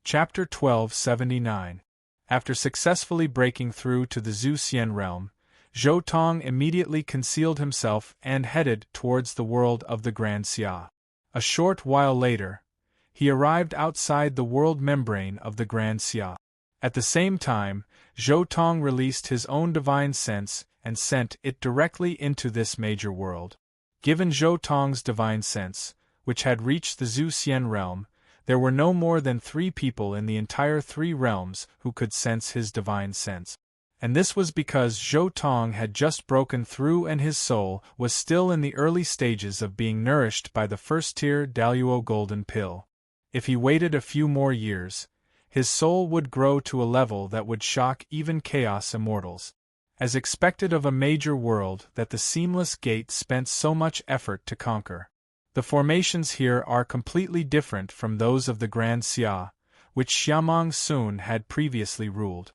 Chapter 1279. After successfully breaking through to the Zhu Xian realm, Zhou Tong immediately concealed himself and headed towards the world of the Grand Xia. A short while later, he arrived outside the world membrane of the Grand Xia. At the same time, Zhou Tong released his own divine sense and sent it directly into this major world. Given Zhou Tong's divine sense, which had reached the Zhu Xian realm, there were no more than 3 people in the entire 3 realms who could sense his divine sense. And this was because Zhou Tong had just broken through and his soul was still in the early stages of being nourished by the first-tier Daluo golden pill. If he waited a few more years, his soul would grow to a level that would shock even Chaos Immortals. As expected of a major world that the Seamless Gate spent so much effort to conquer. The formations here are completely different from those of the Grand Xia, which Xiamong Sun had previously ruled.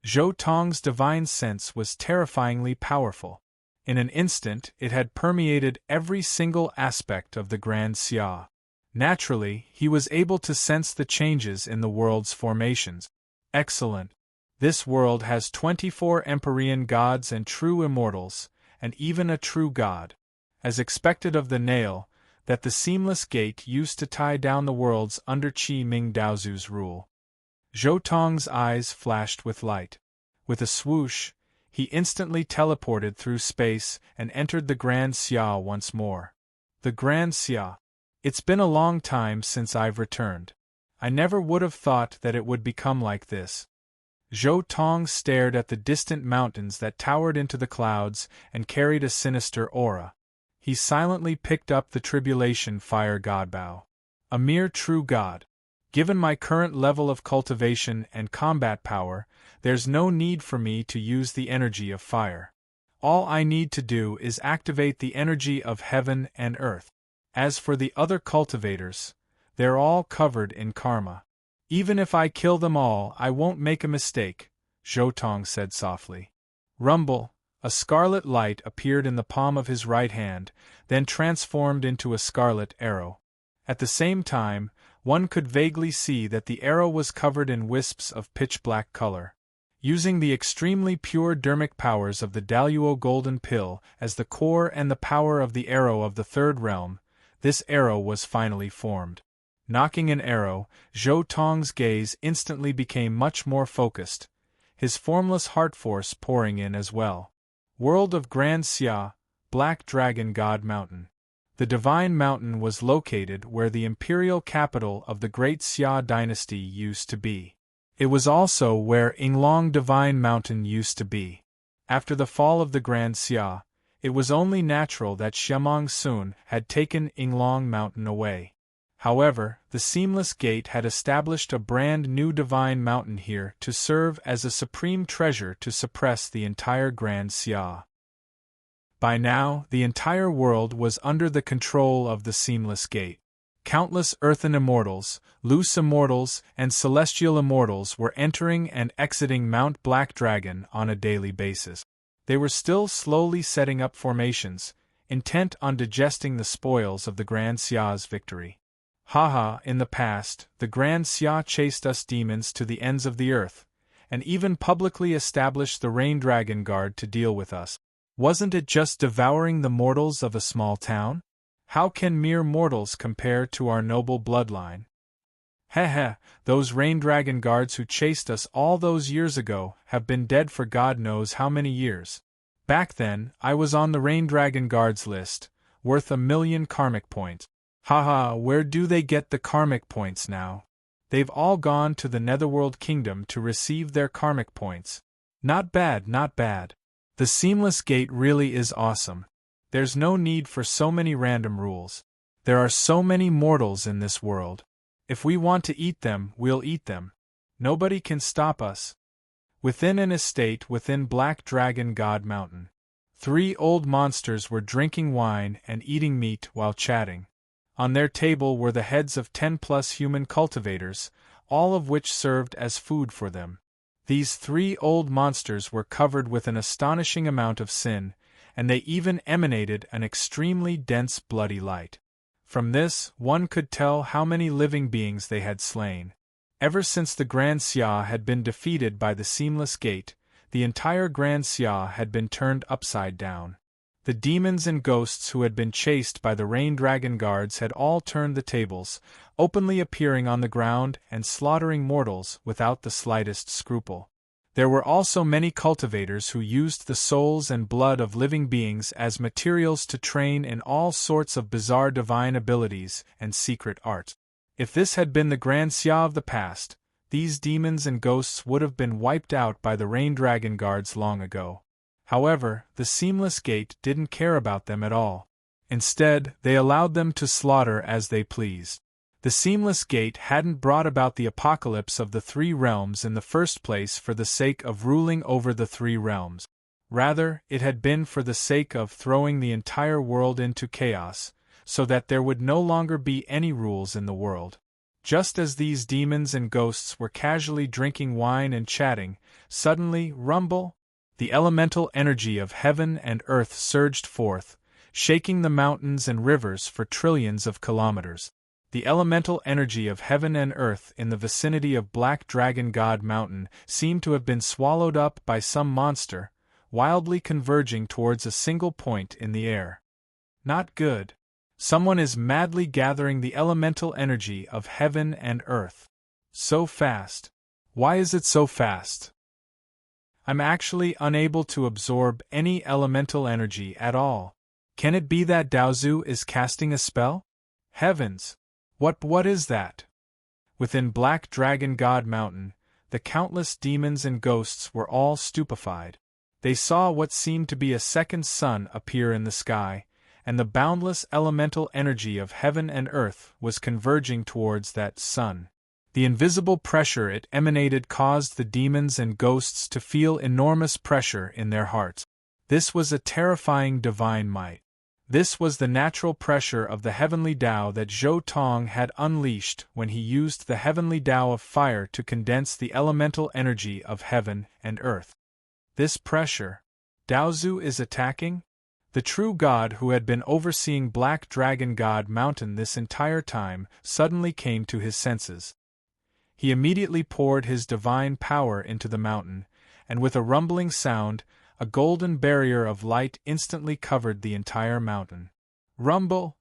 Zhou Tong's divine sense was terrifyingly powerful. In an instant it had permeated every single aspect of the Grand Xia. Naturally, he was able to sense the changes in the world's formations. Excellent. This world has 24 Empyrean gods and true immortals, and even a true god. As expected of the nail, that the Seamless Gate used to tie down the worlds under Qi Ming Daozu's rule. Zhou Tong's eyes flashed with light. With a swoosh, he instantly teleported through space and entered the Grand Xia once more. The Grand Xia. It's been a long time since I've returned. I never would have thought that it would become like this. Zhou Tong stared at the distant mountains that towered into the clouds and carried a sinister aura. He silently picked up the Tribulation Fire Godbow. A mere true god. Given my current level of cultivation and combat power, there's no need for me to use the energy of fire. All I need to do is activate the energy of heaven and earth. As for the other cultivators, they're all covered in karma. Even if I kill them all, I won't make a mistake, Zhou Tong said softly. Rumble. A scarlet light appeared in the palm of his right hand, then transformed into a scarlet arrow. At the same time, one could vaguely see that the arrow was covered in wisps of pitch-black color. Using the extremely pure dermic powers of the Daluo Golden Pill as the core and the power of the arrow of the Third Realm, this arrow was finally formed. Knocking an arrow, Zhou Tong's gaze instantly became much more focused, his formless heart force pouring in as well. World of Grand Xia, Black Dragon God Mountain. The Divine Mountain was located where the imperial capital of the Great Xia dynasty used to be. It was also where Yinglong Divine Mountain used to be. After the fall of the Grand Xia, it was only natural that Xiamong Sun had taken Yinglong Mountain away. However, the Seamless Gate had established a brand new Divine Mountain here to serve as a supreme treasure to suppress the entire Grand Xia. By now, the entire world was under the control of the Seamless Gate. Countless earthen immortals, loose immortals, and celestial immortals were entering and exiting Mount Black Dragon on a daily basis. They were still slowly setting up formations, intent on digesting the spoils of the Grand Xia's victory. Haha, in the past, the Grand Xia chased us demons to the ends of the earth, and even publicly established the Rain Dragon Guard to deal with us. Wasn't it just devouring the mortals of a small town? How can mere mortals compare to our noble bloodline? Heh, those Rain Dragon Guards who chased us all those years ago have been dead for God knows how many years. Back then, I was on the Rain Dragon Guards list, worth 1,000,000 karmic points. Haha, where do they get the karmic points now? They've all gone to the Netherworld Kingdom to receive their karmic points. Not bad, not bad. The Seamless Gate really is awesome. There's no need for so many random rules. There are so many mortals in this world. If we want to eat them, we'll eat them. Nobody can stop us. Within an estate within Black Dragon God Mountain, 3 old monsters were drinking wine and eating meat while chatting. On their table were the heads of 10+ human cultivators, all of which served as food for them. These 3 old monsters were covered with an astonishing amount of sin, and they even emanated an extremely dense bloody light. From this, one could tell how many living beings they had slain. Ever since the Grand Xia had been defeated by the Seamless Gate, the entire Grand Xia had been turned upside down. The demons and ghosts who had been chased by the Rain Dragon guards had all turned the tables, openly appearing on the ground and slaughtering mortals without the slightest scruple. There were also many cultivators who used the souls and blood of living beings as materials to train in all sorts of bizarre divine abilities and secret arts. If this had been the Grand Xia of the past, these demons and ghosts would have been wiped out by the Rain Dragon guards long ago. However, the Seamless Gate didn't care about them at all. Instead, they allowed them to slaughter as they pleased. The Seamless Gate hadn't brought about the apocalypse of the three realms in the first place for the sake of ruling over the three realms. Rather, it had been for the sake of throwing the entire world into chaos, so that there would no longer be any rules in the world. Just as these demons and ghosts were casually drinking wine and chatting, suddenly, rumble! The elemental energy of heaven and earth surged forth, shaking the mountains and rivers for trillions of kilometers. The elemental energy of heaven and earth in the vicinity of Black Dragon God Mountain seemed to have been swallowed up by some monster, wildly converging towards a single point in the air. Not good. Someone is madly gathering the elemental energy of heaven and earth. So fast. Why is it so fast? I'm actually unable to absorb any elemental energy at all. Can it be that Daozu is casting a spell? Heavens! What is that? Within Black Dragon God Mountain, the countless demons and ghosts were all stupefied. They saw what seemed to be a second sun appear in the sky, and the boundless elemental energy of heaven and earth was converging towards that sun. The invisible pressure it emanated caused the demons and ghosts to feel enormous pressure in their hearts. This was a terrifying divine might. This was the natural pressure of the heavenly Tao that Zhou Tong had unleashed when he used the heavenly Tao of fire to condense the elemental energy of heaven and earth. This pressure. Daozu is attacking? The true god who had been overseeing Black Dragon God Mountain this entire time suddenly came to his senses. He immediately poured his divine power into the mountain, and with a rumbling sound, a golden barrier of light instantly covered the entire mountain. Rumble!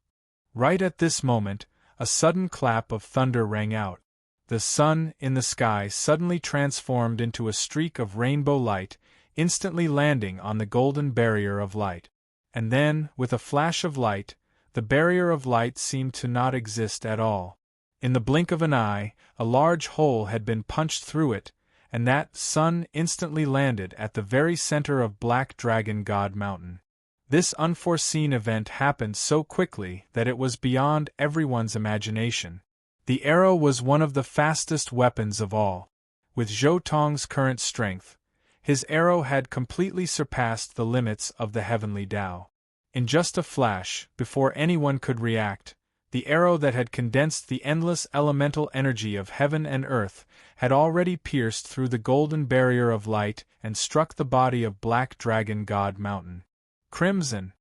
Right at this moment, a sudden clap of thunder rang out. The sun in the sky suddenly transformed into a streak of rainbow light, instantly landing on the golden barrier of light. And then, with a flash of light, the barrier of light seemed to not exist at all. In the blink of an eye, a large hole had been punched through it, and that sun instantly landed at the very center of Black Dragon God Mountain. This unforeseen event happened so quickly that it was beyond everyone's imagination. The arrow was one of the fastest weapons of all. With Zhou Tong's current strength, his arrow had completely surpassed the limits of the heavenly Tao. In just a flash, before anyone could react, the arrow that had condensed the endless elemental energy of heaven and earth had already pierced through the golden barrier of light and struck the body of Black Dragon God Mountain. Crimson!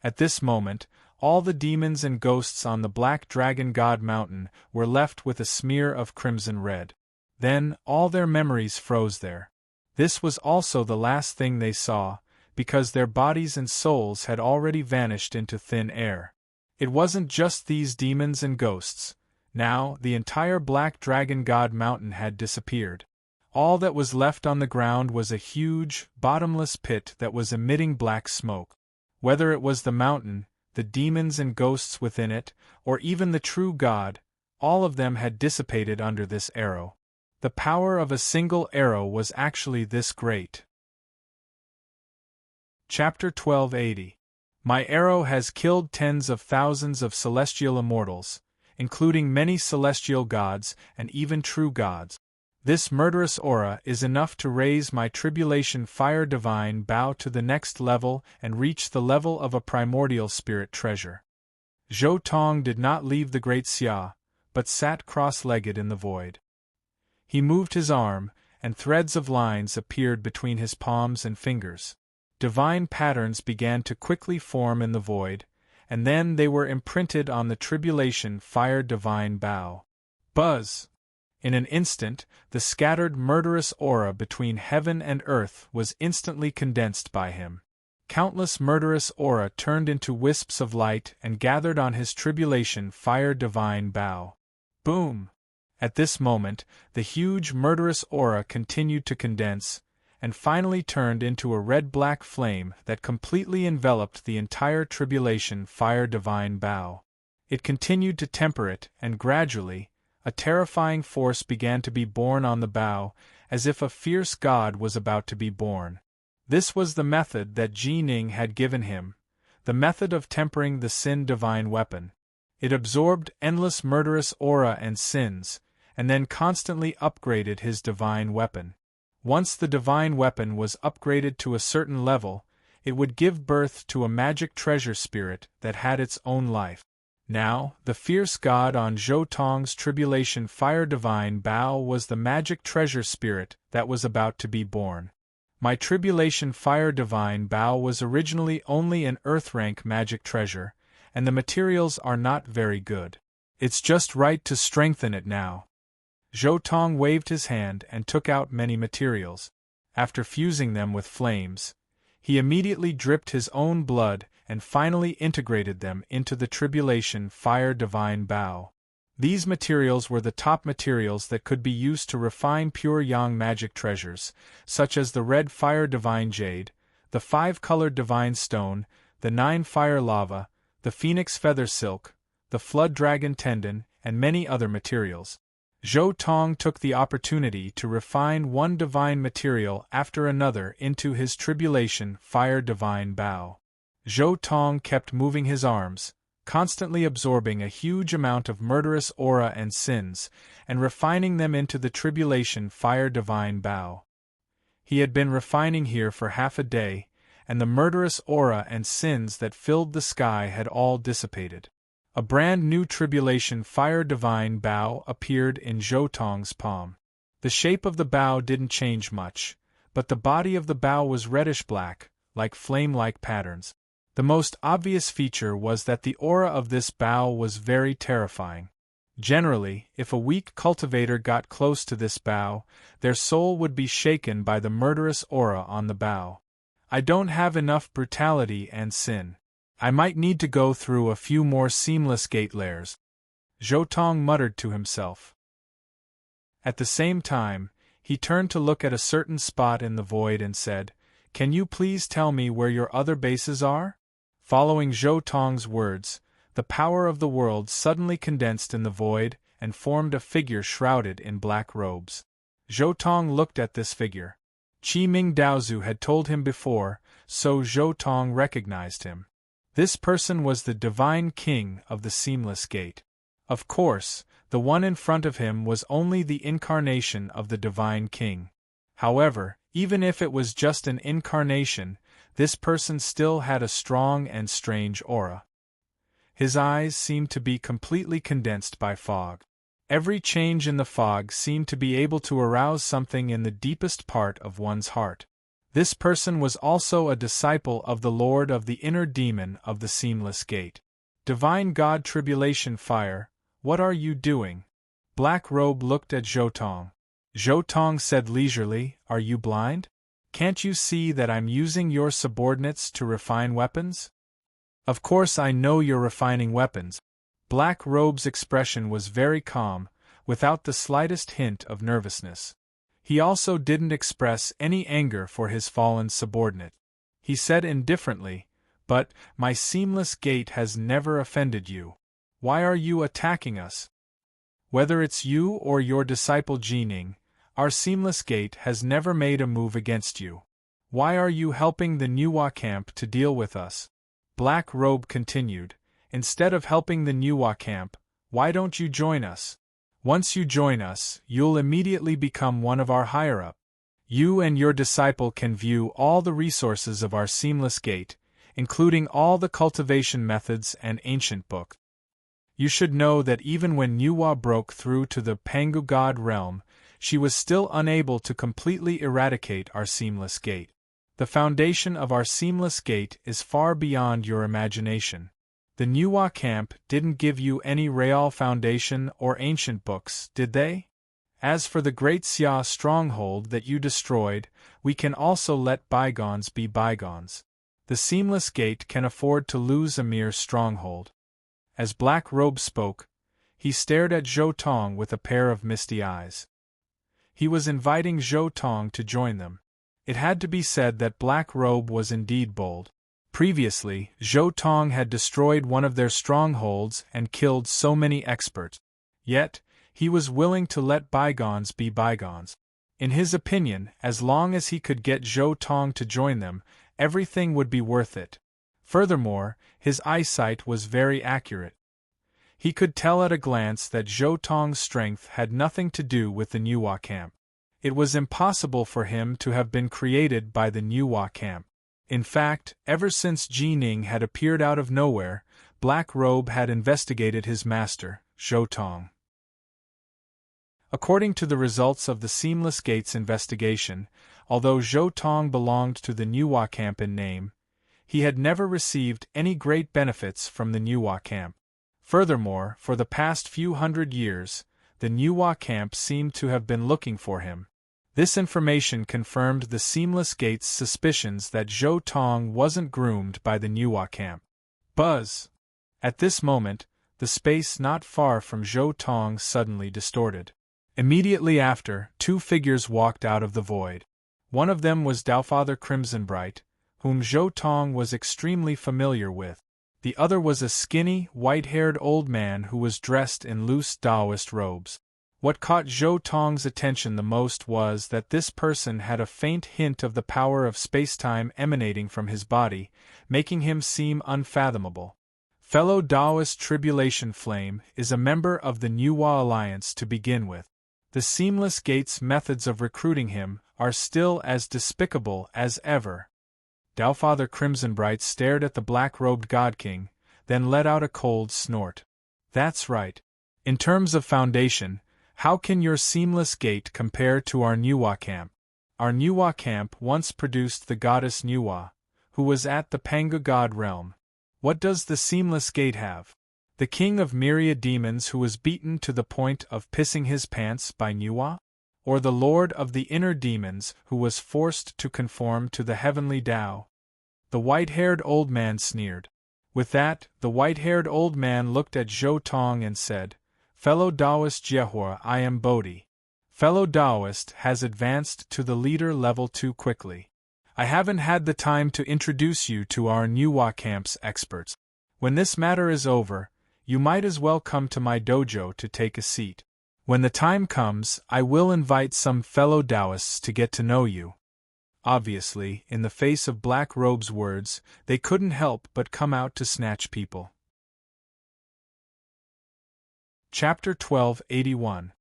At this moment, all the demons and ghosts on the Black Dragon God Mountain were left with a smear of crimson red. Then, all their memories froze there. This was also the last thing they saw, because their bodies and souls had already vanished into thin air. It wasn't just these demons and ghosts. Now, the entire Black Dragon God Mountain had disappeared. All that was left on the ground was a huge, bottomless pit that was emitting black smoke. Whether it was the mountain, the demons and ghosts within it, or even the true God, all of them had dissipated under this arrow. The power of a single arrow was actually this great. Chapter 1280. My arrow has killed tens of thousands of celestial immortals, including many celestial gods and even true gods. This murderous aura is enough to raise my tribulation fire divine bow to the next level and reach the level of a primordial spirit treasure. Zhou Tong did not leave the Great Xia, but sat cross-legged in the void. He moved his arm, and threads of lines appeared between his palms and fingers. Divine patterns began to quickly form in the void, and then they were imprinted on the tribulation fire divine bow. Buzz! In an instant, the scattered murderous aura between heaven and earth was instantly condensed by him. Countless murderous aura turned into wisps of light and gathered on his tribulation fire divine bow. Boom! At this moment, the huge murderous aura continued to condense, and finally turned into a red-black flame that completely enveloped the entire tribulation fire divine bow. It continued to temper it, and gradually, a terrifying force began to be born on the bow, as if a fierce god was about to be born. This was the method that Ji Ning had given him, the method of tempering the sin divine weapon. It absorbed endless murderous aura and sins, and then constantly upgraded his divine weapon. Once the divine weapon was upgraded to a certain level, it would give birth to a magic treasure spirit that had its own life. Now, the fierce god on Zhou Tong's tribulation fire divine bow was the magic treasure spirit that was about to be born. My tribulation fire divine bow was originally only an earth rank magic treasure, and the materials are not very good. It's just right to strengthen it now. Zhou Tong waved his hand and took out many materials. After fusing them with flames, he immediately dripped his own blood and finally integrated them into the tribulation fire divine bow. These materials were the top materials that could be used to refine pure yang magic treasures, such as the red fire divine jade, the 5-colored divine stone, the 9 fire lava, the phoenix feather silk, the flood dragon tendon, and many other materials. Zhou Tong took the opportunity to refine one divine material after another into his tribulation fire divine bow. Zhou Tong kept moving his arms, constantly absorbing a huge amount of murderous aura and sins, and refining them into the tribulation fire divine bow. He had been refining here for half a day, and the murderous aura and sins that filled the sky had all dissipated. A brand new tribulation fire divine bow appeared in Zhou Tong's palm. The shape of the bow didn't change much, but the body of the bow was reddish-black, like flame-like patterns. The most obvious feature was that the aura of this bow was very terrifying. Generally, if a weak cultivator got close to this bow, their soul would be shaken by the murderous aura on the bow. I don't have enough brutality and sin. I might need to go through a few more seamless gate layers, Zhou Tong muttered to himself. At the same time, he turned to look at a certain spot in the void and said, "Can you please tell me where your other bases are?" Following Zhou Tong's words, the power of the world suddenly condensed in the void and formed a figure shrouded in black robes. Zhou Tong looked at this figure. Qi Ming Daozu had told him before, so Zhou Tong recognized him. This person was the Divine King of the Seamless Gate. Of course, the one in front of him was only the incarnation of the Divine King. However, even if it was just an incarnation, this person still had a strong and strange aura. His eyes seemed to be completely condensed by fog. Every change in the fog seemed to be able to arouse something in the deepest part of one's heart. This person was also a disciple of the Lord of the Inner Demon of the Seamless Gate. Divine God Tribulation Fire, what are you doing? Black Robe looked at Zhou Tong. Zhou Tong said leisurely, "Are you blind? Can't you see that I'm using your subordinates to refine weapons?" "Of course I know you're refining weapons." Black Robe's expression was very calm, without the slightest hint of nervousness. He also didn't express any anger for his fallen subordinate. He said indifferently, "But, my Seamless Gate has never offended you. Why are you attacking us? Whether it's you or your disciple Jining, our Seamless Gate has never made a move against you. Why are you helping the Nuwa camp to deal with us?" Black Robe continued, "Instead of helping the Nuwa camp, why don't you join us? Once you join us, you'll immediately become one of our higher-up. You and your disciple can view all the resources of our Seamless Gate, including all the cultivation methods and ancient books. You should know that even when Nuwa broke through to the Pangu God realm, she was still unable to completely eradicate our Seamless Gate. The foundation of our Seamless Gate is far beyond your imagination. The Nuwa camp didn't give you any real foundation or ancient books, did they? As for the great Xia stronghold that you destroyed, we can also let bygones be bygones. The Seamless Gate can afford to lose a mere stronghold. As Black Robe spoke, he stared at Zhou Tong with a pair of misty eyes. He was inviting Zhou Tong to join them. It had to be said that Black Robe was indeed bold. Previously, Zhou Tong had destroyed one of their strongholds and killed so many experts. Yet, he was willing to let bygones be bygones. In his opinion, as long as he could get Zhou Tong to join them, everything would be worth it. Furthermore, his eyesight was very accurate. He could tell at a glance that Zhou Tong's strength had nothing to do with the Nuwa camp. It was impossible for him to have been created by the Nuwa camp. In fact, ever since Ji Ning had appeared out of nowhere, Black Robe had investigated his master, Zhou Tong. According to the results of the Seamless Gate's investigation, although Zhou Tong belonged to the Nuwa camp in name, he had never received any great benefits from the Nuwa camp. Furthermore, for the past few hundred years, the Nuwa camp seemed to have been looking for him. This information confirmed the Seamless Gate's suspicions that Zhou Tong wasn't groomed by the Nuwa camp. Buzz! At this moment, the space not far from Zhou Tong suddenly distorted. Immediately after, two figures walked out of the void. One of them was Daofather Crimsonbright, whom Zhou Tong was extremely familiar with. The other was a skinny, white-haired old man who was dressed in loose Taoist robes. What caught Zhou Tong's attention the most was that this person had a faint hint of the power of spacetime emanating from his body, making him seem unfathomable. Fellow Taoist Tribulation Flame is a member of the Nuwa Alliance to begin with. The Seamless Gate's methods of recruiting him are still as despicable as ever. Daofather Crimsonbright stared at the black-robed God King, then let out a cold snort. That's right. In terms of foundation, how can your Seamless Gate compare to our Nuwa camp? Our Nuwa camp once produced the goddess Nuwa, who was at the Panga God realm. What does the Seamless Gate have? The king of myriad demons who was beaten to the point of pissing his pants by Nuwa? Or the lord of the inner demons who was forced to conform to the heavenly Tao? The white-haired old man sneered. With that, the white-haired old man looked at Zhou Tong and said, "Fellow Taoist Jiehua, I am Bodhi. Fellow Taoist has advanced to the leader level too quickly. I haven't had the time to introduce you to our Nuwa camp's experts. When this matter is over, you might as well come to my dojo to take a seat. When the time comes, I will invite some fellow Taoists to get to know you." Obviously, in the face of Black Robe's words, they couldn't help but come out to snatch people. Chapter 1281.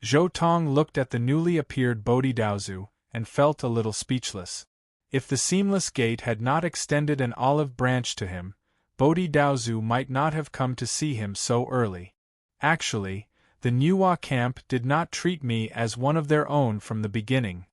Zhou Tong looked at the newly appeared Bodhi Daozu, and felt a little speechless. If the Seamless Gate had not extended an olive branch to him, Bodhi Daozu might not have come to see him so early. Actually, the Nuwa camp did not treat me as one of their own from the beginning.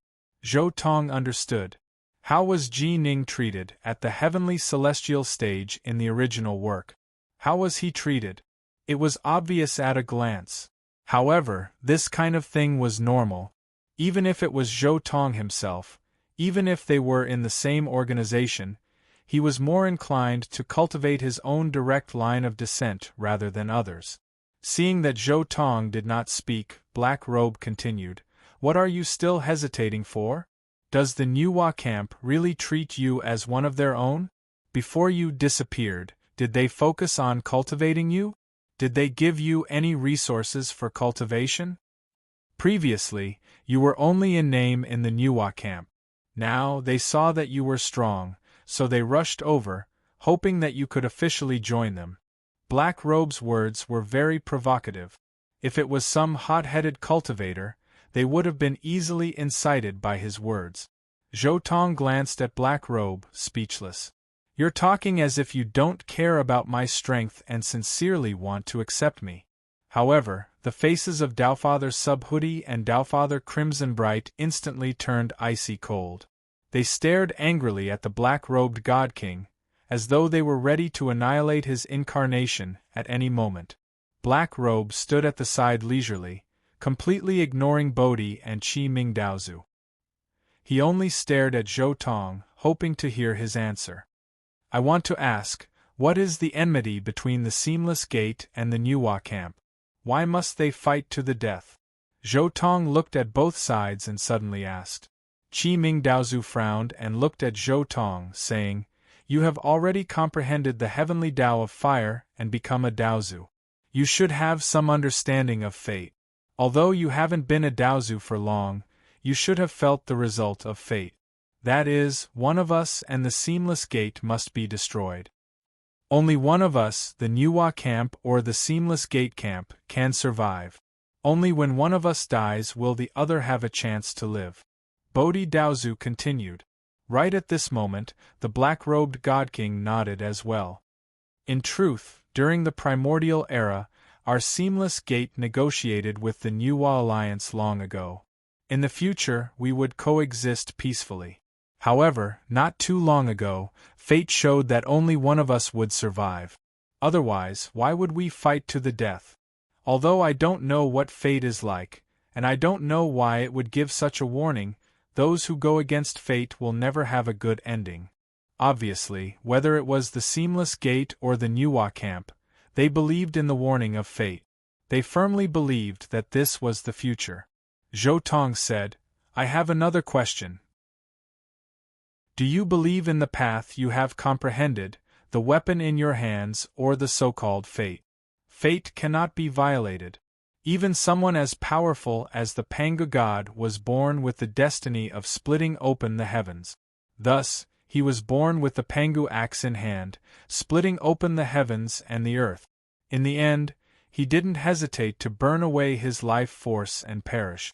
Zhou Tong understood. How was Ji Ning treated at the heavenly celestial stage in the original work? How was he treated? It was obvious at a glance. However, this kind of thing was normal. Even if it was Zhou Tong himself, even if they were in the same organization, he was more inclined to cultivate his own direct line of descent rather than others. Seeing that Zhou Tong did not speak, Black Robe continued, "What are you still hesitating for? Does the Nuwa camp really treat you as one of their own? Before you disappeared, did they focus on cultivating you? Did they give you any resources for cultivation? Previously, you were only in name in the Nuwa camp. Now they saw that you were strong, so they rushed over, hoping that you could officially join them." Black Robe's words were very provocative. If it was some hot-headed cultivator, they would have been easily incited by his words. Zhou Tong glanced at Black Robe, speechless. "You're talking as if you don't care about my strength and sincerely want to accept me." However, the faces of Daofather Subhoodie and Daofather Crimsonbright instantly turned icy cold. They stared angrily at the black-robed God King, as though they were ready to annihilate his incarnation at any moment. Black Robe stood at the side leisurely, completely ignoring Bodhi and Qi Mingdaozu. He only stared at Zhou Tong, hoping to hear his answer. I want to ask, what is the enmity between the Seamless Gate and the Nuwa camp? Why must they fight to the death? Zhou Tong looked at both sides and suddenly asked. Qi Mingdaozu frowned and looked at Zhou Tong, saying, You have already comprehended the heavenly Tao of fire and become a Daozu. You should have some understanding of fate. Although you haven't been a Daozu for long, you should have felt the result of fate. That is, one of us and the Seamless Gate must be destroyed. Only one of us, the Nuwa camp or the Seamless Gate camp, can survive. Only when one of us dies will the other have a chance to live. Bodhi Daozu continued. Right at this moment, the black-robed God King nodded as well. In truth, during the primordial era, our Seamless Gate negotiated with the Nuwa Alliance long ago. In the future, we would coexist peacefully. However, not too long ago, fate showed that only one of us would survive. Otherwise, why would we fight to the death? Although I don't know what fate is like, and I don't know why it would give such a warning, those who go against fate will never have a good ending. Obviously, whether it was the Seamless Gate or the Nuwa camp, they believed in the warning of fate. They firmly believed that this was the future. Zhou Tong said, I have another question. Do you believe in the path you have comprehended, the weapon in your hands, or the so-called fate? Fate cannot be violated. Even someone as powerful as the Pangu god was born with the destiny of splitting open the heavens. Thus, he was born with the Pangu axe in hand, splitting open the heavens and the earth. In the end, he didn't hesitate to burn away his life force and perish.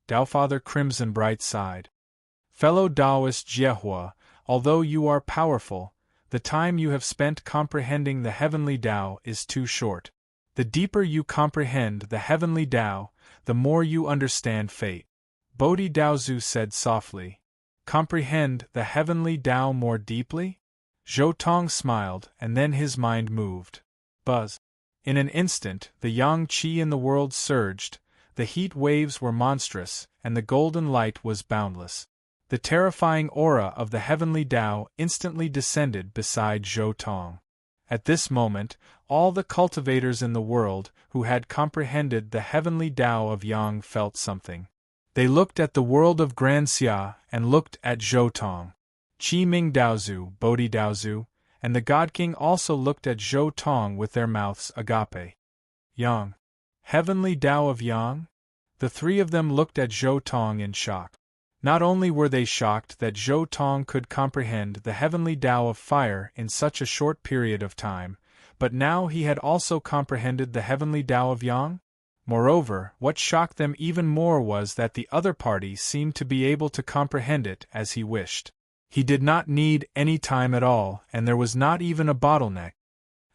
Daofather Crimson Bright sighed. Fellow Taoist Jiehua, although you are powerful, the time you have spent comprehending the heavenly Tao is too short. The deeper you comprehend the heavenly Tao, the more you understand fate. Bodhi Daozu said softly. Comprehend the heavenly Tao more deeply? Zhou Tong smiled, and then his mind moved. Buzz. In an instant, the yang qi in the world surged, the heat waves were monstrous, and the golden light was boundless. The terrifying aura of the heavenly Tao instantly descended beside Zhou Tong. At this moment, all the cultivators in the world who had comprehended the heavenly Tao of Yang felt something. They looked at the world of Grand Xia and looked at Zhou Tong. Qi Mingdaozu, Bodhi Daozu, and the God King also looked at Zhou Tong with their mouths agape. Yang. Heavenly Tao of Yang? The three of them looked at Zhou Tong in shock. Not only were they shocked that Zhou Tong could comprehend the heavenly Tao of fire in such a short period of time, but now he had also comprehended the heavenly Tao of Yang? Moreover, what shocked them even more was that the other party seemed to be able to comprehend it as he wished. He did not need any time at all, and there was not even a bottleneck.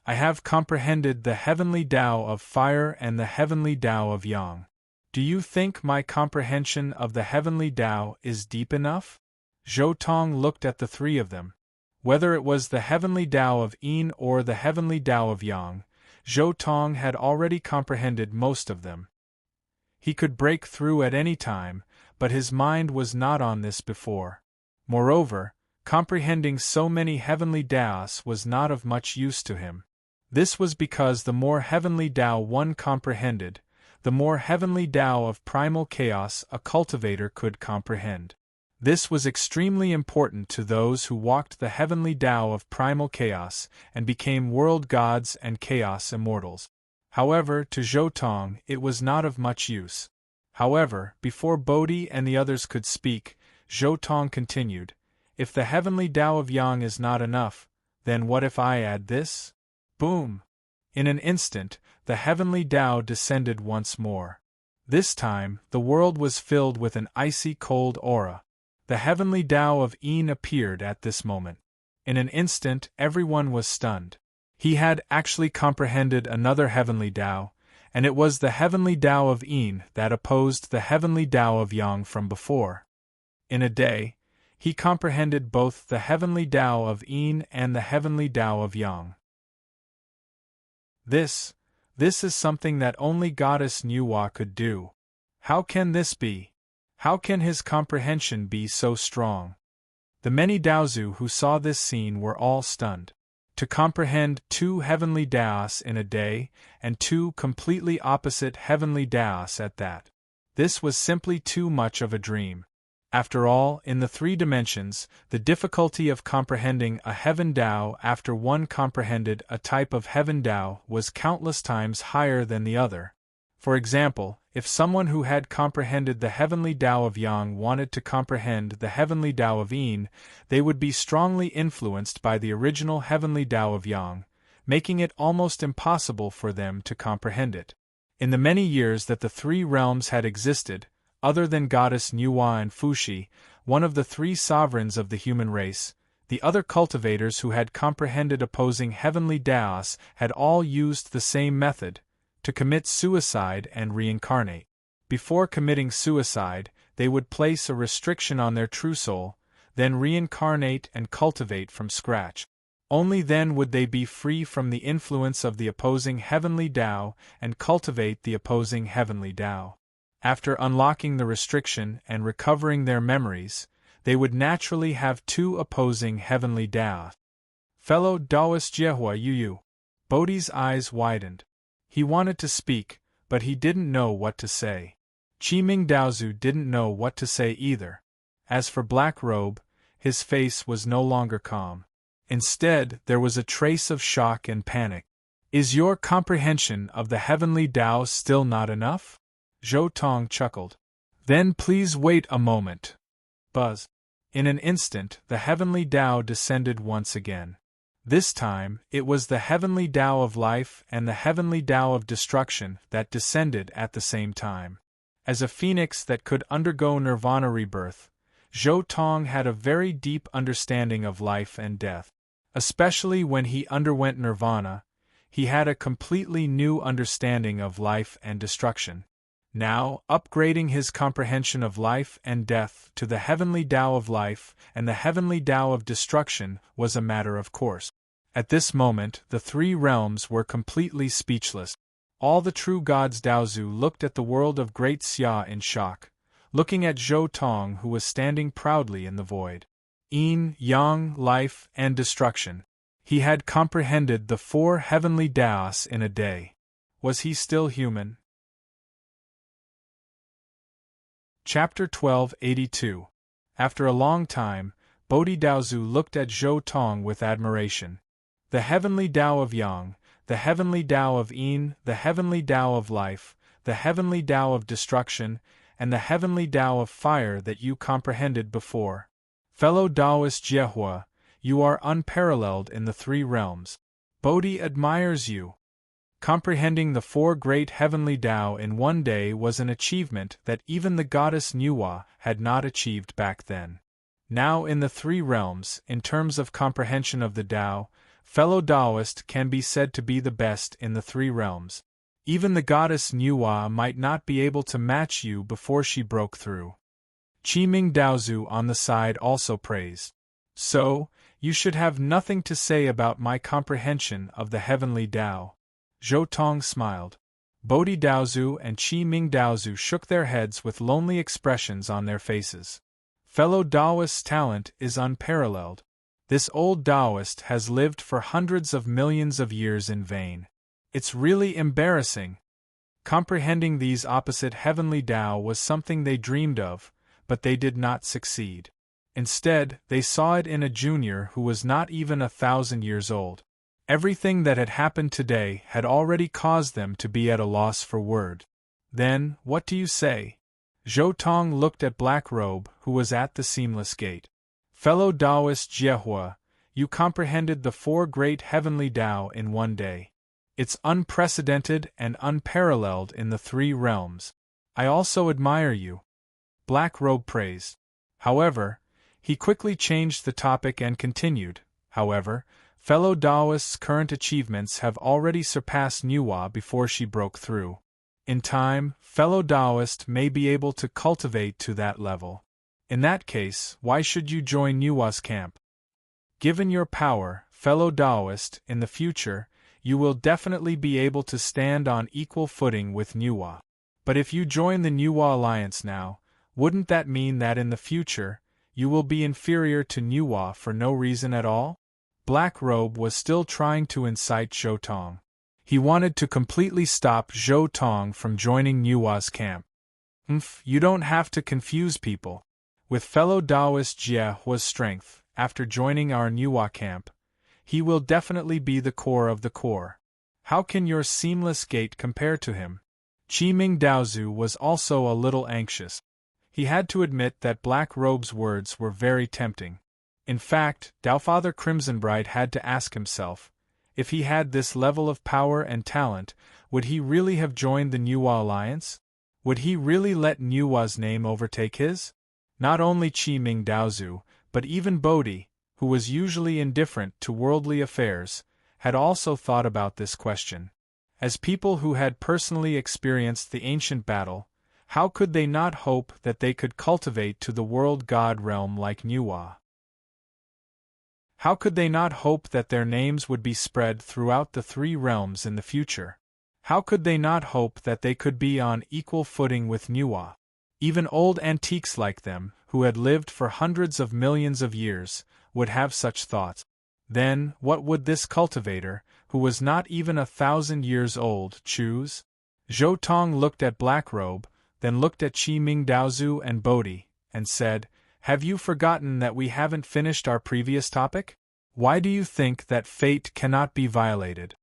I have comprehended the heavenly Tao of fire and the heavenly Tao of Yang. Do you think my comprehension of the heavenly Tao is deep enough? Zhou Tong looked at the three of them. Whether it was the heavenly Tao of Yin or the heavenly Tao of Yang, Zhou Tong had already comprehended most of them. He could break through at any time, but his mind was not on this before. Moreover, comprehending so many heavenly Taos was not of much use to him. This was because the more heavenly Tao one comprehended, the more heavenly Tao of primal chaos a cultivator could comprehend. This was extremely important to those who walked the heavenly Tao of primal chaos and became world gods and chaos immortals. However, to Zhou Tong it was not of much use. However, before Bodhi and the others could speak, Zhou Tong continued, If the heavenly Tao of Yang is not enough, then what if I add this? Boom! In an instant, the heavenly Tao descended once more. This time, the world was filled with an icy cold aura. The heavenly Tao of Yin appeared at this moment. In an instant, everyone was stunned. He had actually comprehended another heavenly Tao, and it was the heavenly Tao of Yin that opposed the heavenly Tao of Yang from before. In a day, he comprehended both the heavenly Tao of Yin and the heavenly Tao of Yang. This is something that only Goddess Nuwa could do. How can this be? How can his comprehension be so strong? The many Daozu who saw this scene were all stunned. To comprehend 2 heavenly Daos in a day, and 2 completely opposite heavenly Daos at that. This was simply too much of a dream. After all, in the 3 dimensions, the difficulty of comprehending a heaven Dao after one comprehended a type of heaven Dao was countless times higher than the other. For example, if someone who had comprehended the heavenly Tao of Yang wanted to comprehend the heavenly Tao of Yin, they would be strongly influenced by the original heavenly Tao of Yang, making it almost impossible for them to comprehend it. In the many years that the 3 realms had existed, other than goddess Nuwa and Fuxi, one of the 3 sovereigns of the human race, the other cultivators who had comprehended opposing heavenly Daos had all used the same method, to commit suicide and reincarnate. Before committing suicide, they would place a restriction on their true soul, then reincarnate and cultivate from scratch. Only then would they be free from the influence of the opposing heavenly Tao and cultivate the opposing heavenly Tao. After unlocking the restriction and recovering their memories, they would naturally have 2 opposing heavenly Tao. Fellow Taoist Jiehua Yu. Bodhi's eyes widened. He wanted to speak, but he didn't know what to say. Qiming Daozu didn't know what to say either. As for Black Robe, his face was no longer calm. Instead, there was a trace of shock and panic. Is your comprehension of the heavenly Tao still not enough? Zhou Tong chuckled. Then please wait a moment. Buzz. In an instant, the heavenly Tao descended once again. This time, it was the heavenly Tao of life and the heavenly Tao of destruction that descended at the same time. As a phoenix that could undergo nirvana rebirth, Zhou Tong had a very deep understanding of life and death. Especially when he underwent nirvana, he had a completely new understanding of life and destruction. Now, upgrading his comprehension of life and death to the heavenly Tao of life and the heavenly Tao of destruction was a matter of course. At this moment, the 3 realms were completely speechless. All the true gods Daozu looked at the world of Great Xia in shock, looking at Zhou Tong who was standing proudly in the void. Yin, Yang, life, and destruction. He had comprehended the 4 heavenly Daos in a day. Was he still human? Chapter 1282. After a long time, Bodhi Daozu looked at Zhou Tong with admiration. The heavenly Tao of Yang, the heavenly Tao of Yin, the heavenly Tao of life, the heavenly Tao of destruction, and the heavenly Tao of fire that you comprehended before. Fellow Taoist Jiehua, you are unparalleled in the 3 realms. Bodhi admires you. Comprehending the 4 great heavenly Tao in one day was an achievement that even the goddess Nuwa had not achieved back then. Now in the 3 realms, in terms of comprehension of the Tao, fellow Taoist can be said to be the best in the 3 realms. Even the goddess Nuwa might not be able to match you before she broke through. Qiming Daozu on the side also praised. So, you should have nothing to say about my comprehension of the heavenly Tao. Zhou Tong smiled. Bodhi Daozu and Qiming Daozu shook their heads with lonely expressions on their faces. Fellow Taoist's talent is unparalleled. This old Taoist has lived for hundreds of millions of years in vain. It's really embarrassing. Comprehending these opposite heavenly Tao was something they dreamed of, but they did not succeed. Instead, they saw it in a junior who was not even 1,000 years old. Everything that had happened today had already caused them to be at a loss for word. Then, what do you say? Zhou Tong looked at Black Robe, who was at the seamless gate. Fellow Taoist Jiehua, you comprehended the 4 great heavenly Tao in one day. It's unprecedented and unparalleled in the 3 realms. I also admire you. Black Robe praised. However, he quickly changed the topic and continued, however, fellow Taoist's current achievements have already surpassed Nuwa before she broke through. In time, fellow Taoist may be able to cultivate to that level. In that case, why should you join Nuwa's camp? Given your power, fellow Taoist, in the future, you will definitely be able to stand on equal footing with Nuwa. But if you join the Nuwa Alliance now, wouldn't that mean that in the future, you will be inferior to Nuwa for no reason at all? Black Robe was still trying to incite Zhou Tong. He wanted to completely stop Zhou Tong from joining Nuwa's camp. You don't have to confuse people. With fellow Taoist Jie Hua's strength, after joining our Nuwa camp, he will definitely be the core of the core. How can your seamless gait compare to him? Qiming Daozu was also a little anxious. He had to admit that Black Robe's words were very tempting. In fact, Daofather Crimsonbright had to ask himself, if he had this level of power and talent, would he really have joined the Nuwa Alliance? Would he really let Nuwa's name overtake his? Not only Qiming Daozu, but even Bodhi, who was usually indifferent to worldly affairs, had also thought about this question. As people who had personally experienced the ancient battle, how could they not hope that they could cultivate to the world god realm like Nuwa? How could they not hope that their names would be spread throughout the three realms in the future? How could they not hope that they could be on equal footing with Nuwa? Even old antiques like them, who had lived for hundreds of millions of years, would have such thoughts. Then, what would this cultivator, who was not even 1,000 years old, choose? Zhou Tong looked at Black Robe, then looked at Qiming Daozu and Bodhi, and said, "Have you forgotten that we haven't finished our previous topic? Why do you think that fate cannot be violated?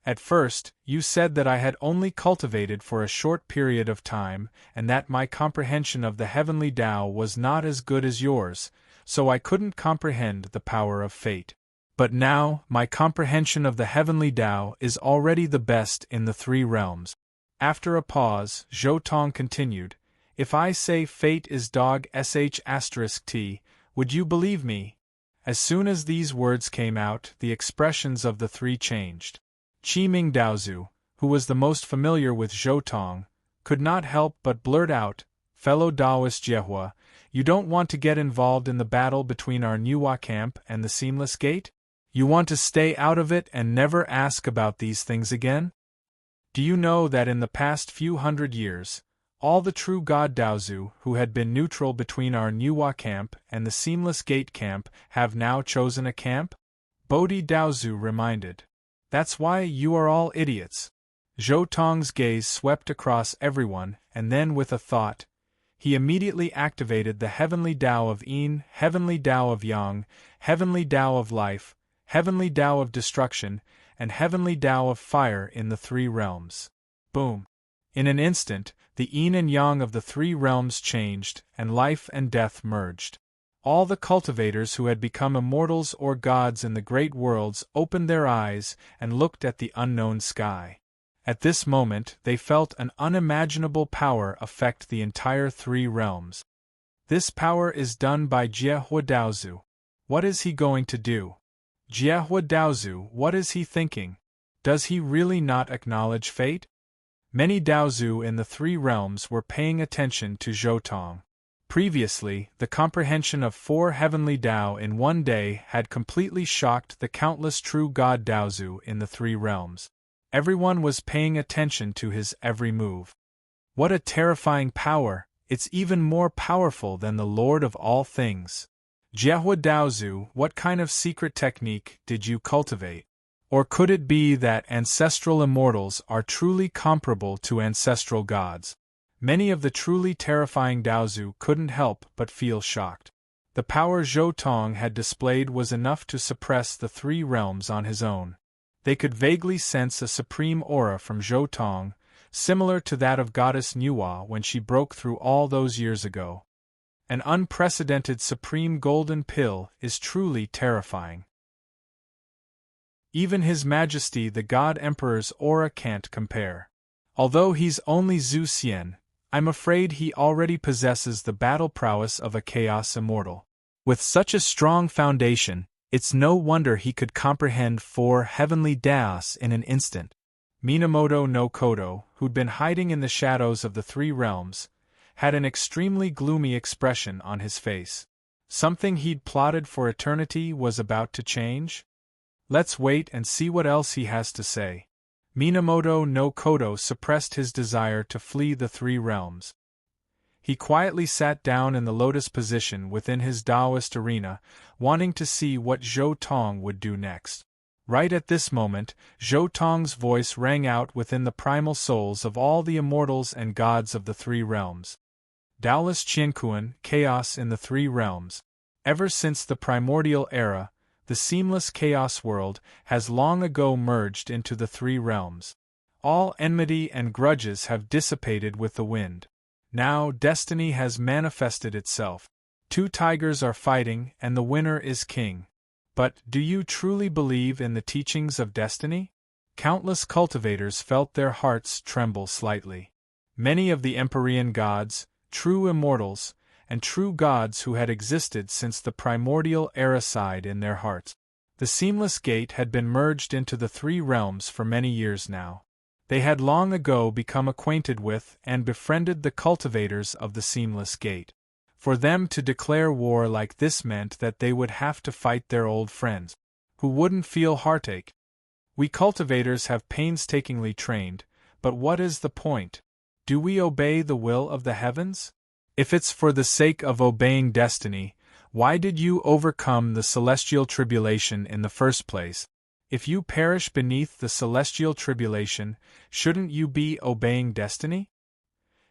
At first, you said that I had only cultivated for a short period of time, and that my comprehension of the heavenly Tao was not as good as yours, so I couldn't comprehend the power of fate. But now, my comprehension of the heavenly Tao is already the best in the three realms." After a pause, Zhou Tong continued, "If I say fate is dog sh*t, would you believe me?" As soon as these words came out, the expressions of the three changed. Qiming Daozu, who was the most familiar with Zhou Tong, could not help but blurt out, "Fellow Taoist Jie Hua, you don't want to get involved in the battle between our Nuwa camp and the Seamless Gate? You want to stay out of it and never ask about these things again? Do you know that in the past few hundred years, all the true God Daozu who had been neutral between our Nuwa camp and the Seamless Gate camp have now chosen a camp?" Bodhi Daozu reminded. "That's why you are all idiots." Zhou Tong's gaze swept across everyone, and then with a thought, he immediately activated the Heavenly Tao of Yin, Heavenly Tao of Yang, Heavenly Tao of Life, Heavenly Tao of Destruction, and Heavenly Tao of Fire in the three realms. Boom! In an instant, the Yin and Yang of the three realms changed, and life and death merged. All the cultivators who had become immortals or gods in the great worlds opened their eyes and looked at the unknown sky. At this moment, they felt an unimaginable power affect the entire three realms. This power is done by Jie Hua Daozu. What is he going to do? Jie Hua Daozu, what is he thinking? Does he really not acknowledge fate? Many Daozu in the three realms were paying attention to Zhou Tong. Previously, the comprehension of 4 heavenly Tao in one day had completely shocked the countless true God Daozu in the three realms. Everyone was paying attention to his every move. What a terrifying power! It's even more powerful than the Lord of all things. Jie Hua Daozu, what kind of secret technique did you cultivate? Or could it be that ancestral immortals are truly comparable to ancestral gods? Many of the truly terrifying Daozu couldn't help but feel shocked. The power Zhou Tong had displayed was enough to suppress the three realms on his own. They could vaguely sense a supreme aura from Zhou Tong, similar to that of Goddess Nuwa when she broke through all those years ago. An unprecedented supreme golden pill is truly terrifying. Even His Majesty the God Emperor's aura can't compare. Although he's only Zhu Xian, I'm afraid he already possesses the battle prowess of a Chaos Immortal. With such a strong foundation, it's no wonder he could comprehend 4 heavenly Daos in an instant. Minamoto no Kodo, who'd been hiding in the shadows of the three realms, had an extremely gloomy expression on his face. Something he'd plotted for eternity was about to change? Let's wait and see what else he has to say. Minamoto no Koto suppressed his desire to flee the three realms. He quietly sat down in the lotus position within his Taoist arena, wanting to see what Zhou Tong would do next. Right at this moment, Zhou Tong's voice rang out within the primal souls of all the immortals and gods of the three realms. Taoist Qianquan, chaos in the three realms. Ever since the primordial era, the seamless chaos world has long ago merged into the three realms. All enmity and grudges have dissipated with the wind. Now destiny has manifested itself. Two tigers are fighting and the winner is king. But do you truly believe in the teachings of destiny? Countless cultivators felt their hearts tremble slightly. Many of the Empyrean gods, true immortals, and true gods who had existed since the primordial era sighed in their hearts. The seamless gate had been merged into the three realms for many years now. They had long ago become acquainted with and befriended the cultivators of the seamless gate. For them to declare war like this meant that they would have to fight their old friends, who wouldn't feel heartache. We cultivators have painstakingly trained, but what is the point? Do we obey the will of the heavens? If it's for the sake of obeying destiny, why did you overcome the celestial tribulation in the first place? If you perish beneath the celestial tribulation, shouldn't you be obeying destiny?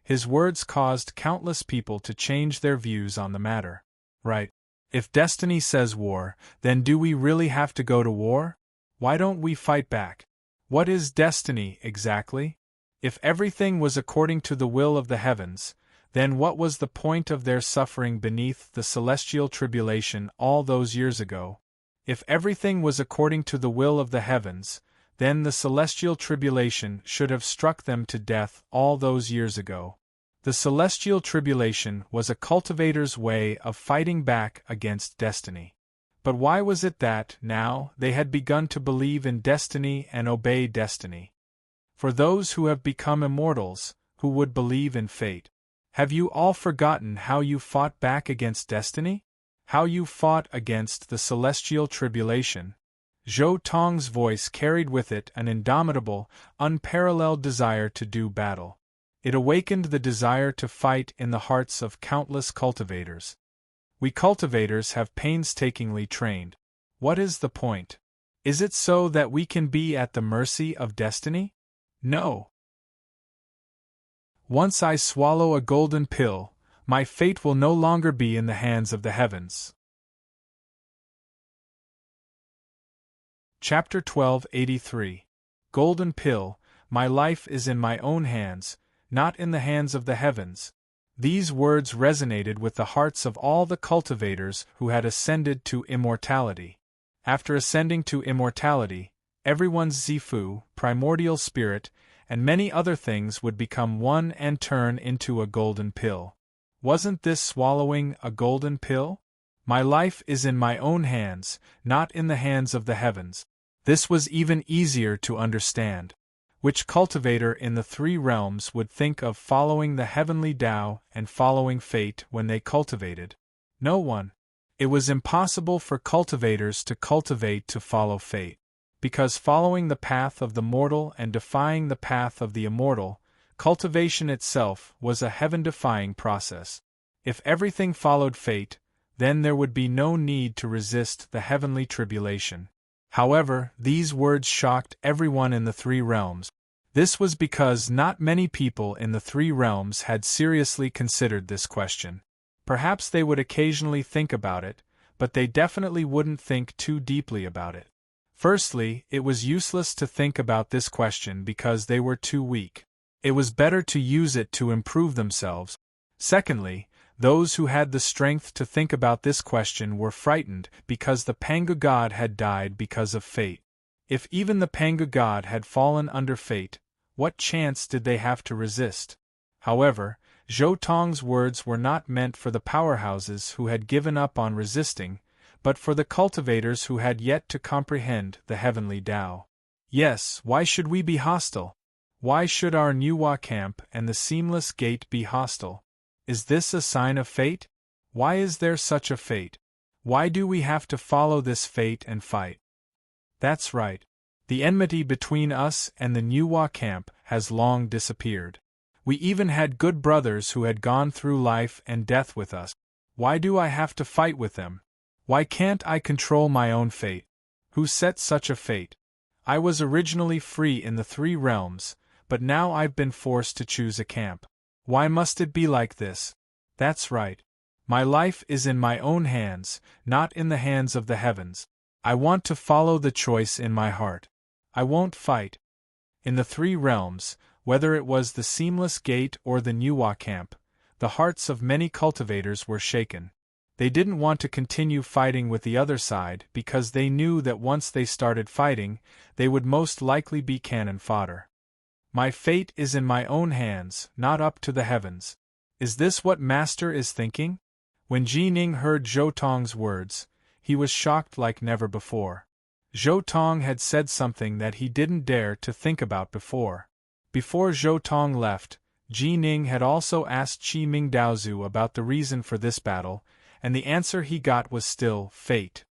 His words caused countless people to change their views on the matter. Right. If destiny says war, then do we really have to go to war? Why don't we fight back? What is destiny, exactly? If everything was according to the will of the heavens, then what was the point of their suffering beneath the celestial tribulation all those years ago? If everything was according to the will of the heavens, then the celestial tribulation should have struck them to death all those years ago. The celestial tribulation was a cultivator's way of fighting back against destiny. But why was it that, now, they had begun to believe in destiny and obey destiny? For those who have become immortals, who would believe in fate, have you all forgotten how you fought back against destiny? How you fought against the celestial tribulation? Zhou Tong's voice carried with it an indomitable, unparalleled desire to do battle. It awakened the desire to fight in the hearts of countless cultivators. We cultivators have painstakingly trained. What is the point? Is it so that we can be at the mercy of destiny? No. Once I swallow a golden pill, my fate will no longer be in the hands of the heavens. Chapter 1283. Golden Pill, my life is in my own hands, not in the hands of the heavens. These words resonated with the hearts of all the cultivators who had ascended to immortality. After ascending to immortality, everyone's Zifu, primordial spirit, and many other things would become one and turn into a golden pill. Wasn't this swallowing a golden pill? My life is in my own hands, not in the hands of the heavens. This was even easier to understand. Which cultivator in the three realms would think of following the heavenly Tao and following fate when they cultivated? No one. It was impossible for cultivators to cultivate to follow fate. Because following the path of the mortal and defying the path of the immortal, cultivation itself was a heaven-defying process. If everything followed fate, then there would be no need to resist the heavenly tribulation. However, these words shocked everyone in the three realms. This was because not many people in the three realms had seriously considered this question. Perhaps they would occasionally think about it, but they definitely wouldn't think too deeply about it. Firstly, it was useless to think about this question because they were too weak. It was better to use it to improve themselves. Secondly, those who had the strength to think about this question were frightened because the Pangu god had died because of fate. If even the Pangu god had fallen under fate, what chance did they have to resist? However, Zhou Tong's words were not meant for the powerhouses who had given up on resisting, but for the cultivators who had yet to comprehend the heavenly Tao. Yes, why should we be hostile? Why should our Nuwa camp and the seamless gate be hostile? Is this a sign of fate? Why is there such a fate? Why do we have to follow this fate and fight? That's right. The enmity between us and the Nuwa camp has long disappeared. We even had good brothers who had gone through life and death with us. Why do I have to fight with them? Why can't I control my own fate? Who set such a fate? I was originally free in the three realms, but now I've been forced to choose a camp. Why must it be like this? That's right. My life is in my own hands, not in the hands of the heavens. I want to follow the choice in my heart. I won't fight. In the three realms, whether it was the Seamless Gate or the Nuwa camp, the hearts of many cultivators were shaken. They didn't want to continue fighting with the other side because they knew that once they started fighting, they would most likely be cannon fodder. My fate is in my own hands, not up to the heavens. Is this what Master is thinking? When Ji Ning heard Zhou Tong's words, he was shocked like never before. Zhou Tong had said something that he didn't dare to think about before. Before Zhou Tong left, Ji Ning had also asked Qi Ming Daozu about the reason for this battle, and the answer he got was still fate.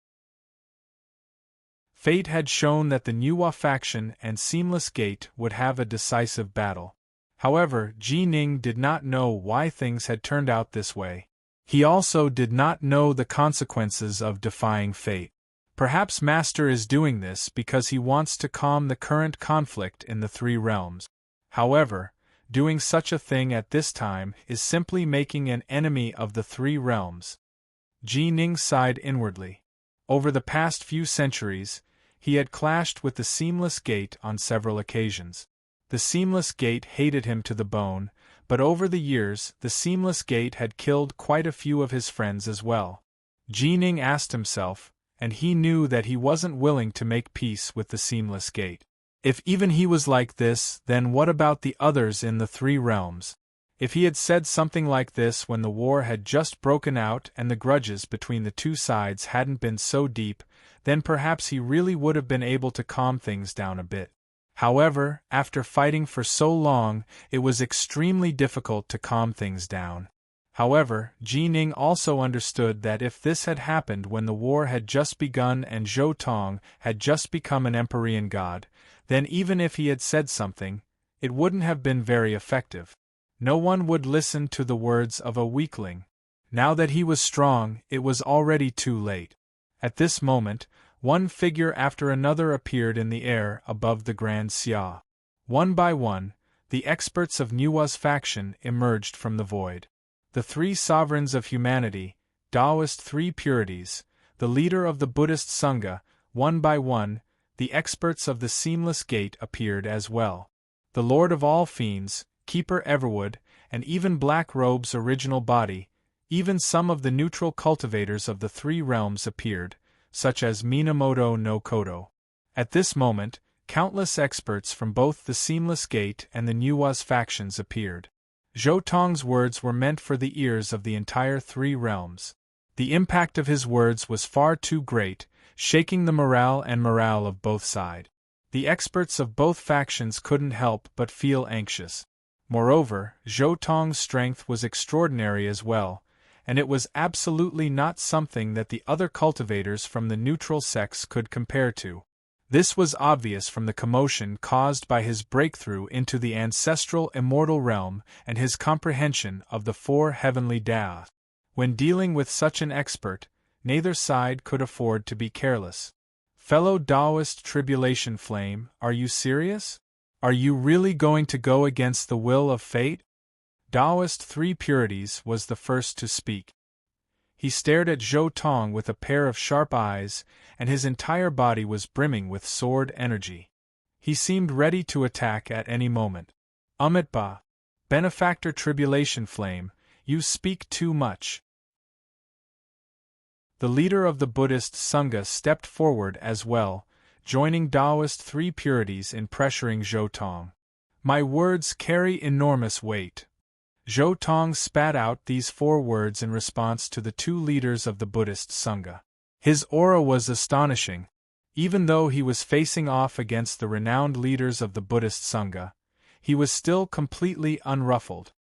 Fate had shown that the Nuwa faction and Seamless Gate would have a decisive battle. However, Ji Ning did not know why things had turned out this way. He also did not know the consequences of defying fate. Perhaps Master is doing this because he wants to calm the current conflict in the three realms. However, doing such a thing at this time is simply making an enemy of the three realms. Ji Ning sighed inwardly. Over the past few centuries, he had clashed with the Seamless Gate on several occasions. The Seamless Gate hated him to the bone, but over the years the Seamless Gate had killed quite a few of his friends as well. Ji Ning asked himself, and he knew that he wasn't willing to make peace with the Seamless Gate. If even he was like this, then what about the others in the three realms? If he had said something like this when the war had just broken out and the grudges between the two sides hadn't been so deep, then perhaps he really would have been able to calm things down a bit. However, after fighting for so long, it was extremely difficult to calm things down. However, Ji Ning also understood that if this had happened when the war had just begun and Zhou Tong had just become an Empyrean god, then even if he had said something, it wouldn't have been very effective. No one would listen to the words of a weakling. Now that he was strong, it was already too late. At this moment, one figure after another appeared in the air above the Grand Xia. One by one, the experts of Nuwa's faction emerged from the void. The three sovereigns of humanity, Taoist three purities, the leader of the Buddhist Sangha, one by one, the experts of the Seamless Gate appeared as well. The Lord of all Fiends, Keeper Everwood, and even Black Robe's original body, even some of the neutral cultivators of the three realms appeared, such as Minamoto no Koto. At this moment, countless experts from both the Seamless Gate and the Nuwa's factions appeared. Zhou Tong's words were meant for the ears of the entire three realms. The impact of his words was far too great, shaking the morale of both sides. The experts of both factions couldn't help but feel anxious. Moreover, Zhou Tong's strength was extraordinary as well, and it was absolutely not something that the other cultivators from the neutral sects could compare to. This was obvious from the commotion caused by his breakthrough into the ancestral immortal realm and his comprehension of the four heavenly Dao. When dealing with such an expert, neither side could afford to be careless. Fellow Taoist Tribulation Flame, are you serious? Are you really going to go against the will of fate? Taoist Three Purities was the first to speak. He stared at Zhou Tong with a pair of sharp eyes, and his entire body was brimming with sword energy. He seemed ready to attack at any moment. Amitba, Benefactor Tribulation Flame, you speak too much. The leader of the Buddhist Sangha stepped forward as well, joining Taoist Three Purities in pressuring Zhou Tong. My words carry enormous weight. Zhou Tong spat out these 4 words in response to the 2 leaders of the Buddhist Sangha. His aura was astonishing. Even though he was facing off against the renowned leaders of the Buddhist Sangha, he was still completely unruffled.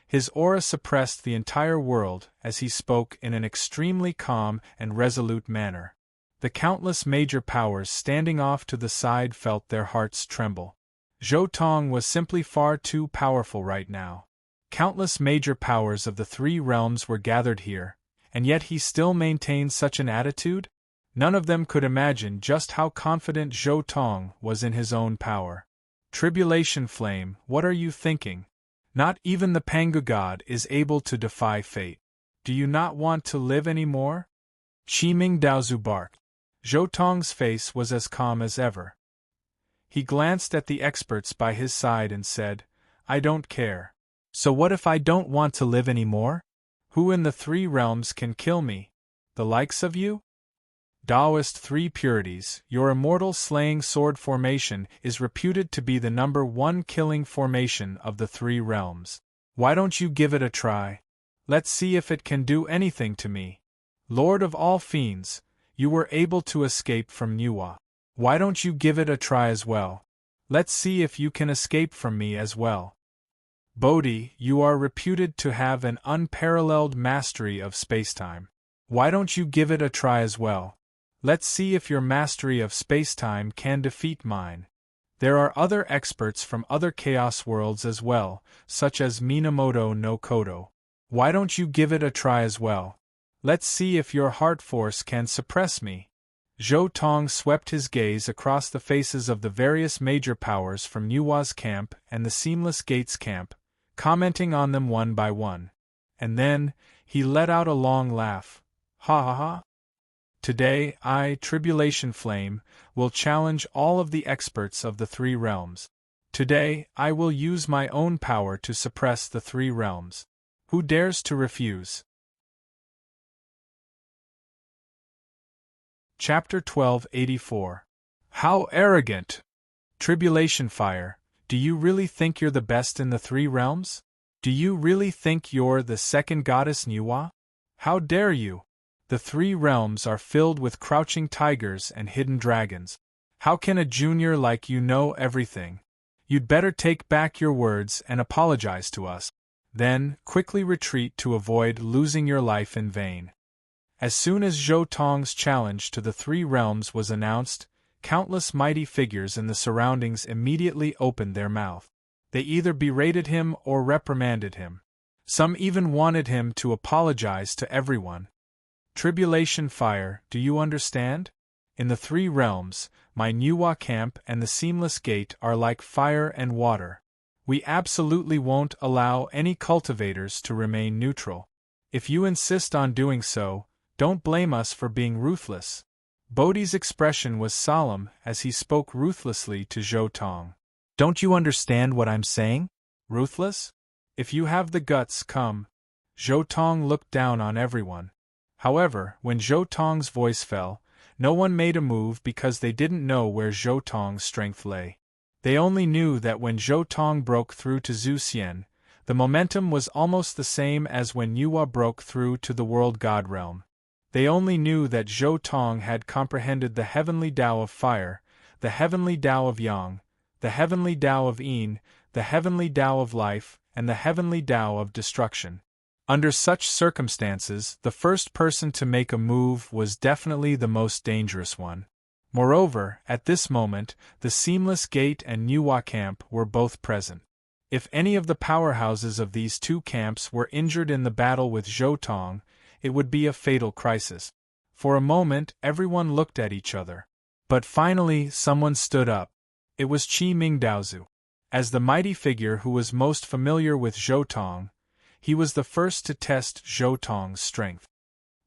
His aura suppressed the entire world as he spoke in an extremely calm and resolute manner. The countless major powers standing off to the side felt their hearts tremble. Zhou Tong was simply far too powerful right now. Countless major powers of the three realms were gathered here, and yet he still maintained such an attitude? None of them could imagine just how confident Zhou Tong was in his own power. Tribulation Flame, what are you thinking? Not even the Pangu God is able to defy fate. Do you not want to live anymore? Qiming Daozu barked. Zhou Tong's face was as calm as ever. He glanced at the experts by his side and said, I don't care. So what if I don't want to live anymore? Who in the three realms can kill me? The likes of you? Taoist Three Purities, your immortal slaying sword formation is reputed to be the #1 killing formation of the three realms. Why don't you give it a try? Let's see if it can do anything to me. Lord of all fiends, you were able to escape from Nuwa. Why don't you give it a try as well? Let's see if you can escape from me as well. Bodhi, you are reputed to have an unparalleled mastery of spacetime. Why don't you give it a try as well? Let's see if your mastery of spacetime can defeat mine. There are other experts from other chaos worlds as well, such as Minamoto no Kodo. Why don't you give it a try as well? Let's see if your heart force can suppress me. Zhou Tong swept his gaze across the faces of the various major powers from Nuwa's camp and the Seamless Gates camp, commenting on them one by one. And then, he let out a long laugh. Ha ha ha. Today, I, Tribulation Flame, will challenge all of the experts of the three realms. Today, I will use my own power to suppress the three realms. Who dares to refuse? Chapter 1284. How arrogant! Tribulation Fire, do you really think you're the best in the three realms? Do you really think you're the second goddess Nuwa? How dare you! The three realms are filled with crouching tigers and hidden dragons. How can a junior like you know everything? You'd better take back your words and apologize to us. Then, quickly retreat to avoid losing your life in vain. As soon as Zhou Tong's challenge to the three realms was announced, countless mighty figures in the surroundings immediately opened their mouth. They either berated him or reprimanded him. Some even wanted him to apologize to everyone. Tribulation Fire, do you understand? In the three realms, my Nuwa camp and the Seamless Gate are like fire and water. We absolutely won't allow any cultivators to remain neutral. If you insist on doing so, don't blame us for being ruthless. Bodhi's expression was solemn as he spoke ruthlessly to Zhou Tong. Don't you understand what I'm saying? Ruthless? If you have the guts, come. Zhou Tong looked down on everyone. However, when Zhou Tong's voice fell, no one made a move because they didn't know where Zhou Tong's strength lay. They only knew that when Zhou Tong broke through to Zhu Xian, the momentum was almost the same as when Nuwa broke through to the World God Realm. They only knew that Zhou Tong had comprehended the heavenly Tao of fire, the heavenly Tao of yang, the heavenly Tao of yin, the heavenly Tao of life, and the heavenly Tao of destruction. Under such circumstances, the first person to make a move was definitely the most dangerous one. Moreover, at this moment, the Seamless Gate and Nuwa camp were both present. If any of the powerhouses of these two camps were injured in the battle with Zhou Tong, it would be a fatal crisis. For a moment, everyone looked at each other. But finally, someone stood up. It was Qiming Daozu. As the mighty figure who was most familiar with Zhou Tong, he was the first to test Zhou Tong's strength.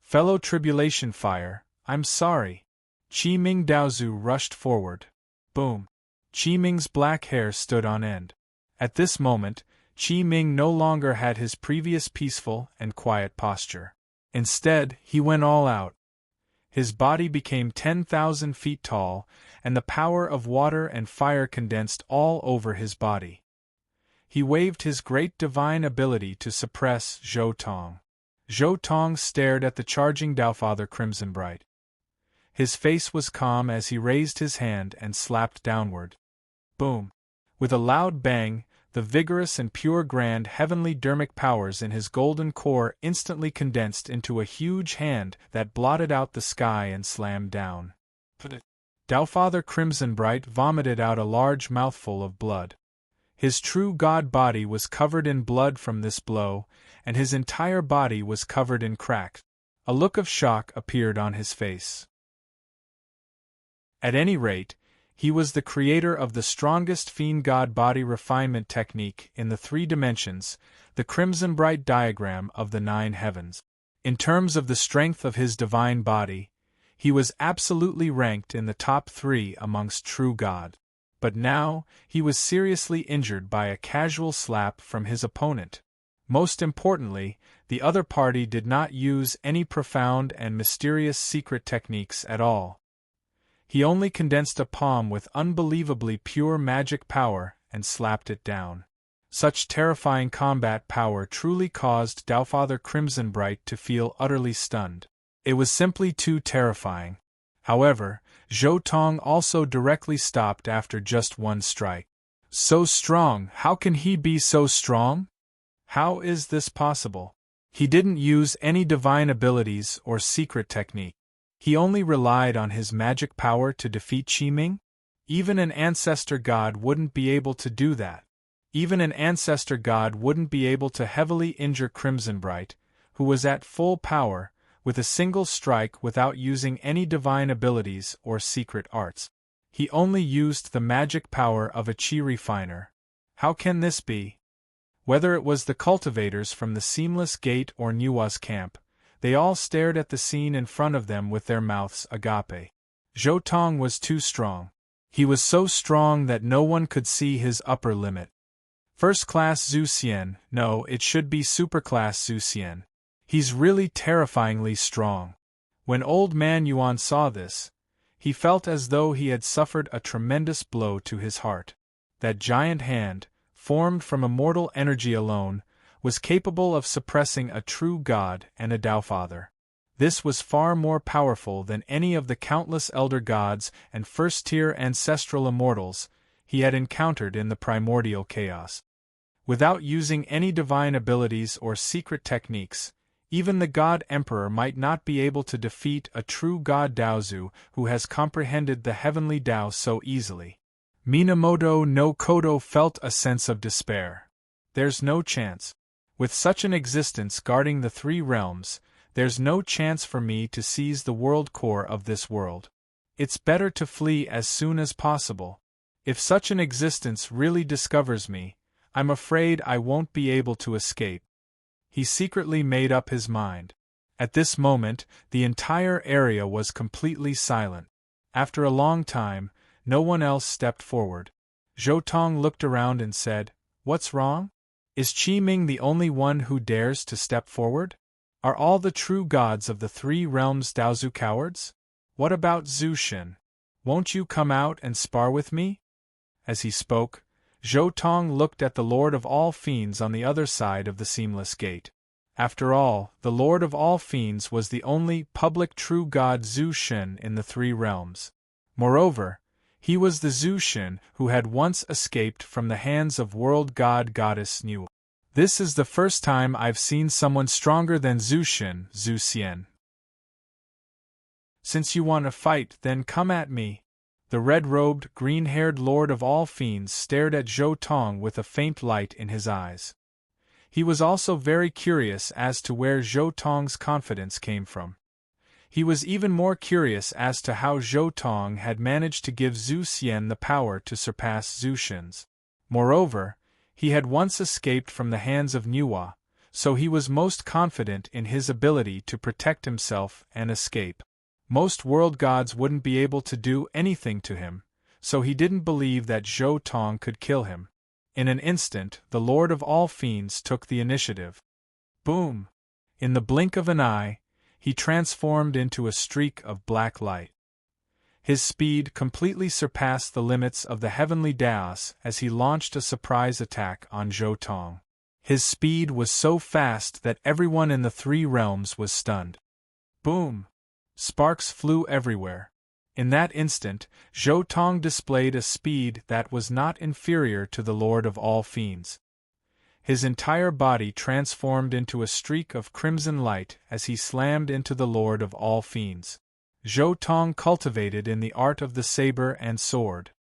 Fellow Tribulation Fire, I'm sorry. Qiming Daozu rushed forward. Boom. Qiming's black hair stood on end. At this moment, Qiming no longer had his previous peaceful and quiet posture. Instead, he went all out. His body became 10,000 feet tall, and the power of water and fire condensed all over his body. He waved his great divine ability to suppress Zhou Tong. Zhou Tong stared at the charging Daofather Crimson Bright. His face was calm as he raised his hand and slapped downward. Boom! With a loud bang, The vigorous and pure grand heavenly dermic powers in his golden core instantly condensed into a huge hand that blotted out the sky and slammed down. Dowfather Crimsonbright vomited out a large mouthful of blood. His true god body was covered in blood from this blow, and his entire body was covered in cracks. A look of shock appeared on his face. At any rate, he was the creator of the strongest fiend god body refinement technique in the 3 dimensions, the Crimsonbright diagram of the 9 heavens. In terms of the strength of his divine body, he was absolutely ranked in the top 3 amongst true gods. But now, he was seriously injured by a casual slap from his opponent. Most importantly, the other party did not use any profound and mysterious secret techniques at all. He only condensed a palm with unbelievably pure magic power and slapped it down. Such terrifying combat power truly caused Dowfather Crimsonbright to feel utterly stunned. It was simply too terrifying. However, Zhou Tong also directly stopped after just one strike. So strong, how can he be so strong? How is this possible? He didn't use any divine abilities or secret technique. He only relied on his magic power to defeat Qiming? Even an ancestor god wouldn't be able to do that. Even an ancestor god wouldn't be able to heavily injure Crimsonbright, who was at full power, with a single strike without using any divine abilities or secret arts. He only used the magic power of a chi refiner. How can this be? Whether it was the cultivators from the Seamless Gate or Nuwa's camp, they all stared at the scene in front of them with their mouths agape. Zhou Tong was too strong. He was so strong that no one could see his upper limit. First-class Zhu Xian, no, it should be super-class Zhu Xian. He's really terrifyingly strong. When old man Yuan saw this, he felt as though he had suffered a tremendous blow to his heart. That giant hand, formed from immortal energy alone, was capable of suppressing a true god and a Dowfather. This was far more powerful than any of the countless elder gods and first-tier ancestral immortals he had encountered in the primordial chaos. Without using any divine abilities or secret techniques, even the God Emperor might not be able to defeat a true God Daozu who has comprehended the heavenly Tao so easily. Minamoto no Kodo felt a sense of despair. There's no chance. With such an existence guarding the 3 realms, there's no chance for me to seize the world core of this world. It's better to flee as soon as possible. If such an existence really discovers me, I'm afraid I won't be able to escape. He secretly made up his mind. At this moment, the entire area was completely silent. After a long time, no one else stepped forward. Zhou Tong looked around and said, "What's wrong? Is Qiming the only one who dares to step forward? Are all the true gods of the 3 realms Daozu cowards? What about Zhu Shen? Won't you come out and spar with me?" As he spoke, Zhou Tong looked at the Lord of all Fiends on the other side of the Seamless Gate. After all, the Lord of all Fiends was the only public true god Zhu Shen in the 3 realms. Moreover, he was the Zhu Shen who had once escaped from the hands of world god goddess Nuwa. This is the first time I've seen someone stronger than Zhu Shen, Zhu Xian. Since you want to fight, then come at me. The red-robed, green-haired Lord of all Fiends stared at Zhou Tong with a faint light in his eyes. He was also very curious as to where Zhou Tong's confidence came from. He was even more curious as to how Zhou Tong had managed to give Zhu Xian the power to surpass Zhu Shen's. Moreover, he had once escaped from the hands of Nuwa, so he was most confident in his ability to protect himself and escape. Most world gods wouldn't be able to do anything to him, so he didn't believe that Zhou Tong could kill him. In an instant, the Lord of all Fiends took the initiative. Boom! In the blink of an eye, he transformed into a streak of black light. His speed completely surpassed the limits of the heavenly Daos as he launched a surprise attack on Zhou Tong. His speed was so fast that everyone in the 3 realms was stunned. Boom! Sparks flew everywhere. In that instant, Zhou Tong displayed a speed that was not inferior to the Lord of all Fiends. His entire body transformed into a streak of crimson light as he slammed into the Lord of all Fiends. Zhou Tong cultivated in the art of the saber and sword.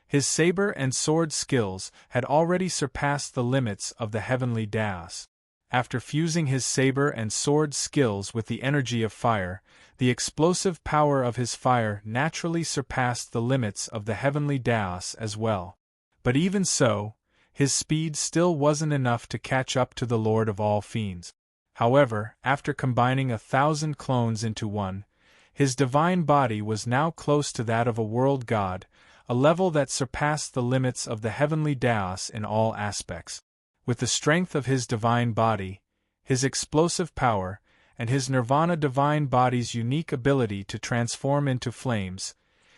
His saber and sword skills had already surpassed the limits of the heavenly Daos. After fusing his saber and sword skills with the energy of fire, the explosive power of his fire naturally surpassed the limits of the heavenly Daos as well. But even so, his speed still wasn't enough to catch up to the Lord of all Fiends. However, after combining 1,000 clones into one, his divine body was now close to that of a world god, a level that surpassed the limits of the heavenly Daos in all aspects. With the strength of his divine body, his explosive power, and his nirvana divine body's unique ability to transform into flames,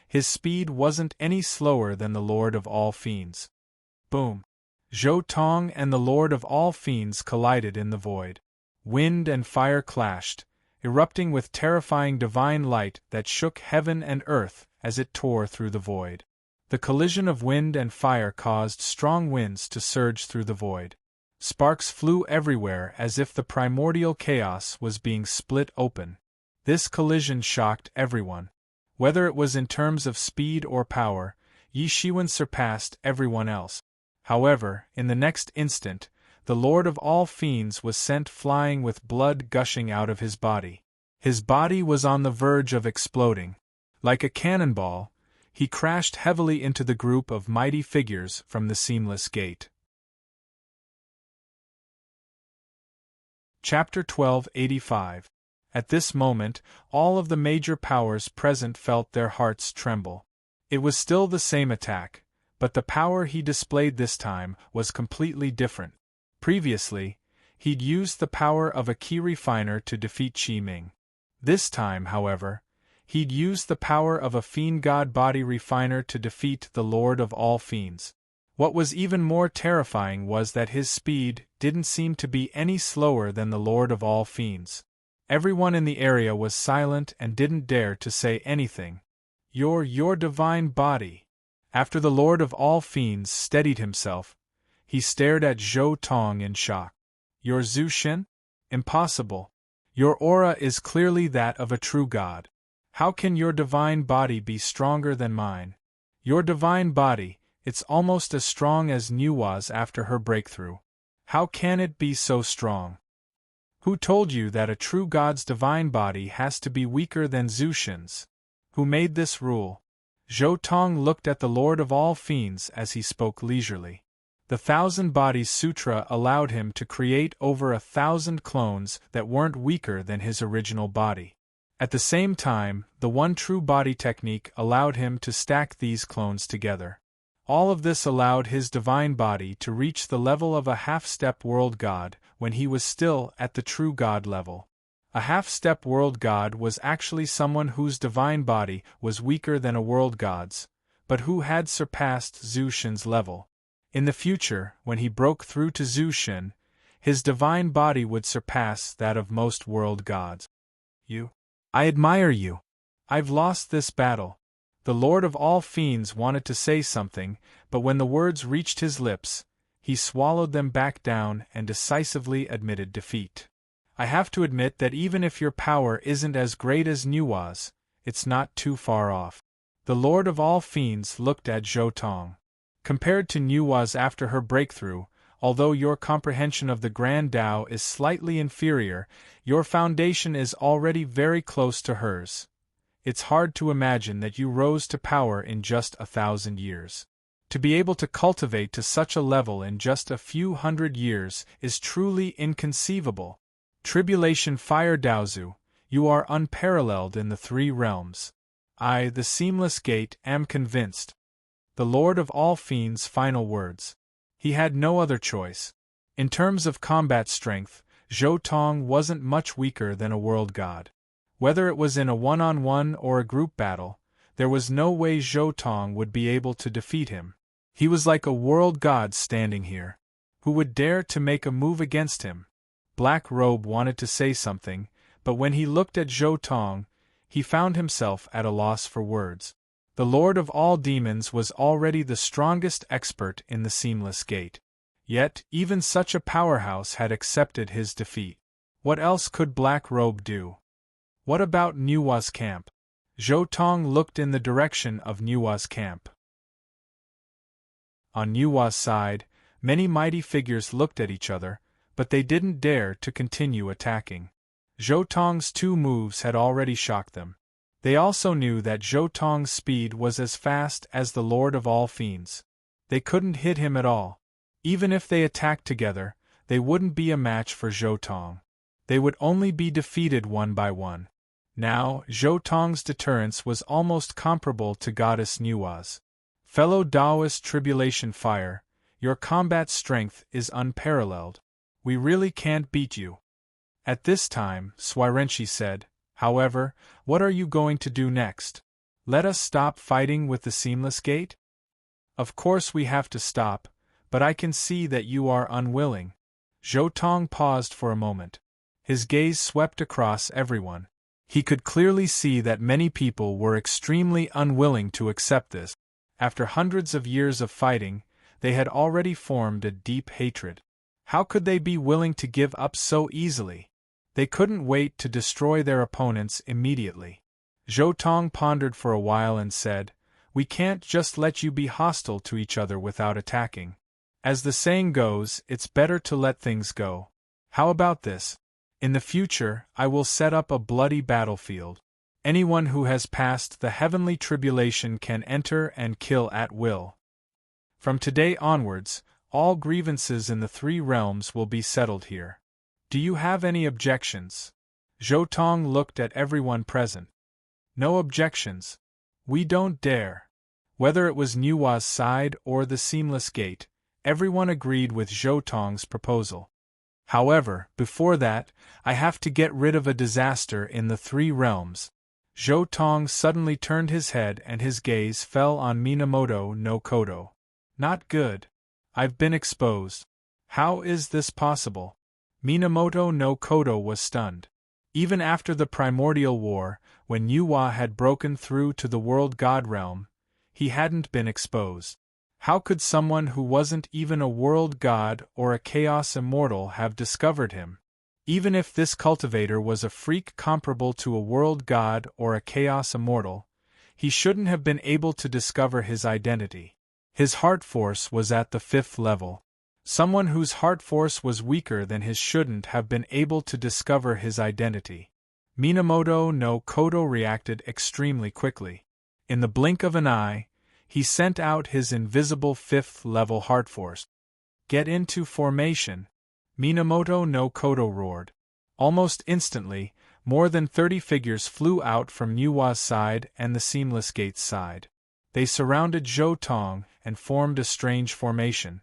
his speed wasn't any slower than the Lord of all Fiends. Boom! Zhou Tong and the Lord of all Fiends collided in the void. Wind and fire clashed, erupting with terrifying divine light that shook heaven and earth as it tore through the void. The collision of wind and fire caused strong winds to surge through the void. Sparks flew everywhere as if the primordial chaos was being split open. This collision shocked everyone. Whether it was in terms of speed or power, Yi Shiwen surpassed everyone else. However, in the next instant, the Lord of all Fiends was sent flying with blood gushing out of his body. His body was on the verge of exploding. Like a cannonball, he crashed heavily into the group of mighty figures from the Seamless Gate. Chapter 1285. At this moment, all of the major powers present felt their hearts tremble. It was still the same attack, but the power he displayed this time was completely different. Previously, he'd used the power of a key refiner to defeat Qi Ming. This time, however, he'd used the power of a fiend god body refiner to defeat the Lord of all Fiends. What was even more terrifying was that his speed didn't seem to be any slower than the Lord of all Fiends. Everyone in the area was silent and didn't dare to say anything. Your divine body. After the Lord of all Fiends steadied himself, he stared at Zhou Tong in shock. Your Zhu Xin? Impossible. Your aura is clearly that of a true god. How can your divine body be stronger than mine? Your divine body, it's almost as strong as Nuwa's after her breakthrough. How can it be so strong? Who told you that a true god's divine body has to be weaker than Zhu Xin's? Who made this rule? Zhou Tong looked at the Lord of all Fiends as he spoke leisurely. The Thousand Bodies Sutra allowed him to create over 1,000 clones that weren't weaker than his original body. At the same time, the One True Body technique allowed him to stack these clones together. All of this allowed his divine body to reach the level of a half-step world god when he was still at the true god level. A half-step world god was actually someone whose divine body was weaker than a world god's, but who had surpassed Zhu Xin's level. In the future, when he broke through to Zhu Xin, his divine body would surpass that of most world gods. I admire you. I've lost this battle. The Lord of all Fiends wanted to say something, but when the words reached his lips, he swallowed them back down and decisively admitted defeat. I have to admit that even if your power isn't as great as Nuwa's, it's not too far off. The Lord of all Fiends looked at Zhou Tong. Compared to Nuwa's after her breakthrough, although your comprehension of the Grand Tao is slightly inferior, your foundation is already very close to hers. It's hard to imagine that you rose to power in just 1,000 years. To be able to cultivate to such a level in just a few hundred years is truly inconceivable. Tribulation Fire Daozu, you are unparalleled in the three realms. I, the Seamless Gate, am convinced. The Lord of all Fiends' final words. He had no other choice. In terms of combat strength, Zhou Tong wasn't much weaker than a world god. Whether it was in a one-on-one or a group battle, there was no way Zhou Tong would be able to defeat him. He was like a world god standing here. Who would dare to make a move against him? Black Robe wanted to say something, but when he looked at Zhou Tong, he found himself at a loss for words. The Lord of all demons was already the strongest expert in the Seamless Gate. Yet, even such a powerhouse had accepted his defeat. What else could Black Robe do? What about Nuwa's camp? Zhou Tong looked in the direction of Nuwa's camp. On Nuwa's side, many mighty figures looked at each other, but they didn't dare to continue attacking. Zhou Tong's 2 moves had already shocked them. They also knew that Zhou Tong's speed was as fast as the Lord of all fiends. They couldn't hit him at all. Even if they attacked together, they wouldn't be a match for Zhou Tong. They would only be defeated one by one. Now, Zhou Tong's deterrence was almost comparable to Goddess Nuwa's. Fellow Taoist Tribulation Fire, your combat strength is unparalleled. We really can't beat you. At this time, Swirenshi said, however, what are you going to do next? Let us stop fighting with the Seamless Gate? Of course we have to stop, but I can see that you are unwilling. Zhou Tong paused for a moment. His gaze swept across everyone. He could clearly see that many people were extremely unwilling to accept this. After hundreds of years of fighting, they had already formed a deep hatred. How could they be willing to give up so easily? They couldn't wait to destroy their opponents immediately. Zhou Tong pondered for a while and said, "We can't just let you be hostile to each other without attacking. As the saying goes, it's better to let things go. How about this? In the future, I will set up a bloody battlefield. Anyone who has passed the heavenly tribulation can enter and kill at will. From today onwards, all grievances in the 3 realms will be settled here. Do you have any objections?" Zhou Tong looked at everyone present. No objections. We don't dare. Whether it was Nuwa's side or the Seamless Gate, everyone agreed with Zhou Tong's proposal. However, before that, I have to get rid of a disaster in the 3 realms. Zhou Tong suddenly turned his head and his gaze fell on Minamoto no Kodo. Not good. I've been exposed. How is this possible? Minamoto no Kodo was stunned. Even after the Primordial War, when Nuwa had broken through to the World God realm, he hadn't been exposed. How could someone who wasn't even a world god or a chaos immortal have discovered him? Even if this cultivator was a freak comparable to a world god or a chaos immortal, he shouldn't have been able to discover his identity. His heart force was at the 5th level. Someone whose heart force was weaker than his shouldn't have been able to discover his identity. Minamoto no Kodo reacted extremely quickly. In the blink of an eye, he sent out his invisible 5th level heart force. Get into formation, Minamoto no Kodo roared. Almost instantly, more than 30 figures flew out from Nuwa's side and the Seamless Gate's side. They surrounded Zhou Tong and formed a strange formation.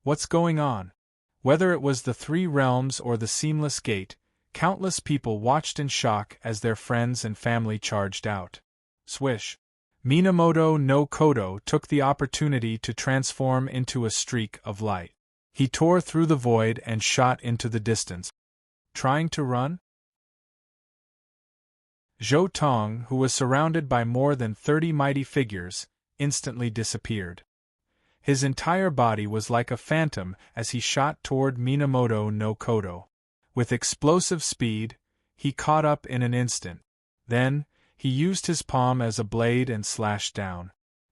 What's going on? Whether it was the 3 realms or the Seamless Gate, countless people watched in shock as their friends and family charged out. Swish! Minamoto no Kodo took the opportunity to transform into a streak of light. He tore through the void and shot into the distance. Trying to run? Zhou Tong, who was surrounded by more than 30 mighty figures, instantly disappeared. His entire body was like a phantom as he shot toward Minamoto no Kodo. With explosive speed, he caught up in an instant. Then, he used his palm as a blade and slashed down.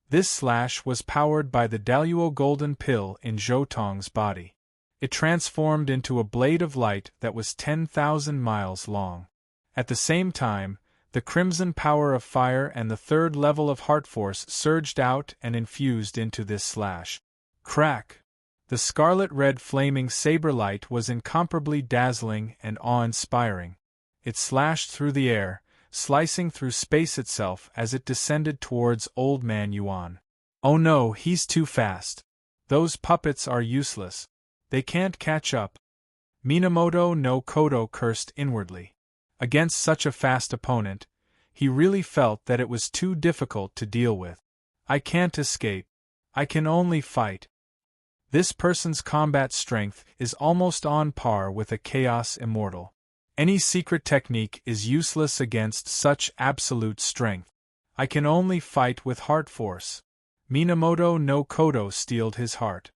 This slash was powered by the Daluo Golden Pill in Zhou Tong's body. It transformed into a blade of light that was 10,000 miles long. At the same time, the crimson power of fire and the 3rd level of heart force surged out and infused into this slash. Crack! The scarlet-red flaming saber light was incomparably dazzling and awe-inspiring. It slashed through the air, slicing through space itself as it descended towards Old Man Yuan. Oh no, he's too fast. Those puppets are useless. They can't catch up. Minamoto no Kodo cursed inwardly. Against such a fast opponent, he really felt that it was too difficult to deal with. I can't escape. I can only fight. This person's combat strength is almost on par with a chaos immortal. Any secret technique is useless against such absolute strength. I can only fight with heart force. Minamoto no Kodo steeled his heart.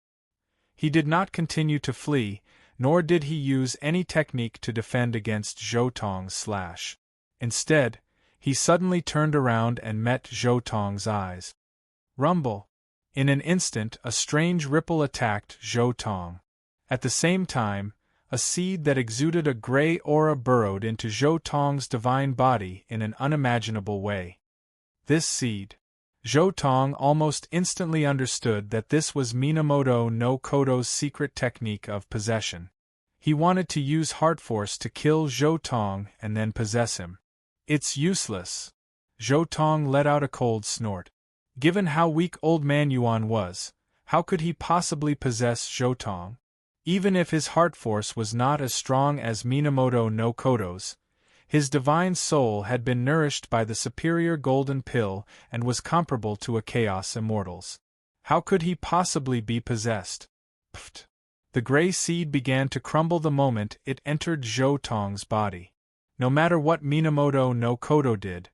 He did not continue to flee, nor did he use any technique to defend against Zhou-Tong's slash. Instead, he suddenly turned around and met Zhou-Tong's eyes. Rumble! In an instant a strange ripple attacked Zhou-Tong. At the same time, a seed that exuded a gray aura burrowed into Zhou-Tong's divine body in an unimaginable way. This seed. Zhou-Tong almost instantly understood that this was Minamoto no Kodo's secret technique of possession. He wanted to use heart force to kill Zhou-Tong and then possess him. It's useless. Zhou-Tong let out a cold snort. Given how weak old man Yuan was, how could he possibly possess Zhou-Tong? Even if his heart force was not as strong as Minamoto no Kodo's, his divine soul had been nourished by the superior golden pill and was comparable to a chaos immortal's. How could he possibly be possessed? Pfft! The gray seed began to crumble the moment it entered Zhou-Tong's body. No matter what Minamoto no Kodo did,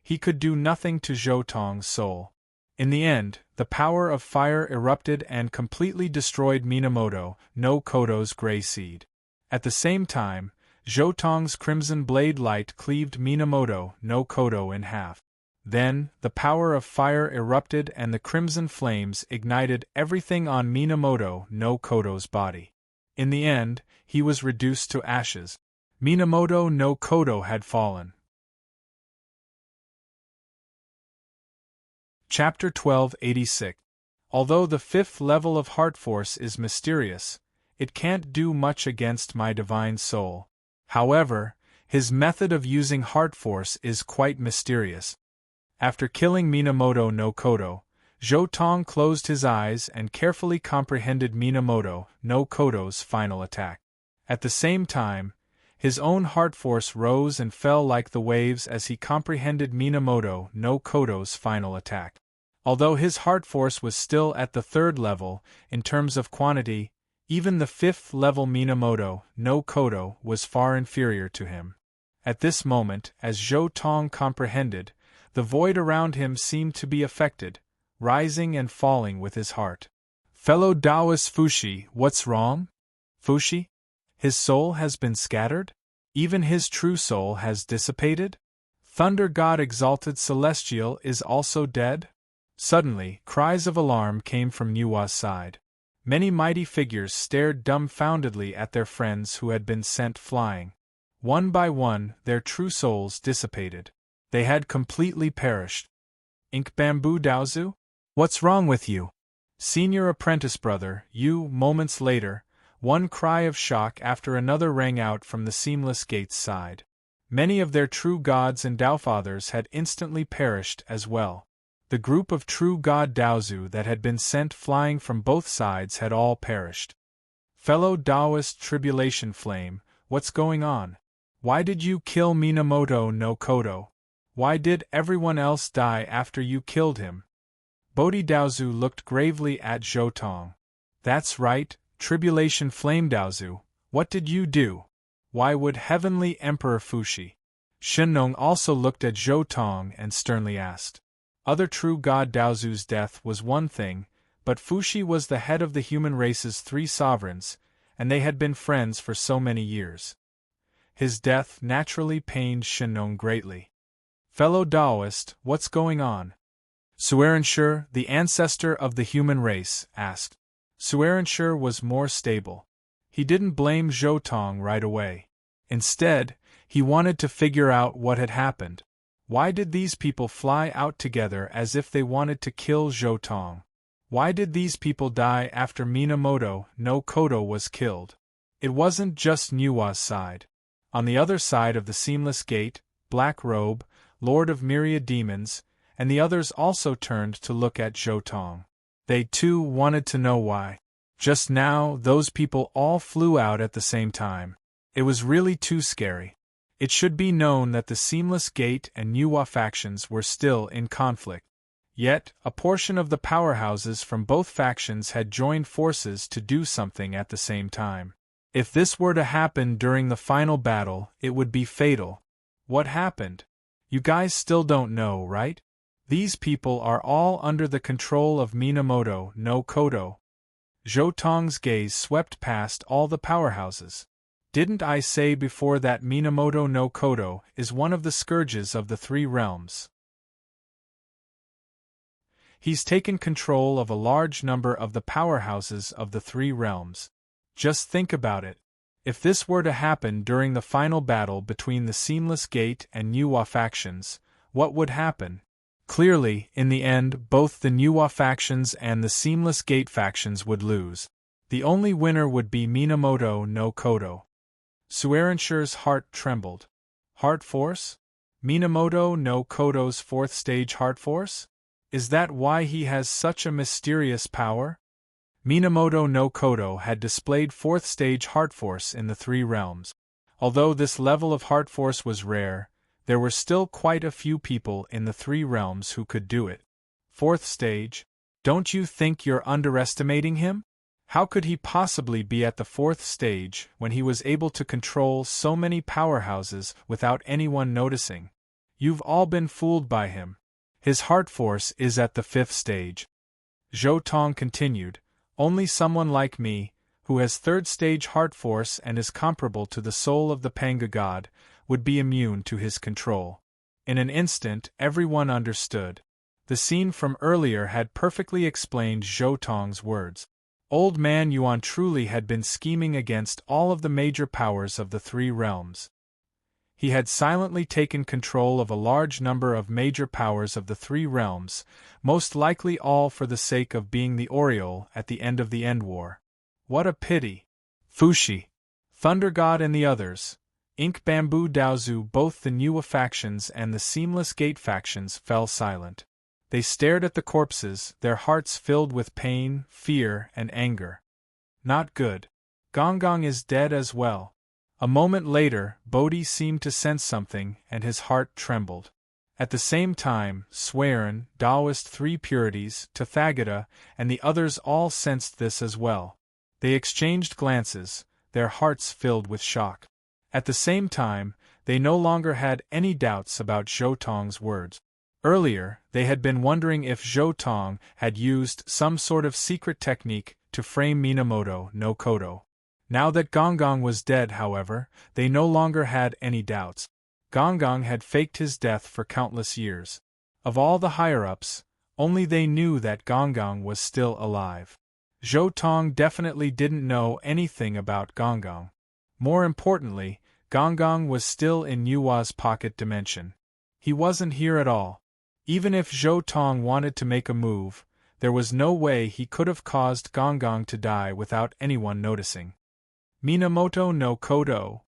he could do nothing to Zhou-Tong's soul. In the end, the power of fire erupted and completely destroyed Minamoto no Kodo's gray seed. At the same time, Zhou-Tong's crimson blade light cleaved Minamoto no Kodo in half. Then, the power of fire erupted and the crimson flames ignited everything on Minamoto no Kodo's body. In the end, he was reduced to ashes. Minamoto no Kodo had fallen. Chapter 1286. Although the fifth level of heart force is mysterious, it can't do much against my divine soul. However, his method of using heart force is quite mysterious. After killing Minamoto no Kodo, Zhou-Tong closed his eyes and carefully comprehended Minamoto no Kodo's final attack. At the same time, his own heart force rose and fell like the waves as he comprehended Minamoto no Kodo's final attack. Although his heart force was still at the third level, in terms of quantity, even the fifth level Minamoto no Kodo was far inferior to him. At this moment, as Zhou-Tong comprehended, the void around him seemed to be affected, rising and falling with his heart. Fellow Taoist Fushi, what's wrong? Fushi? His soul has been scattered? Even his true soul has dissipated? Thunder God Exalted Celestial is also dead? Suddenly, cries of alarm came from Nuwa's side. Many mighty figures stared dumbfoundedly at their friends who had been sent flying. One by one, their true souls dissipated. They had completely perished. Ink Bamboo Daozu? What's wrong with you? Senior apprentice brother, you, moments later, one cry of shock after another rang out from the Seamless Gate's side. Many of their true gods and Taofathers had instantly perished as well. The group of true god Daozu that had been sent flying from both sides had all perished. Fellow Taoist Tribulation Flame, what's going on? Why did you kill Minamoto no Kodo? Why did everyone else die after you killed him? Bodhi Daozu looked gravely at Zhou-Tong. That's right, Tribulation Flame Daozu, what did you do? Why would Heavenly Emperor Fushi? Shenong also looked at Zhou-Tong and sternly asked. Other true god Daozu's death was one thing, but Fushi was the head of the human race's three sovereigns, and they had been friends for so many years. His death naturally pained Shenong greatly. Fellow Taoist, what's going on? Suerenshur, the ancestor of the human race, asked. Suerenshur was more stable. He didn't blame Zhou-Tong right away. Instead, he wanted to figure out what had happened. Why did these people fly out together as if they wanted to kill Zhou-Tong? Why did these people die after Minamoto no Kodo was killed? It wasn't just Nuwa's side. On the other side of the Seamless Gate, Black Robe, Lord of Myriad Demons, and the others also turned to look at Zhou-Tong. They too wanted to know why. Just now, those people all flew out at the same time. It was really too scary. It should be known that the Seamless Gate and Nuwa factions were still in conflict. Yet, a portion of the powerhouses from both factions had joined forces to do something at the same time. If this were to happen during the final battle, it would be fatal. What happened? You guys still don't know, right? These people are all under the control of Minamoto no Kodo. Zhou Tong's gaze swept past all the powerhouses. Didn't I say before that Minamoto no Kodo is one of the scourges of the three realms? He's taken control of a large number of the powerhouses of the three realms. Just think about it. If this were to happen during the final battle between the Seamless Gate and Nuwa factions, what would happen? Clearly, in the end, both the Nuwa factions and the Seamless Gate factions would lose. The only winner would be Minamoto no Kodo. Suerenshire's heart trembled. Heart Force? Minamoto no Kodo's fourth stage Heart Force? Is that why he has such a mysterious power? Minamoto no Kodo had displayed fourth stage Heart Force in the three realms. Although this level of Heart Force was rare, there were still quite a few people in the three realms who could do it. Fourth stage? Don't you think you're underestimating him? How could he possibly be at the fourth stage when he was able to control so many powerhouses without anyone noticing? You've all been fooled by him. His heart force is at the fifth stage. Zhou Tong continued, only someone like me, who has third stage heart force and is comparable to the soul of the Panga god, would be immune to his control. In an instant, everyone understood. The scene from earlier had perfectly explained Zhou Tong's words. Old Man Yuan truly had been scheming against all of the major powers of the three realms. He had silently taken control of a large number of major powers of the three realms, most likely all for the sake of being the Oriole at the end of the End War. What a pity! Fushi, Thunder God and the others, Ink Bamboo Daozu, both the Nuwa factions and the Seamless Gate factions fell silent. They stared at the corpses, their hearts filled with pain, fear, and anger. Not good. Gong is dead as well. A moment later, Bodhi seemed to sense something, and his heart trembled. At the same time, Swearin, Taoist Three Purities, Tathagata, and the others all sensed this as well. They exchanged glances, their hearts filled with shock. At the same time, they no longer had any doubts about Zhou Tong's words. Earlier, they had been wondering if Zhou Tong had used some sort of secret technique to frame Minamoto no Kodo. Now that Gong was dead, however, they no longer had any doubts. Gong had faked his death for countless years. Of all the higher-ups, only they knew that Gong was still alive. Zhou Tong definitely didn't know anything about Gong. More importantly, Gong was still in Yua's pocket dimension. He wasn't here at all. Even if Zhou Tong wanted to make a move, there was no way he could have caused Gong to die without anyone noticing. Minamoto no Kodo.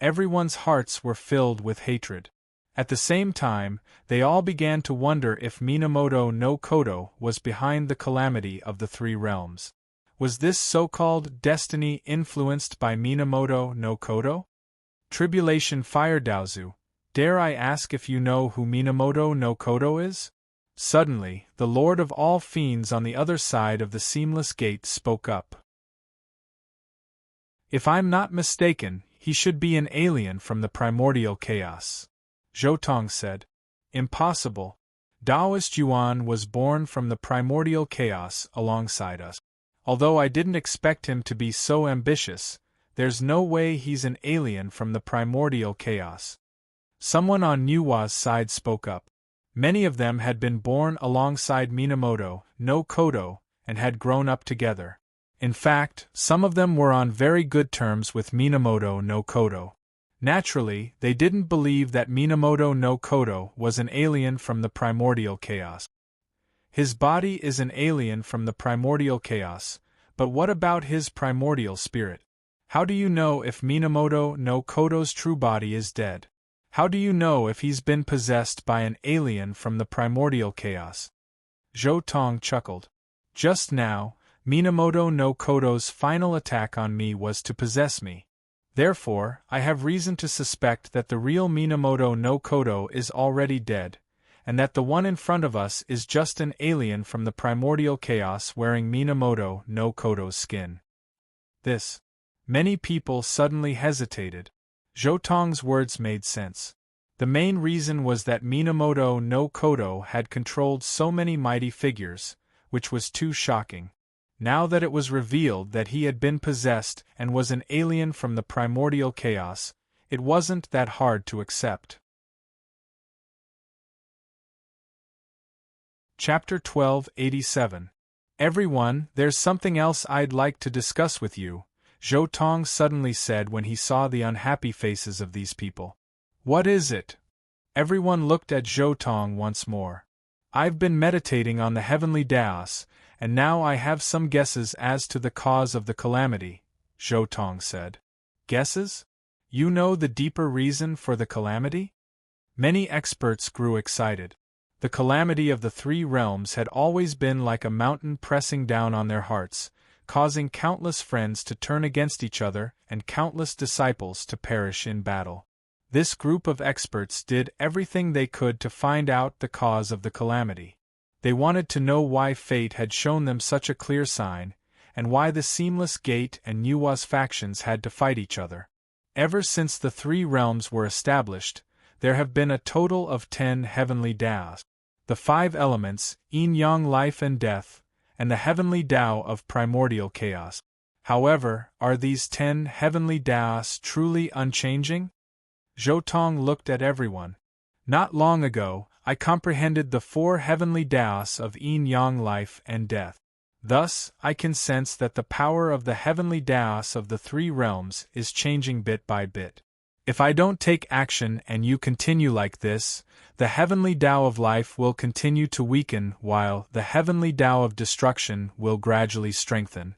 Everyone's hearts were filled with hatred. At the same time, they all began to wonder if Minamoto no Kodo was behind the calamity of the three realms. Was this so-called destiny influenced by Minamoto no Kodo? Tribulation Fire Daozu, dare I ask if you know who Minamoto no Kodo is? Suddenly, the Lord of all Fiends on the other side of the Seamless Gate spoke up. If I'm not mistaken, he should be an alien from the primordial chaos. Zhou Tong said. Impossible. Taoist Yuan was born from the primordial chaos alongside us. Although I didn't expect him to be so ambitious, there's no way he's an alien from the primordial chaos. Someone on Nuwa's side spoke up. Many of them had been born alongside Minamoto no Kodo and had grown up together. In fact, some of them were on very good terms with Minamoto no Kodo. Naturally, they didn't believe that Minamoto no Kodo was an alien from the primordial chaos. His body is an alien from the primordial chaos, but what about his primordial spirit? How do you know if Minamoto no Kodo's true body is dead? How do you know if he's been possessed by an alien from the primordial chaos? Zhou Tong chuckled. Just now, Minamoto no Kodo's final attack on me was to possess me. Therefore, I have reason to suspect that the real Minamoto no Kodo is already dead, and that the one in front of us is just an alien from the primordial chaos wearing Minamoto no Kodo's skin. This Many people suddenly hesitated. Zhou Tong's words made sense. The main reason was that Minamoto no Kodo had controlled so many mighty figures, which was too shocking. Now that it was revealed that he had been possessed and was an alien from the primordial chaos, it wasn't that hard to accept. Chapter 1287. Everyone, there's something else I'd like to discuss with you, Zhou Tong suddenly said when he saw the unhappy faces of these people. What is it? Everyone looked at Zhou Tong once more. I've been meditating on the heavenly Daos, and now I have some guesses as to the cause of the calamity, Zhou Tong said. Guesses? You know the deeper reason for the calamity? Many experts grew excited. The calamity of the three realms had always been like a mountain pressing down on their hearts, causing countless friends to turn against each other and countless disciples to perish in battle. This group of experts did everything they could to find out the cause of the calamity. They wanted to know why fate had shown them such a clear sign, and why the Seamless Gate and Nuwa's factions had to fight each other. Ever since the three realms were established, there have been a total of 10 heavenly Daos. The 5 elements, yin-yang life and death, and the heavenly Tao of primordial chaos. However, are these 10 heavenly Daos truly unchanging? Zhou Tong looked at everyone. Not long ago, I comprehended the 4 heavenly Daos of yin-yang life and death. Thus, I can sense that the power of the heavenly Daos of the 3 realms is changing bit by bit. If I don't take action and you continue like this, the heavenly Tao of life will continue to weaken while the heavenly Tao of destruction will gradually strengthen.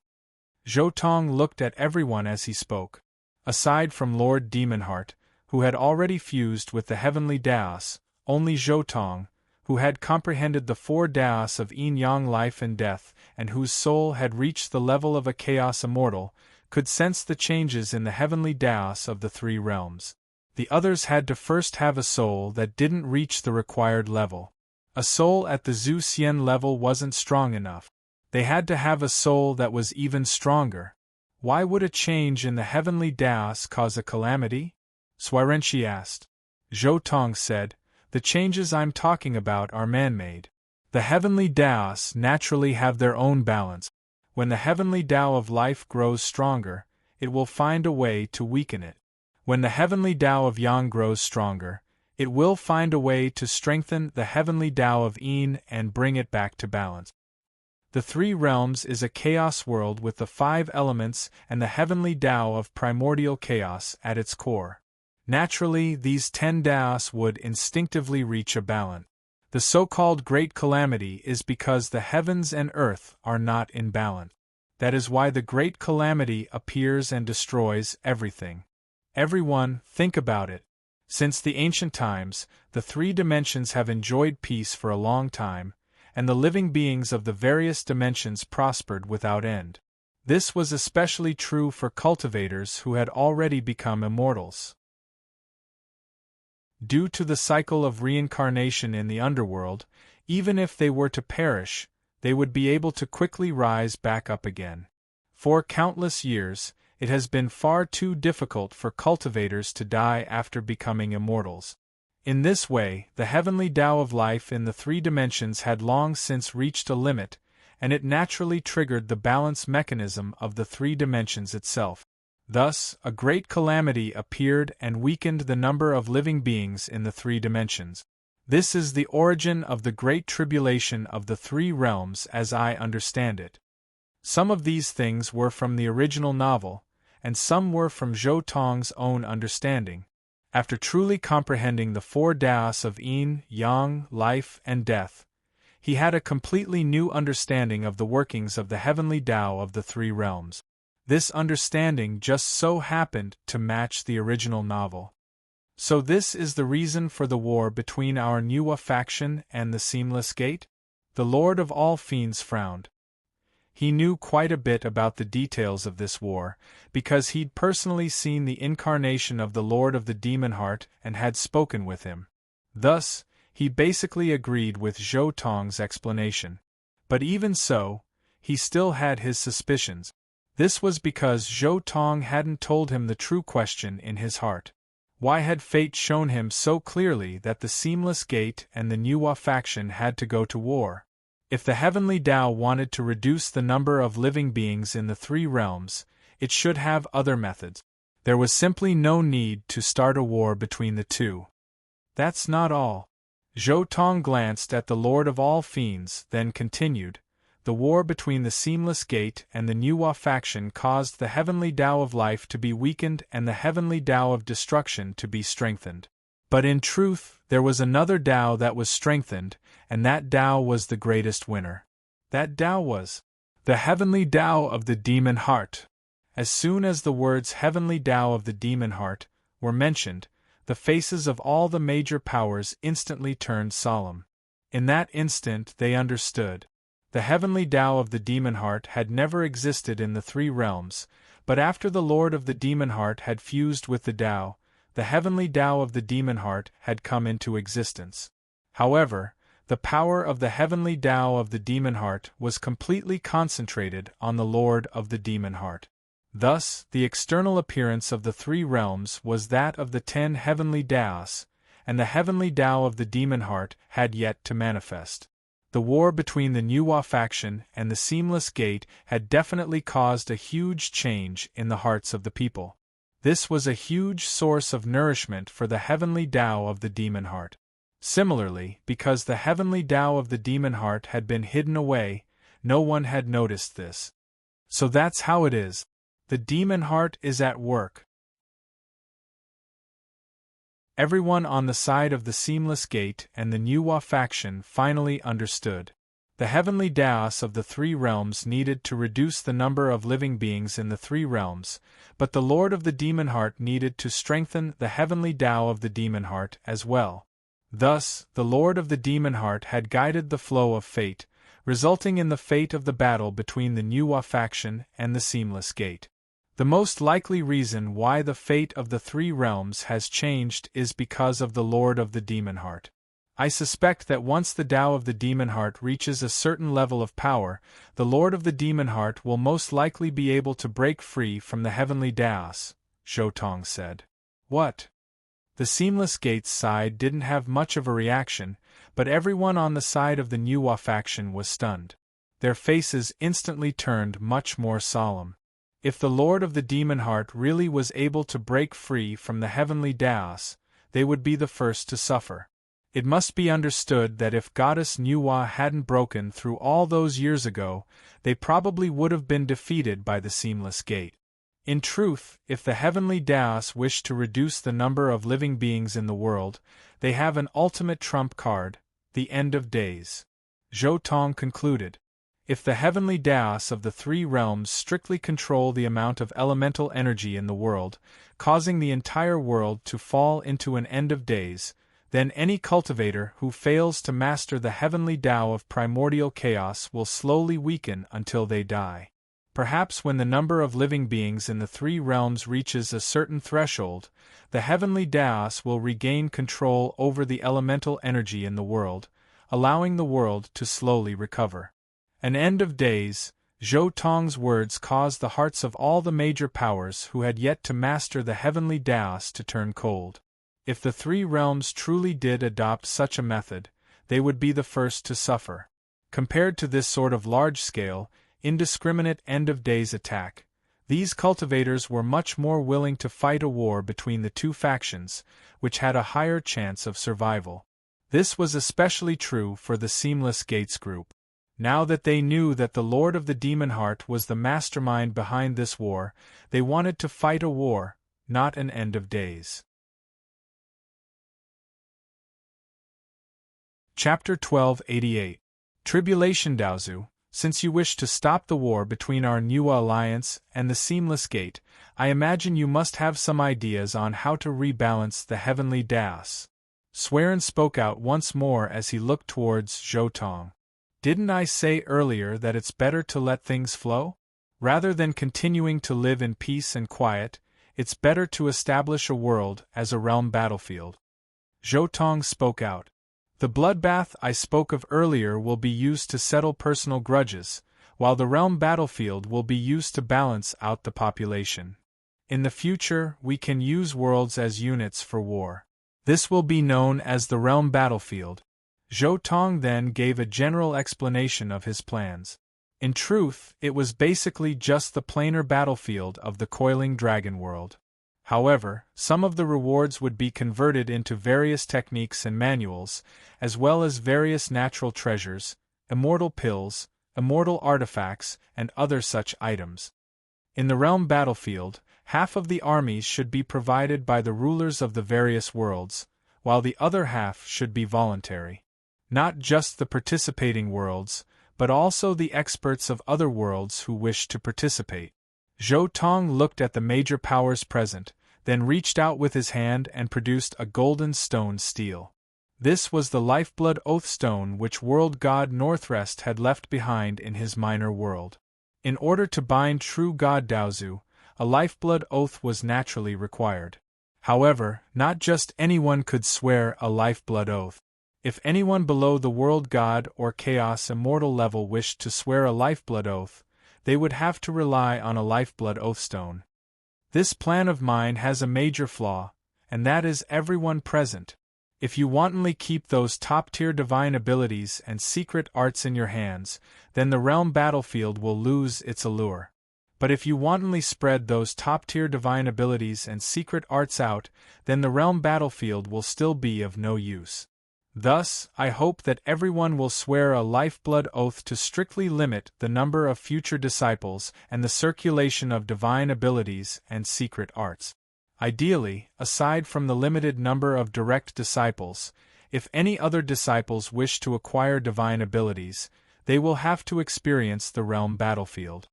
Zhou Tong looked at everyone as he spoke. Aside from Lord Demonheart, who had already fused with the heavenly Daos, only Zhou Tong, who had comprehended the 4 Daos of yin-yang life and death and whose soul had reached the level of a chaos immortal, could sense the changes in the heavenly Daos of the 3 realms. The others had to first have a soul that didn't reach the required level. A soul at the Zhu Xian level wasn't strong enough. They had to have a soul that was even stronger. Why would a change in the heavenly Daos cause a calamity? Swarenshi asked. Zhou Tong said, the changes I'm talking about are man-made. The heavenly Daos naturally have their own balance. When the heavenly Tao of life grows stronger, it will find a way to weaken it. When the heavenly Tao of Yang grows stronger, it will find a way to strengthen the heavenly Tao of Yin and bring it back to balance. The 3 realms is a chaos world with the 5 elements and the heavenly Tao of primordial chaos at its core. Naturally, these 10 Daos would instinctively reach a balance. The so-called Great Calamity is because the heavens and earth are not in balance. That is why the Great Calamity appears and destroys everything. Everyone, think about it. Since the ancient times, the 3 dimensions have enjoyed peace for a long time, and the living beings of the various dimensions prospered without end. This was especially true for cultivators who had already become immortals. Due to the cycle of reincarnation in the underworld, even if they were to perish, they would be able to quickly rise back up again. For countless years, it has been far too difficult for cultivators to die after becoming immortals. In this way, the heavenly Tao of life in the 3 dimensions had long since reached a limit, and it naturally triggered the balance mechanism of the 3 dimensions itself. Thus, a great calamity appeared and weakened the number of living beings in the 3 dimensions. This is the origin of the Great Tribulation of the 3 realms as I understand it. Some of these things were from the original novel, and some were from Zhou Tong's own understanding. After truly comprehending the 4 Daos of yin, yang, life, and death, he had a completely new understanding of the workings of the heavenly Tao of the 3 realms. This understanding just so happened to match the original novel. So this is the reason for the war between our Nuwa faction and the Seamless Gate? The Lord of all Fiends frowned. He knew quite a bit about the details of this war, because he'd personally seen the incarnation of the Lord of the Demon Heart and had spoken with him. Thus, he basically agreed with Zhou Tong's explanation. But even so, he still had his suspicions. This was because Zhou Tong hadn't told him the true question in his heart. Why had fate shown him so clearly that the Seamless Gate and the Nuwa faction had to go to war? If the Heavenly Tao wanted to reduce the number of living beings in the three realms, it should have other methods. There was simply no need to start a war between the two. That's not all. Zhou Tong glanced at the Lord of all Fiends, then continued. The war between the Seamless Gate and the Nuwa faction caused the Heavenly Tao of Life to be weakened and the Heavenly Tao of Destruction to be strengthened. But in truth, there was another Tao that was strengthened, and that Tao was the greatest winner. That Tao was the Heavenly Tao of the Demon Heart. As soon as the words Heavenly Tao of the Demon Heart were mentioned, the faces of all the major powers instantly turned solemn. In that instant they understood. The Heavenly Tao of the Demon Heart had never existed in the three realms, but after the Lord of the Demon Heart had fused with the Tao, the Heavenly Tao of the Demon Heart had come into existence. However, the power of the Heavenly Tao of the Demon Heart was completely concentrated on the Lord of the Demon Heart. Thus, the external appearance of the three realms was that of the 10 Heavenly Taos, and the Heavenly Tao of the Demon Heart had yet to manifest. The war between the Nuwa faction and the Seamless Gate had definitely caused a huge change in the hearts of the people. This was a huge source of nourishment for the Heavenly Tao of the Demon Heart. Similarly, because the Heavenly Tao of the Demon Heart had been hidden away, no one had noticed this. So that's how it is. The Demon Heart is at work. Everyone on the side of the Seamless Gate and the Nuwa faction finally understood. The Heavenly Taos of the three realms needed to reduce the number of living beings in the three realms, but the Lord of the Demon Heart needed to strengthen the Heavenly Tao of the Demon Heart as well. Thus, the Lord of the Demon Heart had guided the flow of fate, resulting in the fate of the battle between the Nuwa faction and the Seamless Gate. The most likely reason why the fate of the three realms has changed is because of the Lord of the Demon Heart. I suspect that once the Tao of the Demon Heart reaches a certain level of power, the Lord of the Demon Heart will most likely be able to break free from the Heavenly Taos, Zhou Tong said. What? The Seamless Gate's side didn't have much of a reaction, but everyone on the side of the Nuwa faction was stunned. Their faces instantly turned much more solemn. If the Lord of the Demon Heart really was able to break free from the Heavenly Taos, they would be the first to suffer. It must be understood that if Goddess Nuwa hadn't broken through all those years ago, they probably would have been defeated by the Seamless Gate. In truth, if the Heavenly Taos wish to reduce the number of living beings in the world, they have an ultimate trump card, the end of days. Zhou Tong concluded. If the Heavenly Taos of the three realms strictly control the amount of elemental energy in the world, causing the entire world to fall into an end of days, then any cultivator who fails to master the Heavenly Tao of primordial chaos will slowly weaken until they die. Perhaps when the number of living beings in the three realms reaches a certain threshold, the Heavenly Taos will regain control over the elemental energy in the world, allowing the world to slowly recover. An end of days. Zhou Tong's words caused the hearts of all the major powers who had yet to master the Heavenly Taos to turn cold. If the three realms truly did adopt such a method, they would be the first to suffer. Compared to this sort of large-scale, indiscriminate end-of-days attack, these cultivators were much more willing to fight a war between the two factions, which had a higher chance of survival. This was especially true for the Seamless Gates group. Now that they knew that the Lord of the Demon Heart was the mastermind behind this war, they wanted to fight a war, not an end of days. Chapter 1288. Tribulation Daozu. Since you wish to stop the war between our Nuwa alliance and the Seamless Gate, I imagine you must have some ideas on how to rebalance the Heavenly Taos. Swearin spoke out once more as he looked towards Zhou Tong. Didn't I say earlier that it's better to let things flow? Rather than continuing to live in peace and quiet, it's better to establish a world as a realm battlefield. Zhou Tong spoke out. The bloodbath I spoke of earlier will be used to settle personal grudges, while the realm battlefield will be used to balance out the population. In the future, we can use worlds as units for war. This will be known as the realm battlefield. Zhou Tong then gave a general explanation of his plans. In truth, it was basically just the planar battlefield of the coiling dragon world. However, some of the rewards would be converted into various techniques and manuals, as well as various natural treasures, immortal pills, immortal artifacts, and other such items. In the realm battlefield, half of the armies should be provided by the rulers of the various worlds, while the other half should be voluntary. Not just the participating worlds, but also the experts of other worlds who wish to participate. Zhou Tong looked at the major powers present, then reached out with his hand and produced a golden stone stele. This was the lifeblood oath stone which world god Northrest had left behind in his minor world. In order to bind true god Daozu, a lifeblood oath was naturally required. However, not just anyone could swear a lifeblood oath. If anyone below the world god or chaos immortal level wished to swear a lifeblood oath, they would have to rely on a lifeblood oath stone. This plan of mine has a major flaw, and that is everyone present. If you wantonly keep those top-tier divine abilities and secret arts in your hands, then the realm battlefield will lose its allure. But if you wantonly spread those top-tier divine abilities and secret arts out, then the realm battlefield will still be of no use. Thus, I hope that everyone will swear a lifeblood oath to strictly limit the number of future disciples and the circulation of divine abilities and secret arts. Ideally, aside from the limited number of direct disciples, if any other disciples wish to acquire divine abilities, they will have to experience the realm battlefield.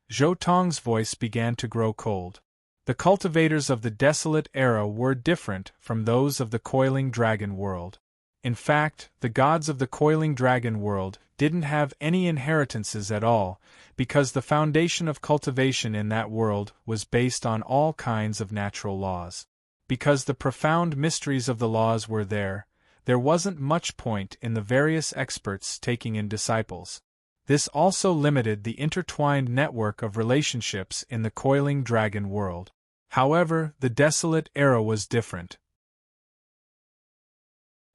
Zhou Tong's voice began to grow cold. The cultivators of the desolate era were different from those of the coiling dragon world. In fact, the gods of the coiling dragon world didn't have any inheritances at all, because the foundation of cultivation in that world was based on all kinds of natural laws. Because the profound mysteries of the laws were there wasn't much point in the various experts taking in disciples. This also limited the intertwined network of relationships in the coiling dragon world. However, the desolate era was different.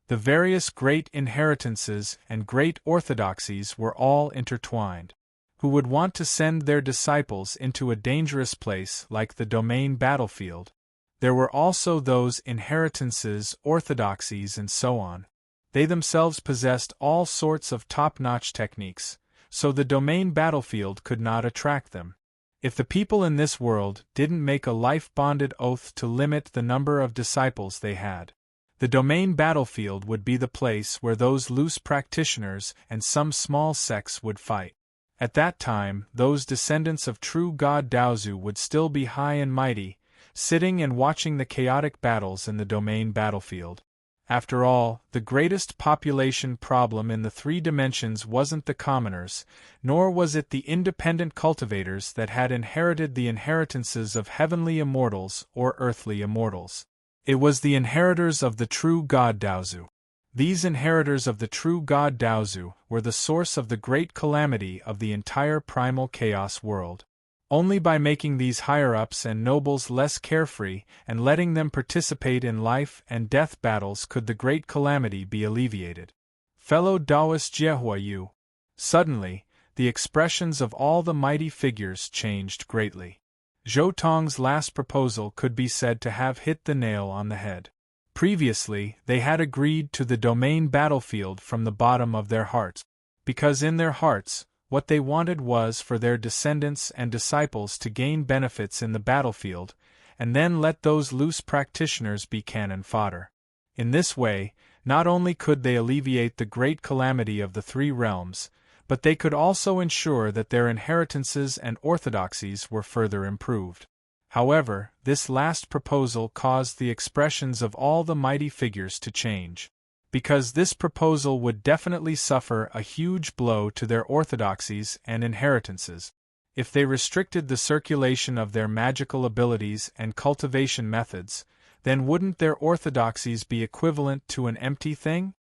The various great inheritances and great orthodoxies were all intertwined. Who would want to send their disciples into a dangerous place like the domain battlefield? There were also those inheritances, orthodoxies, and so on. They themselves possessed all sorts of top-notch techniques, so the domain battlefield could not attract them. If the people in this world didn't make a life-bonded oath to limit the number of disciples they had, the domain battlefield would be the place where those loose practitioners and some small sects would fight. At that time, those descendants of true god Daozu would still be high and mighty, sitting and watching the chaotic battles in the domain battlefield. After all, the greatest population problem in the three dimensions wasn't the commoners, nor was it the independent cultivators that had inherited the inheritances of heavenly immortals or earthly immortals. It was the inheritors of the true god Daozu. These inheritors of the true god Daozu were the source of the great calamity of the entire primal chaos world. Only by making these higher-ups and nobles less carefree and letting them participate in life and death battles could the great calamity be alleviated. Fellow Taoist Jiehuayu. Suddenly, the expressions of all the mighty figures changed greatly. Zhou Tong's last proposal could be said to have hit the nail on the head. Previously, they had agreed to the domain battlefield from the bottom of their hearts, because in their hearts, what they wanted was for their descendants and disciples to gain benefits in the battlefield, and then let those loose practitioners be cannon fodder. In this way, not only could they alleviate the great calamity of the three realms, but they could also ensure that their inheritances and orthodoxies were further improved. However, this last proposal caused the expressions of all the mighty figures to change. Because this proposal would definitely suffer a huge blow to their orthodoxies and inheritances. If they restricted the circulation of their magical abilities and cultivation methods, then wouldn't their orthodoxies be equivalent to an empty thing?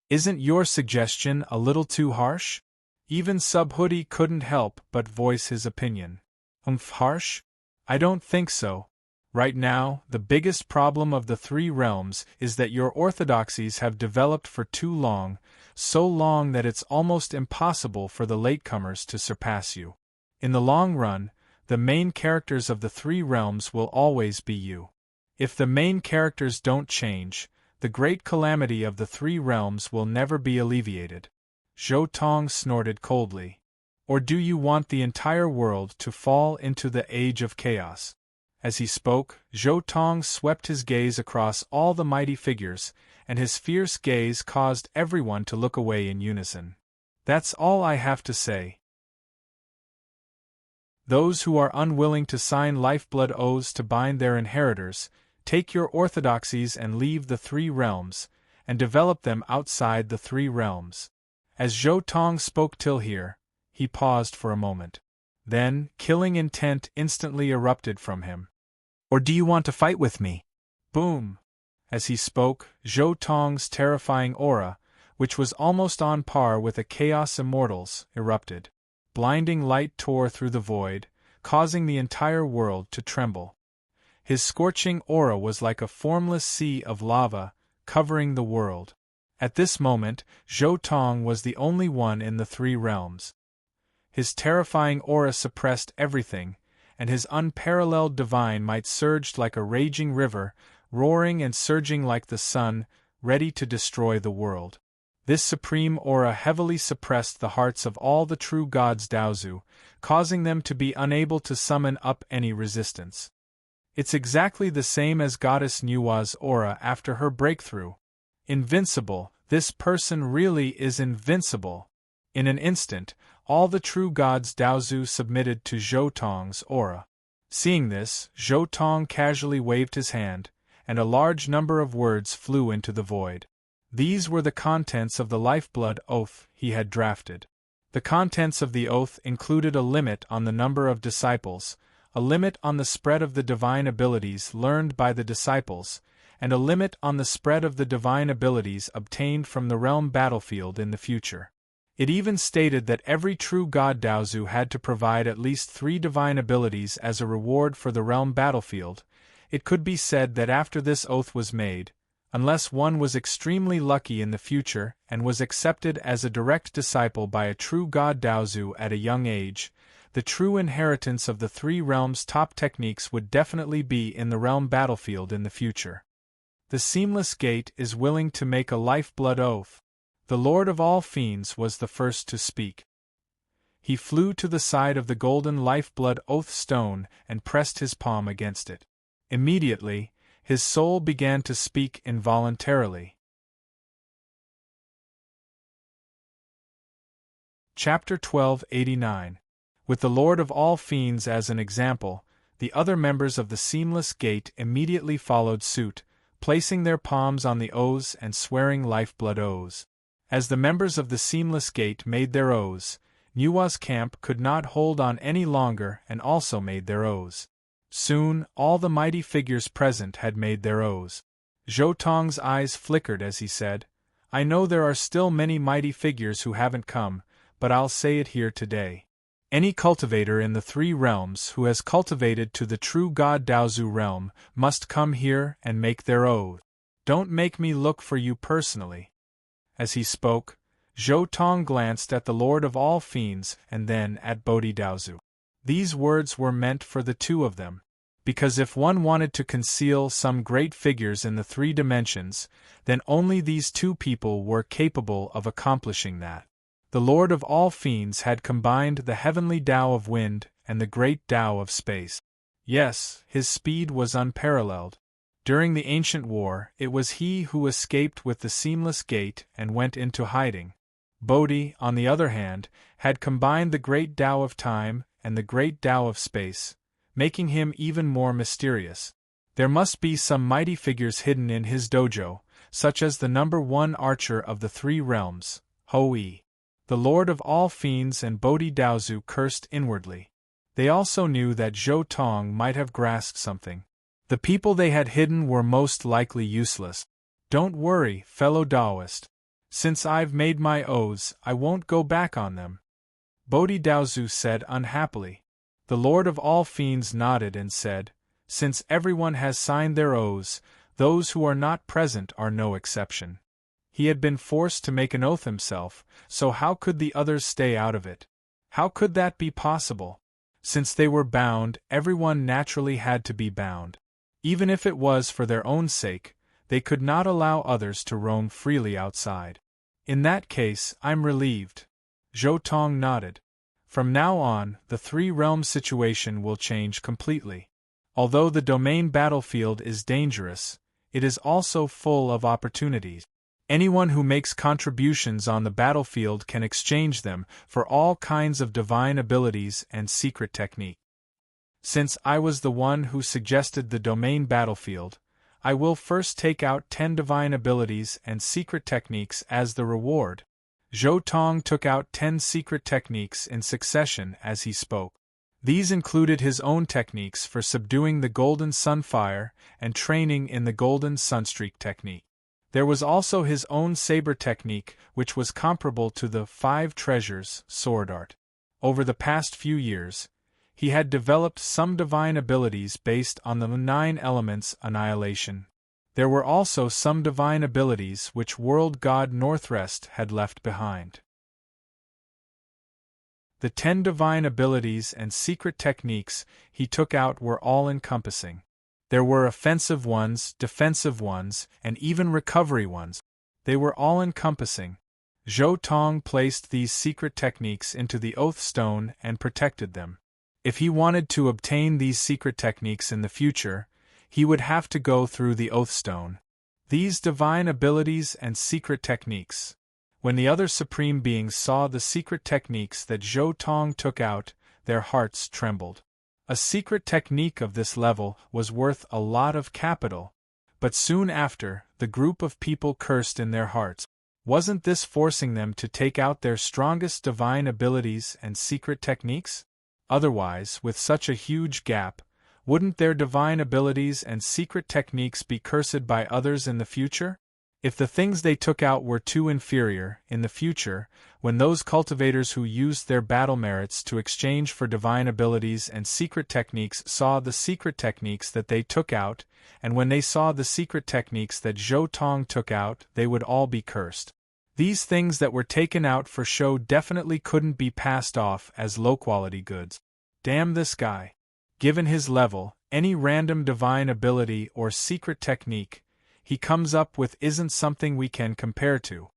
Isn't your suggestion a little too harsh? Even Subhoodie couldn't help but voice his opinion. Harsh? I don't think so. Right now, the biggest problem of the three realms is that your orthodoxies have developed for too long, so long that it's almost impossible for the latecomers to surpass you. In the long run, the main characters of the three realms will always be you. If the main characters don't change, the great calamity of the three realms will never be alleviated. Zhou Tong snorted coldly. Or do you want the entire world to fall into the age of chaos? As he spoke, Zhou Tong swept his gaze across all the mighty figures, and his fierce gaze caused everyone to look away in unison. That's all I have to say. Those who are unwilling to sign lifeblood oaths to bind their inheritors, take your orthodoxies and leave the three realms, and develop them outside the three realms. As Zhou Tong spoke till here, he paused for a moment. Then, killing intent instantly erupted from him. Or do you want to fight with me? Boom! As he spoke, Zhou Tong's terrifying aura, which was almost on par with a Chaos Immortal's, erupted. Blinding light tore through the void, causing the entire world to tremble. His scorching aura was like a formless sea of lava, covering the world. At this moment, Zhou Tong was the only one in the three realms. His terrifying aura suppressed everything, and his unparalleled divine might surged like a raging river, roaring and surging like the sun, ready to destroy the world. This supreme aura heavily suppressed the hearts of all the true gods Daozu, causing them to be unable to summon up any resistance. It's exactly the same as Goddess Nuwa's aura after her breakthrough. Invincible, this person really is invincible. In an instant, all the true gods Daozu submitted to Zhou Tong's aura. Seeing this, Zhou Tong casually waved his hand, and a large number of words flew into the void. These were the contents of the lifeblood oath he had drafted. The contents of the oath included a limit on the number of disciples, a limit on the spread of the divine abilities learned by the disciples, and a limit on the spread of the divine abilities obtained from the realm battlefield in the future. It even stated that every true god Daozu had to provide at least 3 divine abilities as a reward for the realm battlefield. It could be said that after this oath was made, unless one was extremely lucky in the future and was accepted as a direct disciple by a true god Daozu at a young age, the true inheritance of the 3 realms' top techniques would definitely be in the realm battlefield in the future. The Seamless Gate is willing to make a lifeblood oath. The Lord of all Fiends was the first to speak. He flew to the side of the golden lifeblood oath stone and pressed his palm against it. Immediately, his soul began to speak involuntarily. Chapter 1289. With the Lord of all Fiends as an example, the other members of the Seamless Gate immediately followed suit, placing their palms on the oaths and swearing lifeblood oaths. As the members of the Seamless Gate made their oaths, Nuwa's camp could not hold on any longer and also made their oaths. Soon, all the mighty figures present had made their oaths. Zhou Tong's eyes flickered as he said, "I know there are still many mighty figures who haven't come, but I'll say it here today. Any cultivator in the 3 realms who has cultivated to the true god Daozu realm must come here and make their oath. Don't make me look for you personally." As he spoke, Zhou Tong glanced at the Lord of all Fiends and then at Bodhi Daozu. These words were meant for the 2 of them, because if one wanted to conceal some great figures in the 3 dimensions, then only these 2 people were capable of accomplishing that. The Lord of all Fiends had combined the heavenly Tao of wind and the great Tao of space. Yes, his speed was unparalleled. During the ancient war, it was he who escaped with the Seamless Gate and went into hiding. Bodhi, on the other hand, had combined the great Tao of time and the great Tao of space, making him even more mysterious. There must be some mighty figures hidden in his dojo, such as the number 1 archer of the 3 realms, Hou-Yi. The Lord of all Fiends and Bodhi Daozu cursed inwardly. They also knew that Zhou Tong might have grasped something. The people they had hidden were most likely useless. Don't worry, fellow Taoist. Since I've made my oaths, I won't go back on them. Bodhi Daozu said unhappily. The Lord of all fiends nodded and said, "Since everyone has signed their oaths, those who are not present are no exception." He had been forced to make an oath himself, so how could the others stay out of it? How could that be possible? Since they were bound, everyone naturally had to be bound. Even if it was for their own sake, they could not allow others to roam freely outside. In that case, I'm relieved. Zhou Tong nodded. From now on, the three-realm situation will change completely. Although the domain battlefield is dangerous, it is also full of opportunities. Anyone who makes contributions on the battlefield can exchange them for all kinds of divine abilities and secret technique. Since I was the one who suggested the domain battlefield, I will first take out 10 divine abilities and secret techniques as the reward. Zhou Tong took out 10 secret techniques in succession as he spoke. These included his own techniques for subduing the Golden Sunfire and training in the Golden Sunstreak technique. There was also his own saber technique, which was comparable to the 5 treasures sword art. Over the past few years, he had developed some divine abilities based on the 9 elements annihilation. There were also some divine abilities which world god Northrest had left behind. The 10 divine abilities and secret techniques he took out were all-encompassing. There were offensive ones, defensive ones, and even recovery ones. They were all-encompassing. Zhou Tong placed these secret techniques into the Oath Stone and protected them. If he wanted to obtain these secret techniques in the future, he would have to go through the Oath Stone. These divine abilities and secret techniques. When the other supreme beings saw the secret techniques that Zhou Tong took out, their hearts trembled. A secret technique of this level was worth a lot of capital. But soon after, the group of people cursed in their hearts. Wasn't this forcing them to take out their strongest divine abilities and secret techniques? Otherwise, with such a huge gap, wouldn't their divine abilities and secret techniques be cursed by others in the future? If the things they took out were too inferior, in the future, when those cultivators who used their battle merits to exchange for divine abilities and secret techniques saw the secret techniques that they took out, and when they saw the secret techniques that Zhou Tong took out, they would all be cursed. These things that were taken out for show definitely couldn't be passed off as low-quality goods. Damn this guy. Given his level, any random divine ability or secret technique he comes up with isn't something we can compare to.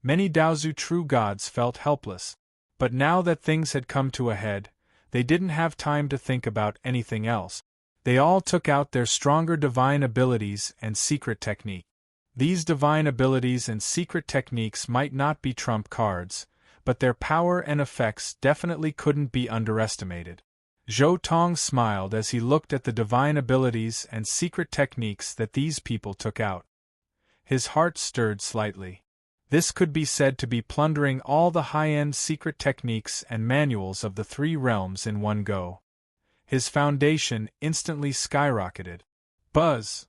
Many Daozu true gods felt helpless. But now that things had come to a head, they didn't have time to think about anything else. They all took out their stronger divine abilities and secret technique. These divine abilities and secret techniques might not be trump cards, but their power and effects definitely couldn't be underestimated. Zhou Tong smiled as he looked at the divine abilities and secret techniques that these people took out. His heart stirred slightly. This could be said to be plundering all the high-end secret techniques and manuals of the 3 realms in one go. His foundation instantly skyrocketed. Buzz!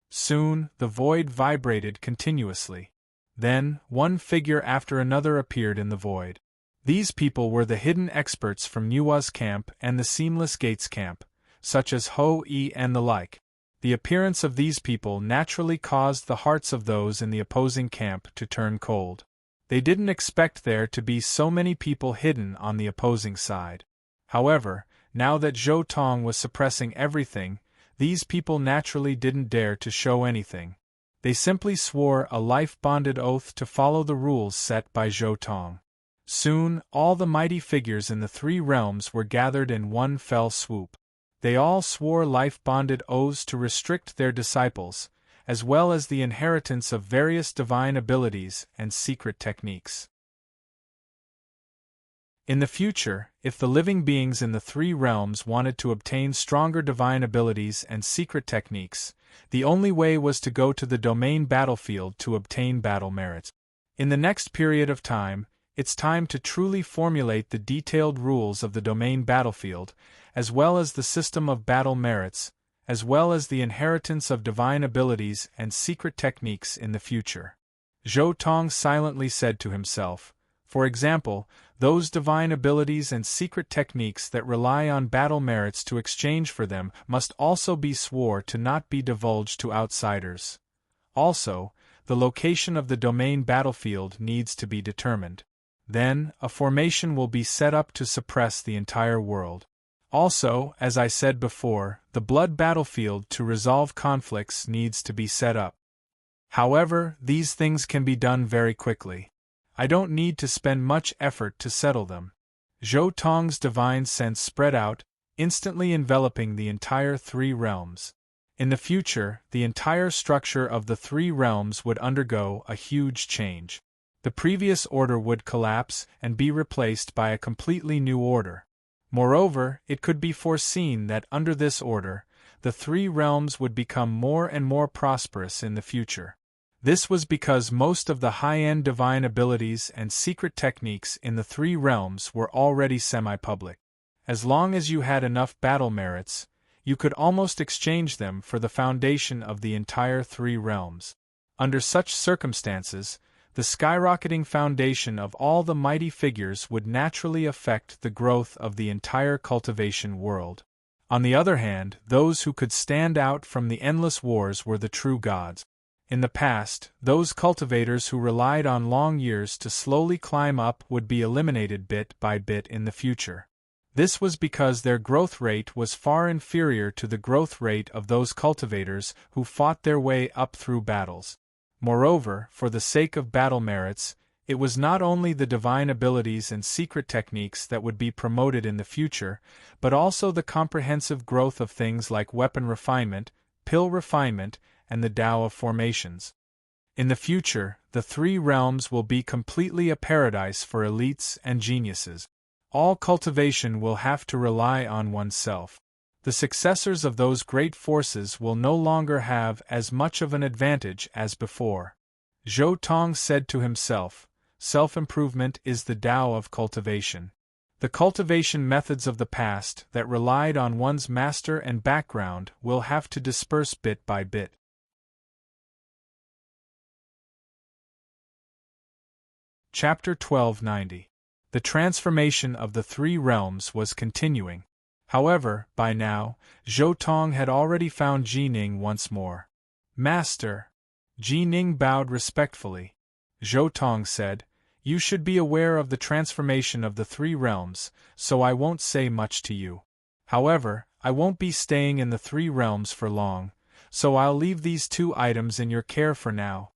Soon, the void vibrated continuously. Then, one figure after another appeared in the void. These people were the hidden experts from Nua's camp and the Seamless Gates camp, such as Ho-E and the like. The appearance of these people naturally caused the hearts of those in the opposing camp to turn cold. They didn't expect there to be so many people hidden on the opposing side. However, now that Zhou Tong was suppressing everything, these people naturally didn't dare to show anything. They simply swore a life-bonded oath to follow the rules set by Zhou Tong. Soon, all the mighty figures in the 3 realms were gathered in one fell swoop. They all swore life-bonded oaths to restrict their disciples, as well as the inheritance of various divine abilities and secret techniques. In the future, if the living beings in the 3 realms wanted to obtain stronger divine abilities and secret techniques, the only way was to go to the domain battlefield to obtain battle merits. In the next period of time, it's time to truly formulate the detailed rules of the domain battlefield, as well as the system of battle merits, as well as the inheritance of divine abilities and secret techniques in the future. Zhou Tong silently said to himself, For example, those divine abilities and secret techniques that rely on battle merits to exchange for them must also be swore to not be divulged to outsiders. Also, the location of the domain battlefield needs to be determined. Then, a formation will be set up to suppress the entire world. Also, as I said before, the blood battlefield to resolve conflicts needs to be set up. However, these things can be done very quickly. I don't need to spend much effort to settle them. Zhou Tong's divine sense spread out, instantly enveloping the entire three realms. In the future, the entire structure of the three realms would undergo a huge change. The previous order would collapse and be replaced by a completely new order. Moreover, it could be foreseen that under this order, the three realms would become more and more prosperous in the future. This was because most of the high-end divine abilities and secret techniques in the three realms were already semi-public. As long as you had enough battle merits, you could almost exchange them for the foundation of the entire three realms. Under such circumstances, the skyrocketing foundation of all the mighty figures would naturally affect the growth of the entire cultivation world. On the other hand, those who could stand out from the endless wars were the true gods. In the past, those cultivators who relied on long years to slowly climb up would be eliminated bit by bit in the future. This was because their growth rate was far inferior to the growth rate of those cultivators who fought their way up through battles. Moreover, for the sake of battle merits, it was not only the divine abilities and secret techniques that would be promoted in the future, but also the comprehensive growth of things like weapon refinement, pill refinement, and the Tao of formations. In the future, the three realms will be completely a paradise for elites and geniuses. All cultivation will have to rely on oneself. The successors of those great forces will no longer have as much of an advantage as before. Zhou Tong said to himself, self-improvement is the Tao of cultivation. The cultivation methods of the past that relied on one's master and background will have to disperse bit by bit. Chapter 1290. The transformation of the three realms was continuing. However, by now, Zhou Tong had already found Ji Ning once more. Master! Ji Ning bowed respectfully. Zhou Tong said, you should be aware of the transformation of the three realms, so I won't say much to you. However, I won't be staying in the three realms for long, so I'll leave these two items in your care for now.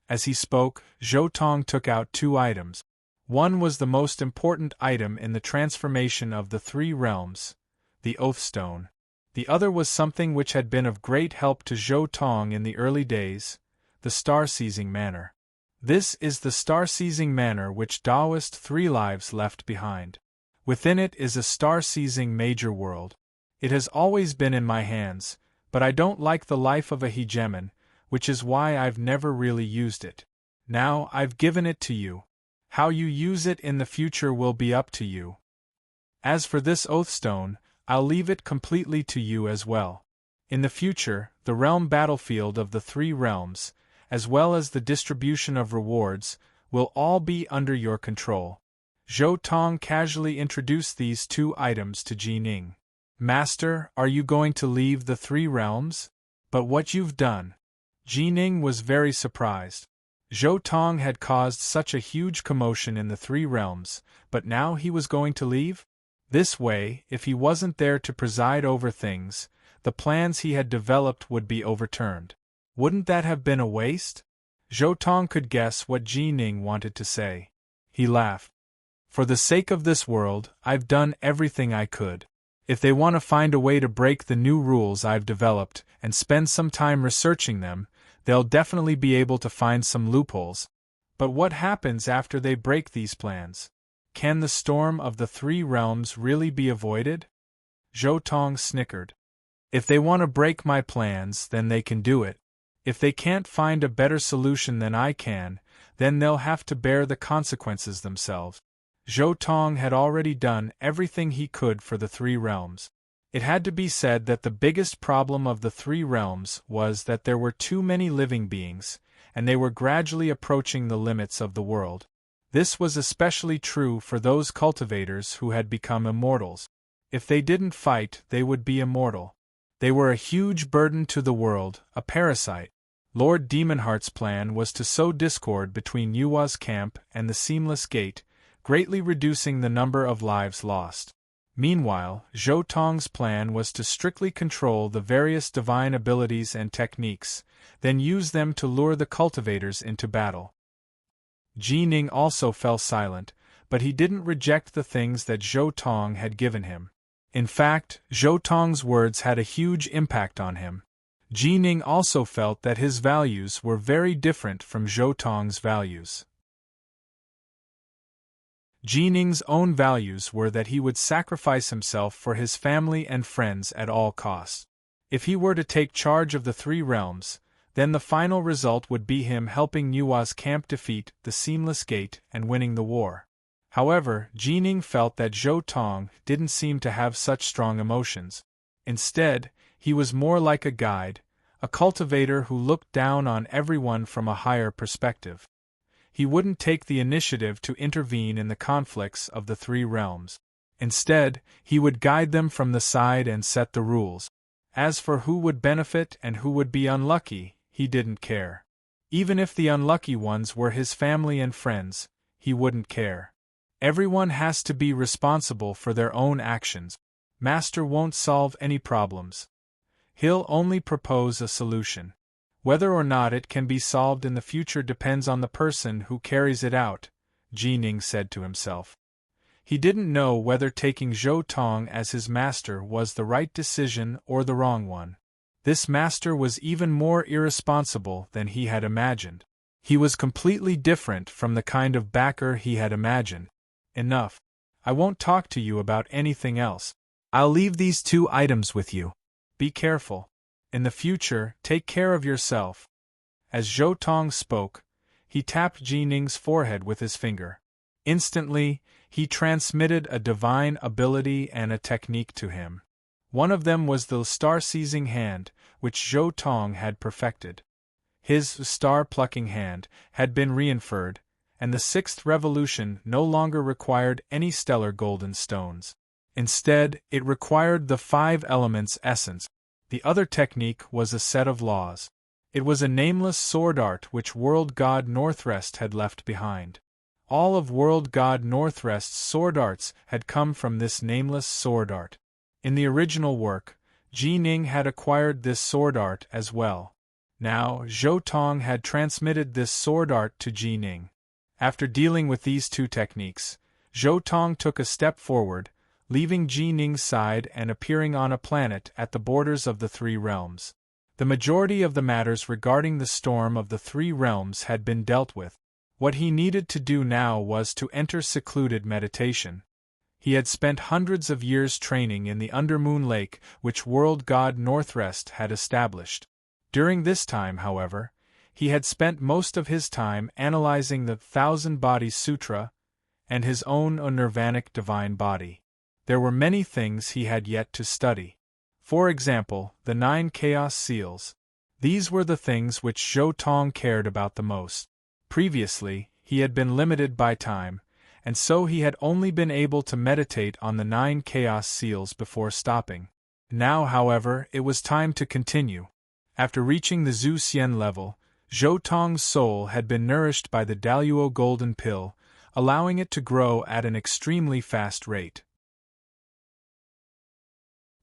As he spoke, Zhou Tong took out two items. One was the most important item in the transformation of the three realms, the Oath Stone. The other was something which had been of great help to Zhou Tong in the early days, the star-seizing manor. This is the star-seizing manor which Taoist Three Lives left behind. Within it is a star-seizing major world. It has always been in my hands, but I don't like the life of a hegemon, which is why I've never really used it. Now I've given it to you. How you use it in the future will be up to you. As for this Oathstone, I'll leave it completely to you as well. In the future, the realm battlefield of the three realms, as well as the distribution of rewards, will all be under your control. Zhou Tong casually introduced these two items to Ji Ning. Master, are you going to leave the three realms? But what you've done? Ji Ning was very surprised. Zhou Tong had caused such a huge commotion in the three realms, but now he was going to leave? This way, if he wasn't there to preside over things, the plans he had developed would be overturned. Wouldn't that have been a waste? Zhou Tong could guess what Ji Ning wanted to say. He laughed. For the sake of this world, I've done everything I could. If they want to find a way to break the new rules I've developed and spend some time researching them, they'll definitely be able to find some loopholes. But what happens after they break these plans? Can the storm of the three realms really be avoided? Zhou Tong snickered. If they want to break my plans, then they can do it. If they can't find a better solution than I can, then they'll have to bear the consequences themselves. Zhou Tong had already done everything he could for the three realms. It had to be said that the biggest problem of the three realms was that there were too many living beings, and they were gradually approaching the limits of the world. This was especially true for those cultivators who had become immortals. If they didn't fight, they would be immortal. They were a huge burden to the world, a parasite. Lord Demonheart's plan was to sow discord between Yua's camp and the Seamless Gate, greatly reducing the number of lives lost. Meanwhile, Zhou Tong's plan was to strictly control the various divine abilities and techniques, then use them to lure the cultivators into battle. Ji Ning also fell silent, but he didn't reject the things that Zhou Tong had given him. In fact, Zhou Tong's words had a huge impact on him. Ji Ning also felt that his values were very different from Zhou Tong's values. Ji Ning's own values were that he would sacrifice himself for his family and friends at all costs. If he were to take charge of the three realms, then the final result would be him helping Yua's camp defeat the Seamless Gate and winning the war. However, Ji Ning felt that Zhou Tong didn't seem to have such strong emotions. Instead, he was more like a guide, a cultivator who looked down on everyone from a higher perspective. He wouldn't take the initiative to intervene in the conflicts of the three realms. Instead, he would guide them from the side and set the rules. As for who would benefit and who would be unlucky, he didn't care. Even if the unlucky ones were his family and friends, he wouldn't care. Everyone has to be responsible for their own actions. Master won't solve any problems. He'll only propose a solution. Whether or not it can be solved in the future depends on the person who carries it out, Ji Ning said to himself. He didn't know whether taking Zhou Tong as his master was the right decision or the wrong one. This master was even more irresponsible than he had imagined. He was completely different from the kind of backer he had imagined. Enough. I won't talk to you about anything else. I'll leave these 2 items with you. Be careful. In the future, take care of yourself. As Zhou Tong spoke, he tapped Ji Ning's forehead with his finger. Instantly, he transmitted a divine ability and a technique to him. One of them was the star-seizing hand, which Zhou Tong had perfected. His star-plucking hand had been reinferred, and the 6th revolution no longer required any stellar golden stones. Instead, it required the 5 elements' essence. The other technique was a set of laws. It was a nameless sword art which World God Northrest had left behind. All of World God Northrest's sword arts had come from this nameless sword art. In the original work, Ji Ning had acquired this sword art as well. Now, Zhou Tong had transmitted this sword art to Ji Ning. After dealing with these 2 techniques, Zhou Tong took a step forward, leaving Ji Ning's side and appearing on a planet at the borders of the 3 realms. The majority of the matters regarding the storm of the 3 realms had been dealt with. What he needed to do now was to enter secluded meditation. He had spent hundreds of years training in the Undermoon Lake which World God Northrest had established. During this time, however, he had spent most of his time analyzing the 1,000 Bodies Sutra and his own nirvanic divine body. There were many things he had yet to study. For example, the 9 Chaos Seals. These were the things which Zhou Tong cared about the most. Previously, he had been limited by time, and so he had only been able to meditate on the 9 Chaos Seals before stopping. Now, however, it was time to continue. After reaching the Zhu Xian level, Zhou Tong's soul had been nourished by the Daluo Golden Pill, allowing it to grow at an extremely fast rate.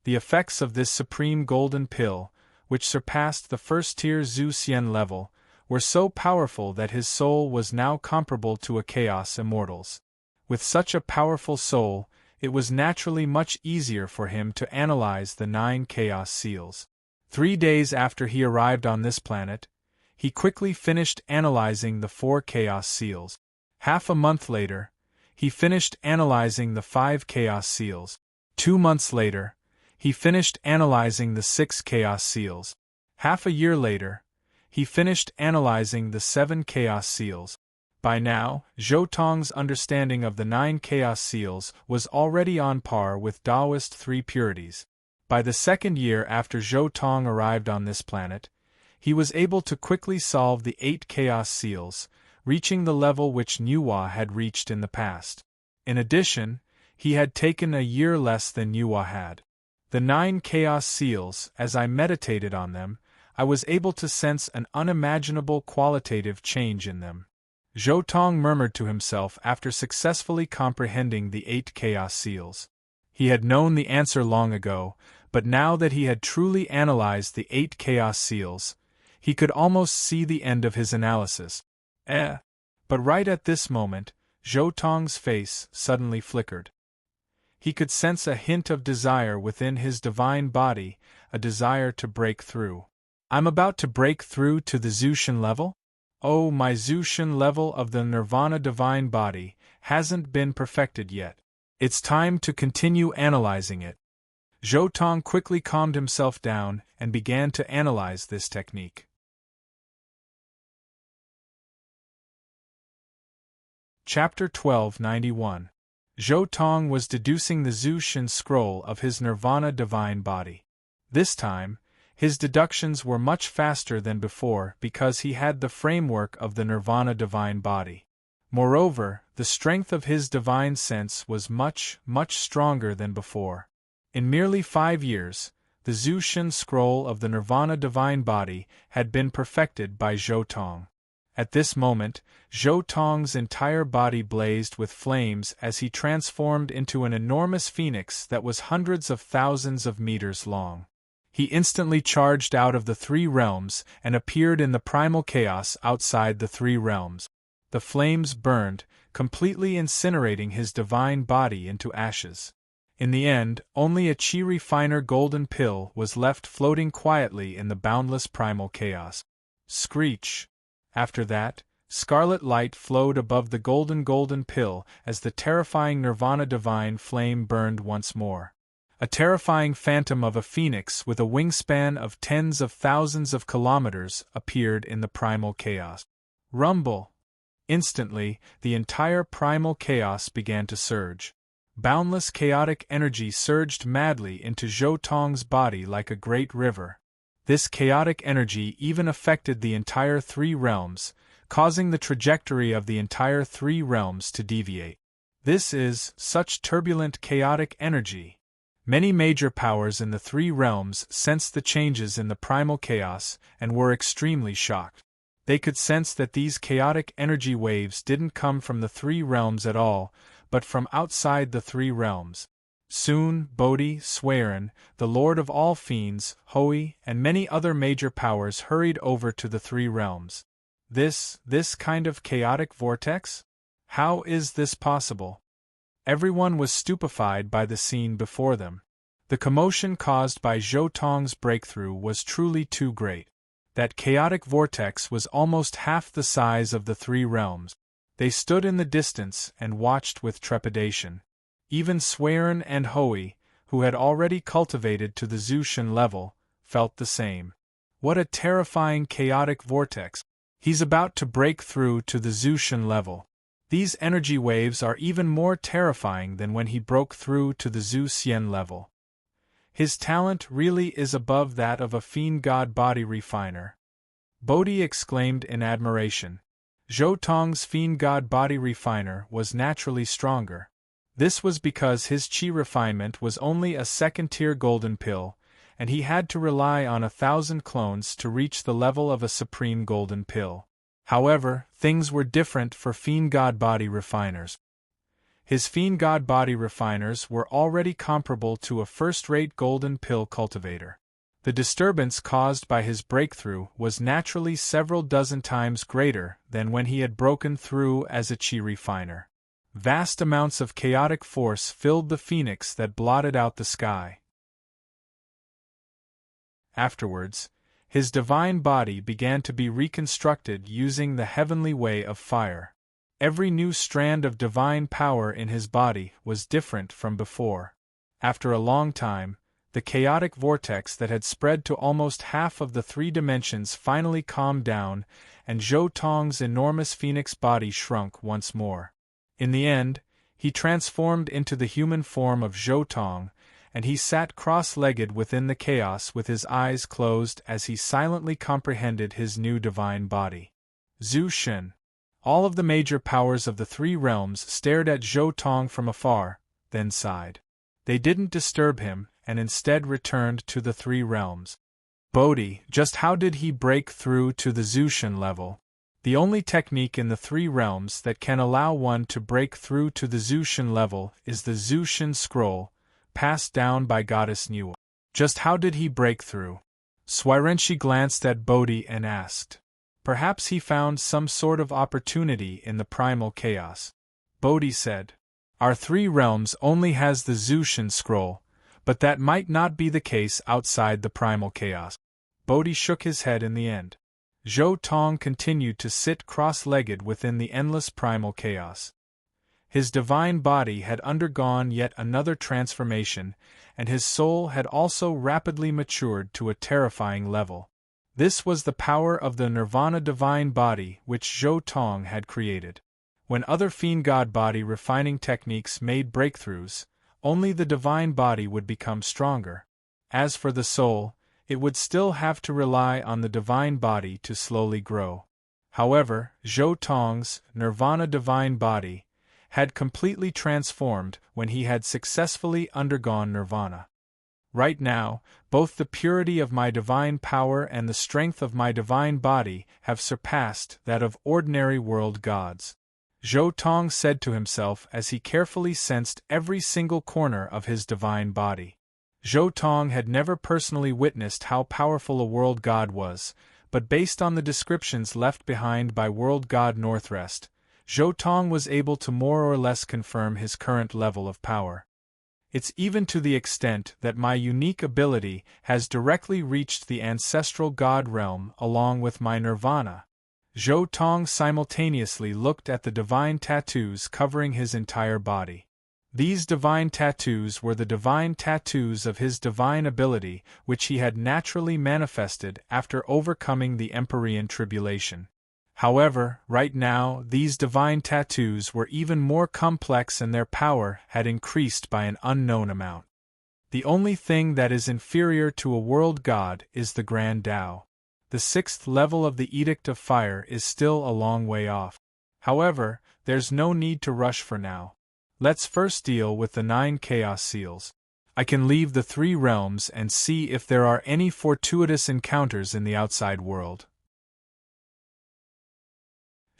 The effects of this supreme golden pill, which surpassed the first-tier Zhu Xian level, were so powerful that his soul was now comparable to a Chaos Immortal's. With such a powerful soul, it was naturally much easier for him to analyze the 9 Chaos Seals. 3 days after he arrived on this planet, he quickly finished analyzing the 4 Chaos Seals. Half a month later, he finished analyzing the 5 Chaos Seals. 2 months later, he finished analyzing the 6 Chaos Seals. Half a year later, he finished analyzing the 7 Chaos Seals. By now, Zhou Tong's understanding of the 9 Chaos Seals was already on par with Taoist 3 purities. By the 2nd year after Zhou Tong arrived on this planet, he was able to quickly solve the 8 Chaos Seals, reaching the level which Nuwa had reached in the past. In addition, he had taken a year less than Nuwa had. The 9 chaos seals, as I meditated on them, I was able to sense an unimaginable qualitative change in them. Zhou Tong murmured to himself after successfully comprehending the 8 chaos seals. He had known the answer long ago, but now that he had truly analyzed the 8 chaos seals, he could almost see the end of his analysis. But right at this moment, Zhou Tong's face suddenly flickered. He could sense a hint of desire within his divine body, a desire to break through. I'm about to break through to the Zushin level? Oh, my Zushin level of the Nirvana divine body hasn't been perfected yet. It's time to continue analyzing it. Zhou Tong quickly calmed himself down and began to analyze this technique. Chapter 1291. Zhou Tong was deducing the Zushin scroll of his Nirvana divine body. This time, his deductions were much faster than before because he had the framework of the Nirvana divine body. Moreover, the strength of his divine sense was much, much stronger than before. In merely 5 years, the Zushin scroll of the Nirvana divine body had been perfected by Zhou Tong. At this moment, Zhou Tong's entire body blazed with flames as he transformed into an enormous phoenix that was hundreds of thousands of meters long. He instantly charged out of the 3 realms and appeared in the primal chaos outside the 3 realms. The flames burned, completely incinerating his divine body into ashes. In the end, only a chi refiner golden pill was left floating quietly in the boundless primal chaos. Screech! After that, scarlet light flowed above the golden pill as the terrifying Nirvana divine flame burned once more. A terrifying phantom of a phoenix with a wingspan of tens of thousands of kilometers appeared in the primal chaos. Rumble! Instantly, the entire primal chaos began to surge. Boundless chaotic energy surged madly into Zhou Tong's body like a great river. This chaotic energy even affected the entire 3 realms, causing the trajectory of the entire 3 realms to deviate. This is such turbulent chaotic energy. Many major powers in the 3 realms sensed the changes in the primal chaos and were extremely shocked. They could sense that these chaotic energy waves didn't come from the 3 realms at all, but from outside the 3 realms. Soon, Bodhi, Swearin, the Lord of all Fiends, Hoi, and many other major powers hurried over to the 3 realms. This kind of chaotic vortex? How is this possible? Everyone was stupefied by the scene before them. The commotion caused by Zhou Tong's breakthrough was truly too great. That chaotic vortex was almost half the size of the 3 realms. They stood in the distance and watched with trepidation. Even Swearin and Hoi, who had already cultivated to the Zushin level, felt the same. What a terrifying chaotic vortex! He's about to break through to the Zushin level. These energy waves are even more terrifying than when he broke through to the Zu Xian level. His talent really is above that of a fiend god body refiner. Bodhi exclaimed in admiration. Zhou Tong's fiend god body refiner was naturally stronger. This was because his chi refinement was only a 2nd-tier golden pill, and he had to rely on 1,000 clones to reach the level of a supreme golden pill. However, things were different for fiend god body refiners. His fiend god body refiners were already comparable to a first-rate golden pill cultivator. The disturbance caused by his breakthrough was naturally several dozen times greater than when he had broken through as a chi refiner. Vast amounts of chaotic force filled the phoenix that blotted out the sky. Afterwards, his divine body began to be reconstructed using the heavenly way of fire. Every new strand of divine power in his body was different from before. After a long time, the chaotic vortex that had spread to almost half of the 3 dimensions finally calmed down, and Zhou Tong's enormous phoenix body shrunk once more. In the end, he transformed into the human form of Zhou Tong, and he sat cross-legged within the chaos with his eyes closed as he silently comprehended his new divine body. Zushin. All of the major powers of the three realms stared at Zhou Tong from afar, then sighed. They didn't disturb him, and instead returned to the three realms. Bodhi, just how did he break through to the Zushin level? The only technique in the three realms that can allow one to break through to the Zushin level is the Zushin scroll, passed down by Goddess Nua. Just how did he break through? Swirenshi glanced at Bodhi and asked. Perhaps he found some sort of opportunity in the primal chaos. Bodhi said. Our three realms only has the Zushin scroll, but that might not be the case outside the primal chaos. Bodhi shook his head in the end. Zhou Tong continued to sit cross-legged within the endless primal chaos. His divine body had undergone yet another transformation, and his soul had also rapidly matured to a terrifying level. This was the power of the Nirvana divine body which Zhou Tong had created. When other fiend god body refining techniques made breakthroughs, only the divine body would become stronger. As for the soul, it would still have to rely on the divine body to slowly grow. However, Zhou Tong's Nirvana divine body had completely transformed when he had successfully undergone Nirvana. Right now, both the purity of my divine power and the strength of my divine body have surpassed that of ordinary world gods. Zhou Tong said to himself as he carefully sensed every single corner of his divine body. Zhou Tong had never personally witnessed how powerful a world god was, but based on the descriptions left behind by world god Northrest, Zhou Tong was able to more or less confirm his current level of power. It's even to the extent that my unique ability has directly reached the ancestral god realm along with my nirvana. Zhou Tong simultaneously looked at the divine tattoos covering his entire body. These divine tattoos were the divine tattoos of his divine ability which he had naturally manifested after overcoming the Empyrean tribulation. However, right now, these divine tattoos were even more complex and their power had increased by an unknown amount. The only thing that is inferior to a world god is the Grand Tao. The sixth level of the Edict of Fire is still a long way off. However, there's no need to rush for now. Let's first deal with the 9 Chaos Seals. I can leave the 3 realms and see if there are any fortuitous encounters in the outside world.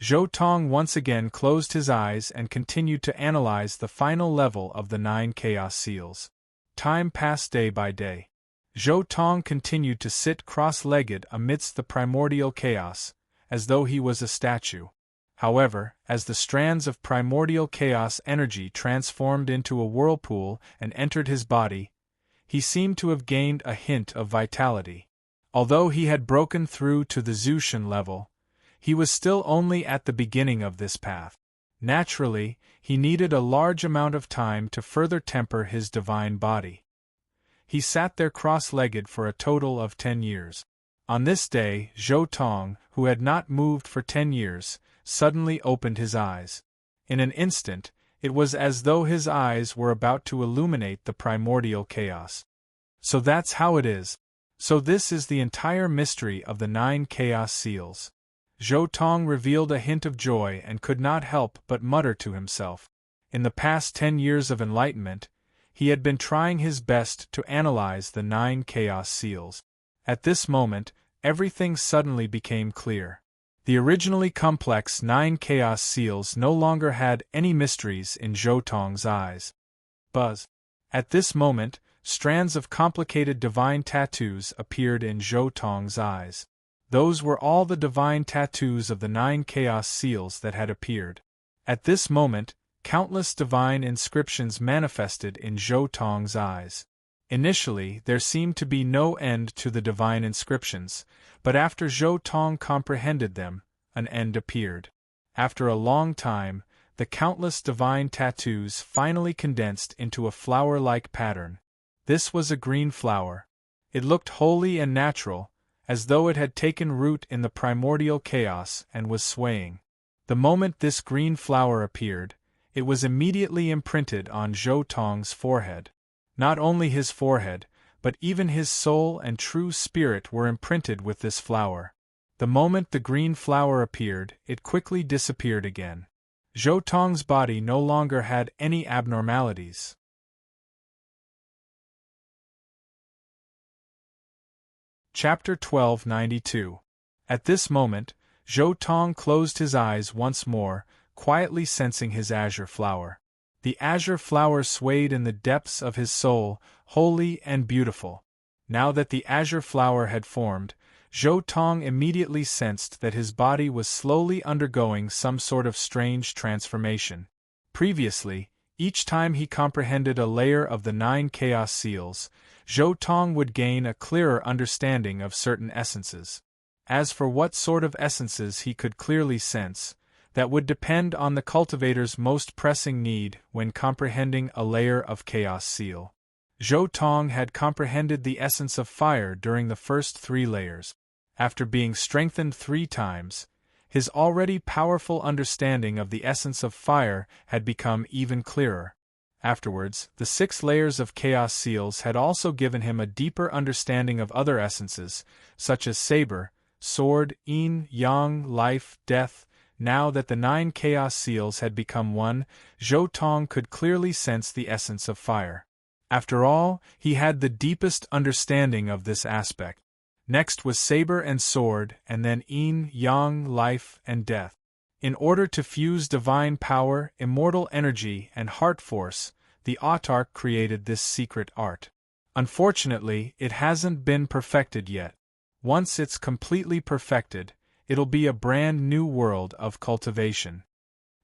Zhou Tong once again closed his eyes and continued to analyze the final level of the 9 Chaos Seals. Time passed day by day. Zhou Tong continued to sit cross-legged amidst the primordial chaos, as though he was a statue. However, as the strands of primordial chaos energy transformed into a whirlpool and entered his body, he seemed to have gained a hint of vitality. Although he had broken through to the Zushin level, he was still only at the beginning of this path. Naturally, he needed a large amount of time to further temper his divine body. He sat there cross-legged for a total of 10 years. On this day, Zhou Tong, who had not moved for 10 years, suddenly opened his eyes. In an instant, it was as though his eyes were about to illuminate the primordial chaos. So that's how it is. So this is the entire mystery of the 9 Chaos Seals. Zhou Tong revealed a hint of joy and could not help but mutter to himself. In the past 10 years of enlightenment, he had been trying his best to analyze the 9 Chaos Seals. At this moment, everything suddenly became clear. The originally complex 9 Chaos Seals no longer had any mysteries in Zhou Tong's eyes. Buzz. At this moment, strands of complicated divine tattoos appeared in Zhou Tong's eyes. Those were all the divine tattoos of the 9 Chaos Seals that had appeared. At this moment, countless divine inscriptions manifested in Zhou Tong's eyes. Initially, there seemed to be no end to the divine inscriptions, but after Zhou Tong comprehended them, an end appeared. After a long time, the countless divine tattoos finally condensed into a flower-like pattern. This was a green flower. It looked holy and natural, as though it had taken root in the primordial chaos and was swaying. The moment this green flower appeared, it was immediately imprinted on Zhou Tong's forehead. Not only his forehead, but even his soul and true spirit were imprinted with this flower. The moment the green flower appeared, it quickly disappeared again. Zhou Tong's body no longer had any abnormalities. Chapter 1292. At this moment, Zhou Tong closed his eyes once more, quietly sensing his azure flower. The azure flower swayed in the depths of his soul, holy and beautiful. Now that the azure flower had formed, Zhou Tong immediately sensed that his body was slowly undergoing some sort of strange transformation. Previously, each time he comprehended a layer of the 9 chaos seals, Zhou Tong would gain a clearer understanding of certain essences. As for what sort of essences he could clearly sense, that would depend on the cultivator's most pressing need when comprehending a layer of chaos seal. Zhou Tong had comprehended the essence of fire during the first 3 layers. After being strengthened 3 times, his already powerful understanding of the essence of fire had become even clearer. Afterwards, the 6 layers of chaos seals had also given him a deeper understanding of other essences, such as saber, sword, yin, yang, life, death. Now that the 9 chaos seals had become one, Zhou Tong could clearly sense the essence of fire. After all, he had the deepest understanding of this aspect. Next was saber and sword, and then yin, yang, life, and death. In order to fuse divine power, immortal energy, and heart force, the autarch created this secret art. Unfortunately, it hasn't been perfected yet. Once it's completely perfected, it'll be a brand new world of cultivation.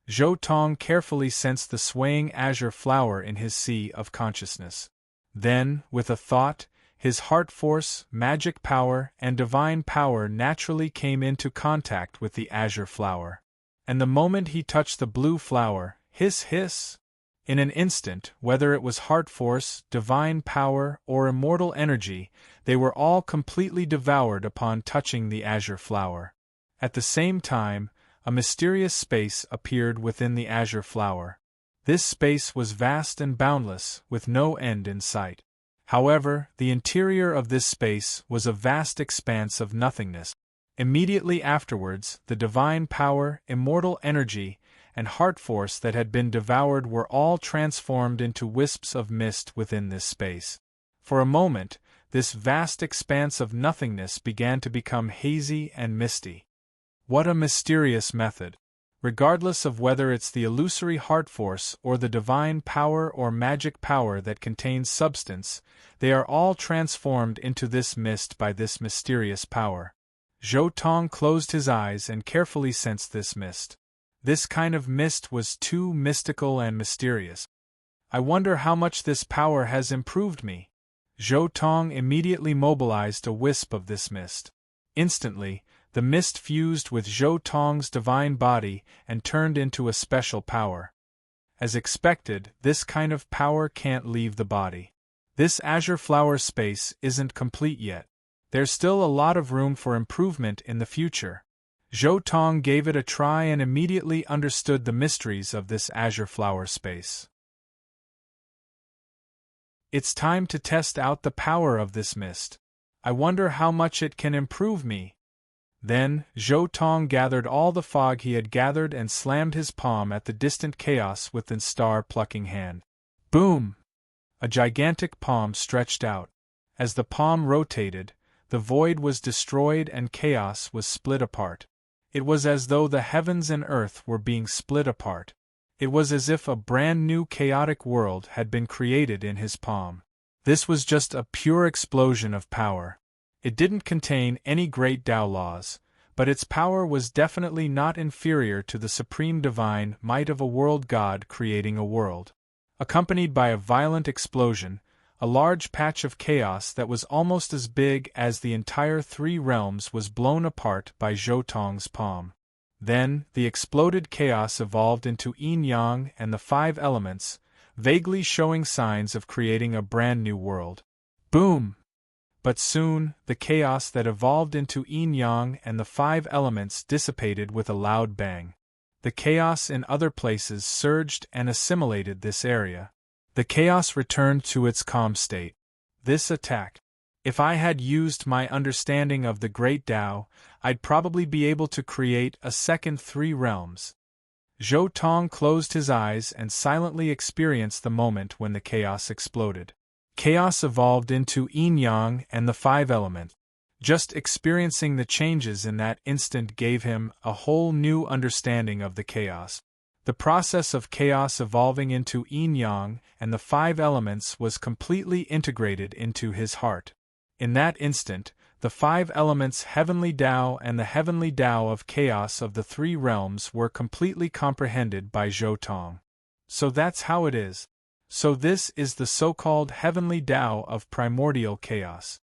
Zhou Tong carefully sensed the swaying azure flower in his sea of consciousness. Then, with a thought, his heart force, magic power, and divine power naturally came into contact with the azure flower. And the moment he touched the blue flower, hiss hiss! In an instant, whether it was heart force, divine power, or immortal energy, they were all completely devoured upon touching the azure flower. At the same time, a mysterious space appeared within the azure flower. This space was vast and boundless, with no end in sight. However, the interior of this space was a vast expanse of nothingness. Immediately afterwards, the divine power, immortal energy, and heart force that had been devoured were all transformed into wisps of mist within this space. For a moment, this vast expanse of nothingness began to become hazy and misty. What a mysterious method! Regardless of whether it's the illusory heart force or the divine power or magic power that contains substance, they are all transformed into this mist by this mysterious power. Zhou Tong closed his eyes and carefully sensed this mist. This kind of mist was too mystical and mysterious. I wonder how much this power has improved me. Zhou Tong immediately mobilized a wisp of this mist. Instantly, the mist fused with Zhou Tong's divine body and turned into a special power. As expected, this kind of power can't leave the body. This azure flower space isn't complete yet. There's still a lot of room for improvement in the future. Zhou Tong gave it a try and immediately understood the mysteries of this azure flower space. It's time to test out the power of this mist. I wonder how much it can improve me. Then, Zhou Tong gathered all the fog he had gathered and slammed his palm at the distant chaos with the star-plucking hand. Boom! A gigantic palm stretched out. As the palm rotated, the void was destroyed and chaos was split apart. It was as though the heavens and earth were being split apart. It was as if a brand new chaotic world had been created in his palm. This was just a pure explosion of power. It didn't contain any great Tao laws, but its power was definitely not inferior to the supreme divine might of a world god creating a world. Accompanied by a violent explosion, a large patch of chaos that was almost as big as the entire 3 realms was blown apart by Zhou Tong's palm. Then, the exploded chaos evolved into yin-yang and the 5 elements, vaguely showing signs of creating a brand new world. Boom! But soon, the chaos that evolved into yin-yang and the 5 elements dissipated with a loud bang. The chaos in other places surged and assimilated this area. The chaos returned to its calm state. This attack. If I had used my understanding of the Great Tao, I'd probably be able to create a second three realms. Zhou Tong closed his eyes and silently experienced the moment when the chaos exploded. Chaos evolved into yin-yang and the five elements. Just experiencing the changes in that instant gave him a whole new understanding of the chaos. The process of chaos evolving into yin-yang and the five elements was completely integrated into his heart. In that instant, the five elements heavenly Tao and the heavenly Tao of chaos of the three realms were completely comprehended by Zhou Tong. So that's how it is. So this is the so-called heavenly Tao of primordial chaos.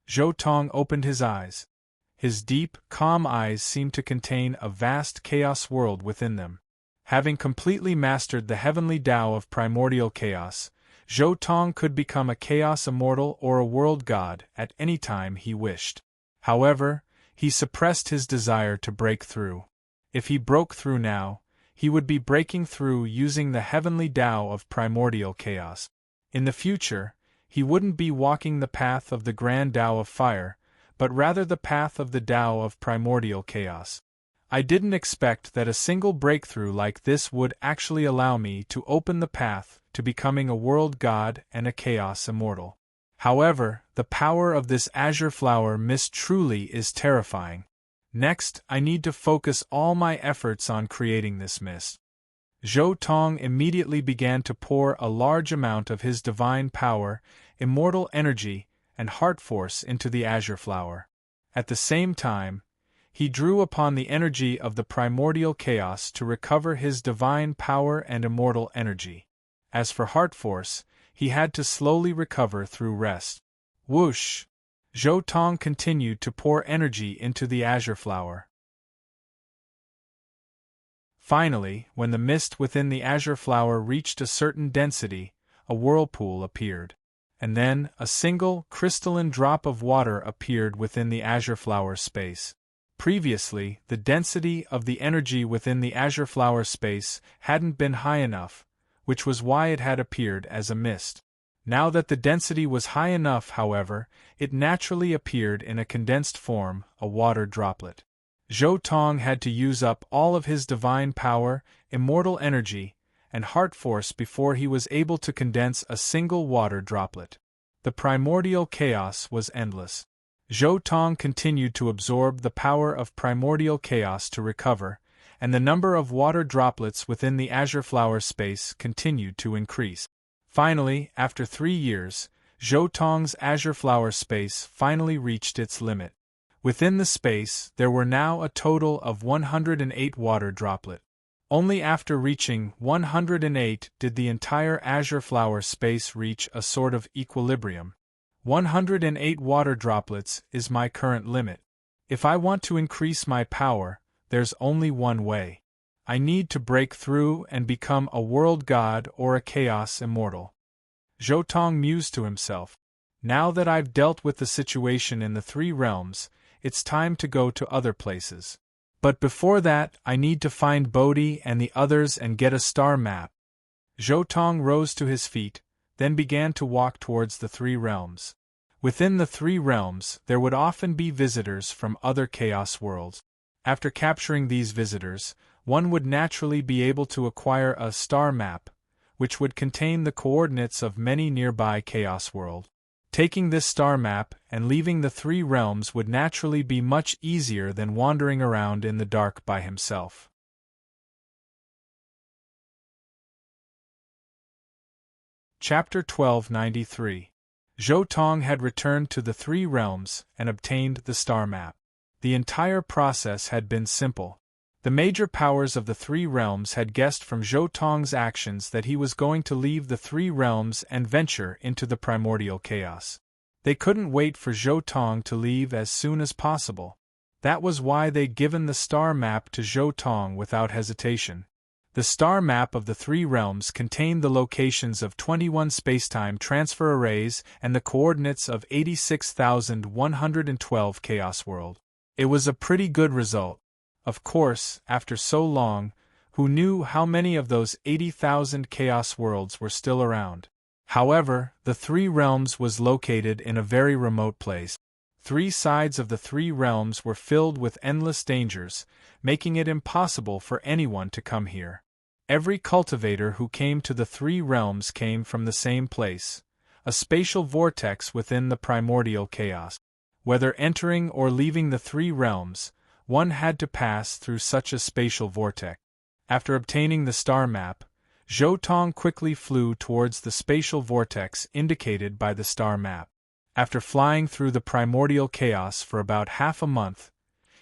Zhou Tong opened his eyes. His deep, calm eyes seemed to contain a vast chaos world within them. Having completely mastered the heavenly Tao of primordial chaos, Zhou Tong could become a chaos immortal or a world god at any time he wished. However, he suppressed his desire to break through. If he broke through now, he would be breaking through using the heavenly Tao of primordial chaos. In the future, he wouldn't be walking the path of the grand Tao of fire, but rather the path of the Tao of primordial chaos. I didn't expect that a single breakthrough like this would actually allow me to open the path to becoming a world god and a chaos immortal. However, the power of this azure flower mist truly is terrifying. Next, I need to focus all my efforts on creating this mist. Zhou Tong immediately began to pour a large amount of his divine power, immortal energy, and heart force into the azure flower. At the same time, he drew upon the energy of the primordial chaos to recover his divine power and immortal energy. As for heart force, he had to slowly recover through rest. Whoosh! Zhou Tong continued to pour energy into the azure flower. Finally, when the mist within the azure flower reached a certain density, a whirlpool appeared. And then, a single, crystalline drop of water appeared within the azure flower space. Previously, the density of the energy within the azure flower space hadn't been high enough, which was why it had appeared as a mist. Now that the density was high enough, however, it naturally appeared in a condensed form, a water droplet. Zhou Tong had to use up all of his divine power, immortal energy, and heart force before he was able to condense a single water droplet. The primordial chaos was endless. Zhou Tong continued to absorb the power of primordial chaos to recover, and the number of water droplets within the azure flower space continued to increase. Finally, after 3 years, Zhou Tong's azure flower space finally reached its limit. Within the space, there were now a total of 108 water droplets. Only after reaching 108 did the entire azure flower space reach a sort of equilibrium. 108 water droplets is my current limit. If I want to increase my power, there's only one way. I need to break through and become a world god or a chaos immortal. Zhou Tong mused to himself. Now that I've dealt with the situation in the three realms, it's time to go to other places. But before that, I need to find Bodhi and the others and get a star map. Zhou Tong rose to his feet, then began to walk towards the three realms. Within the three realms, there would often be visitors from other chaos worlds. After capturing these visitors, one would naturally be able to acquire a star map, which would contain the coordinates of many nearby chaos worlds. Taking this star map and leaving the three realms would naturally be much easier than wandering around in the dark by himself. Chapter 1293. Zhou Tong had returned to the three realms and obtained the star map. The entire process had been simple. The major powers of the three realms had guessed from Zhou Tong's actions that he was going to leave the three realms and venture into the primordial chaos. They couldn't wait for Zhou Tong to leave as soon as possible. That was why they'd given the star map to Zhou Tong without hesitation. The star map of the three realms contained the locations of 21 spacetime transfer arrays and the coordinates of 86,112 chaos world. It was a pretty good result. Of course, after so long, who knew how many of those 80,000 chaos worlds were still around? However, the three realms was located in a very remote place. Three sides of the three realms were filled with endless dangers, making it impossible for anyone to come here. Every cultivator who came to the three realms came from the same place, a spatial vortex within the primordial chaos. Whether entering or leaving the three realms, one had to pass through such a spatial vortex. After obtaining the star map, Zhou Tong quickly flew towards the spatial vortex indicated by the star map. After flying through the primordial chaos for about half a month,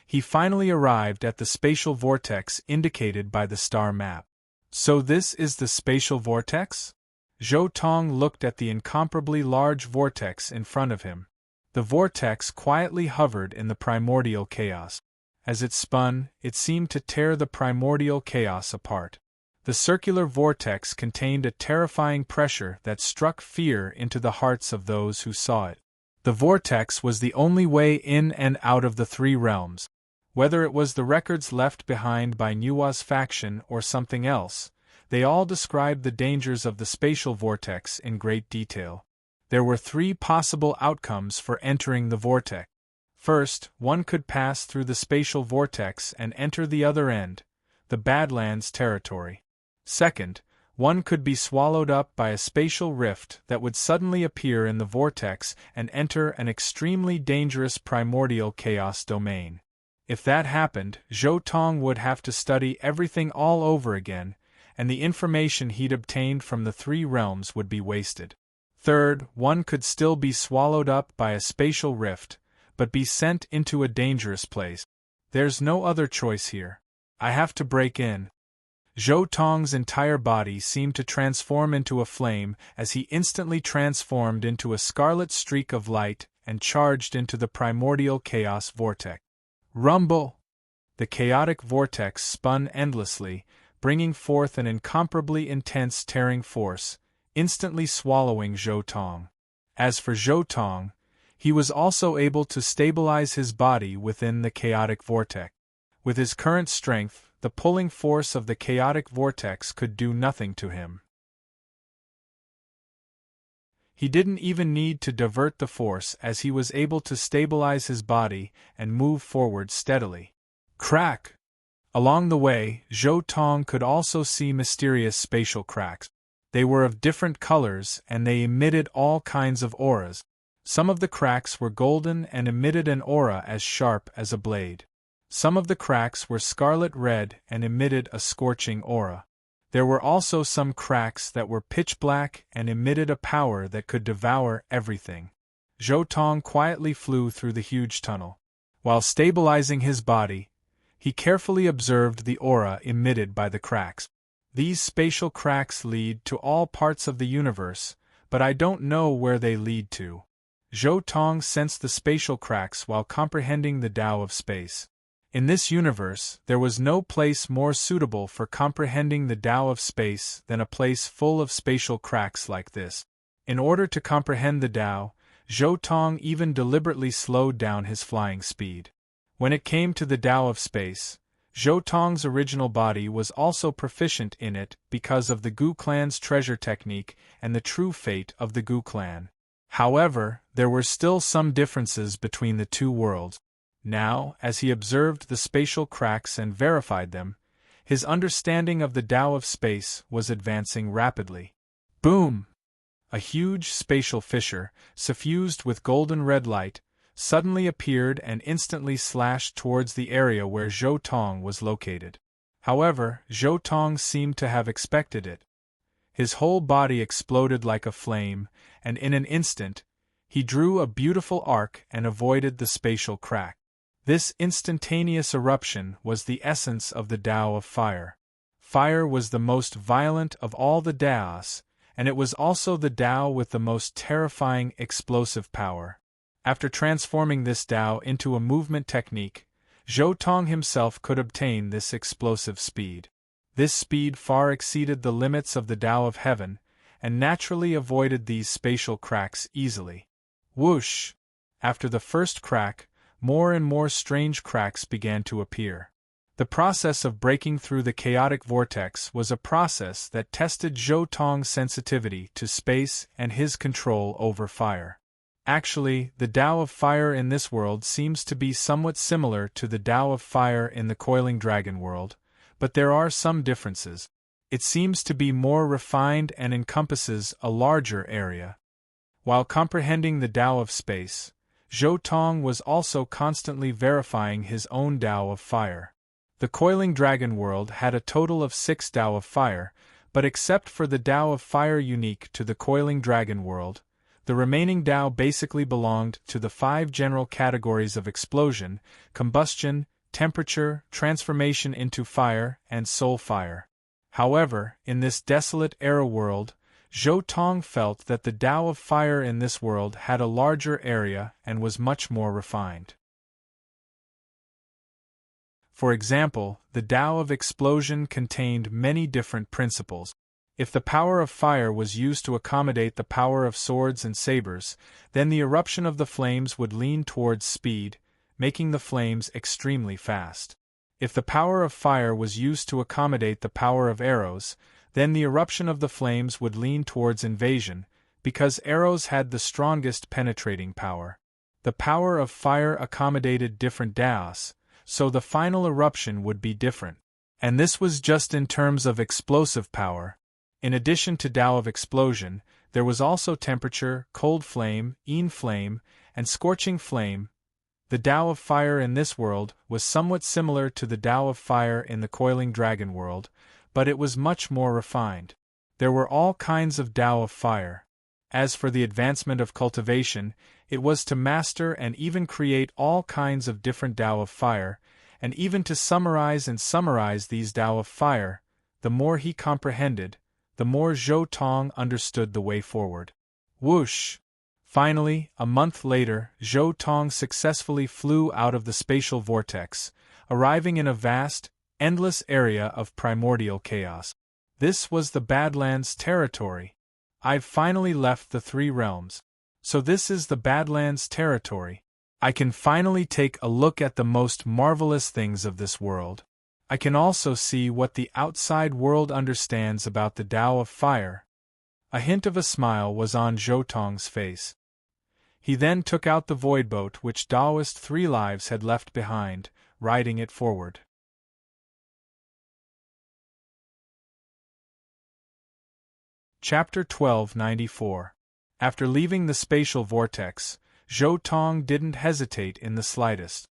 he finally arrived at the spatial vortex indicated by the star map. So this is the spatial vortex? Zhou Tong looked at the incomparably large vortex in front of him. The vortex quietly hovered in the primordial chaos. As it spun, it seemed to tear the primordial chaos apart. The circular vortex contained a terrifying pressure that struck fear into the hearts of those who saw it. The vortex was the only way in and out of the three realms. Whether it was the records left behind by Nua's faction or something else, they all described the dangers of the spatial vortex in great detail. There were three possible outcomes for entering the vortex. First, one could pass through the spatial vortex and enter the other end, the Badlands territory. Second, one could be swallowed up by a spatial rift that would suddenly appear in the vortex and enter an extremely dangerous primordial chaos domain. If that happened, Zhou Tong would have to study everything all over again, and the information he'd obtained from the three realms would be wasted. Third, one could still be swallowed up by a spatial rift, but be sent into a dangerous place. There's no other choice here. I have to break in. Zhou Tong's entire body seemed to transform into a flame as he instantly transformed into a scarlet streak of light and charged into the primordial chaos vortex. Rumble! The chaotic vortex spun endlessly, bringing forth an incomparably intense tearing force, instantly swallowing Zhou Tong. As for Zhou Tong, he was also able to stabilize his body within the chaotic vortex. With his current strength, the pulling force of the chaotic vortex could do nothing to him. He didn't even need to divert the force as he was able to stabilize his body and move forward steadily. Crack! Along the way, Zhou Tong could also see mysterious spatial cracks. They were of different colors and they emitted all kinds of auras. Some of the cracks were golden and emitted an aura as sharp as a blade. Some of the cracks were scarlet red and emitted a scorching aura. There were also some cracks that were pitch black and emitted a power that could devour everything. Zhou Tong quietly flew through the huge tunnel. While stabilizing his body, he carefully observed the aura emitted by the cracks. These spatial cracks lead to all parts of the universe, but I don't know where they lead to. Zhou Tong sensed the spatial cracks while comprehending the Tao of space. In this universe, there was no place more suitable for comprehending the Tao of space than a place full of spatial cracks like this. In order to comprehend the Tao, Zhou Tong even deliberately slowed down his flying speed. When it came to the Tao of space, Zhou Tong's original body was also proficient in it because of the Gu clan's treasure technique and the true fate of the Gu clan. However, there were still some differences between the two worlds. Now, as he observed the spatial cracks and verified them, his understanding of the Tao of space was advancing rapidly. Boom! A huge spatial fissure, suffused with golden red light, suddenly appeared and instantly slashed towards the area where Zhou Tong was located. However, Zhou Tong seemed to have expected it. His whole body exploded like a flame, and in an instant, he drew a beautiful arc and avoided the spatial crack. This instantaneous eruption was the essence of the Tao of fire. Fire was the most violent of all the Taos, and it was also the Tao with the most terrifying explosive power. After transforming this Tao into a movement technique, Zhou Tong himself could obtain this explosive speed. This speed far exceeded the limits of the Tao of heaven, and naturally avoided these spatial cracks easily. Whoosh! After the first crack, more and more strange cracks began to appear. The process of breaking through the chaotic vortex was a process that tested Zhou Tong's sensitivity to space and his control over fire. Actually, the Tao of fire in this world seems to be somewhat similar to the Tao of fire in the coiling dragon world, but there are some differences. It seems to be more refined and encompasses a larger area. While comprehending the Tao of space, Zhou Tong was also constantly verifying his own Tao of fire. The coiling dragon world had a total of 6 Tao of fire, but except for the Tao of fire unique to the coiling dragon world, the remaining Tao basically belonged to the 5 general categories of explosion, combustion, temperature, transformation into fire, and soul fire. However, in this desolate era world, Zhou Tong felt that the Tao of fire in this world had a larger area and was much more refined. For example, the Tao of explosion contained many different principles. If the power of fire was used to accommodate the power of swords and sabers, then the eruption of the flames would lean towards speed, making the flames extremely fast. If the power of fire was used to accommodate the power of arrows, then the eruption of the flames would lean towards invasion, because arrows had the strongest penetrating power. The power of fire accommodated different Taos, so the final eruption would be different. And this was just in terms of explosive power. In addition to Tao of explosion, there was also temperature, cold flame, yin flame, and scorching flame. The Tao of fire in this world was somewhat similar to the Tao of fire in the coiling dragon world, but it was much more refined. There were all kinds of Tao of fire. As for the advancement of cultivation, it was to master and even create all kinds of different Tao of fire, and even to summarize these Tao of fire. The more he comprehended, the more Zhou Tong understood the way forward. Whoosh! Finally, a month later, Zhou Tong successfully flew out of the spatial vortex, arriving in a vast, endless area of primordial chaos. This was the Badlands territory. I've finally left the 3 realms. So this is the Badlands territory. I can finally take a look at the most marvelous things of this world. I can also see what the outside world understands about the Tao of fire. A hint of a smile was on Zhou Tong's face. He then took out the void boat which Taoist 3 Lives had left behind, riding it forward. Chapter 1294. After leaving the spatial vortex, Zhou Tong didn't hesitate in the slightest.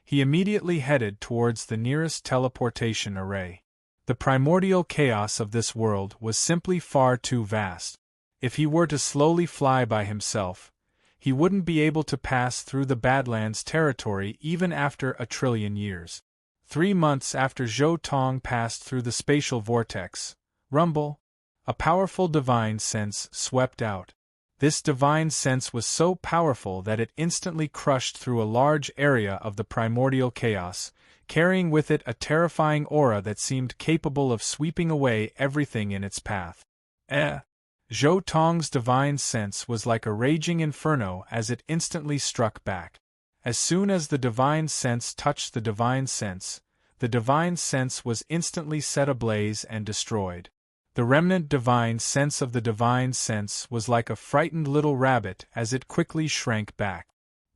He immediately headed towards the nearest teleportation array. The primordial chaos of this world was simply far too vast. If he were to slowly fly by himself, he wouldn't be able to pass through the Badlands territory even after 1 trillion years. 3 months after Zhou Tong passed through the spatial vortex, rumble, a powerful divine sense swept out. This divine sense was so powerful that it instantly crushed through a large area of the primordial chaos, carrying with it a terrifying aura that seemed capable of sweeping away everything in its path. Zhou Tong's divine sense was like a raging inferno as it instantly struck back. As soon as the divine sense touched the divine sense was instantly set ablaze and destroyed. The remnant divine sense of the divine sense was like a frightened little rabbit as it quickly shrank back,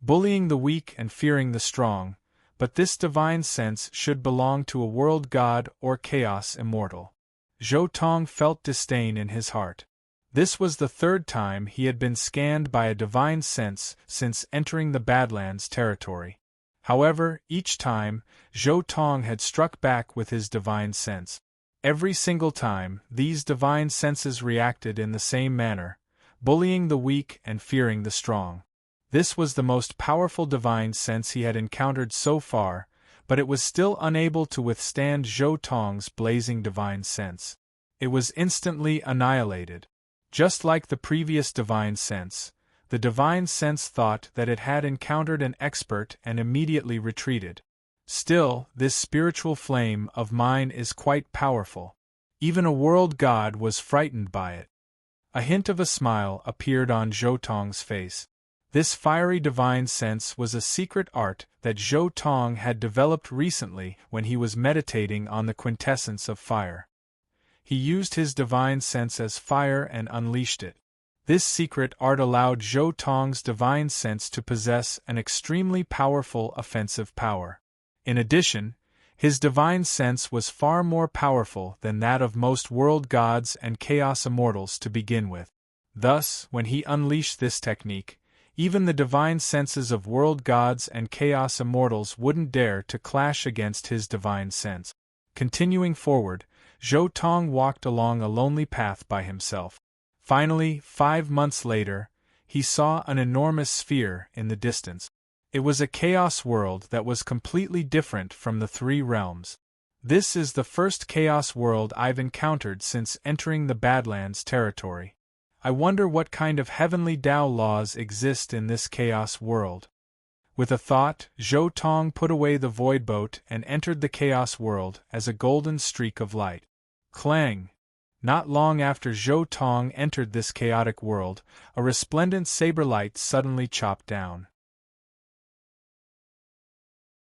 bullying the weak and fearing the strong, but this divine sense should belong to a world god or chaos immortal. Zhou Tong felt disdain in his heart. This was the 3rd time he had been scanned by a divine sense since entering the Badlands territory. However, each time, Zhou Tong had struck back with his divine sense. Every single time, these divine senses reacted in the same manner, bullying the weak and fearing the strong. This was the most powerful divine sense he had encountered so far, but it was still unable to withstand Zhou Tong's blazing divine sense. It was instantly annihilated. Just like the previous divine sense, the divine sense thought that it had encountered an expert and immediately retreated. Still, this spiritual flame of mine is quite powerful. Even a world god was frightened by it. A hint of a smile appeared on Zhou Tong's face. This fiery divine sense was a secret art that Zhou Tong had developed recently when he was meditating on the quintessence of fire. He used his divine sense as fire and unleashed it. This secret art allowed Zhou Tong's divine sense to possess an extremely powerful offensive power. In addition, his divine sense was far more powerful than that of most world gods and chaos immortals to begin with. Thus, when he unleashed this technique, even the divine senses of world gods and chaos immortals wouldn't dare to clash against his divine sense. Continuing forward, Zhou Tong walked along a lonely path by himself. Finally, 5 months later, he saw an enormous sphere in the distance. It was a chaos world that was completely different from the 3 realms. This is the first chaos world I've encountered since entering the Badlands territory. I wonder what kind of heavenly Tao laws exist in this chaos world. With a thought, Zhou Tong put away the void boat and entered the chaos world as a golden streak of light. Clang! Not long after Zhou Tong entered this chaotic world, a resplendent saber light suddenly chopped down.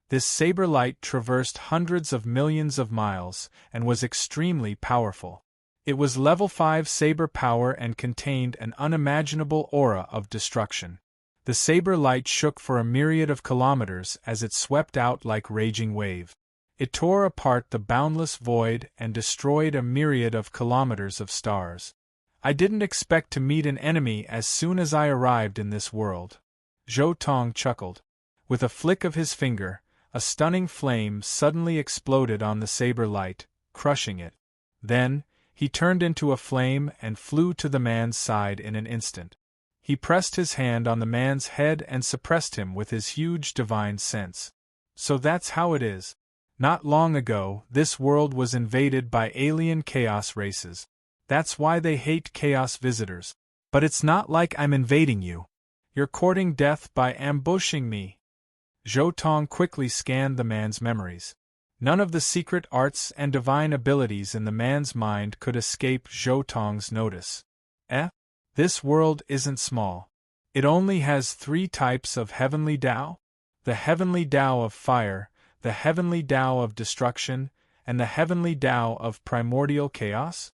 This saber light traversed hundreds of millions of miles and was extremely powerful. It was level 5 saber power and contained an unimaginable aura of destruction. The saber light shook for a myriad of kilometers as it swept out like raging wave. It tore apart the boundless void and destroyed a myriad of kilometers of stars. I didn't expect to meet an enemy as soon as I arrived in this world. Zhou Tong chuckled. With a flick of his finger, a stunning flame suddenly exploded on the saber light, crushing it. Then, he turned into a flame and flew to the man's side in an instant. He pressed his hand on the man's head and suppressed him with his huge divine sense. So that's how it is. Not long ago, this world was invaded by alien chaos races. That's why they hate chaos visitors. But it's not like I'm invading you. You're courting death by ambushing me. Zhou Tong quickly scanned the man's memories. None of the secret arts and divine abilities in the man's mind could escape Zhou Tong's notice. This world isn't small. It only has 3 types of heavenly Tao: the heavenly Tao of fire, the heavenly Tao of destruction, and the heavenly Tao of primordial chaos?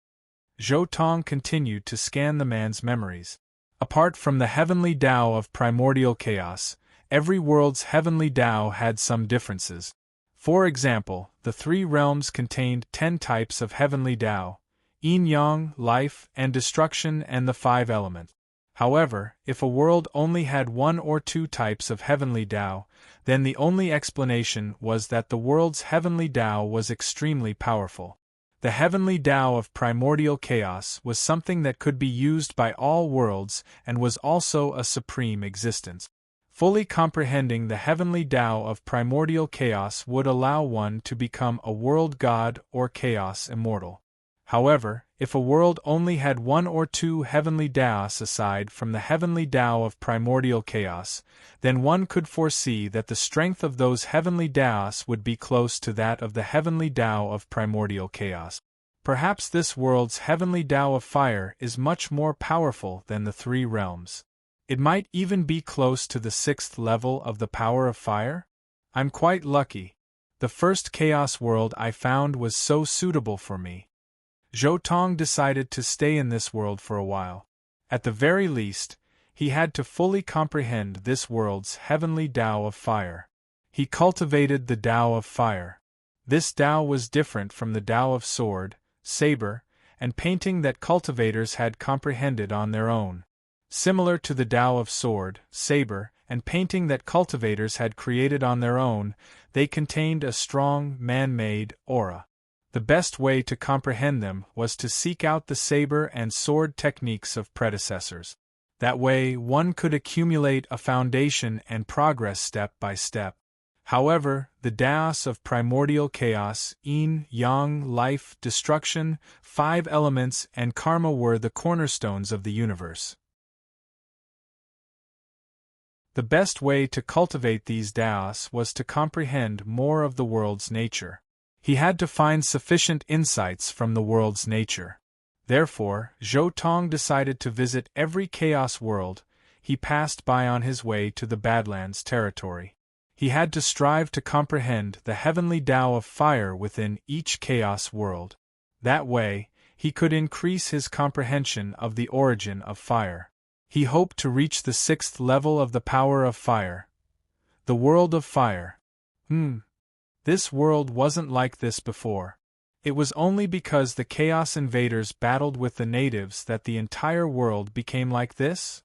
Zhou Tong continued to scan the man's memories. Apart from the heavenly Tao of primordial chaos, every world's heavenly Tao had some differences. For example, the 3 realms contained 10 types of heavenly Tao: yin-yang, life and destruction, and the 5 elements. However, if a world only had 1 or 2 types of heavenly Tao, then the only explanation was that the world's heavenly Tao was extremely powerful. The heavenly Tao of primordial chaos was something that could be used by all worlds and was also a supreme existence. Fully comprehending the heavenly Tao of primordial chaos would allow one to become a world god or chaos immortal. However, if a world only had 1 or 2 heavenly Taos aside from the heavenly Tao of primordial chaos, then one could foresee that the strength of those heavenly Taos would be close to that of the heavenly Tao of primordial chaos. Perhaps this world's heavenly Tao of fire is much more powerful than the 3 realms. It might even be close to the 6th level of the power of fire? I'm quite lucky. The first chaos world I found was so suitable for me. Zhou Tong decided to stay in this world for a while. At the very least, he had to fully comprehend this world's heavenly Tao of fire. He cultivated the Tao of fire. This Tao was different from the Tao of sword, saber, and painting that cultivators had comprehended on their own. Similar to the Tao of sword, saber, and painting that cultivators had created on their own, they contained a strong, man-made aura. The best way to comprehend them was to seek out the saber and sword techniques of predecessors. That way, one could accumulate a foundation and progress step by step. However, the Taos of primordial chaos, yin, yang, life, destruction, 5 elements, and karma were the cornerstones of the universe. The best way to cultivate these Taos was to comprehend more of the world's nature. He had to find sufficient insights from the world's nature. Therefore, Zhou Tong decided to visit every chaos world, he passed by on his way to the Badlands territory. He had to strive to comprehend the heavenly Tao of fire within each chaos world. That way, he could increase his comprehension of the origin of fire. He hoped to reach the 6th level of the power of fire. The world of fire. This world wasn't like this before. It was only because the Chaos Invaders battled with the natives that the entire world became like this?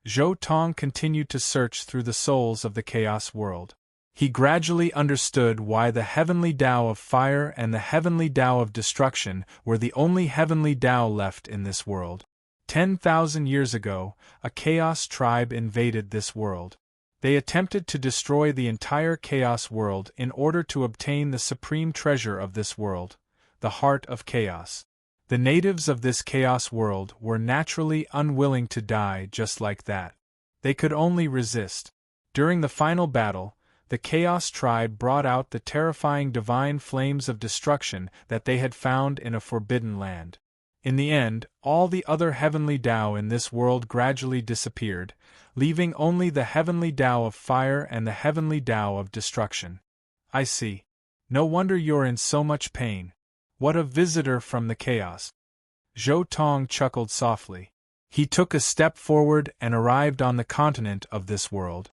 Zhou Tong continued to search through the souls of the Chaos world. He gradually understood why the heavenly Tao of fire and the heavenly Tao of destruction were the only heavenly Tao left in this world. 10,000 years ago, a Chaos tribe invaded this world. They attempted to destroy the entire Chaos world in order to obtain the supreme treasure of this world, the Heart of Chaos. The natives of this Chaos world were naturally unwilling to die just like that. They could only resist. During the final battle, the Chaos tribe brought out the terrifying divine flames of destruction that they had found in a forbidden land. In the end, all the other heavenly Tao in this world gradually disappeared, leaving only the heavenly Tao of fire and the heavenly Tao of destruction. I see. No wonder you're in so much pain. What a visitor from the chaos. Zhou Tong chuckled softly. He took a step forward and arrived on the continent of this world.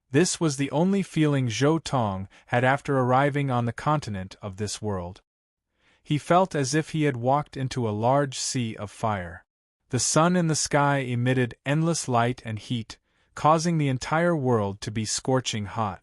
This was the only feeling Zhou Tong had after arriving on the continent of this world. He felt as if he had walked into a large sea of fire. The sun in the sky emitted endless light and heat, causing the entire world to be scorching hot.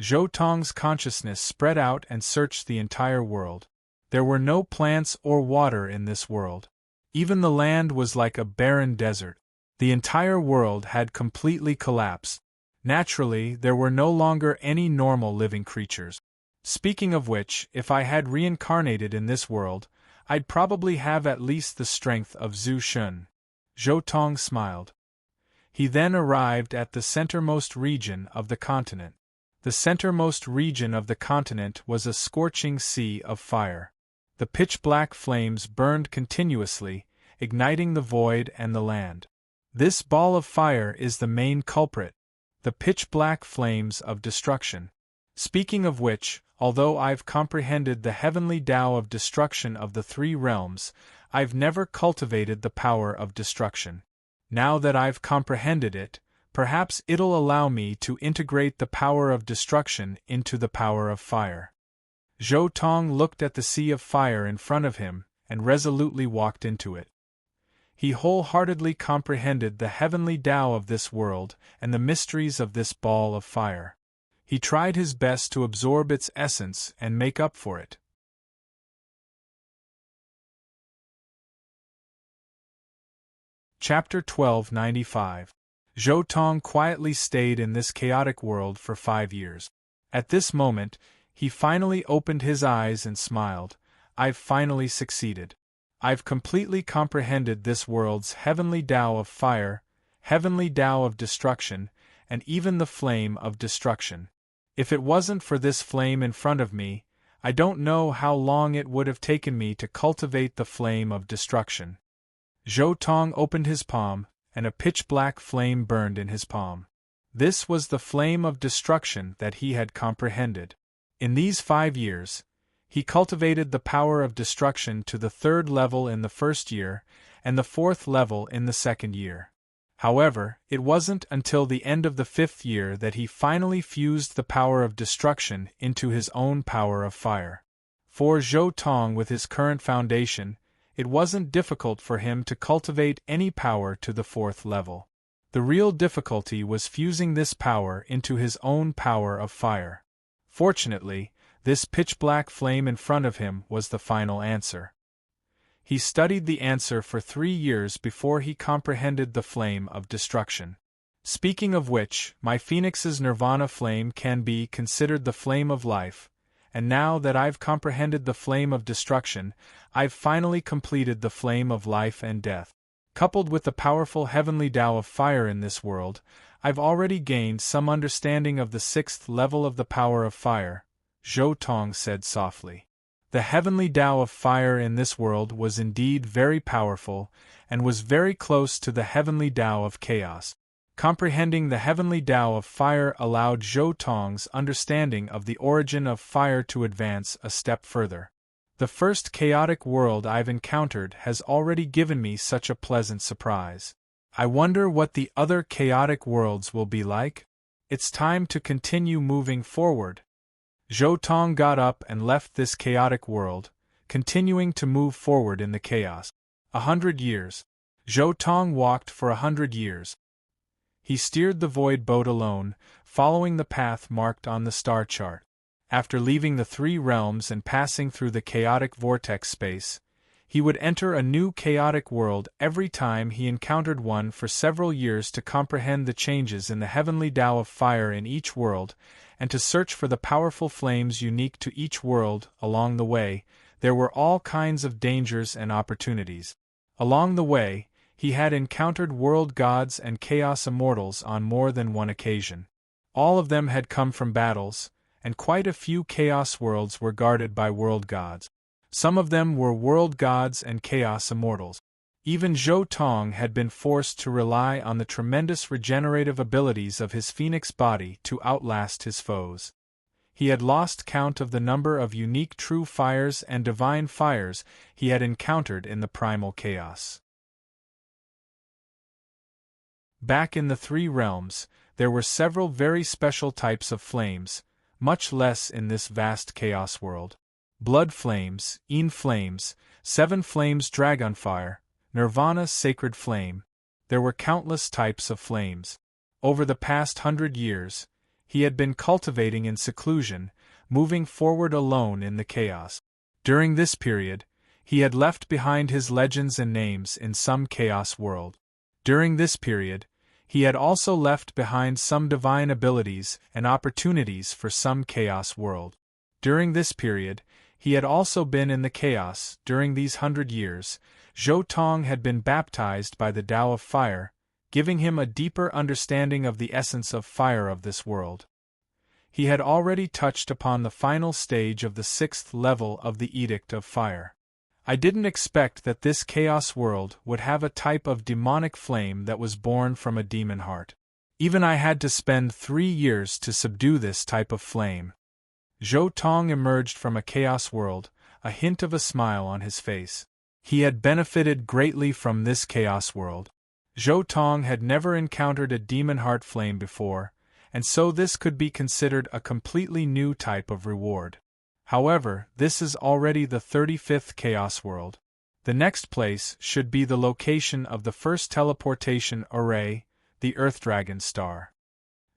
Zhou Tong's consciousness spread out and searched the entire world. There were no plants or water in this world. Even the land was like a barren desert. The entire world had completely collapsed. Naturally, there were no longer any normal living creatures. Speaking of which, if I had reincarnated in this world, I'd probably have at least the strength of Zhu Shun. Zhou Tong smiled. He then arrived at the centermost region of the continent. The centermost region of the continent was a scorching sea of fire. The pitch-black flames burned continuously, igniting the void and the land. This ball of fire is the main culprit, the pitch-black flames of destruction. Speaking of which, although I've comprehended the heavenly Tao of destruction of the 3 realms, I've never cultivated the power of destruction. Now that I've comprehended it, perhaps it'll allow me to integrate the power of destruction into the power of fire. Zhou Tong looked at the sea of fire in front of him, and resolutely walked into it. He wholeheartedly comprehended the heavenly Tao of this world and the mysteries of this ball of fire. He tried his best to absorb its essence and make up for it. Chapter 1295. Zhou Tong quietly stayed in this chaotic world for 5 years. At this moment, he finally opened his eyes and smiled. I've finally succeeded. I've completely comprehended this world's heavenly Tao of fire, heavenly Tao of destruction, and even the flame of destruction. If it wasn't for this flame in front of me, I don't know how long it would have taken me to cultivate the flame of destruction. Zhou Tong opened his palm, and a pitch-black flame burned in his palm. This was the flame of destruction that he had comprehended. In these 5 years, he cultivated the power of destruction to the 3rd level in the 1st year, and the 4th level in the 2nd year. However, it wasn't until the end of the 5th year that he finally fused the power of destruction into his own power of fire. For Zhou Tong, with his current foundation, it wasn't difficult for him to cultivate any power to the 4th level. The real difficulty was fusing this power into his own power of fire. Fortunately, this pitch-black flame in front of him was the final answer. He studied the answer for 3 years before he comprehended the flame of destruction. Speaking of which, my Phoenix's nirvana flame can be considered the flame of life, and now that I've comprehended the flame of destruction, I've finally completed the flame of life and death. Coupled with the powerful heavenly Tao of fire in this world, I've already gained some understanding of the 6th level of the power of fire, Zhou Tong said softly. The heavenly Tao of fire in this world was indeed very powerful, and was very close to the heavenly Tao of chaos. Comprehending the heavenly Tao of fire allowed Zhou Tong's understanding of the origin of fire to advance a step further. The first chaotic world I've encountered has already given me such a pleasant surprise. I wonder what the other chaotic worlds will be like? It's time to continue moving forward. Zhou Tong got up and left this chaotic world, continuing to move forward in the chaos. 100 years. Zhou Tong walked for 100 years. He steered the void boat alone, following the path marked on the star chart. After leaving the three realms and passing through the chaotic vortex space, he would enter a new chaotic world every time he encountered one for several years to comprehend the changes in the heavenly Tao of fire in each world, and to search for the powerful flames unique to each world. Along the way, there were all kinds of dangers and opportunities. Along the way, he had encountered world gods and chaos immortals on more than one occasion. All of them had come from battles, and quite a few chaos worlds were guarded by world gods. Some of them were world gods and chaos immortals. Even Zhou Tong had been forced to rely on the tremendous regenerative abilities of his phoenix body to outlast his foes. He had lost count of the number of unique true fires and divine fires he had encountered in the primal chaos. Back in the three realms, there were several very special types of flames, much less in this vast chaos world. Blood flames, Een flames, Seven flames dragonfire, Nirvana sacred flame. There were countless types of flames. Over the past 100 years, he had been cultivating in seclusion, moving forward alone in the chaos. During this period, he had left behind his legends and names in some chaos world. During this period, he had also left behind some divine abilities and opportunities for some chaos world. During this period, he had also been in the chaos. During these 100 years, Zhou Tong had been baptized by the Tao of Fire, giving him a deeper understanding of the essence of fire of this world. He had already touched upon the final stage of the 6th level of the Edict of Fire. I didn't expect that this chaos world would have a type of demonic flame that was born from a demon heart. Even I had to spend 3 years to subdue this type of flame. Zhou Tong emerged from a chaos world, a hint of a smile on his face. He had benefited greatly from this chaos world. Zhou Tong had never encountered a demon heart flame before, and so this could be considered a completely new type of reward. However, this is already the 35th Chaos World. The next place should be the location of the first teleportation array, the Earth Dragon Star.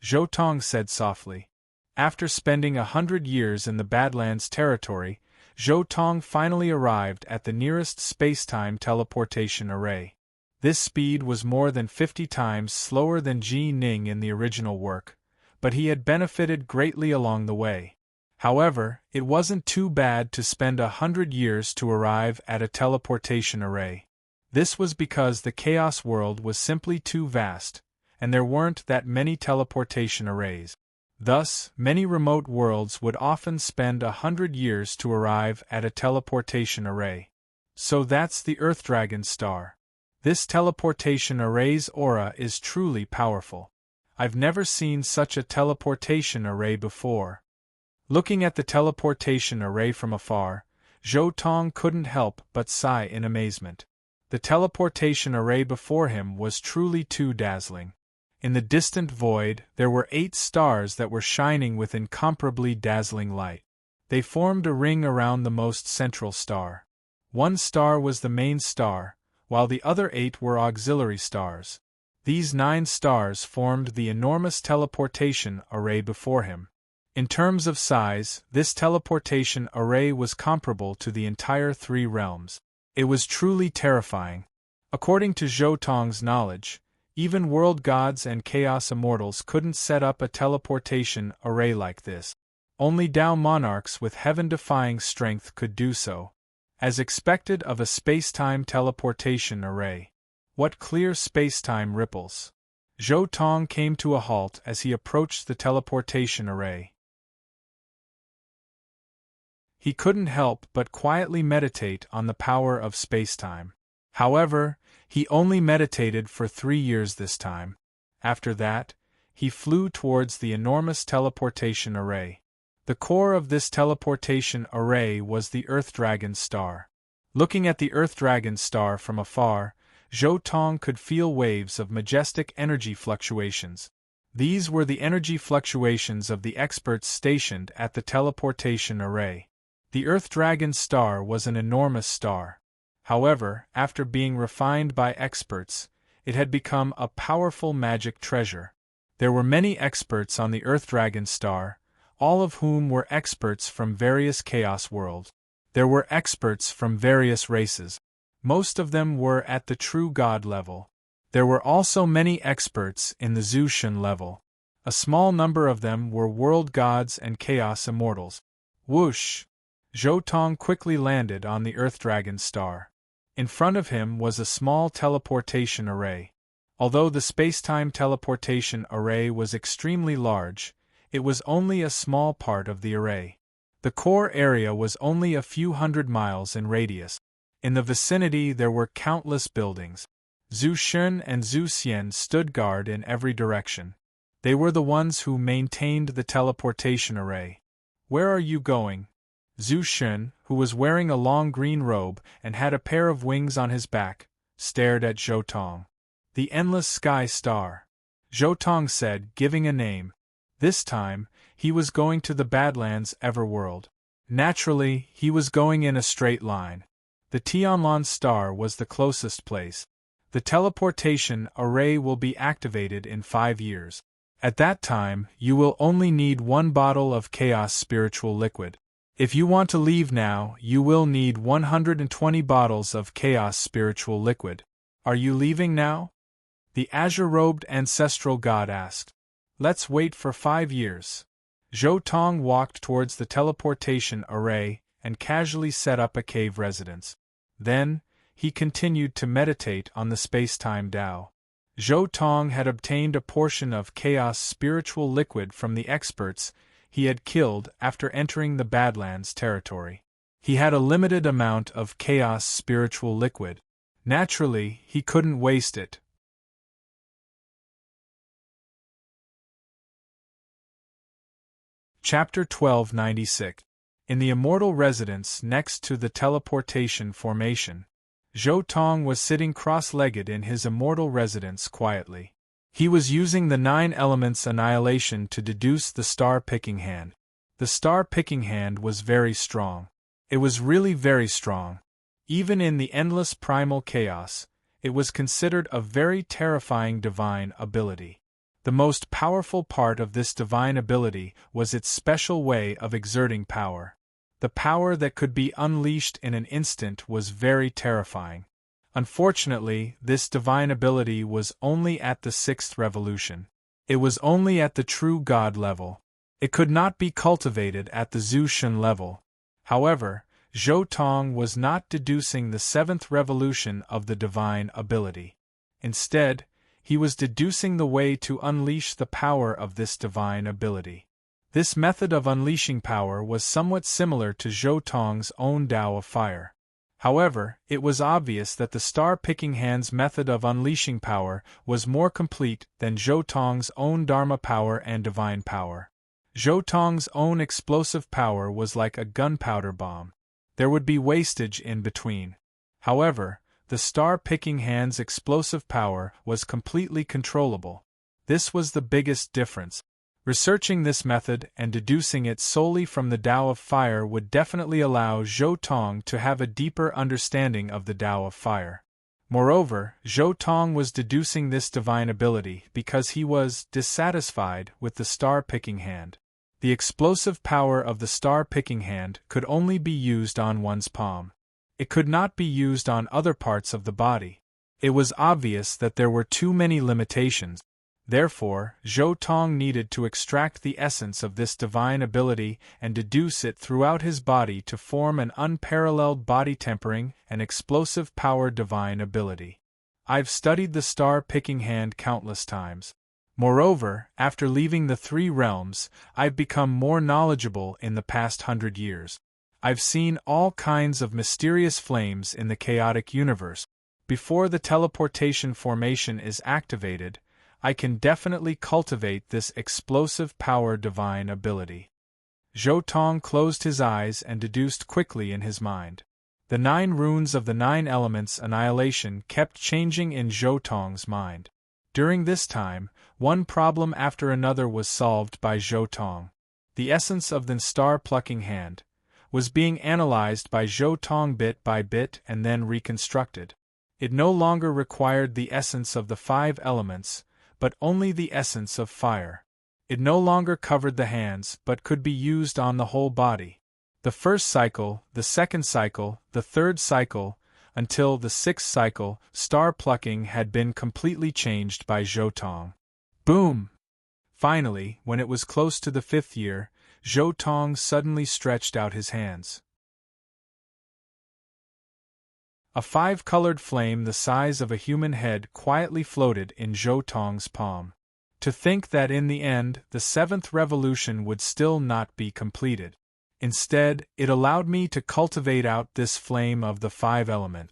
Zhou Tong said softly. After spending 100 years in the Badlands territory, Zhou Tong finally arrived at the nearest space-time teleportation array. This speed was more than 50 times slower than Ji Ning in the original work, but he had benefited greatly along the way. However, it wasn't too bad to spend 100 years to arrive at a teleportation array. This was because the Chaos World was simply too vast, and there weren't that many teleportation arrays. Thus, many remote worlds would often spend 100 years to arrive at a teleportation array. So that's the Earth Dragon Star. This teleportation array's aura is truly powerful. I've never seen such a teleportation array before. Looking at the teleportation array from afar, Zhou Tong couldn't help but sigh in amazement. The teleportation array before him was truly too dazzling. In the distant void, there were 8 stars that were shining with incomparably dazzling light. They formed a ring around the most central star. One star was the main star, while the other 8 were auxiliary stars. These 9 stars formed the enormous teleportation array before him. In terms of size, this teleportation array was comparable to the entire 3 realms. It was truly terrifying. According to Zhou Tong's knowledge, even world gods and chaos immortals couldn't set up a teleportation array like this. Only Tao monarchs with heaven-defying strength could do so. As expected of a space-time teleportation array. What clear space-time ripples! Zhou Tong came to a halt as he approached the teleportation array. He couldn't help but quietly meditate on the power of space-time. However, he only meditated for 3 years this time. After that, he flew towards the enormous teleportation array. The core of this teleportation array was the Earth Dragon star. Looking at the Earth Dragon star from afar, Zhou Tong could feel waves of majestic energy fluctuations. These were the energy fluctuations of the experts stationed at the teleportation array. The Earth Dragon star was an enormous star. However, after being refined by experts, it had become a powerful magic treasure. There were many experts on the Earth Dragon star, all of whom were experts from various chaos worlds. There were experts from various races. Most of them were at the true god level. There were also many experts in the Zushin level. A small number of them were world gods and chaos immortals. Whoosh! Zhou Tong quickly landed on the Earth Dragon star. In front of him was a small teleportation array. Although the space-time teleportation array was extremely large, it was only a small part of the array. The core area was only a few hundred miles in radius. In the vicinity there were countless buildings. Zhu Shun and Zhu Xian stood guard in every direction. They were the ones who maintained the teleportation array. "Where are you going?" Zhu Shun, who was wearing a long green robe and had a pair of wings on his back, stared at Zhou Tong. "The Endless Sky Star," Zhou Tong said, giving a name. This time, he was going to the Badlands Everworld. Naturally, he was going in a straight line. The Tianlan star was the closest place. The teleportation array will be activated in 5 years. At that time, you will only need 1 bottle of Chaos Spiritual Liquid. If you want to leave now, you will need 120 bottles of Chaos Spiritual Liquid. Are you leaving now? The azure-robed ancestral god asked. Let's wait for 5 years. Zhou Tong walked towards the teleportation array and casually set up a cave residence. Then, he continued to meditate on the space-time Tao. Zhou Tong had obtained a portion of Chaos Spiritual Liquid from the experts he had killed after entering the Badlands territory. He had a limited amount of Chaos Spiritual Liquid. Naturally, he couldn't waste it. Chapter 1296. In the immortal residence next to the teleportation formation, Zhou Tong was sitting cross-legged in his immortal residence quietly. He was using the 9 elements annihilation to deduce the star-picking hand. The star-picking hand was very strong. It was really very strong. Even in the endless primal chaos, it was considered a very terrifying divine ability. The most powerful part of this divine ability was its special way of exerting power. The power that could be unleashed in an instant was very terrifying. Unfortunately, this divine ability was only at the 6th revolution. It was only at the true god level. It could not be cultivated at the Zushin level. However, Zhou Tong was not deducing the 7th revolution of the divine ability. Instead, he was deducing the way to unleash the power of this divine ability. This method of unleashing power was somewhat similar to Zhou Tong's own Tao of Fire. However, it was obvious that the star-picking hand's method of unleashing power was more complete than Zhou Tong's own Dharma power and divine power. Zhou Tong's own explosive power was like a gunpowder bomb. There would be wastage in between. However, the star-picking hand's explosive power was completely controllable. This was the biggest difference. Researching this method and deducing it solely from the Tao of Fire would definitely allow Zhou Tong to have a deeper understanding of the Tao of Fire. Moreover, Zhou Tong was deducing this divine ability because he was dissatisfied with the star-picking hand. The explosive power of the star-picking hand could only be used on one's palm. It could not be used on other parts of the body. It was obvious that there were too many limitations. Therefore, Zhou Tong needed to extract the essence of this divine ability and deduce it throughout his body to form an unparalleled body-tempering and explosive power divine ability. I've studied the star-picking hand countless times. Moreover, after leaving the 3 realms, I've become more knowledgeable in the past 100 years. I've seen all kinds of mysterious flames in the chaotic universe. Before the teleportation formation is activated, I can definitely cultivate this explosive power divine ability. Zhou Tong closed his eyes and deduced quickly in his mind. The 9 runes of the 9 elements annihilation kept changing in Zhou Tong's mind. During this time, one problem after another was solved by Zhou Tong. The essence of the star-plucking hand was being analyzed by Zhou Tong bit by bit and then reconstructed. It no longer required the essence of the 5 elements, but only the essence of fire. It no longer covered the hands but could be used on the whole body. The first cycle, the second cycle, the third cycle, until the 6th cycle, star-plucking had been completely changed by Zhou Tong. Boom! Finally, when it was close to the 5th year, Zhou Tong suddenly stretched out his hands. A 5-colored flame the size of a human head quietly floated in Zhou Tong's palm. To think that in the end, the 7th revolution would still not be completed. Instead, it allowed me to cultivate out this flame of the 5 element.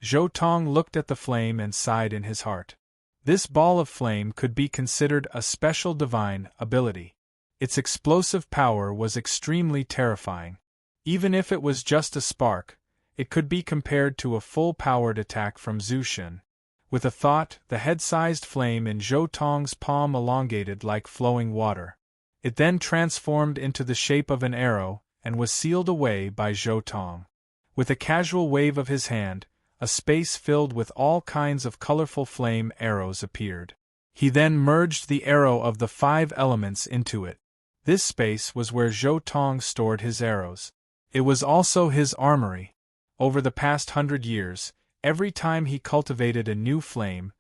Zhou Tong looked at the flame and sighed in his heart. This ball of flame could be considered a special divine ability. Its explosive power was extremely terrifying. Even if it was just a spark, it could be compared to a full-powered attack from Zhu Xun. With a thought, the head-sized flame in Zhou Tong's palm elongated like flowing water. It then transformed into the shape of an arrow and was sealed away by Zhou Tong. With a casual wave of his hand, a space filled with all kinds of colorful flame arrows appeared. He then merged the arrow of the 5 elements into it. This space was where Zhou Tong stored his arrows. It was also his armory. Over the past 100 years, every time he cultivated a new flame,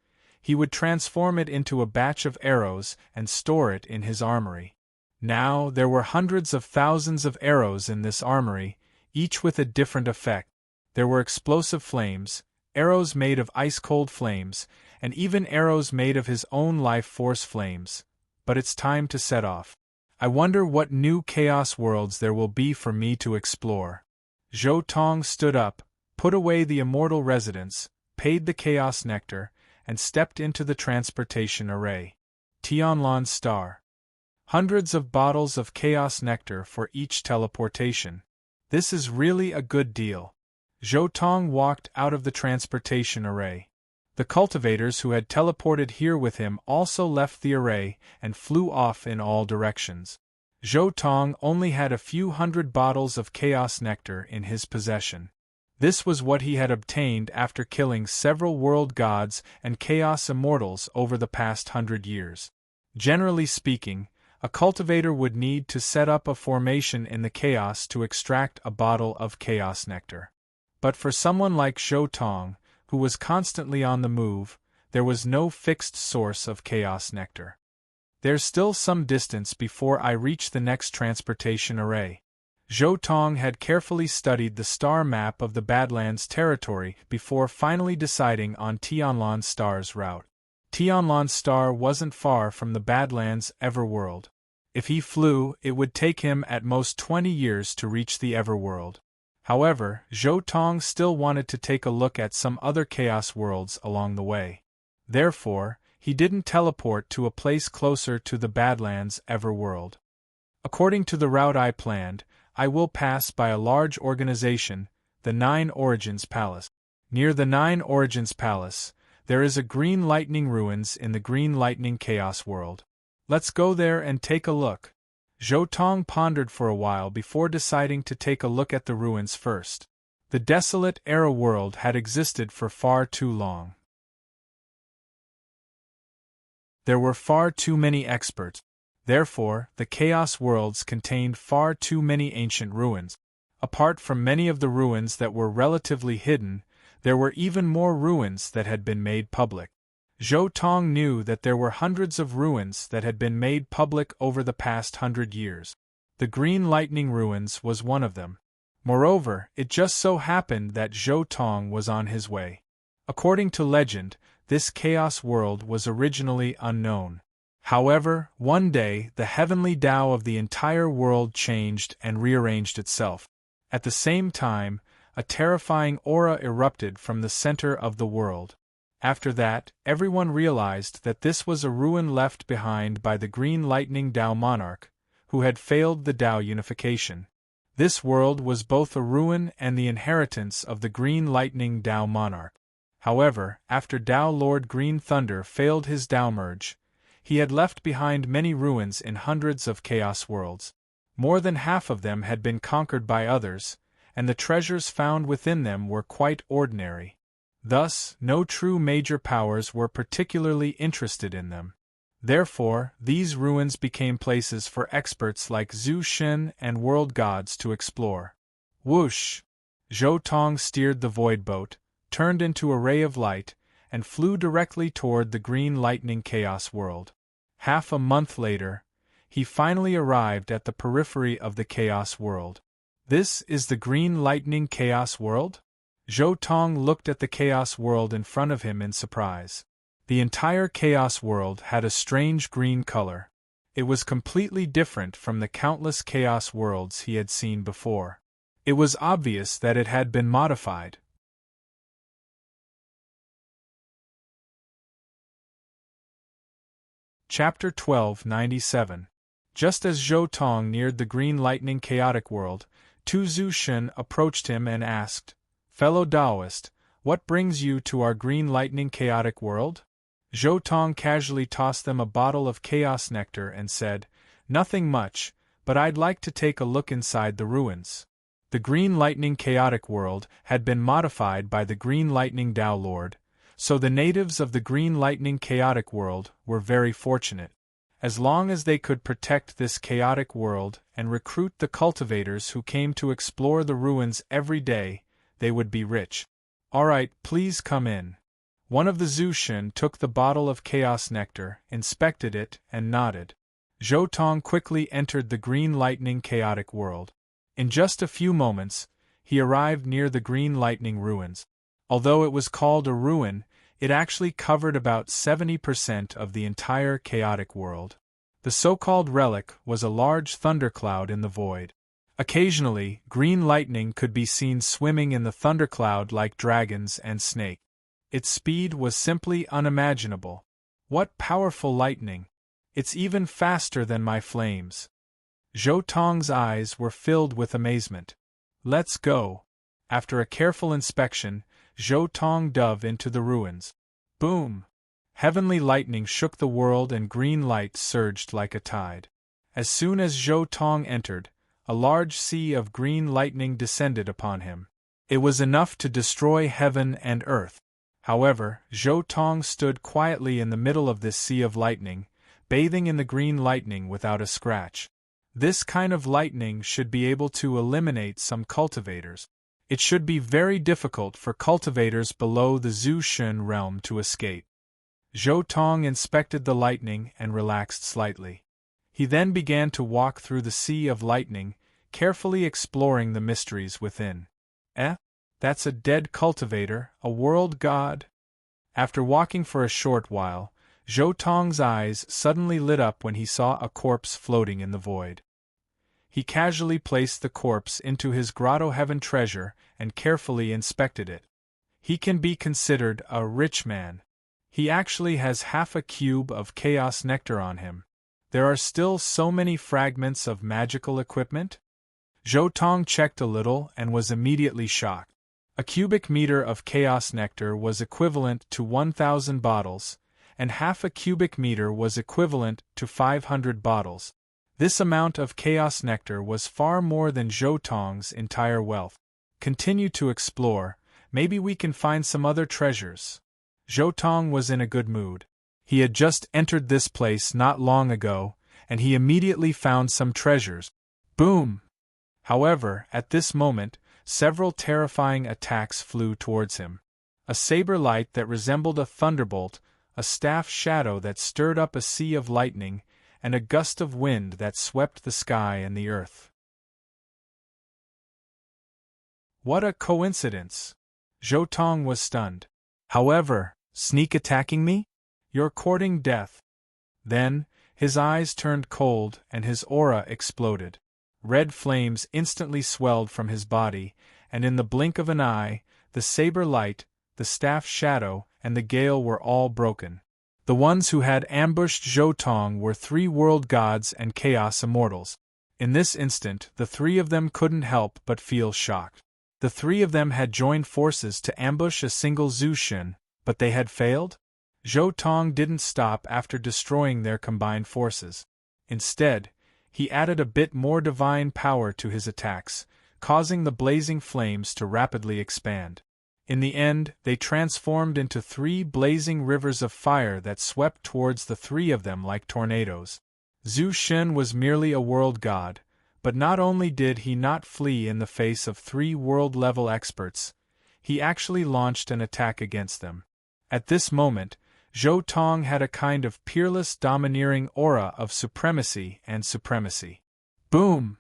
he would transform it into a batch of arrows and store it in his armory. Now there were hundreds of thousands of arrows in this armory, each with a different effect. There were explosive flames, arrows made of ice-cold flames, and even arrows made of his own life force flames. But it's time to set off. I wonder what new chaos worlds there will be for me to explore. Zhou Tong stood up, put away the immortal residence, paid the chaos nectar, and stepped into the transportation array. Tianlan Star. Hundreds of bottles of chaos nectar for each teleportation. This is really a good deal. Zhou Tong walked out of the transportation array. The cultivators who had teleported here with him also left the array and flew off in all directions. Zhou Tong only had a few hundred bottles of chaos nectar in his possession. This was what he had obtained after killing several world gods and chaos immortals over the past 100 years. Generally speaking, a cultivator would need to set up a formation in the chaos to extract a bottle of chaos nectar. But for someone like Zhou Tong, who was constantly on the move, there was no fixed source of chaos nectar. There's still some distance before I reach the next transportation array. Zhou Tong had carefully studied the star map of the Badlands territory before finally deciding on Tianlan Star's route. Tianlan Star wasn't far from the Badlands Everworld. If he flew, it would take him at most 20 years to reach the Everworld. However, Zhou Tong still wanted to take a look at some other chaos worlds along the way. Therefore, he didn't teleport to a place closer to the Badlands Everworld. According to the route I planned, I will pass by a large organization, the 9 Origins Palace. Near the 9 Origins Palace, there is a Green Lightning Ruins in the Green Lightning Chaos World. Let's go there and take a look. Zhou Tong pondered for a while before deciding to take a look at the ruins first. The desolate Era world had existed for far too long. There were far too many experts. Therefore, the Chaos worlds contained far too many ancient ruins. Apart from many of the ruins that were relatively hidden, there were even more ruins that had been made public. Zhou Tong knew that there were hundreds of ruins that had been made public over the past 100 years. The Green Lightning Ruins was one of them. Moreover, it just so happened that Zhou Tong was on his way. According to legend, this chaos world was originally unknown. However, one day the heavenly Tao of the entire world changed and rearranged itself. At the same time, a terrifying aura erupted from the center of the world. After that, everyone realized that this was a ruin left behind by the Green Lightning Dao monarch, who had failed the Dao unification. This world was both a ruin and the inheritance of the Green Lightning Dao monarch. However, after Dao Lord Green Thunder failed his Dao merge, he had left behind many ruins in hundreds of chaos worlds. More than half of them had been conquered by others, and the treasures found within them were quite ordinary. Thus, no true major powers were particularly interested in them. Therefore, these ruins became places for experts like Zhu Shen and world gods to explore. Whoosh! Zhou Tong steered the void boat, turned into a ray of light, and flew directly toward the Green Lightning Chaos world. Half a month later, he finally arrived at the periphery of the Chaos world. This is the Green Lightning Chaos world? Zhou Tong looked at the Chaos world in front of him in surprise. The entire Chaos world had a strange green color. It was completely different from the countless Chaos worlds he had seen before. It was obvious that it had been modified. Chapter 1297. Just as Zhou Tong neared the Green Lightning Chaotic world, Tu Zhu Shen approached him and asked, "Fellow Taoist, what brings you to our Green Lightning Chaotic world?" Zhou Tong casually tossed them a bottle of chaos nectar and said, "Nothing much, but I'd like to take a look inside the ruins." The Green Lightning Chaotic world had been modified by the Green Lightning Dao Lord, so the natives of the Green Lightning Chaotic world were very fortunate. As long as they could protect this chaotic world and recruit the cultivators who came to explore the ruins every day, they would be rich. "Alright, please come in." One of the Zushin took the bottle of chaos nectar, inspected it, and nodded. Zhou Tong quickly entered the Green Lightning Chaotic world. In just a few moments, he arrived near the Green Lightning ruins. Although it was called a ruin, it actually covered about 70% of the entire chaotic world. The so-called relic was a large thundercloud in the void. Occasionally, green lightning could be seen swimming in the thundercloud like dragons and snakes. Its speed was simply unimaginable. What powerful lightning! It's even faster than my flames. Zhou Tong's eyes were filled with amazement. "Let's go." After a careful inspection, Zhou Tong dove into the ruins. Boom! Heavenly lightning shook the world and green light surged like a tide. As soon as Zhou Tong entered, a large sea of green lightning descended upon him. It was enough to destroy heaven and earth. However, Zhou Tong stood quietly in the middle of this sea of lightning, bathing in the green lightning without a scratch. This kind of lightning should be able to eliminate some cultivators. It should be very difficult for cultivators below the Zhu Shen realm to escape. Zhou Tong inspected the lightning and relaxed slightly. He then began to walk through the sea of lightning, carefully exploring the mysteries within. That's a dead cultivator, a world god? After walking for a short while, Zhou Tong's eyes suddenly lit up when he saw a corpse floating in the void. He casually placed the corpse into his grotto heaven treasure and carefully inspected it. He can be considered a rich man. He actually has half a cube of chaos nectar on him. There are still so many fragments of magical equipment? Zhou Tong checked a little and was immediately shocked. A cubic meter of chaos nectar was equivalent to 1,000 bottles, and half a cubic meter was equivalent to 500 bottles. This amount of chaos nectar was far more than Zhou Tong's entire wealth. Continue to explore, maybe we can find some other treasures. Zhou Tong was in a good mood. He had just entered this place not long ago, and he immediately found some treasures. Boom! However, at this moment, several terrifying attacks flew towards him. A saber light that resembled a thunderbolt, a staff shadow that stirred up a sea of lightning, and a gust of wind that swept the sky and the earth. What a coincidence! Zhou Tong was stunned. However, sneak attacking me? You're courting death. Then, his eyes turned cold and his aura exploded. Red flames instantly swelled from his body, and in the blink of an eye, the saber light, the staff shadow, and the gale were all broken. The ones who had ambushed Zhou Tong were 3 world gods and chaos immortals. In this instant, the 3 of them couldn't help but feel shocked. The 3 of them had joined forces to ambush a single Zhu Xin, but they had failed? Zhou Tong didn't stop after destroying their combined forces. Instead, he added a bit more divine power to his attacks, causing the blazing flames to rapidly expand. In the end, they transformed into 3 blazing rivers of fire that swept towards the 3 of them like tornadoes. Zhu Xin was merely a world god, but not only did he not flee in the face of 3 world-level experts, he actually launched an attack against them. At this moment, Zhou Tong had a kind of peerless domineering aura of supremacy and supremacy. Boom!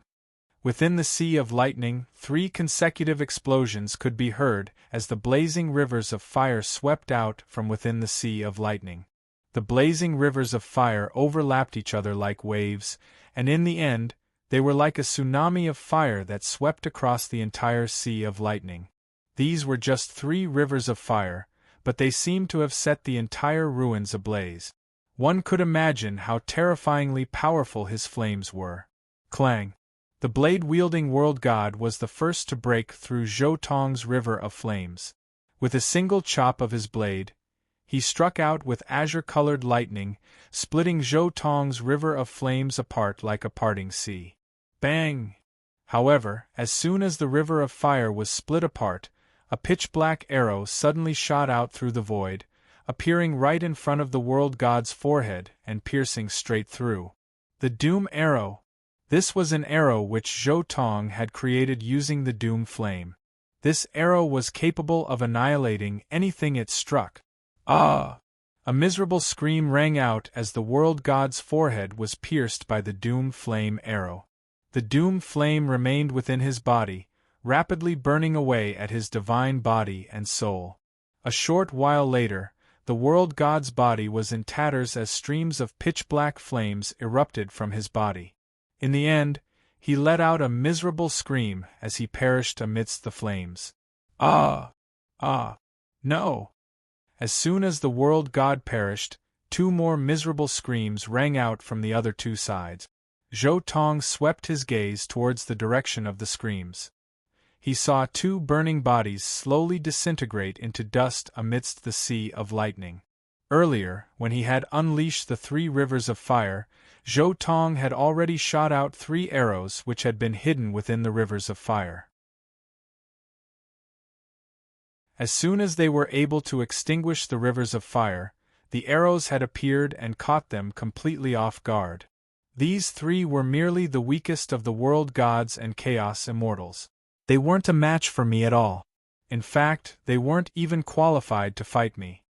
Within the sea of lightning, 3 consecutive explosions could be heard as the blazing rivers of fire swept out from within the sea of lightning. The blazing rivers of fire overlapped each other like waves, and in the end, they were like a tsunami of fire that swept across the entire sea of lightning. These were just 3 rivers of fire, but they seemed to have set the entire ruins ablaze. One could imagine how terrifyingly powerful his flames were. Clang! The blade-wielding world god was the first to break through Zhou Tong's river of flames. With a single chop of his blade, he struck out with azure-colored lightning, splitting Zhou Tong's river of flames apart like a parting sea. Bang! However, as soon as the river of fire was split apart, a pitch-black arrow suddenly shot out through the void, appearing right in front of the world god's forehead and piercing straight through. The Doom Arrow! This was an arrow which Zhou Tong had created using the Doom Flame. This arrow was capable of annihilating anything it struck. Ah! A miserable scream rang out as the world god's forehead was pierced by the Doom Flame arrow. The Doom Flame remained within his body, rapidly burning away at his divine body and soul. A short while later, the world god's body was in tatters as streams of pitch-black flames erupted from his body. In the end, he let out a miserable scream as he perished amidst the flames. Ah! Ah! No! As soon as the world god perished, 2 more miserable screams rang out from the other 2 sides. Zhou Tong swept his gaze towards the direction of the screams. He saw 2 burning bodies slowly disintegrate into dust amidst the sea of lightning. Earlier, when he had unleashed the 3 rivers of fire, Zhou Tong had already shot out 3 arrows which had been hidden within the rivers of fire. As soon as they were able to extinguish the rivers of fire, the arrows had appeared and caught them completely off guard. These 3 were merely the weakest of the world gods and chaos immortals. They weren't a match for me at all. In fact, they weren't even qualified to fight me.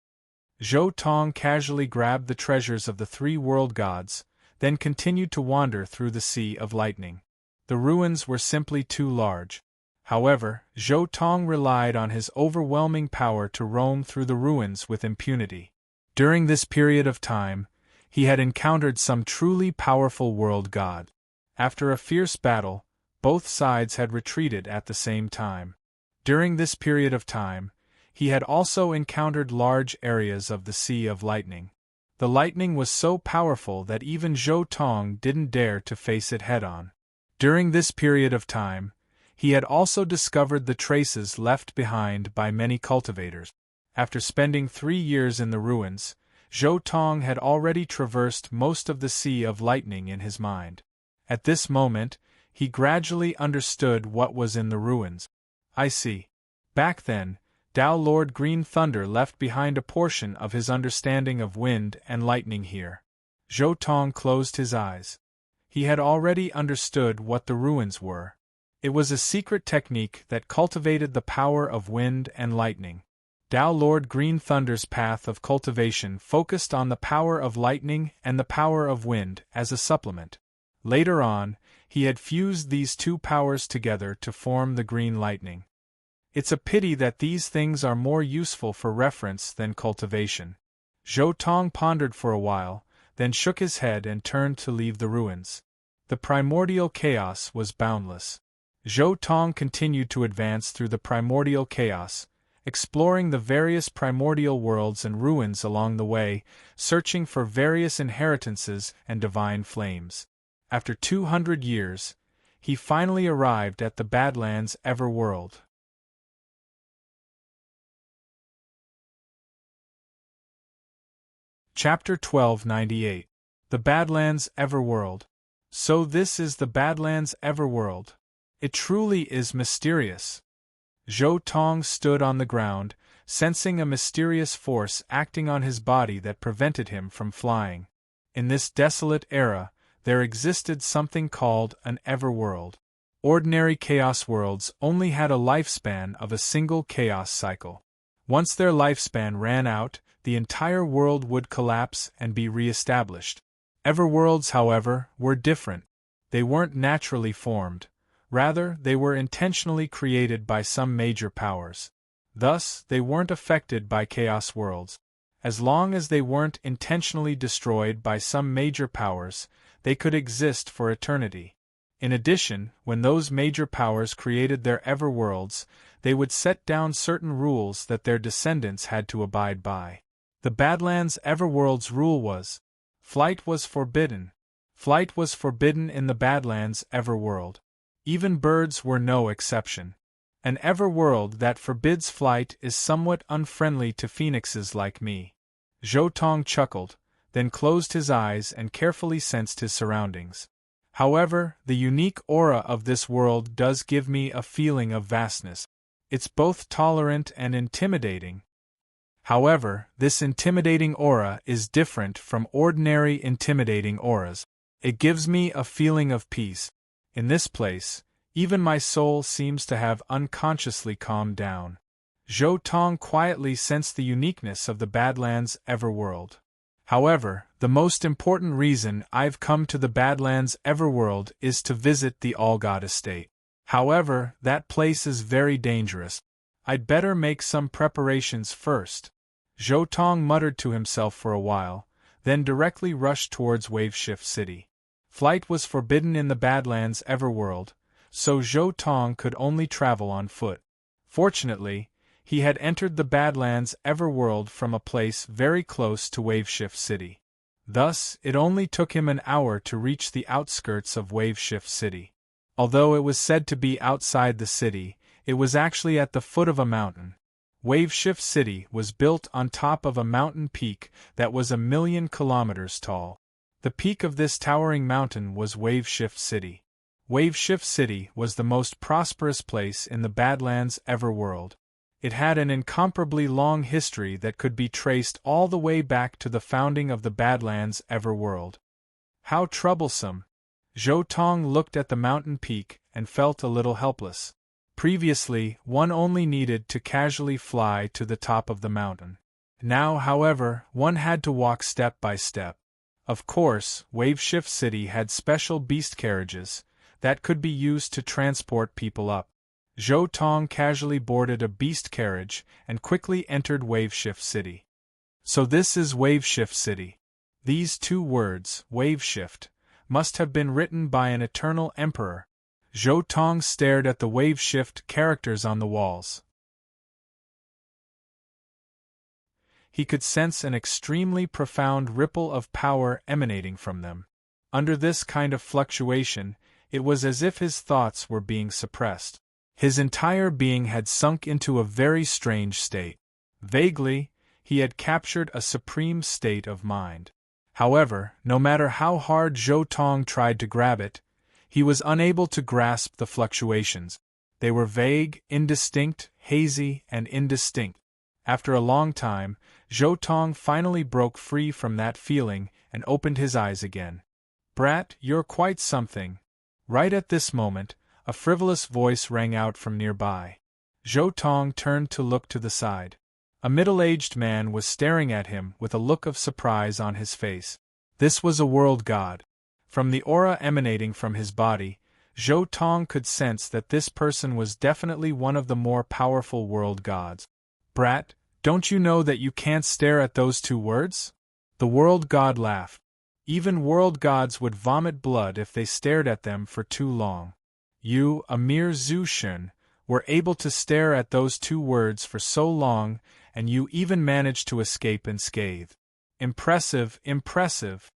Zhou Tong casually grabbed the treasures of the 3 world gods, then continued to wander through the sea of lightning. The ruins were simply too large. However, Zhou Tong relied on his overwhelming power to roam through the ruins with impunity. During this period of time, he had encountered some truly powerful world god. After a fierce battle, both sides had retreated at the same time. During this period of time, he had also encountered large areas of the Sea of Lightning. The lightning was so powerful that even Zhou Tong didn't dare to face it head-on. During this period of time, he had also discovered the traces left behind by many cultivators. After spending 3 years in the ruins, Zhou Tong had already traversed most of the Sea of Lightning in his mind. At this moment, he gradually understood what was in the ruins. I see. Back then, Tao Lord Green Thunder left behind a portion of his understanding of wind and lightning here. Zhou Tong closed his eyes. He had already understood what the ruins were. It was a secret technique that cultivated the power of wind and lightning. Tao Lord Green Thunder's path of cultivation focused on the power of lightning and the power of wind as a supplement. Later on, he had fused these 2 powers together to form the green lightning. It's a pity that these things are more useful for reference than cultivation. Zhou Tong pondered for a while, then shook his head and turned to leave the ruins. The primordial chaos was boundless. Zhou Tong continued to advance through the primordial chaos, exploring the various primordial worlds and ruins along the way, searching for various inheritances and divine flames. After 200 years, he finally arrived at the Badlands Everworld. Chapter 1298. The Badlands Everworld. So this is the Badlands Everworld. It truly is mysterious. Zhou Tong stood on the ground, sensing a mysterious force acting on his body that prevented him from flying. In this desolate era, there existed something called an Everworld. Ordinary Chaos worlds only had a lifespan of a single Chaos cycle. Once their lifespan ran out, the entire world would collapse and be re-established. Everworlds, however, were different. They weren't naturally formed. Rather, they were intentionally created by some major powers. Thus, they weren't affected by Chaos worlds. As long as they weren't intentionally destroyed by some major powers, they could exist for eternity. In addition, when those major powers created their Everworlds, they would set down certain rules that their descendants had to abide by. The Badlands Everworld's rule was: flight was forbidden. Flight was forbidden in the Badlands Everworld. Even birds were no exception. An Everworld that forbids flight is somewhat unfriendly to phoenixes like me. Zhou Tong chuckled, then closed his eyes and carefully sensed his surroundings. However, the unique aura of this world does give me a feeling of vastness. It's both tolerant and intimidating. However, this intimidating aura is different from ordinary intimidating auras. It gives me a feeling of peace. In this place, even my soul seems to have unconsciously calmed down. Zhou Tong quietly sensed the uniqueness of the Badlands Everworld. However, the most important reason I've come to the Badlands Everworld is to visit the All-God Estate. However, that place is very dangerous. I'd better make some preparations first. Zhou Tong muttered to himself for a while, then directly rushed towards Waveshift City. Flight was forbidden in the Badlands Everworld, so Zhou Tong could only travel on foot. Fortunately, he had entered the Badlands Everworld from a place very close to Waveshift City. Thus, it only took him an hour to reach the outskirts of Waveshift City. Although it was said to be outside the city, it was actually at the foot of a mountain. Waveshift City was built on top of a mountain peak that was 1,000,000 kilometers tall. The peak of this towering mountain was Waveshift City. Waveshift City was the most prosperous place in the Badlands Everworld. It had an incomparably long history that could be traced all the way back to the founding of the Badlands Everworld. How troublesome! Zhou Tong looked at the mountain peak and felt a little helpless. Previously, one only needed to casually fly to the top of the mountain. Now, however, one had to walk step by step. Of course, Waveshift City had special beast carriages that could be used to transport people up. Zhou Tong casually boarded a beast carriage and quickly entered Waveshift City. So this is Waveshift City. These two words, Waveshift, must have been written by an eternal emperor. Zhou Tong stared at the Waveshift characters on the walls. He could sense an extremely profound ripple of power emanating from them. Under this kind of fluctuation, it was as if his thoughts were being suppressed. His entire being had sunk into a very strange state. Vaguely, he had captured a supreme state of mind. However, no matter how hard Zhou Tong tried to grab it, he was unable to grasp the fluctuations. They were vague, indistinct, hazy, and indistinct. After a long time, Zhou Tong finally broke free from that feeling and opened his eyes again. "Brat, you're quite something." Right at this moment, a frivolous voice rang out from nearby. Zhou Tong turned to look to the side. A middle-aged man was staring at him with a look of surprise on his face. This was a world god. From the aura emanating from his body, Zhou Tong could sense that this person was definitely one of the more powerful world gods. "Brat, don't you know that you can't stare at those two words?" The world god laughed. Even world gods would vomit blood if they stared at them for too long. "You, a mere Zhu Shun, were able to stare at those two words for so long, and you even managed to escape unscathed. Impressive, impressive.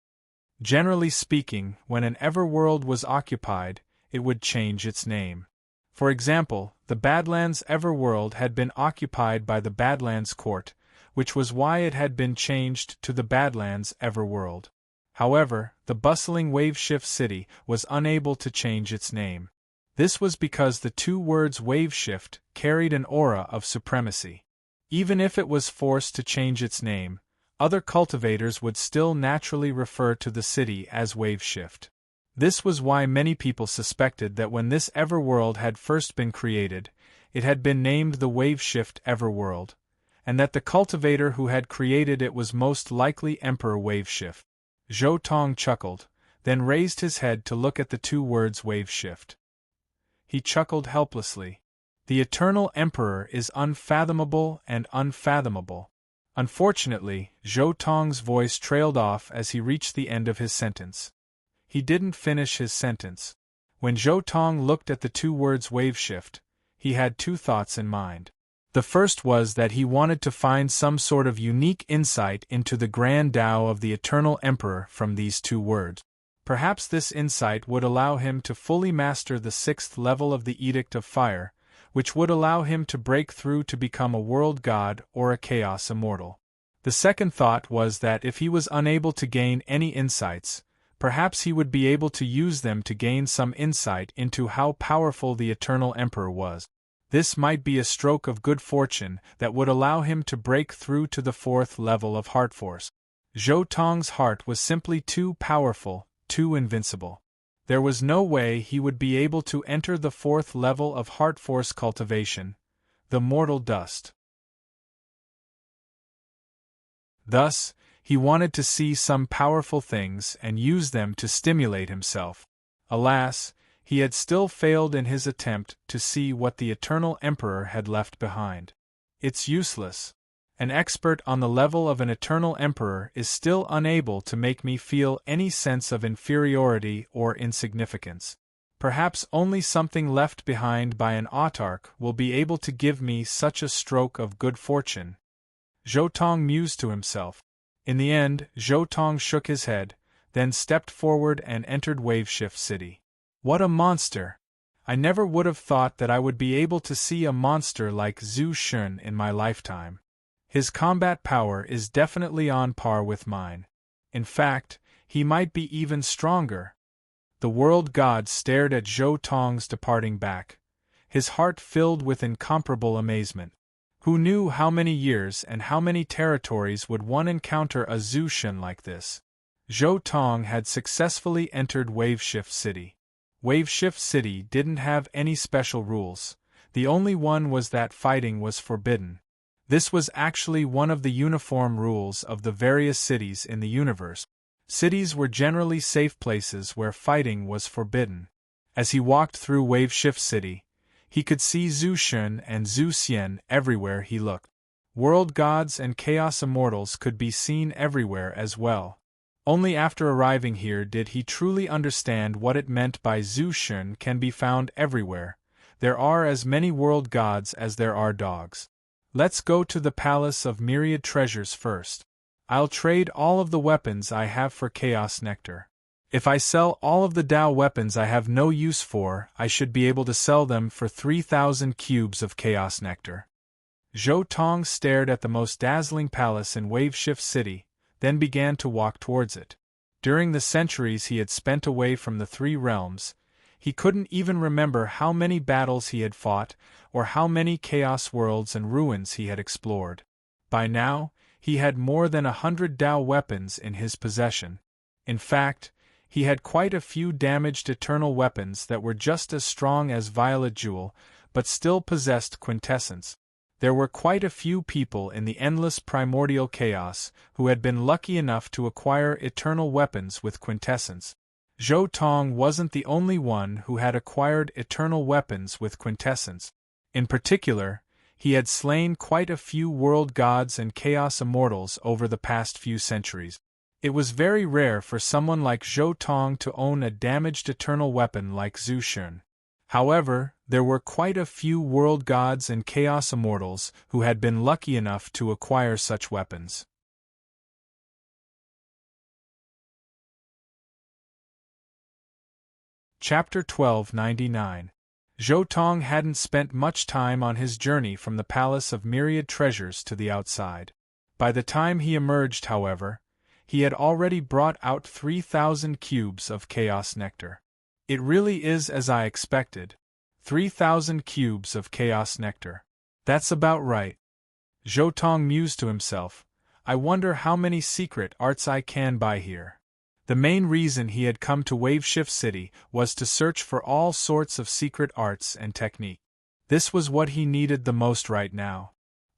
Generally speaking, when an Everworld was occupied, it would change its name. For example, the Badlands Everworld had been occupied by the Badlands Court, which was why it had been changed to the Badlands Everworld. However, the bustling Waveshift City was unable to change its name. This was because the two words Waveshift carried an aura of supremacy. Even if it was forced to change its name, other cultivators would still naturally refer to the city as Waveshift. This was why many people suspected that when this Everworld had first been created, it had been named the Waveshift Everworld, and that the cultivator who had created it was most likely Emperor Waveshift. Zhou Tong chuckled, then raised his head to look at the two words Waveshift. He chuckled helplessly. The Eternal Emperor is unfathomable and unfathomable. Unfortunately, Zhou Tong's voice trailed off as he reached the end of his sentence. He didn't finish his sentence. When Zhou Tong looked at the two words Waveshift, he had two thoughts in mind. The first was that he wanted to find some sort of unique insight into the grand Tao of the Eternal Emperor from these two words. Perhaps this insight would allow him to fully master the 6th level of the Edict of Fire, which would allow him to break through to become a world god or a chaos immortal. The second thought was that if he was unable to gain any insights, perhaps he would be able to use them to gain some insight into how powerful the Eternal Emperor was. This might be a stroke of good fortune that would allow him to break through to the 4th level of Heart Force. Zhou Tong's heart was simply too powerful, too invincible. There was no way he would be able to enter the 4th level of Heart Force cultivation, the mortal dust. Thus, he wanted to see some powerful things and use them to stimulate himself. Alas, he had still failed in his attempt to see what the Eternal Emperor had left behind. It's useless. An expert on the level of an Eternal Emperor is still unable to make me feel any sense of inferiority or insignificance. Perhaps only something left behind by an autarch will be able to give me such a stroke of good fortune. Zhou Tong mused to himself. In the end, Zhou Tong shook his head, then stepped forward and entered Waveshift City. What a monster! I never would have thought that I would be able to see a monster like Zhu Shun in my lifetime. His combat power is definitely on par with mine. In fact, he might be even stronger. The world god stared at Zhou Tong's departing back, his heart filled with incomparable amazement. Who knew how many years and how many territories would one encounter a Zhu Shun like this? Zhou Tong had successfully entered Waveshift City. Waveshift City didn't have any special rules. The only one was that fighting was forbidden. This was actually one of the uniform rules of the various cities in the universe. Cities were generally safe places where fighting was forbidden. As he walked through Waveshift City, he could see Zhu Shun and Zhu Xian everywhere he looked. World gods and chaos immortals could be seen everywhere as well. Only after arriving here did he truly understand what it meant by Zhu Shun can be found everywhere. There are as many world gods as there are dogs. Let's go to the Palace of Myriad Treasures first. I'll trade all of the weapons I have for Chaos Nectar. If I sell all of the Tao weapons I have no use for, I should be able to sell them for 3,000 cubes of Chaos Nectar. Zhou Tong stared at the most dazzling palace in Waveshift City, then began to walk towards it. During the centuries he had spent away from the 3 realms, he couldn't even remember how many battles he had fought, or how many chaos worlds and ruins he had explored. By now, he had more than 100 Tao weapons in his possession. In fact, he had quite a few damaged eternal weapons that were just as strong as Violet Jewel, but still possessed quintessence. There were quite a few people in the endless primordial chaos who had been lucky enough to acquire eternal weapons with quintessence. Zhou Tong wasn't the only one who had acquired eternal weapons with quintessence. In particular, he had slain quite a few world gods and chaos immortals over the past few centuries. It was very rare for someone like Zhou Tong to own a damaged eternal weapon like Zhu Shun. However, there were quite a few world gods and chaos immortals who had been lucky enough to acquire such weapons. Chapter 1299. Zhou Tong hadn't spent much time on his journey from the Palace of Myriad Treasures to the outside. By the time he emerged, however, he had already brought out 3,000 cubes of chaos nectar. It really is as I expected. 3,000 cubes of chaos nectar. That's about right. Zhou Tong mused to himself. I wonder how many secret arts I can buy here. The main reason he had come to Waveshift City was to search for all sorts of secret arts and technique. This was what he needed the most right now.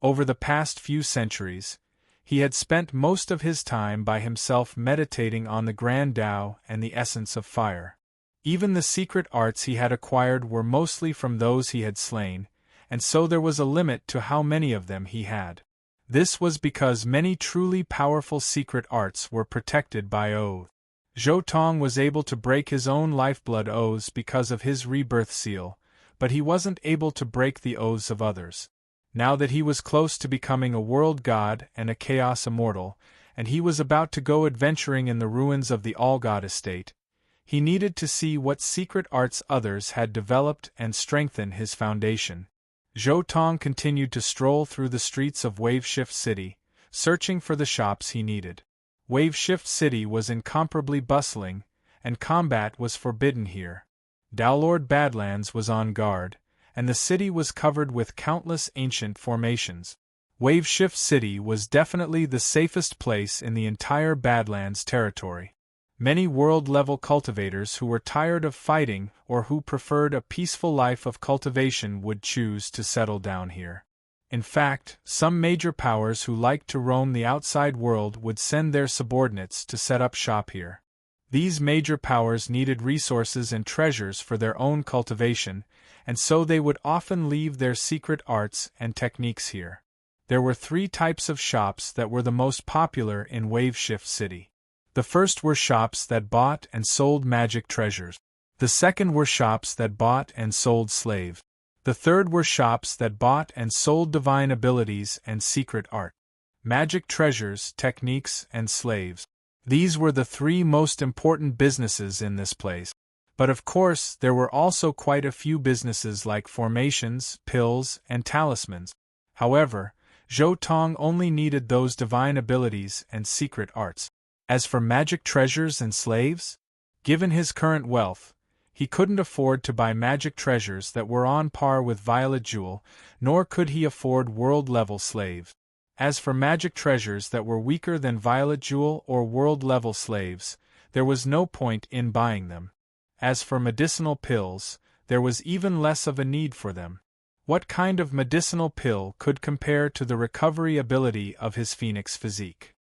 Over the past few centuries, he had spent most of his time by himself meditating on the Grand Tao and the essence of fire. Even the secret arts he had acquired were mostly from those he had slain, and so there was a limit to how many of them he had. This was because many truly powerful secret arts were protected by oath. Zhou Tong was able to break his own lifeblood oaths because of his rebirth seal, but he wasn't able to break the oaths of others. Now that he was close to becoming a world god and a chaos immortal, and he was about to go adventuring in the ruins of the All-God estate, he needed to see what secret arts others had developed and strengthen his foundation. Zhou Tong continued to stroll through the streets of Waveshift City, searching for the shops he needed. Waveshift City was incomparably bustling, and combat was forbidden here. Daolord Badlands was on guard, and the city was covered with countless ancient formations. Waveshift City was definitely the safest place in the entire Badlands territory. Many world-level cultivators who were tired of fighting or who preferred a peaceful life of cultivation would choose to settle down here. In fact, some major powers who liked to roam the outside world would send their subordinates to set up shop here. These major powers needed resources and treasures for their own cultivation, and so they would often leave their secret arts and techniques here. There were 3 types of shops that were the most popular in Waveshift City. The first were shops that bought and sold magic treasures. The second were shops that bought and sold slaves. The third were shops that bought and sold divine abilities and secret art. Magic treasures, techniques, and slaves. These were the 3 most important businesses in this place. But of course, there were also quite a few businesses like formations, pills, and talismans. However, Zhou Tong only needed those divine abilities and secret arts. As for magic treasures and slaves, given his current wealth, he couldn't afford to buy magic treasures that were on par with Violet Jewel, nor could he afford world-level slaves. As for magic treasures that were weaker than Violet Jewel or world-level slaves, there was no point in buying them. As for medicinal pills, there was even less of a need for them. What kind of medicinal pill could compare to the recovery ability of his phoenix physique?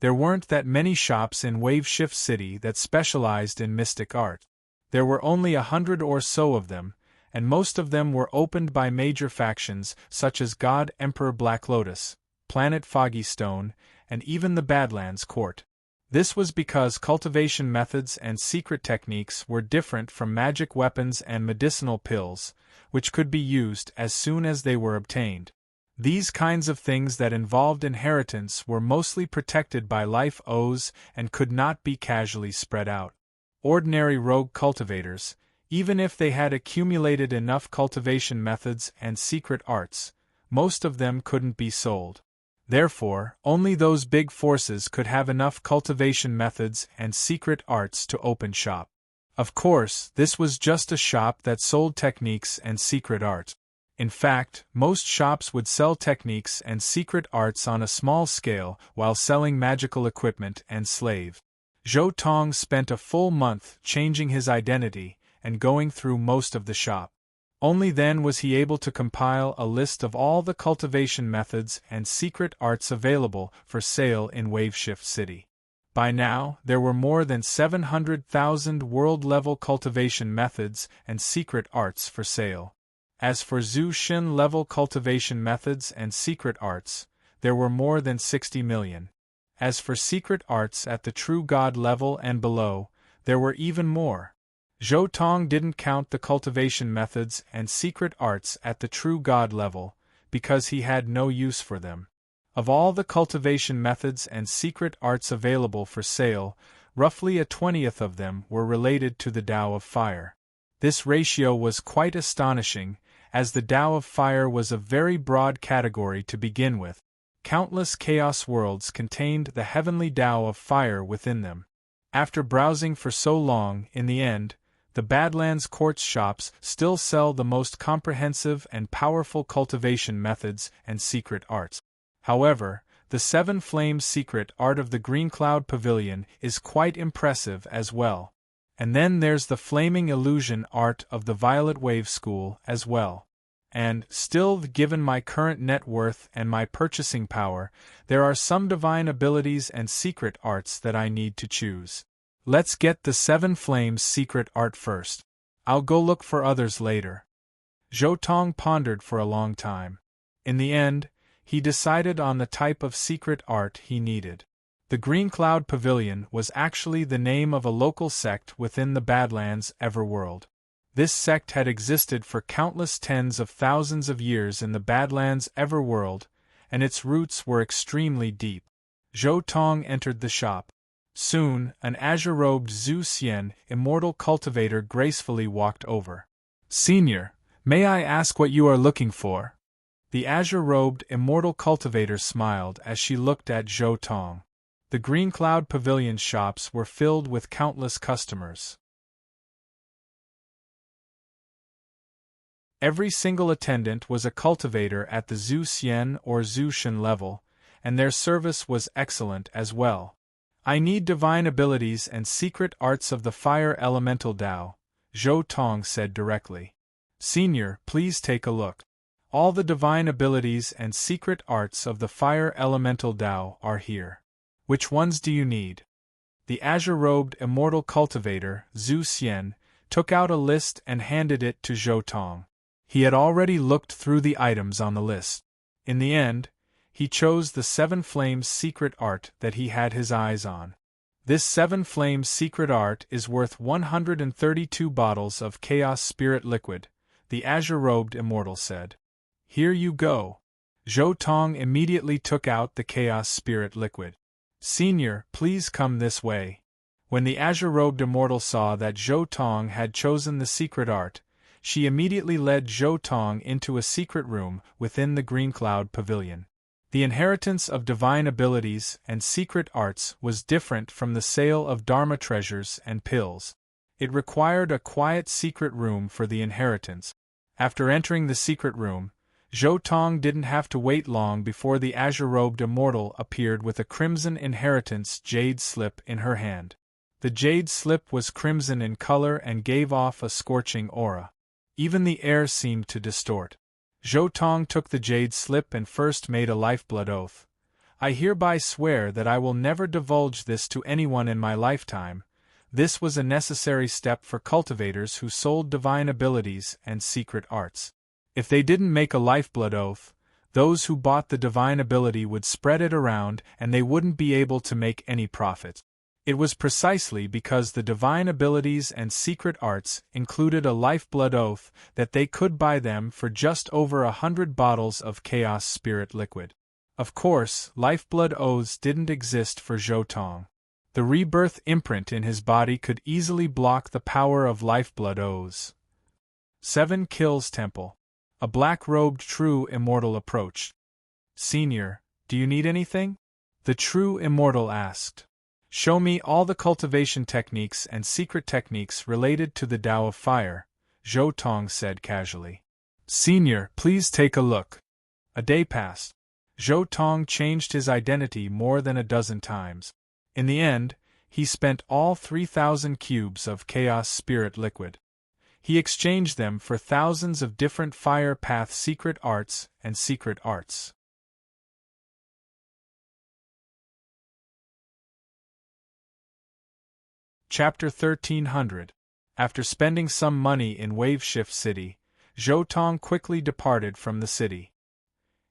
There weren't that many shops in Waveshift City that specialized in mystic art. There were only 100 or so of them, and most of them were opened by major factions such as God Emperor Black Lotus, Planet Foggy Stone, and even the Badlands Court. This was because cultivation methods and secret techniques were different from magic weapons and medicinal pills, which could be used as soon as they were obtained. These kinds of things that involved inheritance were mostly protected by life oaths and could not be casually spread out. Ordinary rogue cultivators, even if they had accumulated enough cultivation methods and secret arts, most of them couldn't be sold. Therefore, only those big forces could have enough cultivation methods and secret arts to open shop. Of course, this was just a shop that sold techniques and secret arts. In fact, most shops would sell techniques and secret arts on a small scale while selling magical equipment and slaves. Zhou Tong spent a full month changing his identity and going through most of the shop. Only then was he able to compile a list of all the cultivation methods and secret arts available for sale in Waveshift City. By now, there were more than 700,000 world-level cultivation methods and secret arts for sale. As for Zhu Xin level cultivation methods and secret arts, there were more than 60 million. As for secret arts at the true god level and below, there were even more. Zhou Tong didn't count the cultivation methods and secret arts at the true god level, because he had no use for them. Of all the cultivation methods and secret arts available for sale, roughly 1/20 of them were related to the Tao of Fire. This ratio was quite astonishing, as the Tao of Fire was a very broad category to begin with. Countless chaos worlds contained the heavenly Tao of Fire within them. After browsing for so long, in the end, the Badlands Quartz shops still sell the most comprehensive and powerful cultivation methods and secret arts. However, the Seven Flames secret art of the Green Cloud Pavilion is quite impressive as well. And then there's the Flaming Illusion art of the Violet Wave School as well. And, still, given my current net worth and my purchasing power, there are some divine abilities and secret arts that I need to choose. Let's get the Seven Flames secret art first. I'll go look for others later. Zhou Tong pondered for a long time. In the end, he decided on the type of secret art he needed. The Green Cloud Pavilion was actually the name of a local sect within the Badlands Everworld. This sect had existed for countless tens of thousands of years in the Badlands Everworld, and its roots were extremely deep. Zhou Tong entered the shop. Soon, an azure-robed Zhu Xian, immortal cultivator, gracefully walked over. "Senior, may I ask what you are looking for?" The azure-robed immortal cultivator smiled as she looked at Zhou Tong. The Green Cloud Pavilion shops were filled with countless customers. Every single attendant was a cultivator at the Zhu Xian or Zhu Shen level, and their service was excellent as well. "I need divine abilities and secret arts of the Fire Elemental Tao," Zhou Tong said directly. "Senior, please take a look. All the divine abilities and secret arts of the Fire Elemental Tao are here. Which ones do you need?" The azure-robed immortal cultivator, Zhu Xian, took out a list and handed it to Zhou Tong. He had already looked through the items on the list. In the end, he chose the Seven Flames secret art that he had his eyes on. This Seven Flames secret art is worth 132 bottles of Chaos Spirit Liquid, the azure-robed immortal said. "Here you go." Zhou Tong immediately took out the Chaos Spirit Liquid. "Senior, please come this way." When the azure-robed immortal saw that Zhou Tong had chosen the secret art, she immediately led Zhou Tong into a secret room within the Green Cloud Pavilion. The inheritance of divine abilities and secret arts was different from the sale of Dharma treasures and pills. It required a quiet secret room for the inheritance. After entering the secret room, Zhou Tong didn't have to wait long before the azure-robed immortal appeared with a crimson inheritance jade slip in her hand. The jade slip was crimson in color and gave off a scorching aura. Even the air seemed to distort. Zhou Tong took the jade slip and first made a lifeblood oath. "I hereby swear that I will never divulge this to anyone in my lifetime." This was a necessary step for cultivators who sold divine abilities and secret arts. If they didn't make a lifeblood oath, those who bought the divine ability would spread it around and they wouldn't be able to make any profit. It was precisely because the divine abilities and secret arts included a lifeblood oath that they could buy them for just over 100 bottles of Chaos Spirit Liquid. Of course, lifeblood oaths didn't exist for Zhou Tong. The rebirth imprint in his body could easily block the power of lifeblood oaths. 7 Kills Temple. A black-robed true immortal approached. "Senior, do you need anything?" the true immortal asked. "Show me all the cultivation techniques and secret techniques related to the Tao of Fire," Zhou Tong said casually. "Senior, please take a look." A day passed. Zhou Tong changed his identity more than a dozen times. In the end, he spent all 3,000 cubes of Chaos Spirit Liquid. He exchanged them for thousands of different Fire Path secret arts and secret arts. Chapter 1300. After spending some money in Waveshift City, Zhou Tong quickly departed from the city.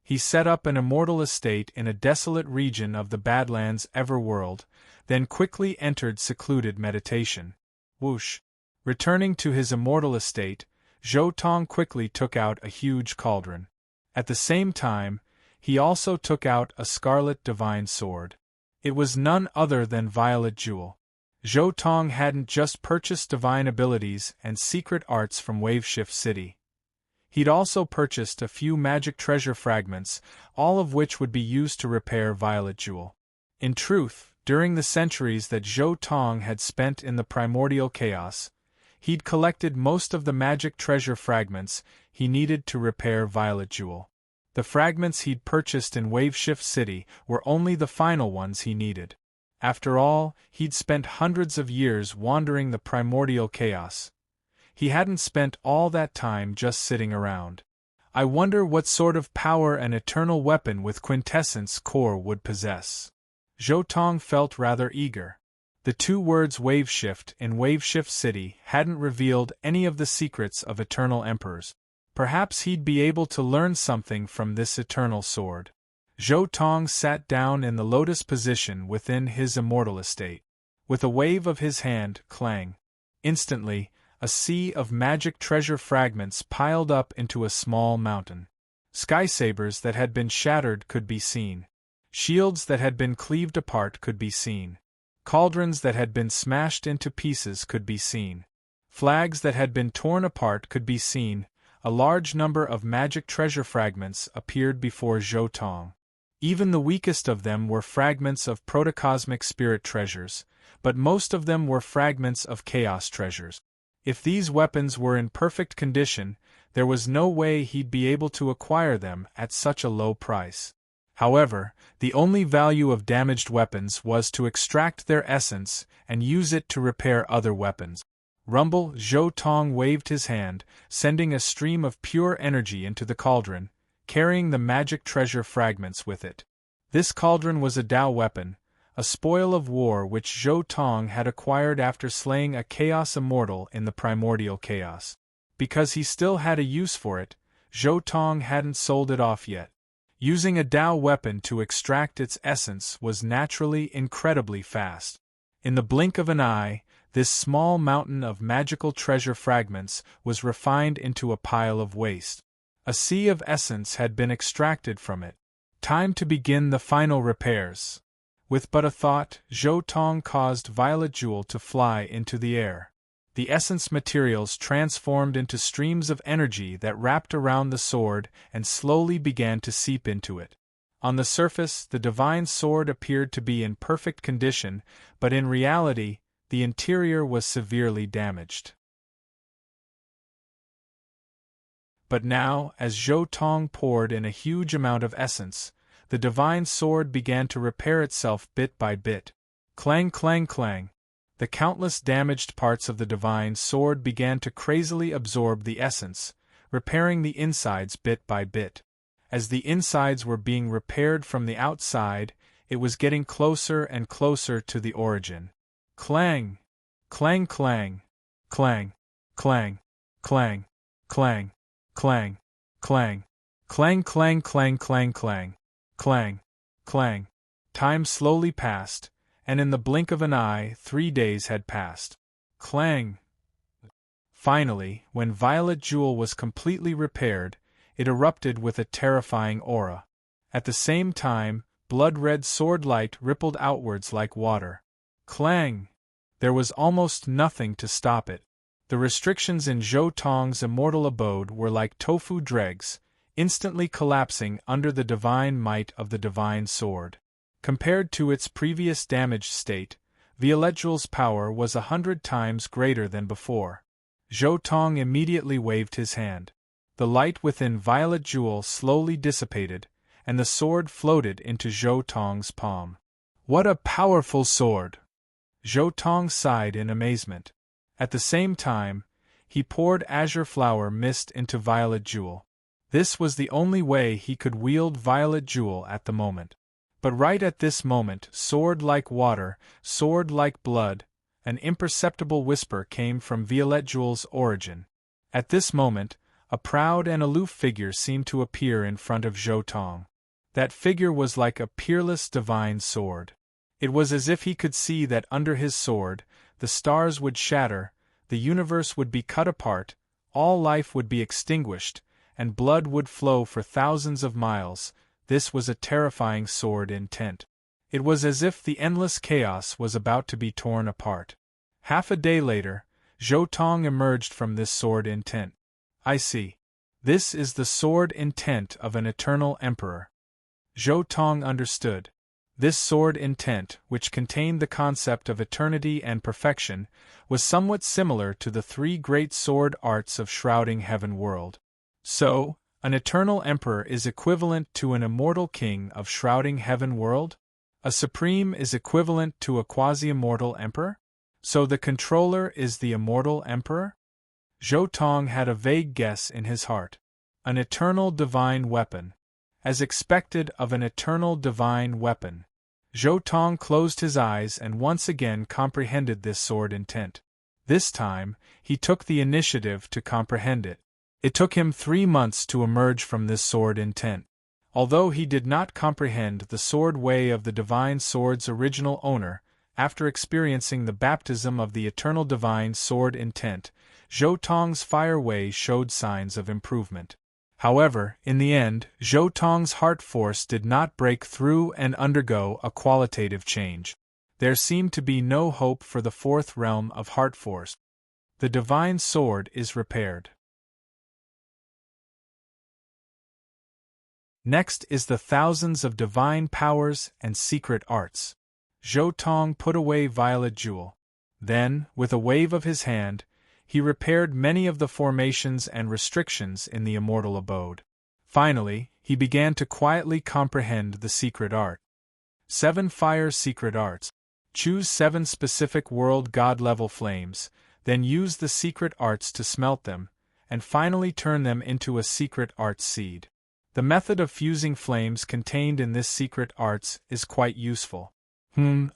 He set up an immortal estate in a desolate region of the Badlands Everworld, then quickly entered secluded meditation. Whoosh! Returning to his immortal estate, Zhou Tong quickly took out a huge cauldron. At the same time, he also took out a scarlet divine sword. It was none other than Violet Jewel. Zhou Tong hadn't just purchased divine abilities and secret arts from Waveshift City. He'd also purchased a few magic treasure fragments, all of which would be used to repair Violet Jewel. In truth, during the centuries that Zhou Tong had spent in the primordial chaos, he'd collected most of the magic treasure fragments he needed to repair Violet Jewel. The fragments he'd purchased in Waveshift City were only the final ones he needed. After all, he'd spent hundreds of years wandering the primordial chaos. He hadn't spent all that time just sitting around. I wonder what sort of power an eternal weapon with quintessence core would possess. Zhou Tong felt rather eager. The two words Waveshift in Waveshift City hadn't revealed any of the secrets of eternal emperors. Perhaps he'd be able to learn something from this eternal sword. Zhou Tong sat down in the lotus position within his immortal estate. With a wave of his hand, clang. Instantly, a sea of magic treasure fragments piled up into a small mountain. Skysabers that had been shattered could be seen. Shields that had been cleaved apart could be seen. Cauldrons that had been smashed into pieces could be seen. Flags that had been torn apart could be seen. A large number of magic treasure fragments appeared before Zhou Tong. Even the weakest of them were fragments of protocosmic spirit treasures, but most of them were fragments of chaos treasures. If these weapons were in perfect condition, there was no way he'd be able to acquire them at such a low price. However, the only value of damaged weapons was to extract their essence and use it to repair other weapons. Rumble, Zhou Tong waved his hand, sending a stream of pure energy into the cauldron, carrying the magic treasure fragments with it. This cauldron was a Dao weapon, a spoil of war which Zhou Tong had acquired after slaying a chaos immortal in the primordial chaos. Because he still had a use for it, Zhou Tong hadn't sold it off yet. Using a Dao weapon to extract its essence was naturally incredibly fast. In the blink of an eye, this small mountain of magical treasure fragments was refined into a pile of waste. A sea of essence had been extracted from it. Time to begin the final repairs. With but a thought, Zhou Tong caused Violet Jewel to fly into the air. The essence materials transformed into streams of energy that wrapped around the sword and slowly began to seep into it. On the surface, the divine sword appeared to be in perfect condition, but in reality, the interior was severely damaged. But now, as Zhou Tong poured in a huge amount of essence, the divine sword began to repair itself bit by bit. Clang, clang, clang. The countless damaged parts of the divine sword began to crazily absorb the essence, repairing the insides bit by bit. As the insides were being repaired from the outside, it was getting closer and closer to the origin. Clang! Clang, clang! Clang! Clang! Clang! Clang! Clang! Clang! Clang, clang, clang, clang, clang! Clang! Clang! Time slowly passed, and in the blink of an eye 3 days had passed. Clang! Finally, when Violet Jewel was completely repaired, it erupted with a terrifying aura. At the same time, blood-red sword light rippled outwards like water. Clang! There was almost nothing to stop it. The restrictions in Zhou Tong's immortal abode were like tofu dregs, instantly collapsing under the divine might of the divine sword. Compared to its previous damaged state, Violet Jewel's power was 100 times greater than before. Zhou Tong immediately waved his hand. The light within Violet Jewel slowly dissipated, and the sword floated into Zhou Tong's palm. What a powerful sword! Zhou Tong sighed in amazement. At the same time, he poured azure flower mist into Violet Jewel. This was the only way he could wield Violet Jewel at the moment. But right at this moment, sword like water, sword like blood, an imperceptible whisper came from Violet Jewel's origin. At this moment, a proud and aloof figure seemed to appear in front of Zhou Tong. That figure was like a peerless divine sword. It was as if he could see that under his sword, the stars would shatter, the universe would be cut apart, all life would be extinguished, and blood would flow for thousands of miles. This was a terrifying sword intent. It was as if the endless chaos was about to be torn apart. Half a day later, Zhou Tong emerged from this sword intent. I see. This is the sword intent of an eternal emperor. Zhou Tong understood. This sword intent, which contained the concept of eternity and perfection, was somewhat similar to the three great sword arts of shrouding heaven world. So, an eternal emperor is equivalent to an immortal king of shrouding heaven world? A supreme is equivalent to a quasi-immortal emperor? So the controller is the immortal emperor? Zhou Tong had a vague guess in his heart. An eternal divine weapon. As expected of an eternal divine weapon, Zhou Tong closed his eyes and once again comprehended this sword intent. This time, he took the initiative to comprehend it. It took him 3 months to emerge from this sword intent. Although he did not comprehend the sword way of the divine sword's original owner, after experiencing the baptism of the eternal divine sword intent, Zhou Tong's fire way showed signs of improvement. However, in the end, Zhou Tong's heart force did not break through and undergo a qualitative change. There seemed to be no hope for the fourth realm of heart force. The divine sword is repaired. Next is the thousands of divine powers and secret arts. Zhou Tong put away Violet Jewel. Then, with a wave of his hand, he repaired many of the formations and restrictions in the immortal abode. Finally, he began to quietly comprehend the secret art. 7 fire secret arts. Choose 7 specific world god-level flames, then use the secret arts to smelt them, and finally turn them into a secret arts seed. The method of fusing flames contained in this secret arts is quite useful.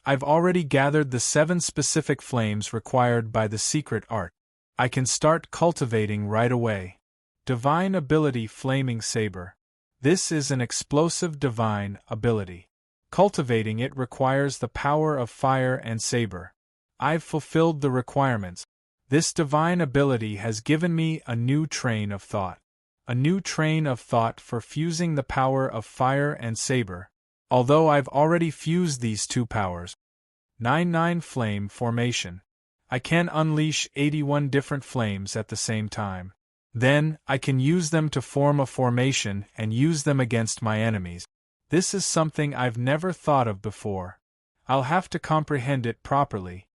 I've already gathered the 7 specific flames required by the secret art. I can start cultivating right away. Divine ability Flaming Saber. This is an explosive divine ability. Cultivating it requires the power of fire and saber. I've fulfilled the requirements. This divine ability has given me a new train of thought. A new train of thought for fusing the power of fire and saber, although I've already fused these 2 powers. 9 Flame Formation. I can unleash 81 different flames at the same time. Then, I can use them to form a formation and use them against my enemies. This is something I've never thought of before. I'll have to comprehend it properly.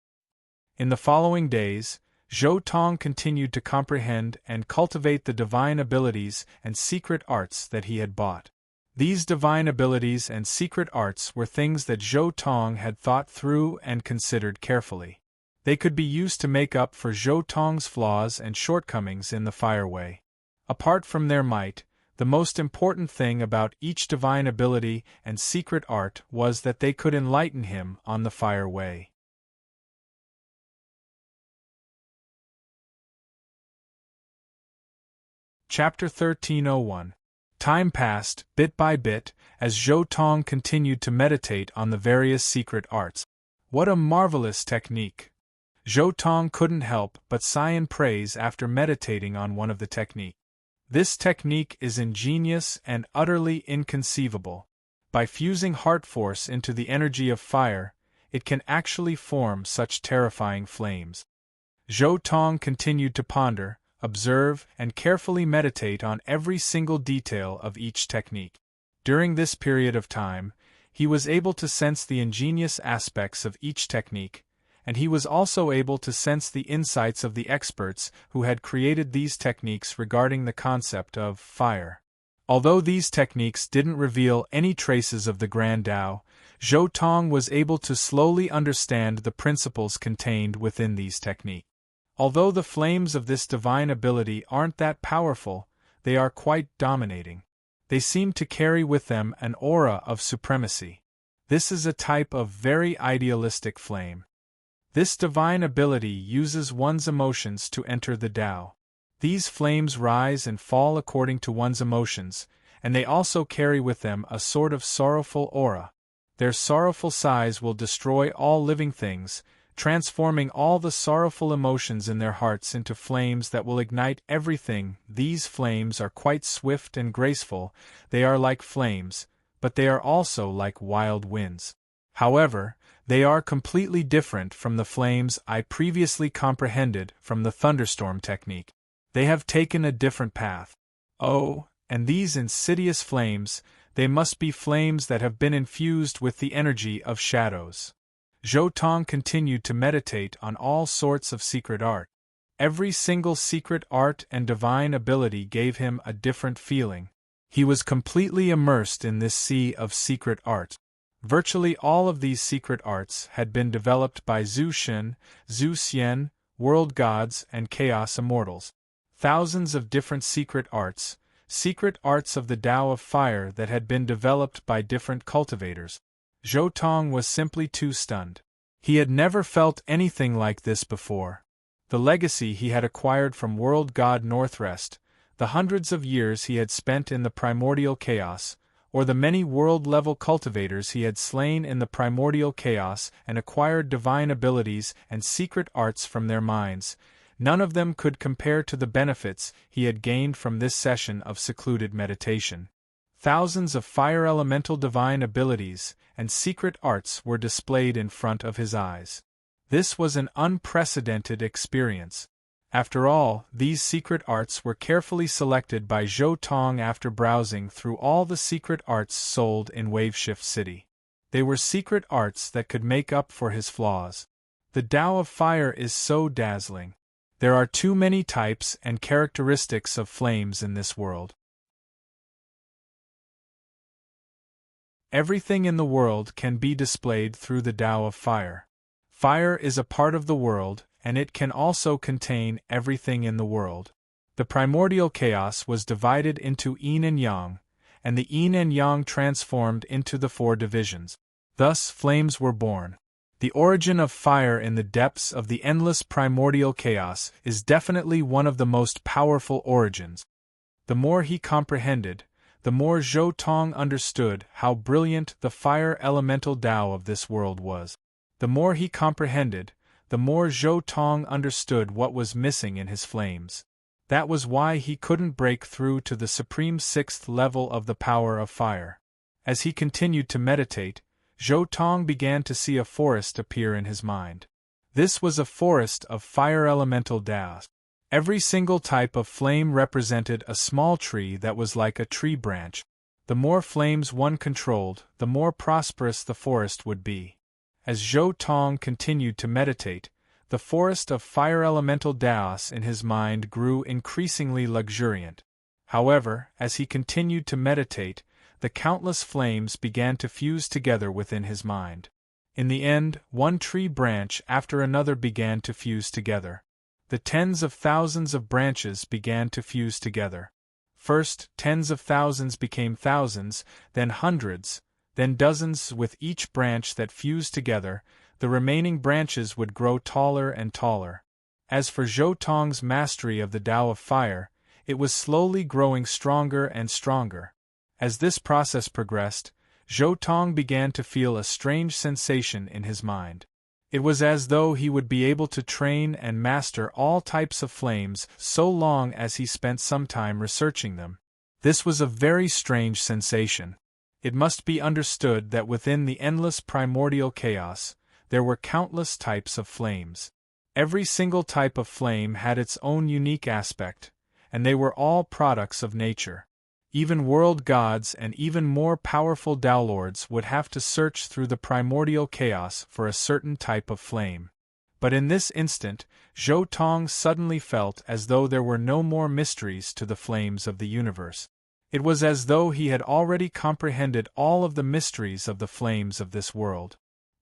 In the following days, Zhou Tong continued to comprehend and cultivate the divine abilities and secret arts that he had bought. These divine abilities and secret arts were things that Zhou Tong had thought through and considered carefully. They could be used to make up for Zhou Tong's flaws and shortcomings in the fire way. Apart from their might, the most important thing about each divine ability and secret art was that they could enlighten him on the fire way. Chapter 1301. Time passed, bit by bit, as Zhou Tong continued to meditate on the various secret arts. What a marvelous technique! Zhou Tong couldn't help but sigh in praise after meditating on one of the techniques. This technique is ingenious and utterly inconceivable. By fusing heart force into the energy of fire, it can actually form such terrifying flames. Zhou Tong continued to ponder, observe, and carefully meditate on every single detail of each technique. During this period of time, he was able to sense the ingenious aspects of each technique, and he was also able to sense the insights of the experts who had created these techniques regarding the concept of fire. Although these techniques didn't reveal any traces of the Grand Tao, Zhou Tong was able to slowly understand the principles contained within these techniques. Although the flames of this divine ability aren't that powerful, they are quite dominating. They seem to carry with them an aura of supremacy. This is a type of very idealistic flame. This divine ability uses one's emotions to enter the Tao. These flames rise and fall according to one's emotions, and they also carry with them a sort of sorrowful aura. Their sorrowful sighs will destroy all living things, transforming all the sorrowful emotions in their hearts into flames that will ignite everything. These flames are quite swift and graceful, they are like flames, but they are also like wild winds. However, they are completely different from the flames I previously comprehended from the thunderstorm technique. They have taken a different path. Oh, and these insidious flames, they must be flames that have been infused with the energy of shadows. Zhou Tong continued to meditate on all sorts of secret art. Every single secret art and divine ability gave him a different feeling. He was completely immersed in this sea of secret art. Virtually all of these secret arts had been developed by Zhu Xin, Zhu Xian, world gods and chaos immortals. Thousands of different secret arts of the Tao of Fire that had been developed by different cultivators. Zhou Tong was simply too stunned. He had never felt anything like this before. The legacy he had acquired from world god Northrest, the hundreds of years he had spent in the primordial chaos, or the many world-level cultivators he had slain in the primordial chaos and acquired divine abilities and secret arts from their minds, none of them could compare to the benefits he had gained from this session of secluded meditation. Thousands of fire elemental divine abilities and secret arts were displayed in front of his eyes. This was an unprecedented experience. After all, these secret arts were carefully selected by Zhou Tong after browsing through all the secret arts sold in Waveshift City. They were secret arts that could make up for his flaws. The Tao of Fire is so dazzling. There are too many types and characteristics of flames in this world. Everything in the world can be displayed through the Tao of Fire. Fire is a part of the world, and it can also contain everything in the world. The primordial chaos was divided into yin and yang, and the yin and yang transformed into the 4 divisions. Thus flames were born. The origin of fire in the depths of the endless primordial chaos is definitely one of the most powerful origins. The more he comprehended, the more Zhou Tong understood how brilliant the fire elemental Tao of this world was. The more he comprehended, the more Zhou Tong understood what was missing in his flames. That was why he couldn't break through to the supreme 6th level of the power of fire. As he continued to meditate, Zhou Tong began to see a forest appear in his mind. This was a forest of fire elemental Taos. Every single type of flame represented a small tree that was like a tree branch. The more flames one controlled, the more prosperous the forest would be. As Zhou Tong continued to meditate, the forest of fire elemental Taos in his mind grew increasingly luxuriant. However, as he continued to meditate, the countless flames began to fuse together within his mind. In the end, one tree branch after another began to fuse together. The tens of thousands of branches began to fuse together. First, tens of thousands became thousands, then hundreds, then dozens. With each branch that fused together, the remaining branches would grow taller and taller. As for Zhou Tong's mastery of the Tao of Fire, it was slowly growing stronger and stronger. As this process progressed, Zhou Tong began to feel a strange sensation in his mind. It was as though he would be able to train and master all types of flames so long as he spent some time researching them. This was a very strange sensation. It must be understood that within the endless primordial chaos, there were countless types of flames. Every single type of flame had its own unique aspect, and they were all products of nature. Even world gods and even more powerful Tao lords would have to search through the primordial chaos for a certain type of flame. But in this instant, Zhou Tong suddenly felt as though there were no more mysteries to the flames of the universe. It was as though he had already comprehended all of the mysteries of the flames of this world.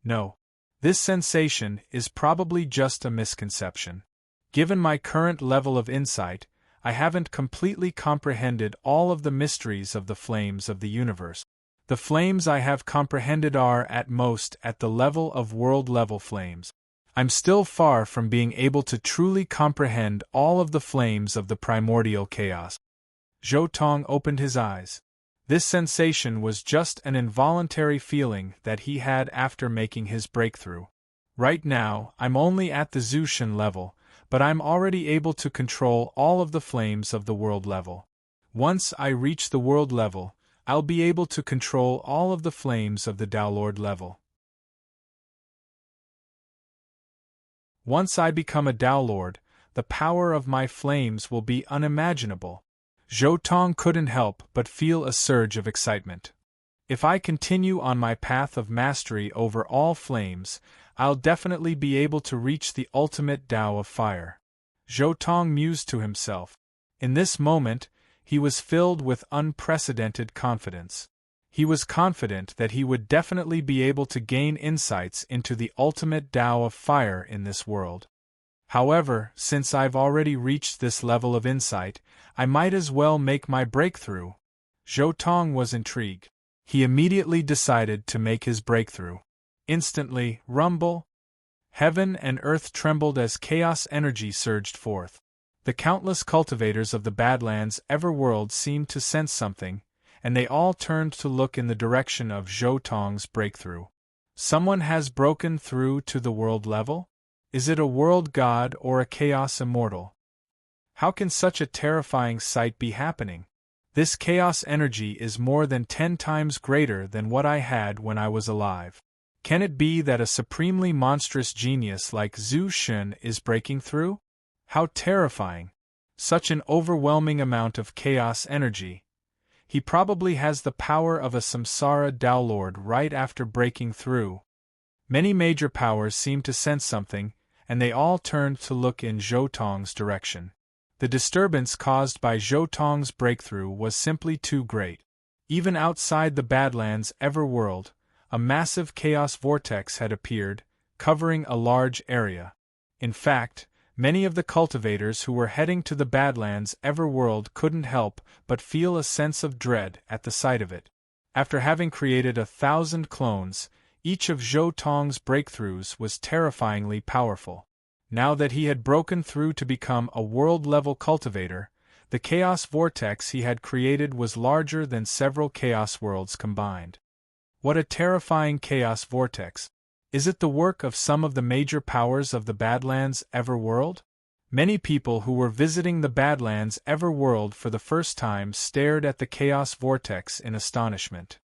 No. This sensation is probably just a misconception. Given my current level of insight, I haven't completely comprehended all of the mysteries of the flames of the universe. The flames I have comprehended are at most at the level of world-level flames. I'm still far from being able to truly comprehend all of the flames of the primordial chaos. Zhou Tong opened his eyes. This sensation was just an involuntary feeling that he had after making his breakthrough. Right now, I'm only at the Zushan level, but I'm already able to control all of the flames of the world level. Once I reach the world level, I'll be able to control all of the flames of the Tao Lord level. Once I become a Tao Lord, the power of my flames will be unimaginable. Zhou Tong couldn't help but feel a surge of excitement. If I continue on my path of mastery over all flames, I'll definitely be able to reach the ultimate Tao of fire. Zhou Tong mused to himself. In this moment, he was filled with unprecedented confidence. He was confident that he would definitely be able to gain insights into the ultimate Tao of fire in this world. However, since I've already reached this level of insight, I might as well make my breakthrough. Zhou Tong was intrigued. He immediately decided to make his breakthrough. Instantly, rumble! Heaven and earth trembled as chaos energy surged forth. The countless cultivators of the Badlands Everworld seemed to sense something, and they all turned to look in the direction of Zhou Tong's breakthrough. Someone has broken through to the world level? Is it a world god or a chaos immortal? How can such a terrifying sight be happening? This chaos energy is more than 10 times greater than what I had when I was alive. Can it be that a supremely monstrous genius like Zhu Xun is breaking through? How terrifying! Such an overwhelming amount of chaos energy. He probably has the power of a Samsara Tao Lord right after breaking through. Many major powers seemed to sense something, and they all turned to look in Zhou Tong's direction. The disturbance caused by Zhou Tong's breakthrough was simply too great. Even outside the Badlands Everworld, a massive chaos vortex had appeared, covering a large area. In fact, many of the cultivators who were heading to the Badlands Everworld couldn't help but feel a sense of dread at the sight of it. After having created 1,000 clones, each of Zhou Tong's breakthroughs was terrifyingly powerful. Now that he had broken through to become a world-level cultivator, the chaos vortex he had created was larger than several chaos worlds combined. What a terrifying chaos vortex! Is it the work of some of the major powers of the Badlands Everworld? Many people who were visiting the Badlands Everworld for the first time stared at the chaos vortex in astonishment.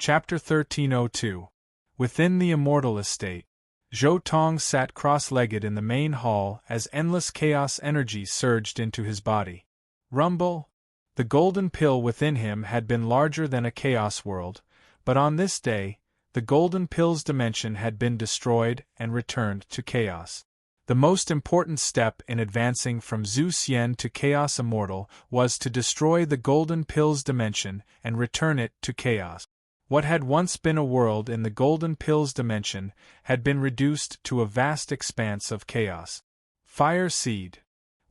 Chapter 1302. Within the Immortal Estate. Zhou Tong sat cross-legged in the main hall as endless chaos energy surged into his body. Rumble! The golden pill within him had been larger than a chaos world, but on this day, the golden pill's dimension had been destroyed and returned to chaos. The most important step in advancing from Zhu Xian to Chaos Immortal was to destroy the golden pill's dimension and return it to chaos. What had once been a world in the golden pill's dimension had been reduced to a vast expanse of chaos. Fire seed.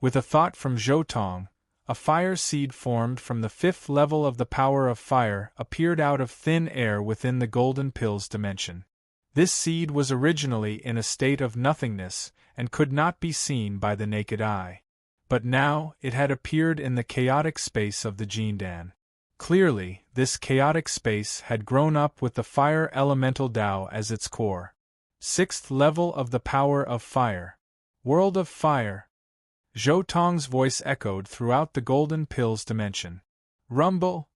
With a thought from Zhou Tong, a fire seed formed from the 5th level of the power of fire appeared out of thin air within the golden pill's dimension. This seed was originally in a state of nothingness and could not be seen by the naked eye. But now it had appeared in the chaotic space of the Jindan. Clearly, this chaotic space had grown up with the fire elemental Tao as its core. 6th level of the power of fire. World of fire. Zhou Tong's voice echoed throughout the golden pill's dimension. Rumble!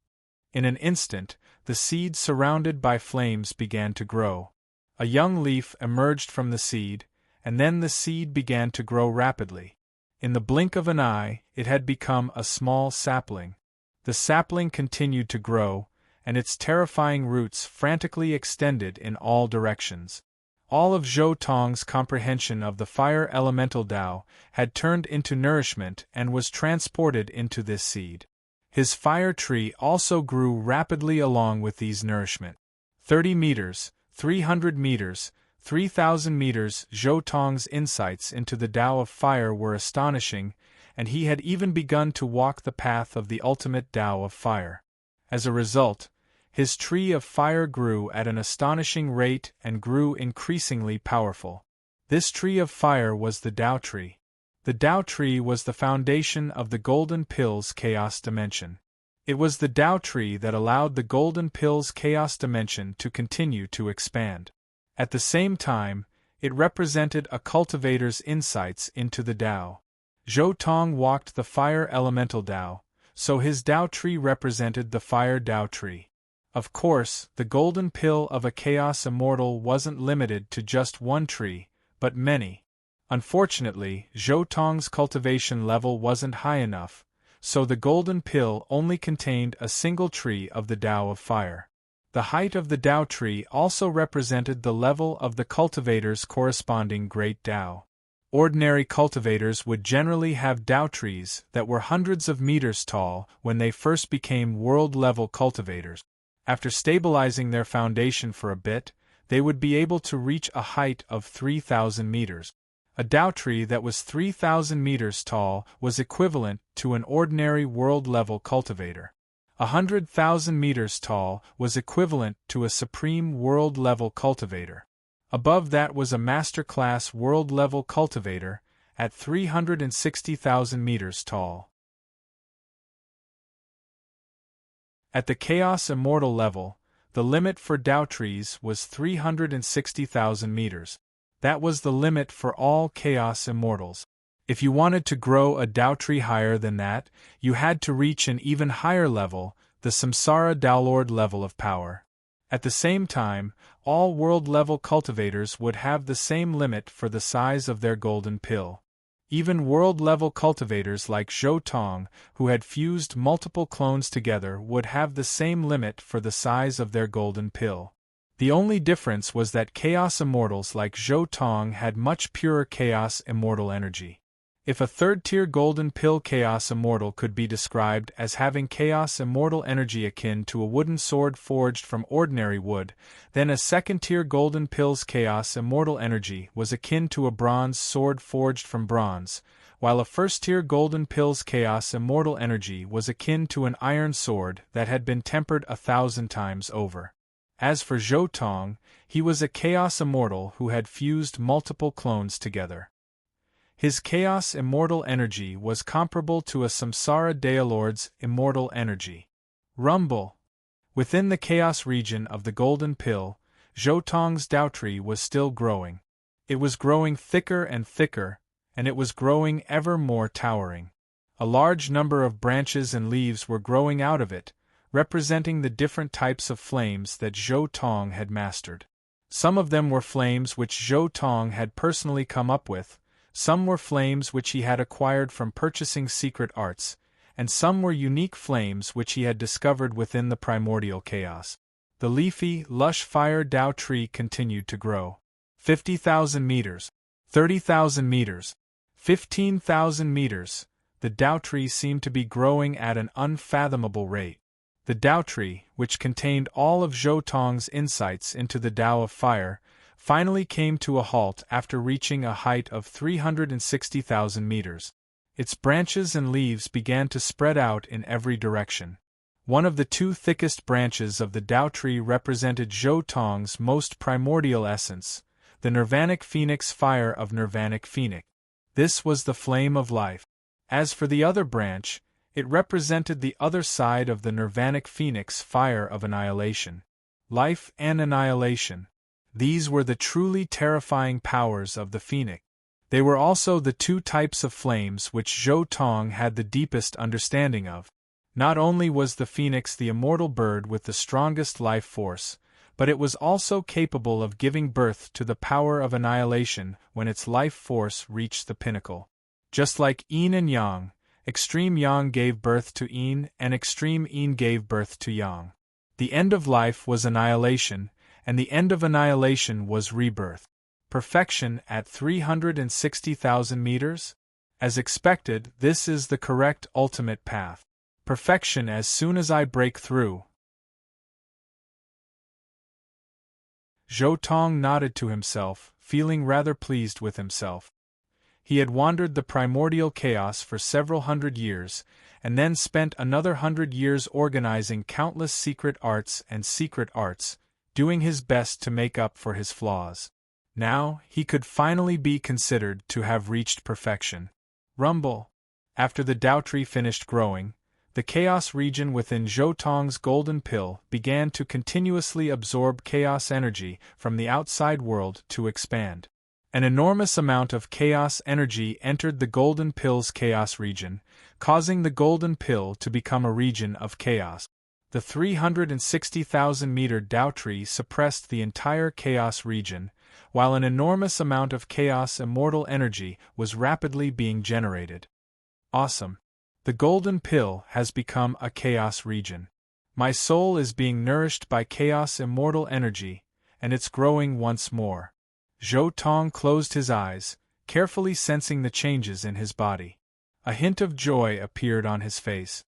In an instant, the seed surrounded by flames began to grow. A young leaf emerged from the seed, and then the seed began to grow rapidly. In the blink of an eye, it had become a small sapling. The sapling continued to grow, and its terrifying roots frantically extended in all directions. All of Zhou Tong's comprehension of the fire elemental Tao had turned into nourishment and was transported into this seed. His fire tree also grew rapidly along with these nourishment. 30 meters, 300 meters, 3,000 meters. Zhou Tong's insights into the Tao of fire were astonishing, and he had even begun to walk the path of the ultimate Tao of fire. As a result, his tree of fire grew at an astonishing rate and grew increasingly powerful. This tree of fire was the Tao tree. The Tao tree was the foundation of the golden pill's chaos dimension. It was the Tao tree that allowed the Golden Pill's chaos dimension to continue to expand. At the same time, it represented a cultivator's insights into the Tao. Zhou Tong walked the fire elemental Tao, so his Tao tree represented the fire Tao tree. Of course, the golden pill of a chaos immortal wasn't limited to just one tree, but many. Unfortunately, Zhou Tong's cultivation level wasn't high enough, so the golden pill only contained a single tree of the Tao of fire. The height of the Tao tree also represented the level of the cultivator's corresponding great Tao. Ordinary cultivators would generally have Tao trees that were hundreds of meters tall when they first became world-level cultivators. After stabilizing their foundation for a bit, they would be able to reach a height of 3,000 meters. A Tao tree that was 3,000 meters tall was equivalent to an ordinary world-level cultivator. 100,000 meters tall was equivalent to a supreme world-level cultivator. Above that was a master-class world-level cultivator at 360,000 meters tall. At the Chaos Immortal level, the limit for Tao trees was 360,000 meters. That was the limit for all Chaos Immortals. If you wanted to grow a Tao tree higher than that, you had to reach an even higher level, the Samsara Taolord level of power. At the same time, all world-level cultivators would have the same limit for the size of their golden pill. Even world-level cultivators like Zhou Tong, who had fused multiple clones together, would have the same limit for the size of their golden pill. The only difference was that Chaos Immortals like Zhou Tong had much purer Chaos Immortal energy. If a third-tier golden pill Chaos Immortal could be described as having Chaos Immortal energy akin to a wooden sword forged from ordinary wood, then a second-tier golden pill's Chaos Immortal energy was akin to a bronze sword forged from bronze, while a first-tier golden pill's Chaos Immortal energy was akin to an iron sword that had been tempered 1,000 times over. As for Zhou Tong, he was a Chaos Immortal who had fused multiple clones together. His Chaos Immortal energy was comparable to a Samsara Daolord's immortal energy. Rumble. Within the Chaos region of the Golden Pill, Zhou Tong's Tao tree was still growing. It was growing thicker and thicker, and it was growing ever more towering. A large number of branches and leaves were growing out of it, representing the different types of flames that Zhou Tong had mastered. Some of them were flames which Zhou Tong had personally come up with, some were flames which he had acquired from purchasing secret arts, and some were unique flames which he had discovered within the primordial chaos. The leafy, lush fire Tao tree continued to grow. 50,000 meters, 30,000 meters, 15,000 meters, the Tao tree seemed to be growing at an unfathomable rate. The Tao tree, which contained all of Zhou Tong's insights into the Tao of fire, finally came to a halt after reaching a height of 360,000 meters. Its branches and leaves began to spread out in every direction. One of the two thickest branches of the Tao tree represented Zhou Tong's most primordial essence, the Nirvanic Phoenix fire of Nirvanic Phoenix. This was the flame of life. As for the other branch, it represented the other side of the Nirvanic Phoenix fire of annihilation. Life and annihilation. These were the truly terrifying powers of the Phoenix. They were also the two types of flames which Zhou Tong had the deepest understanding of. Not only was the Phoenix the immortal bird with the strongest life force, but it was also capable of giving birth to the power of annihilation when its life force reached the pinnacle. Just like yin and yang, extreme yang gave birth to yin and extreme yin gave birth to yang. The end of life was annihilation, and the end of annihilation was rebirth. Perfection at 360,000 meters? As expected, this is the correct ultimate path. Perfection as soon as I break through. Zhou Tong nodded to himself, feeling rather pleased with himself. He had wandered the primordial chaos for several hundred years, and then spent another 100 years organizing countless secret arts, doing his best to make up for his flaws. Now, he could finally be considered to have reached perfection. Rumble. After the Tao tree finished growing, The chaos region within Zhou Tong's golden pill began to continuously absorb chaos energy from the outside world to expand. An enormous amount of chaos energy entered the golden pill's chaos region, causing the golden pill to become a region of chaos. The 360,000-meter Dao tree suppressed the entire chaos region, while an enormous amount of chaos immortal energy was rapidly being generated. Awesome. The golden pill has become a chaos region. My soul is being nourished by chaos immortal energy, and it's growing once more. Zhou Tong closed his eyes, carefully sensing the changes in his body. A hint of joy appeared on his face.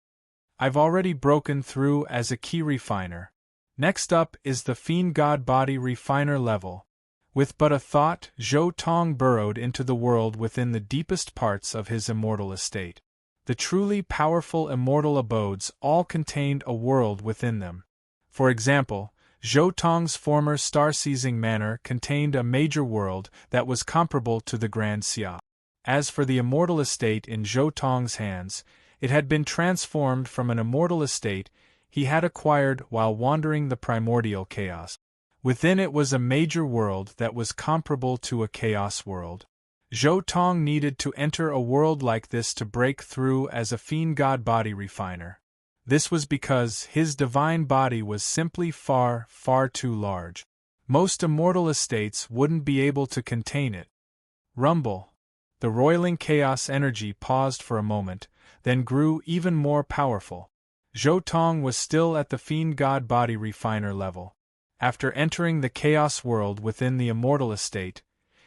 I've already broken through as a key refiner. Next up is the Fiend God Body Refiner level. With but a thought, Zhou Tong burrowed into the world within the deepest parts of his immortal estate. The truly powerful immortal abodes all contained a world within them. For example, Zhou Tong's former star-seizing manor contained a major world that was comparable to the Grand Xia. As for the immortal estate in Zhou Tong's hands, it had been transformed from an immortal estate he had acquired while wandering the primordial chaos. Within it was a major world that was comparable to a chaos world. Zhou Tong needed to enter a world like this to break through as a Fiend God Body Refiner. This was because his divine body was simply far, far too large. Most immortal estates wouldn't be able to contain it. Rumble. The roiling chaos energy paused for a moment, then grew even more powerful. Zhou Tong was still at the Fiend God Body Refiner level. After entering the chaos world within the immortal estate,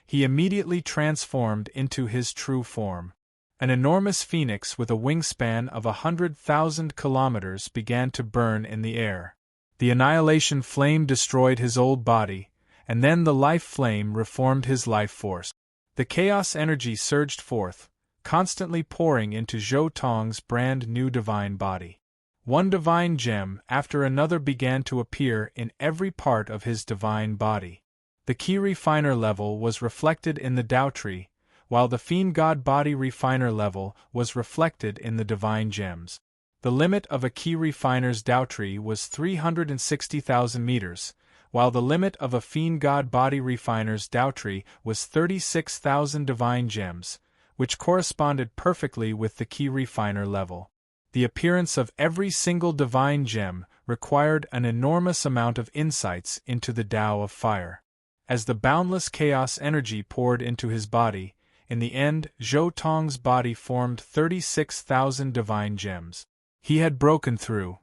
he immediately transformed into his true form. An enormous phoenix with a wingspan of 100,000 kilometers began to burn in the air. The annihilation flame destroyed his old body, and then the life flame reformed his life force. The chaos energy surged forth, constantly pouring into Zhou Tong's brand new divine body. One divine gem after another began to appear in every part of his divine body. The Key Refiner level was reflected in the Dao tree, while the Fiend God Body Refiner level was reflected in the divine gems. The limit of a Key Refiner's Dao tree was 360,000 meters, while the limit of a Fiend God Body Refiner's Dao tree was 36,000 divine gems, which corresponded perfectly with the Key Refiner level. The appearance of every single divine gem required an enormous amount of insights into the Tao of Fire. As the boundless chaos energy poured into his body, in the end, Zhou Tong's body formed 36,000 divine gems. He had broken through.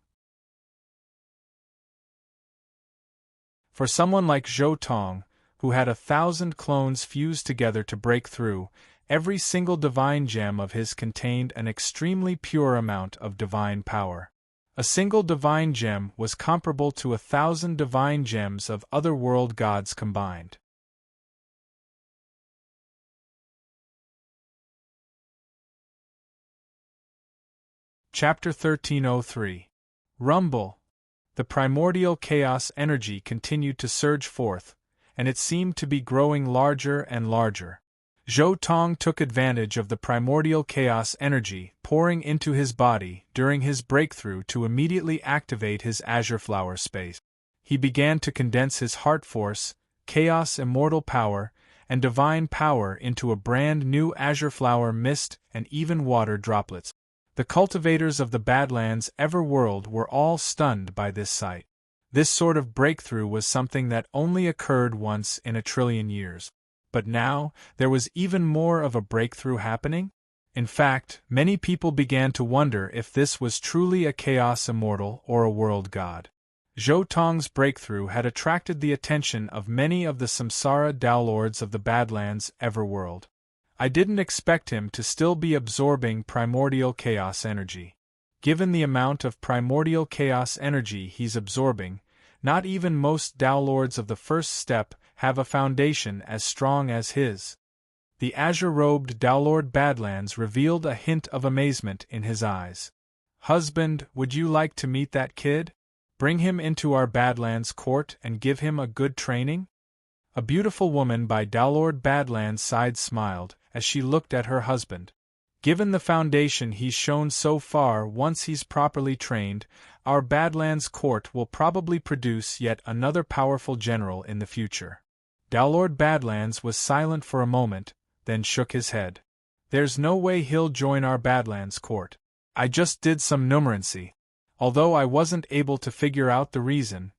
For someone like Zhou Tong, who had 1,000 clones fused together to break through, every single divine gem of his contained an extremely pure amount of divine power. A single divine gem was comparable to 1,000 divine gems of other world gods combined. Chapter 1303. Rumble. The primordial chaos energy continued to surge forth, and it seemed to be growing larger and larger. Zhou Tong took advantage of the primordial chaos energy pouring into his body during his breakthrough to immediately activate his azure flower space. He began to condense his heart force, chaos immortal power, and divine power into a brand new azure flower mist and even water droplets. The cultivators of the Badlands Everworld were all stunned by this sight. This sort of breakthrough was something that only occurred once in a trillion years. But now, there was even more of a breakthrough happening? In fact, many people began to wonder if this was truly a chaos immortal or a world god. Zhou Tong's breakthrough had attracted the attention of many of the Samsara Dao Lords of the Badlands Everworld. I didn't expect him to still be absorbing primordial chaos energy. Given the amount of primordial chaos energy he's absorbing, not even most Dao Lords of the first step have a foundation as strong as his. The azure-robed Dao Lord Badlands revealed a hint of amazement in his eyes. "Husband, would you like to meet that kid? Bring him into our Badlands court and give him a good training?" A beautiful woman by Dao Lord Badlands' side smiled as she looked at her husband. Given the foundation he's shown so far, once he's properly trained, our Badlands court will probably produce yet another powerful general in the future. Lord Badlands was silent for a moment, then shook his head. There's no way he'll join our Badlands court. I just did some numeracy. Although I wasn't able to figure out the reason,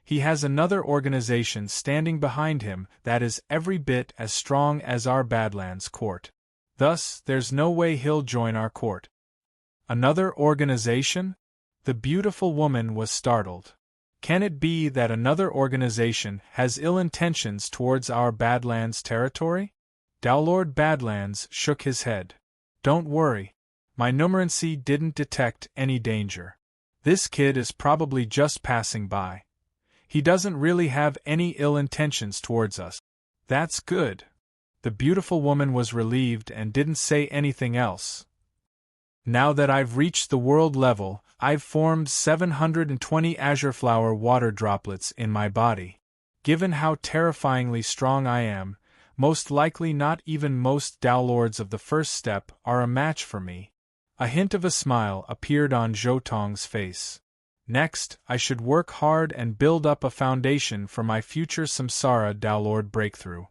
he has another organization standing behind him that is every bit as strong as our Badlands court. Thus, there's no way he'll join our court. Another organization? The beautiful woman was startled. Can it be that another organization has ill intentions towards our Badlands territory? Lord Badlands shook his head. Don't worry. My numeracy didn't detect any danger. This kid is probably just passing by. He doesn't really have any ill intentions towards us. That's good. The beautiful woman was relieved and didn't say anything else. Now that I've reached the world level, I've formed 720 azure flower water droplets in my body. Given how terrifyingly strong I am, most likely not even most Dao Lords of the first step are a match for me. A hint of a smile appeared on Zhou Tong's face. Next, I should work hard and build up a foundation for my future Samsara Dao Lord breakthrough.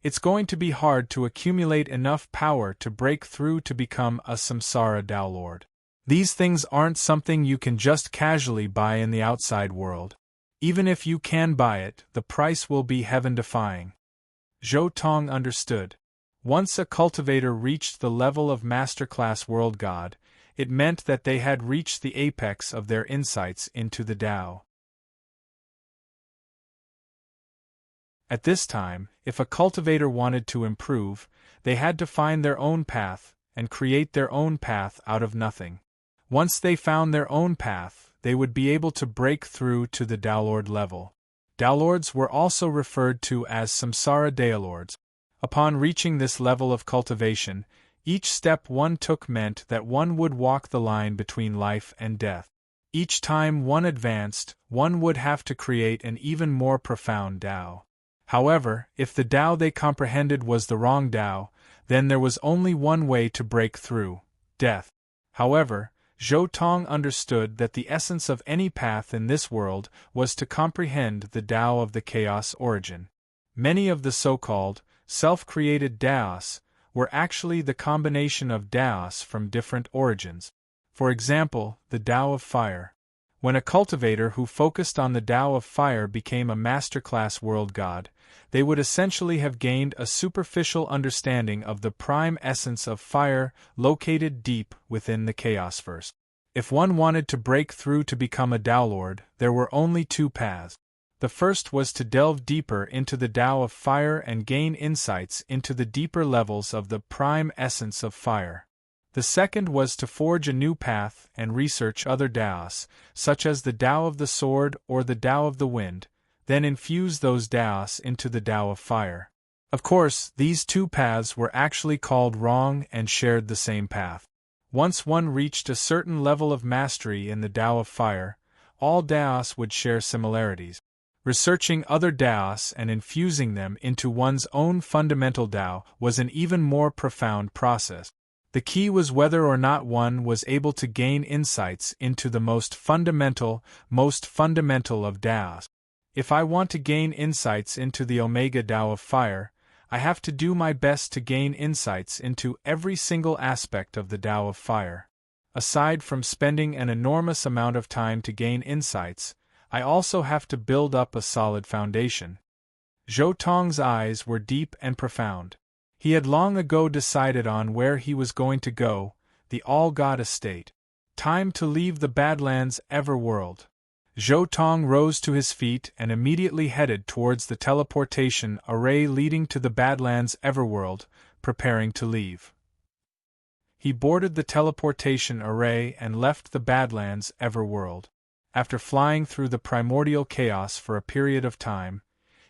It's going to be hard to accumulate enough power to break through to become a Samsara Dao Lord. These things aren't something you can just casually buy in the outside world. Even if you can buy it, the price will be heaven-defying. Zhou Tong understood. Once a cultivator reached the level of masterclass world god, it meant that they had reached the apex of their insights into the Tao. At this time, if a cultivator wanted to improve, they had to find their own path and create their own path out of nothing. Once they found their own path, they would be able to break through to the Dao Lord level. Dao Lords were also referred to as Samsara Dao Lords. Upon reaching this level of cultivation, each step one took meant that one would walk the line between life and death. Each time one advanced, one would have to create an even more profound Tao. However, if the Tao they comprehended was the wrong Tao, then there was only one way to break through: death. However, Zhou Tong understood that the essence of any path in this world was to comprehend the Tao of the chaos origin. Many of the so-called, self-created Taos were actually the combination of Taos from different origins. For example, the Tao of fire. When a cultivator who focused on the Tao of fire became a masterclass world god, they would essentially have gained a superficial understanding of the prime essence of fire located deep within the Chaosverse. If one wanted to break through to become a Tao Lord, there were only two paths. The first was to delve deeper into the Tao of fire and gain insights into the deeper levels of the prime essence of fire. The second was to forge a new path and research other Taos, such as the Tao of the sword or the Tao of the wind, then infuse those Taos into the Tao of fire. Of course, these two paths were actually called wrong and shared the same path. Once one reached a certain level of mastery in the Tao of fire, all Taos would share similarities. Researching other Taos and infusing them into one's own fundamental Tao was an even more profound process. The key was whether or not one was able to gain insights into the most fundamental of Taos. If I want to gain insights into the Omega Tao of fire, I have to do my best to gain insights into every single aspect of the Tao of fire. Aside from spending an enormous amount of time to gain insights, I also have to build up a solid foundation. Zhou Tong's eyes were deep and profound. He had long ago decided on where he was going to go, the All-God Estate. Time to leave the Badlands Everworld. Zhou Tong rose to his feet and immediately headed towards the teleportation array leading to the Badlands Everworld, preparing to leave. He boarded the teleportation array and left the Badlands Everworld. After flying through the primordial chaos for a period of time,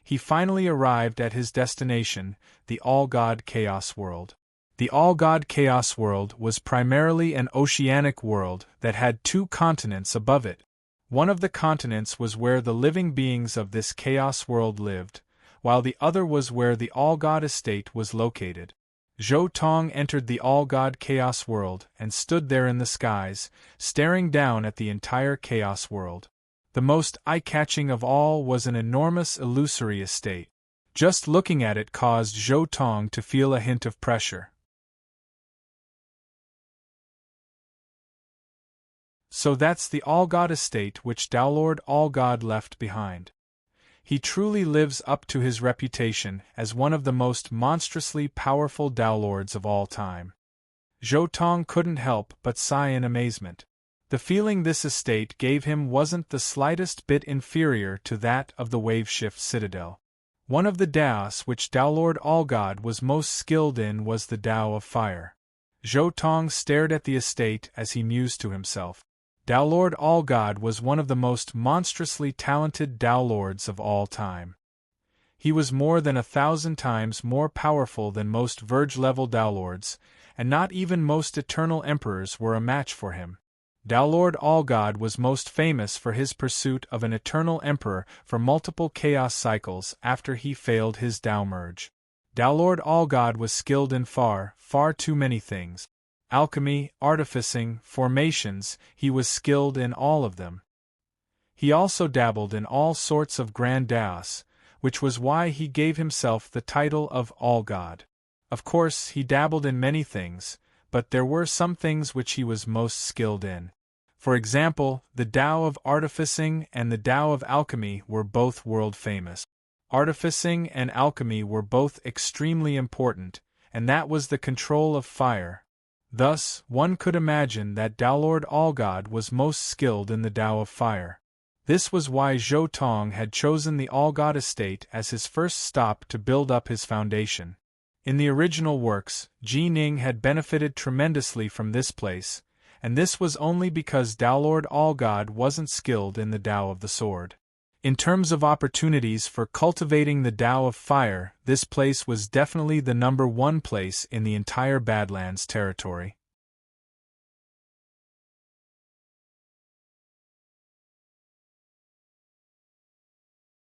he finally arrived at his destination, the All-God Chaos World. The All-God Chaos World was primarily an oceanic world that had two continents above it. One of the continents was where the living beings of this chaos world lived, while the other was where the All-God Estate was located. Zhou Tong entered the all-god chaos world and stood there in the skies, staring down at the entire chaos world. The most eye-catching of all was an enormous illusory estate. Just looking at it caused Zhou Tong to feel a hint of pressure. So that's the all-god estate which Daolord All-God left behind. He truly lives up to his reputation as one of the most monstrously powerful Daolords of all time. Zhou Tong couldn't help but sigh in amazement. The feeling this estate gave him wasn't the slightest bit inferior to that of the Waveshift Citadel. One of the Daos which Daolord All-God was most skilled in was the Dao of Fire. Zhou Tong stared at the estate as he mused to himself. Daolord All-God was one of the most monstrously talented Daolords of all time. He was more than 1,000 times more powerful than most Verge-level Daolords, and not even most Eternal Emperors were a match for him. Daolord All-God was most famous for his pursuit of an Eternal Emperor for multiple chaos cycles after he failed his Dao merge. Daolord All-God was skilled in far too many things. Alchemy, artificing, formations, he was skilled in all of them. He also dabbled in all sorts of grand Daos, which was why he gave himself the title of All-God. Of course, he dabbled in many things, but there were some things which he was most skilled in. For example, the Dao of Artificing and the Dao of Alchemy were both world-famous. Artificing and alchemy were both extremely important, and that was the control of fire. Thus, one could imagine that Daolord All-God was most skilled in the Dao of Fire. This was why Zhou Tong had chosen the All-God estate as his first stop to build up his foundation. In the original works, Ji Ning had benefited tremendously from this place, and this was only because Daolord All-God wasn't skilled in the Dao of the Sword. In terms of opportunities for cultivating the Dao of Fire, this place was definitely the #1 place in the entire Badlands territory.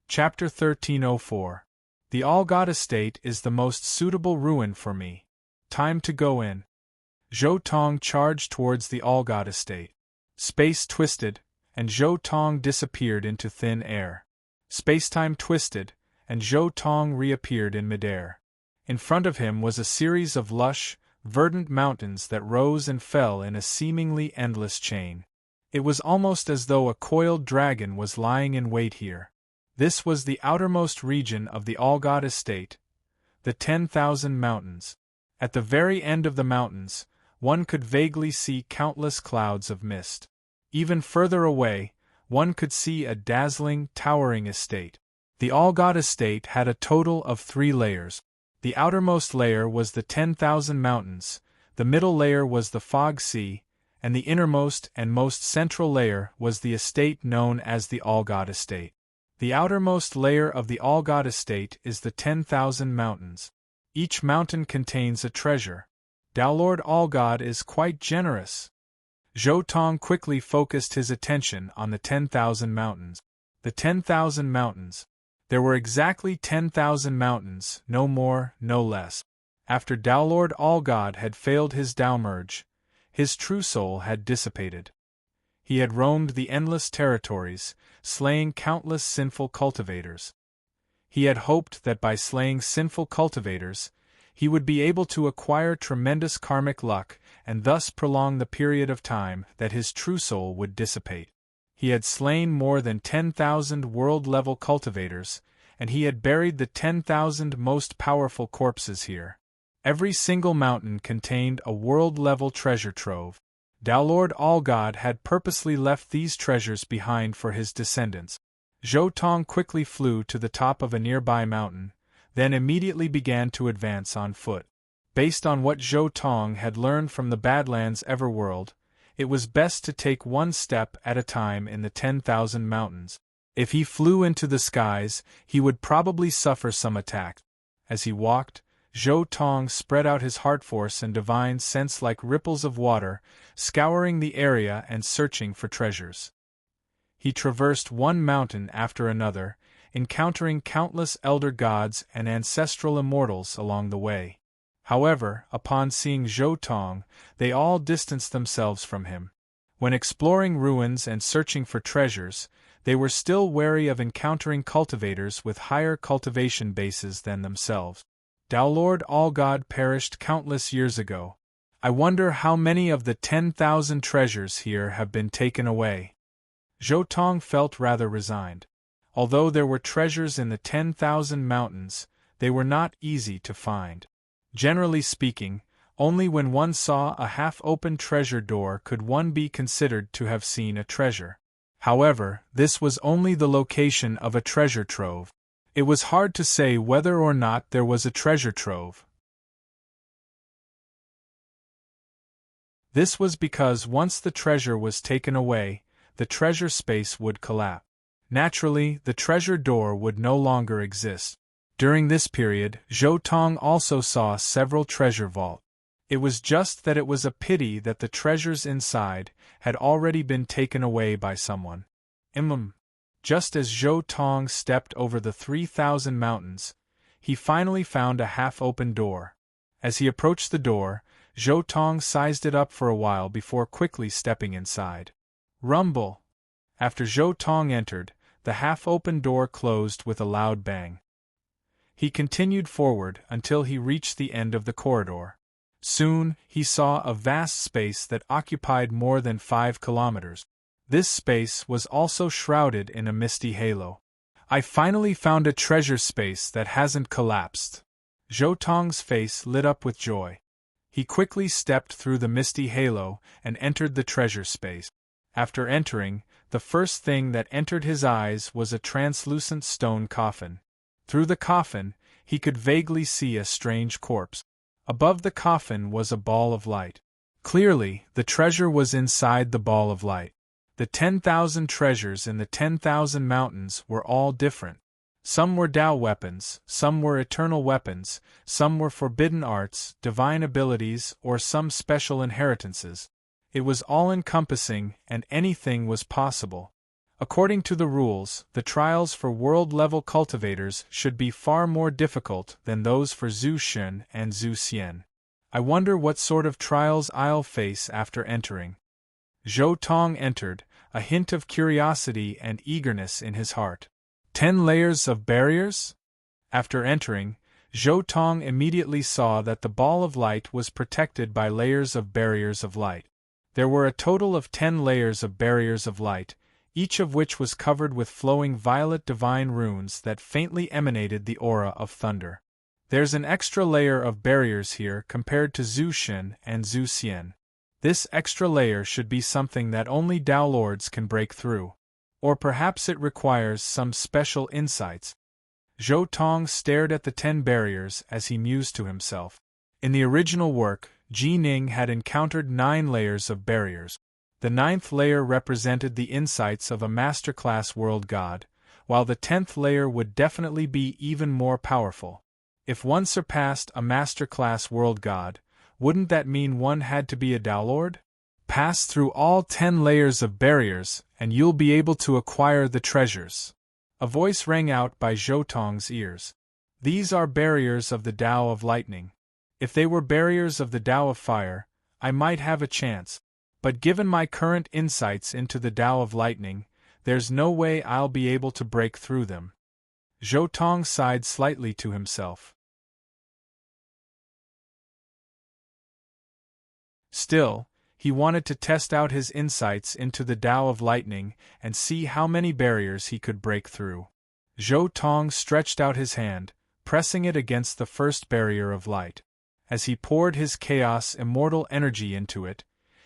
Chapter 1304. The All-God Estate is the most suitable ruin for me. Time to go in. Zhou Tong charged towards the All-God Estate. Space twisted, and Zhou Tong disappeared into thin air. Spacetime twisted, and Zhou Tong reappeared in midair. In front of him was a series of lush, verdant mountains that rose and fell in a seemingly endless chain. It was almost as though a coiled dragon was lying in wait here. This was the outermost region of the All-God Estate, the 10,000 mountains. At the very end of the mountains, one could vaguely see countless clouds of mist. Even further away, one could see a dazzling, towering estate. The All-God Estate had a total of 3 layers. The outermost layer was the 10,000 mountains, the middle layer was the Fog Sea, and the innermost and most central layer was the estate known as the All-God Estate. The outermost layer of the All-God Estate is the 10,000 mountains. Each mountain contains a treasure. Daolord All-God is quite generous. Zhou Tong quickly focused his attention on the 10,000 mountains. The 10,000 mountains. There were exactly 10,000 mountains, no more, no less. After Daolord All-God had failed his Dao merge, his true soul had dissipated. He had roamed the endless territories, slaying countless sinful cultivators. He had hoped that by slaying sinful cultivators, he would be able to acquire tremendous karmic luck and thus prolong the period of time that his true soul would dissipate. He had slain more than 10,000 world-level cultivators, and he had buried the 10,000 most powerful corpses here. Every single mountain contained a world-level treasure trove. Daolord All-God had purposely left these treasures behind for his descendants. Zhou Tong quickly flew to the top of a nearby mountain, then immediately began to advance on foot. Based on what Zhou Tong had learned from the Badlands Everworld, it was best to take one step at a time in the 10,000 mountains. If he flew into the skies, he would probably suffer some attack. As he walked, Zhou Tong spread out his heart force and divine sense like ripples of water, scouring the area and searching for treasures. He traversed one mountain after another, encountering countless elder gods and ancestral immortals along the way. However, upon seeing Zhou Tong, they all distanced themselves from him. When exploring ruins and searching for treasures, they were still wary of encountering cultivators with higher cultivation bases than themselves. Lord All-God perished countless years ago. I wonder how many of the 10,000 treasures here have been taken away. Zhou Tong felt rather resigned. Although there were treasures in the 10,000 mountains, they were not easy to find. Generally speaking, only when one saw a half-open treasure door could one be considered to have seen a treasure. However, this was only the location of a treasure trove. It was hard to say whether or not there was a treasure trove. This was because once the treasure was taken away, the treasure space would collapse. Naturally, the treasure door would no longer exist. During this period, Zhou Tong also saw several treasure vaults. It was just that it was a pity that the treasures inside had already been taken away by someone. Just as Zhou Tong stepped over the 3,000 mountains, he finally found a half-open door. As he approached the door, Zhou Tong sized it up for a while before quickly stepping inside. Rumble! After Zhou Tong entered, the half-open door closed with a loud bang. He continued forward until he reached the end of the corridor. Soon, he saw a vast space that occupied more than 5 kilometers. This space was also shrouded in a misty halo. I finally found a treasure space that hasn't collapsed. Zhou Tong's face lit up with joy. He quickly stepped through the misty halo and entered the treasure space. After entering, the first thing that entered his eyes was a translucent stone coffin. Through the coffin, he could vaguely see a strange corpse. Above the coffin was a ball of light. Clearly, the treasure was inside the ball of light. The 10,000 treasures in the 10,000 mountains were all different. Some were Tao weapons, some were eternal weapons, some were forbidden arts, divine abilities, or some special inheritances. It was all-encompassing, and anything was possible. According to the rules, the trials for world-level cultivators should be far more difficult than those for Zhu Xun and Zhu Xian. I wonder what sort of trials I'll face after entering. Zhou Tong entered, a hint of curiosity and eagerness in his heart. 10 layers of barriers? After entering, Zhou Tong immediately saw that the ball of light was protected by layers of barriers of light. There were a total of 10 layers of barriers of light, each of which was covered with flowing violet divine runes that faintly emanated the aura of thunder. There's an extra layer of barriers here compared to Zhu Xun and Zhu Xian. This extra layer should be something that only Tao Lords can break through. Or perhaps it requires some special insights. Zhou Tong stared at the 10 barriers as he mused to himself. In the original work, Ji Ning had encountered 9 layers of barriers. The 9th layer represented the insights of a masterclass world god, while the 10th layer would definitely be even more powerful. If one surpassed a masterclass world god, wouldn't that mean one had to be a Tao Lord? Pass through all 10 layers of barriers, and you'll be able to acquire the treasures. A voice rang out by Zhou Tong's ears. These are barriers of the Tao of lightning. If they were barriers of the Tao of fire, I might have a chance. But given my current insights into the Tao of lightning, there's no way I'll be able to break through them. Zhou Tong sighed slightly to himself. Still, he wanted to test out his insights into the Tao of lightning and see how many barriers he could break through. Zhou Tong stretched out his hand, pressing it against the first barrier of light. As he poured his chaos immortal energy into it,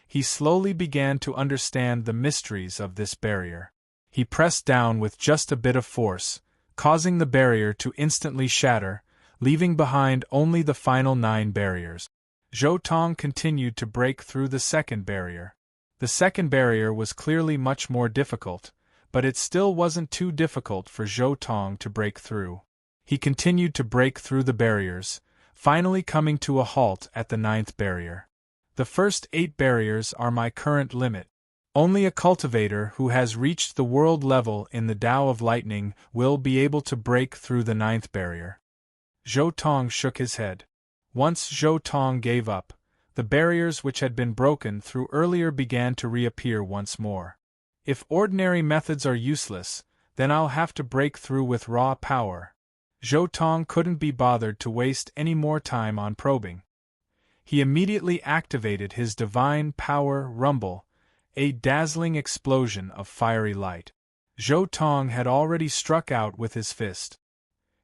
he slowly began to understand the mysteries of this barrier. He pressed down with just a bit of force, causing the barrier to instantly shatter, leaving behind only the final 9 barriers. Zhou Tong continued to break through the second barrier. The second barrier was clearly much more difficult, but it still wasn't too difficult for Zhou Tong to break through. He continued to break through the barriers, finally coming to a halt at the 9th barrier. The first 8 barriers are my current limit. Only a cultivator who has reached the world level in the Tao of lightning will be able to break through the 9th barrier. Zhou Tong shook his head. Once Zhou Tong gave up, the barriers which had been broken through earlier began to reappear once more. If ordinary methods are useless, then I'll have to break through with raw power. Zhou Tong couldn't be bothered to waste any more time on probing. He immediately activated his divine power rumble, a dazzling explosion of fiery light. Zhou Tong had already struck out with his fist.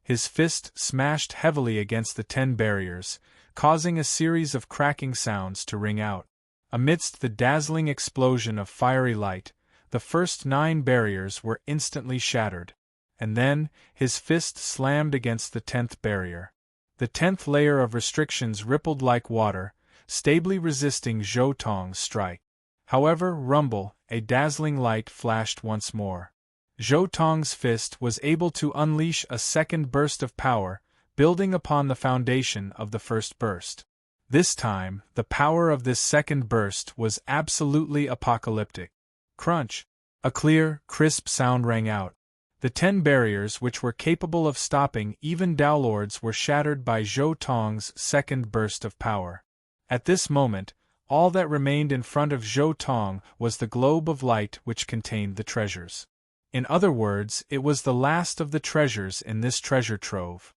His fist smashed heavily against the 10 barriers, causing a series of cracking sounds to ring out. Amidst the dazzling explosion of fiery light, the first 9 barriers were instantly shattered. And then, his fist slammed against the 10th barrier. The 10th layer of restrictions rippled like water, stably resisting Zhou Tong's strike. However, rumble, a dazzling light flashed once more. Zhou Tong's fist was able to unleash a second burst of power, building upon the foundation of the first burst. This time, the power of this second burst was absolutely apocalyptic. Crunch! A clear, crisp sound rang out. The 10 barriers which were capable of stopping even Daolords were shattered by Zhou Tong's second burst of power. At this moment, all that remained in front of Zhou Tong was the globe of light which contained the treasures. In other words, it was the last of the treasures in this treasure trove.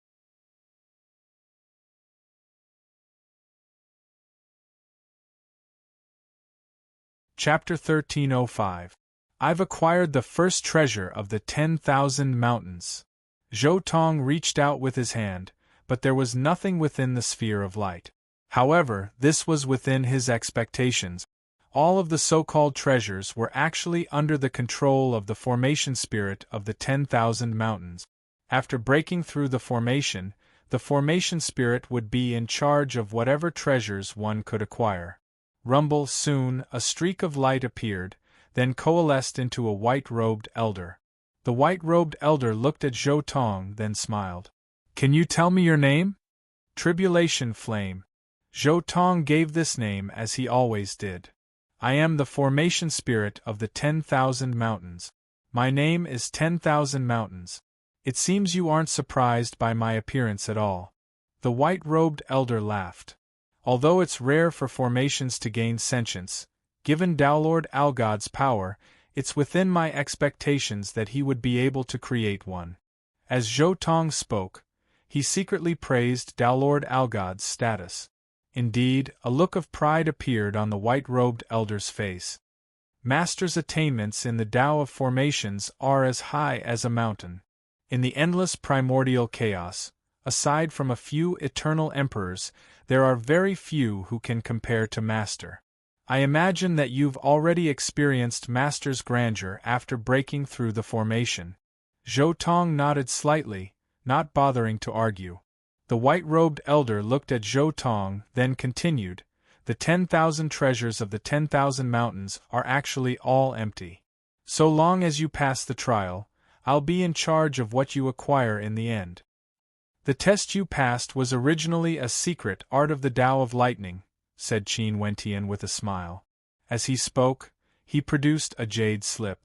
Chapter 1305. I've acquired the first treasure of the 10,000 mountains. Zhou Tong reached out with his hand, but there was nothing within the sphere of light. However, this was within his expectations. All of the so-called treasures were actually under the control of the formation spirit of the 10,000 mountains. After breaking through the formation spirit would be in charge of whatever treasures one could acquire. Rumble, soon, a streak of light appeared, then coalesced into a white-robed elder. The white-robed elder looked at Zhou Tong, then smiled. "Can you tell me your name?" Tribulation Flame. Zhou Tong gave this name as he always did. "I am the formation spirit of the 10,000 mountains. My name is 10,000 Mountains. It seems you aren't surprised by my appearance at all." The white-robed elder laughed. "Although it's rare for formations to gain sentience, given Daolord Algod's power, it's within my expectations that he would be able to create one." As Zhou Tong spoke, he secretly praised Daolord Algod's status. Indeed, a look of pride appeared on the white-robed elder's face. Master's attainments in the Tao of formations are as high as a mountain. In the endless primordial chaos, aside from a few eternal emperors, there are very few who can compare to Master. I imagine that you've already experienced Master's grandeur after breaking through the formation. Zhou Tong nodded slightly, not bothering to argue. The white-robed elder looked at Zhou Tong, then continued, "The 10,000 treasures of the 10,000 mountains are actually all empty. So long as you pass the trial, I'll be in charge of what you acquire in the end. The test you passed was originally a secret art of the Tao of Lightning," said Qin Wentian with a smile. As he spoke, he produced a jade slip.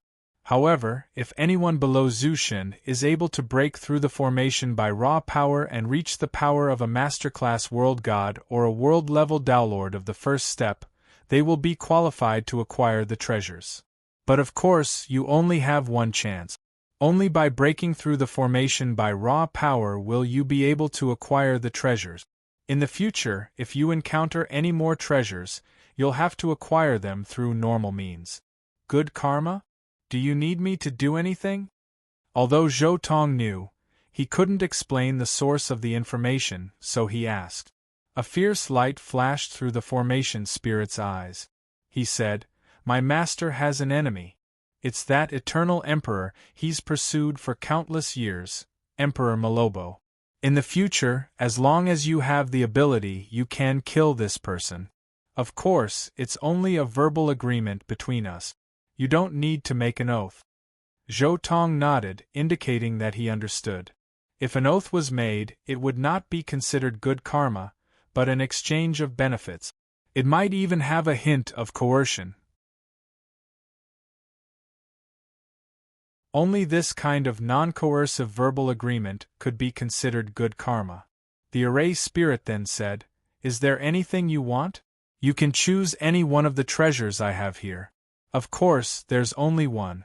"However, if anyone below Zushin is able to break through the formation by raw power and reach the power of a master-class world god or a world-level Daolord of the first step, they will be qualified to acquire the treasures. But of course, you only have one chance. Only by breaking through the formation by raw power will you be able to acquire the treasures. In the future, if you encounter any more treasures, you'll have to acquire them through normal means. Good karma? Do you need me to do anything?" Although Zhou Tong knew, he couldn't explain the source of the information, so he asked. A fierce light flashed through the formation spirit's eyes. He said, "My master has an enemy. It's that eternal emperor he's pursued for countless years, Emperor Malobo. In the future, as long as you have the ability, you can kill this person. Of course, it's only a verbal agreement between us. You don't need to make an oath." Zhou Tong nodded, indicating that he understood. If an oath was made, it would not be considered good karma, but an exchange of benefits. It might even have a hint of coercion. Only this kind of non-coercive verbal agreement could be considered good karma. The array spirit then said, Is there anything you want? You can choose any one of the treasures I have here. Of course, there's only one.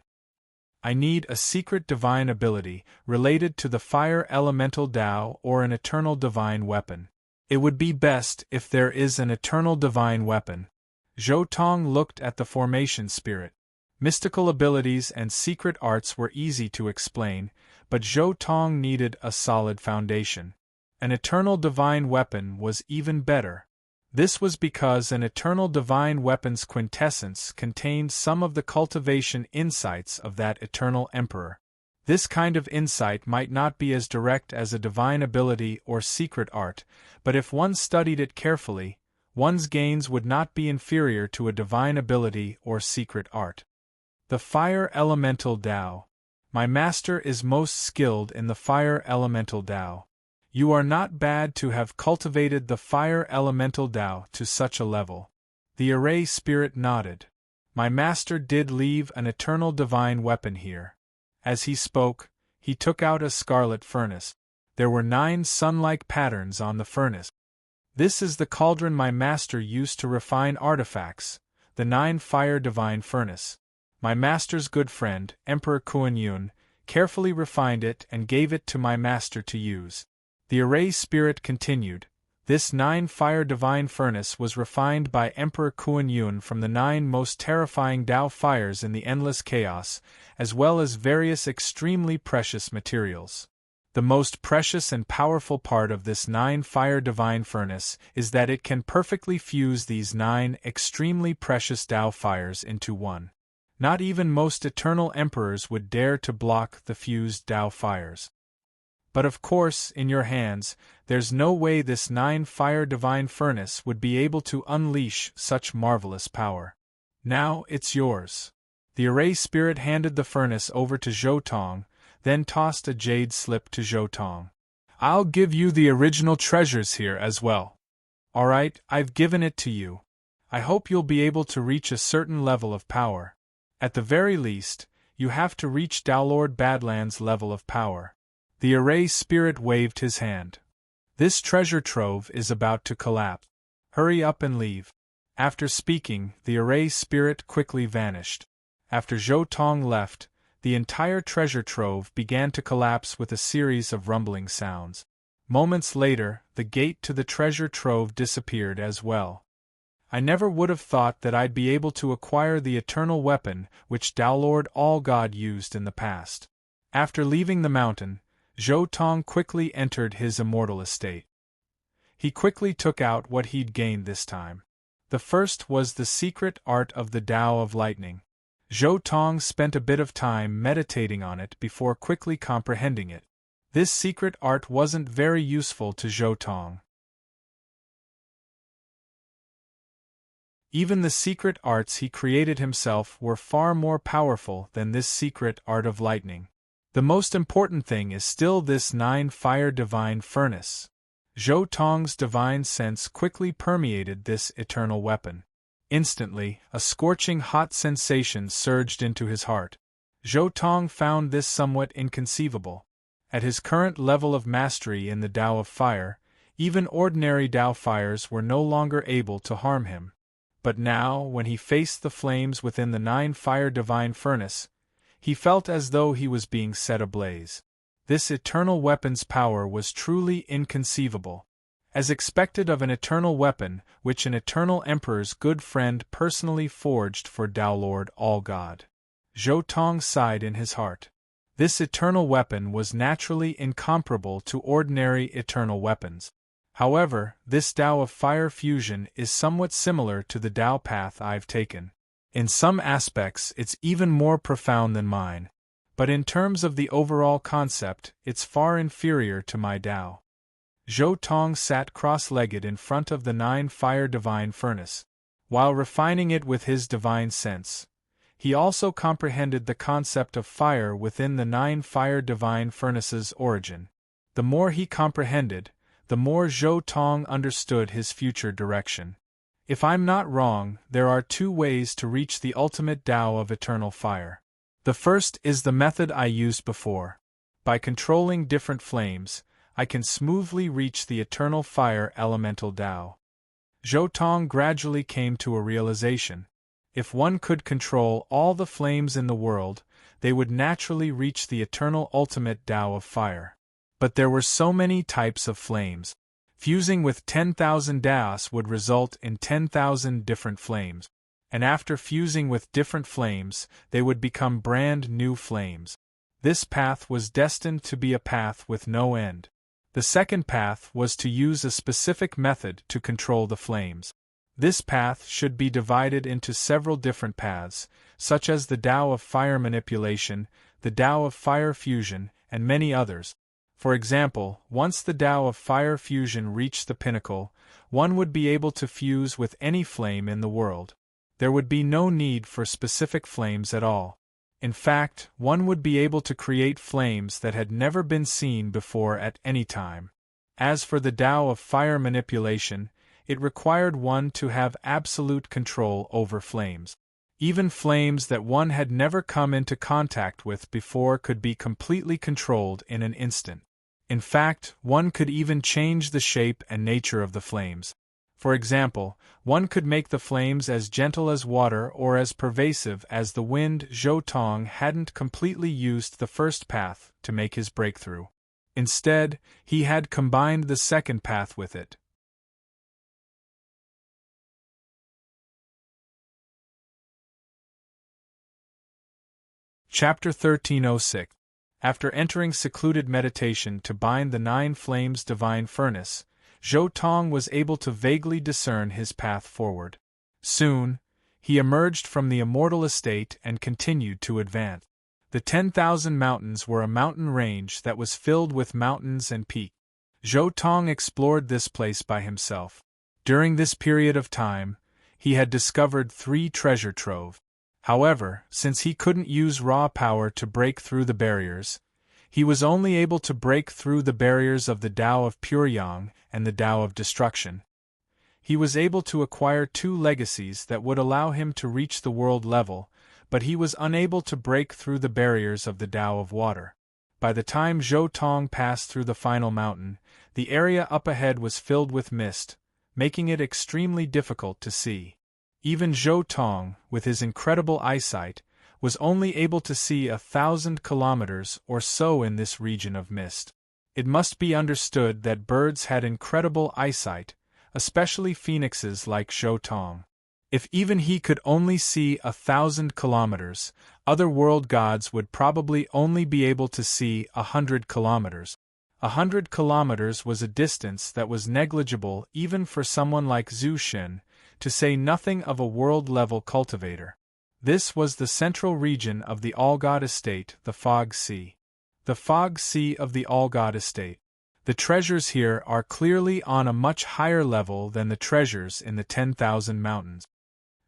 I need a secret divine ability related to the fire elemental Tao or an eternal divine weapon. It would be best if there is an eternal divine weapon. Zhou Tong looked at the formation spirit. Mystical abilities and secret arts were easy to explain, but Zhou Tong needed a solid foundation. An eternal divine weapon was even better. This was because an eternal divine weapon's quintessence contained some of the cultivation insights of that eternal emperor. This kind of insight might not be as direct as a divine ability or secret art, but if one studied it carefully, one's gains would not be inferior to a divine ability or secret art. The Fire Elemental Tao. My master is most skilled in the Fire Elemental Tao. You are not bad to have cultivated the Fire Elemental Tao to such a level. The array spirit nodded. My master did leave an eternal divine weapon here. As he spoke, he took out a scarlet furnace. There were 9 sun-like patterns on the furnace. This is the cauldron my master used to refine artifacts, the 9 fire divine furnace. My master's good friend, Emperor Kuan-Yun, carefully refined it and gave it to my master to use. The array spirit continued. This 9 fire divine furnace was refined by Emperor Kuan-Yun from the 9 most terrifying Tao fires in the endless chaos, as well as various extremely precious materials. The most precious and powerful part of this 9 fire divine furnace is that it can perfectly fuse these 9 extremely precious Tao fires into one. Not even most eternal emperors would dare to block the fused Tao fires. But of course, in your hands, there's no way this 9 fire divine furnace would be able to unleash such marvelous power. Now it's yours. The array spirit handed the furnace over to Zhou Tong, then tossed a jade slip to Zhou Tong. I'll give you the original treasures here as well. Alright, I've given it to you. I hope you'll be able to reach a certain level of power. At the very least, you have to reach Daolord Badland's level of power. The array spirit waved his hand. This treasure trove is about to collapse. Hurry up and leave. After speaking, the array spirit quickly vanished. After Zhou Tong left, the entire treasure trove began to collapse with a series of rumbling sounds. Moments later, the gate to the treasure trove disappeared as well. I never would have thought that I'd be able to acquire the eternal weapon which Daolord All-God used in the past. After leaving the mountain, Zhou Tong quickly entered his immortal estate. He quickly took out what he'd gained this time. The first was the secret art of the Tao of Lightning. Zhou Tong spent a bit of time meditating on it before quickly comprehending it. This secret art wasn't very useful to Zhou Tong. Even the secret arts he created himself were far more powerful than this secret art of lightning. The most important thing is still this 9 fire divine furnace. Zhou Tong's divine sense quickly permeated this eternal weapon. Instantly, a scorching hot sensation surged into his heart. Zhou Tong found this somewhat inconceivable. At his current level of mastery in the Tao of Fire, even ordinary Tao fires were no longer able to harm him. But now, when he faced the flames within the 9 fire divine furnace, he felt as though he was being set ablaze. This eternal weapon's power was truly inconceivable. As expected of an eternal weapon which an eternal emperor's good friend personally forged for Daolord All-God. Zhou Tong sighed in his heart. This eternal weapon was naturally incomparable to ordinary eternal weapons. However, this Tao of Fire fusion is somewhat similar to the Tao path I've taken. In some aspects it's even more profound than mine, but in terms of the overall concept, it's far inferior to my Tao. Zhou Tong sat cross-legged in front of the 9 fire divine furnace. While refining it with his divine sense, he also comprehended the concept of fire within the 9 fire divine furnace's origin. The more he comprehended, the more Zhou Tong understood his future direction. If I'm not wrong, there are 2 ways to reach the ultimate Tao of eternal fire. The first is the method I used before. By controlling different flames, I can smoothly reach the eternal fire elemental Tao. Zhou Tong gradually came to a realization. If one could control all the flames in the world, they would naturally reach the eternal ultimate Tao of fire. But there were so many types of flames. Fusing with 10,000 Daos would result in 10,000 different flames. And after fusing with different flames, they would become brand new flames. This path was destined to be a path with no end. The second path was to use a specific method to control the flames. This path should be divided into several different paths, such as the Tao of fire manipulation, the Tao of fire fusion, and many others. For example, once the Tao of fire fusion reached the pinnacle, one would be able to fuse with any flame in the world. There would be no need for specific flames at all. In fact, one would be able to create flames that had never been seen before at any time. As for the Tao of fire manipulation, it required one to have absolute control over flames. Even flames that one had never come into contact with before could be completely controlled in an instant. In fact, one could even change the shape and nature of the flames. For example, one could make the flames as gentle as water or as pervasive as the wind. Zhou Tong hadn't completely used the first path to make his breakthrough. Instead, he had combined the second path with it. Chapter 1306. After entering secluded meditation to bind the 9 flames divine furnace, Zhou Tong was able to vaguely discern his path forward. Soon, he emerged from the immortal estate and continued to advance. The 10,000 mountains were a mountain range that was filled with mountains and peaks. Zhou Tong explored this place by himself. During this period of time, he had discovered 3 treasure troves. However, since he couldn't use raw power to break through the barriers, he was only able to break through the barriers of the Tao of Pure Yang and the Tao of Destruction. He was able to acquire 2 legacies that would allow him to reach the world level, but he was unable to break through the barriers of the Tao of Water. By the time Zhou Tong passed through the final mountain, the area up ahead was filled with mist, making it extremely difficult to see. Even Zhou Tong, with his incredible eyesight, was only able to see 1,000 kilometers or so in this region of mist. It must be understood that birds had incredible eyesight, especially phoenixes like Zhou Tong. If even he could only see 1,000 kilometers, other world gods would probably only be able to see 100 kilometers. 100 kilometers was a distance that was negligible even for someone like Zhu Xin, to say nothing of a world-level cultivator. This was the central region of the All-God Estate, the Fog Sea. The Fog Sea of the All-God Estate. The treasures here are clearly on a much higher level than the treasures in the 10,000 mountains.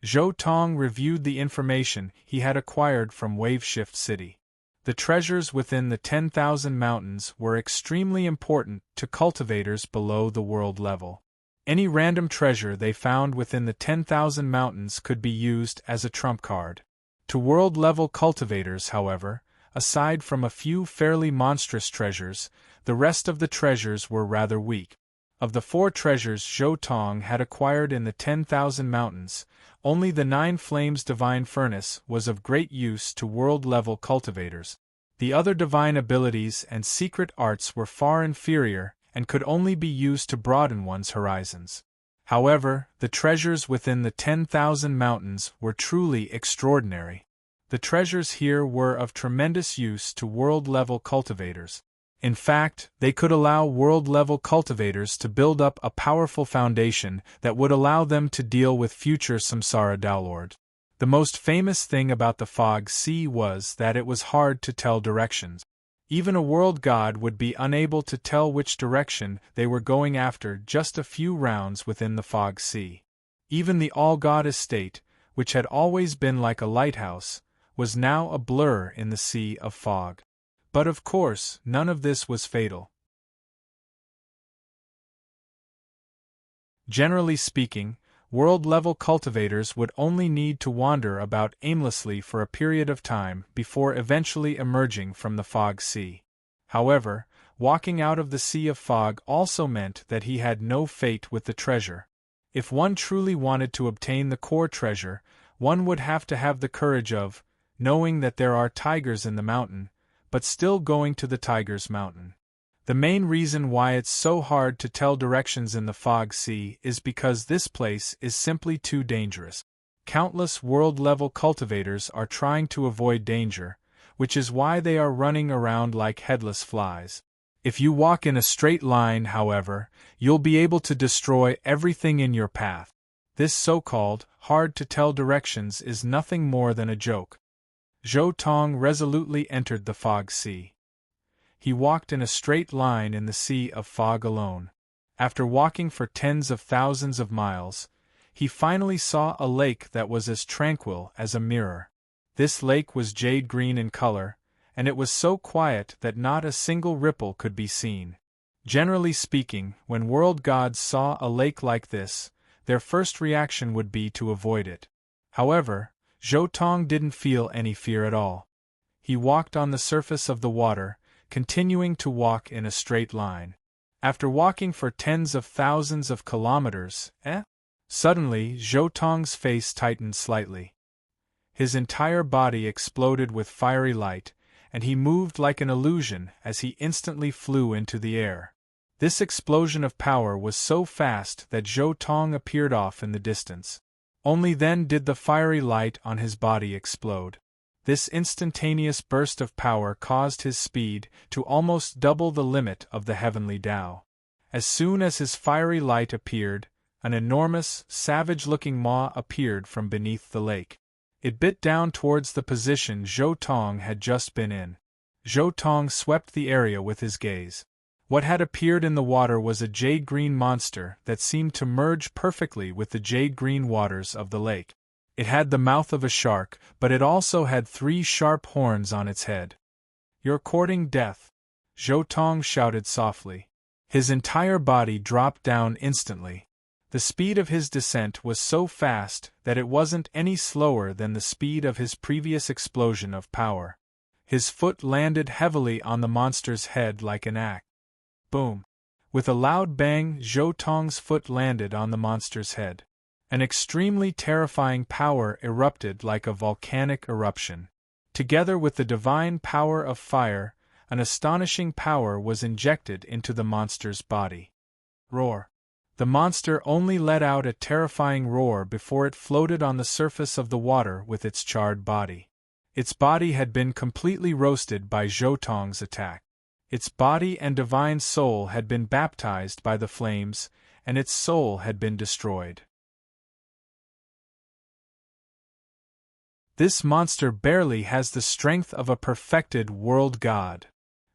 Zhou Tong reviewed the information he had acquired from Waveshift City. The treasures within the 10,000 mountains were extremely important to cultivators below the world level. Any random treasure they found within the 10,000 mountains could be used as a trump card. To world-level cultivators, however, aside from a few fairly monstrous treasures, the rest of the treasures were rather weak. Of the 4 treasures Zhou Tong had acquired in the 10,000 mountains, only the 9 Flames Divine Furnace was of great use to world-level cultivators. The other divine abilities and secret arts were far inferior and could only be used to broaden one's horizons. However, the treasures within the 10,000 mountains were truly extraordinary. The treasures here were of tremendous use to world-level cultivators. In fact, they could allow world-level cultivators to build up a powerful foundation that would allow them to deal with future samsara downlords. The most famous thing about the Fog Sea was that it was hard to tell directions. Even a world god would be unable to tell which direction they were going after just a few rounds within the Fog Sea. Even the All-God Estate, which had always been like a lighthouse, was now a blur in the sea of fog. But of course, none of this was fatal. Generally speaking, world-level cultivators would only need to wander about aimlessly for a period of time before eventually emerging from the Fog Sea. However, walking out of the Sea of Fog also meant that he had no fate with the treasure. If one truly wanted to obtain the core treasure, one would have to have the courage of knowing that there are tigers in the mountain, but still going to the tiger's mountain. The main reason why it's so hard to tell directions in the Fog Sea is because this place is simply too dangerous. Countless world-level cultivators are trying to avoid danger, which is why they are running around like headless flies. If you walk in a straight line, however, you'll be able to destroy everything in your path. This so-called hard-to-tell directions is nothing more than a joke. Zhou Tong resolutely entered the Fog Sea. He walked in a straight line in the sea of fog alone. After walking for tens of thousands of miles, he finally saw a lake that was as tranquil as a mirror. This lake was jade green in color, and it was so quiet that not a single ripple could be seen. Generally speaking, when world gods saw a lake like this, their first reaction would be to avoid it. However, Zhou Tong didn't feel any fear at all. He walked on the surface of the water, continuing to walk in a straight line. After walking for tens of thousands of kilometers, suddenly Zhou Tong's face tightened slightly. His entire body exploded with fiery light, and he moved like an illusion as he instantly flew into the air. This explosion of power was so fast that Zhou Tong appeared off in the distance. Only then did the fiery light on his body explode. This instantaneous burst of power caused his speed to almost double the limit of the heavenly Tao. As soon as his fiery light appeared, an enormous, savage-looking maw appeared from beneath the lake. It bit down towards the position Zhou Tong had just been in. Zhou Tong swept the area with his gaze. What had appeared in the water was a jade-green monster that seemed to merge perfectly with the jade-green waters of the lake. It had the mouth of a shark, but it also had 3 sharp horns on its head. "You're courting death," Zhou Tong shouted softly. His entire body dropped down instantly. The speed of his descent was so fast that it wasn't any slower than the speed of his previous explosion of power. His foot landed heavily on the monster's head like an axe. Boom! With a loud bang, Zhou Tong's foot landed on the monster's head. An extremely terrifying power erupted like a volcanic eruption. Together with the divine power of fire, an astonishing power was injected into the monster's body. Roar! The monster only let out a terrifying roar before it floated on the surface of the water with its charred body. Its body had been completely roasted by Zhou Tong's attack. Its body and divine soul had been baptized by the flames, and its soul had been destroyed. This monster barely has the strength of a perfected world god,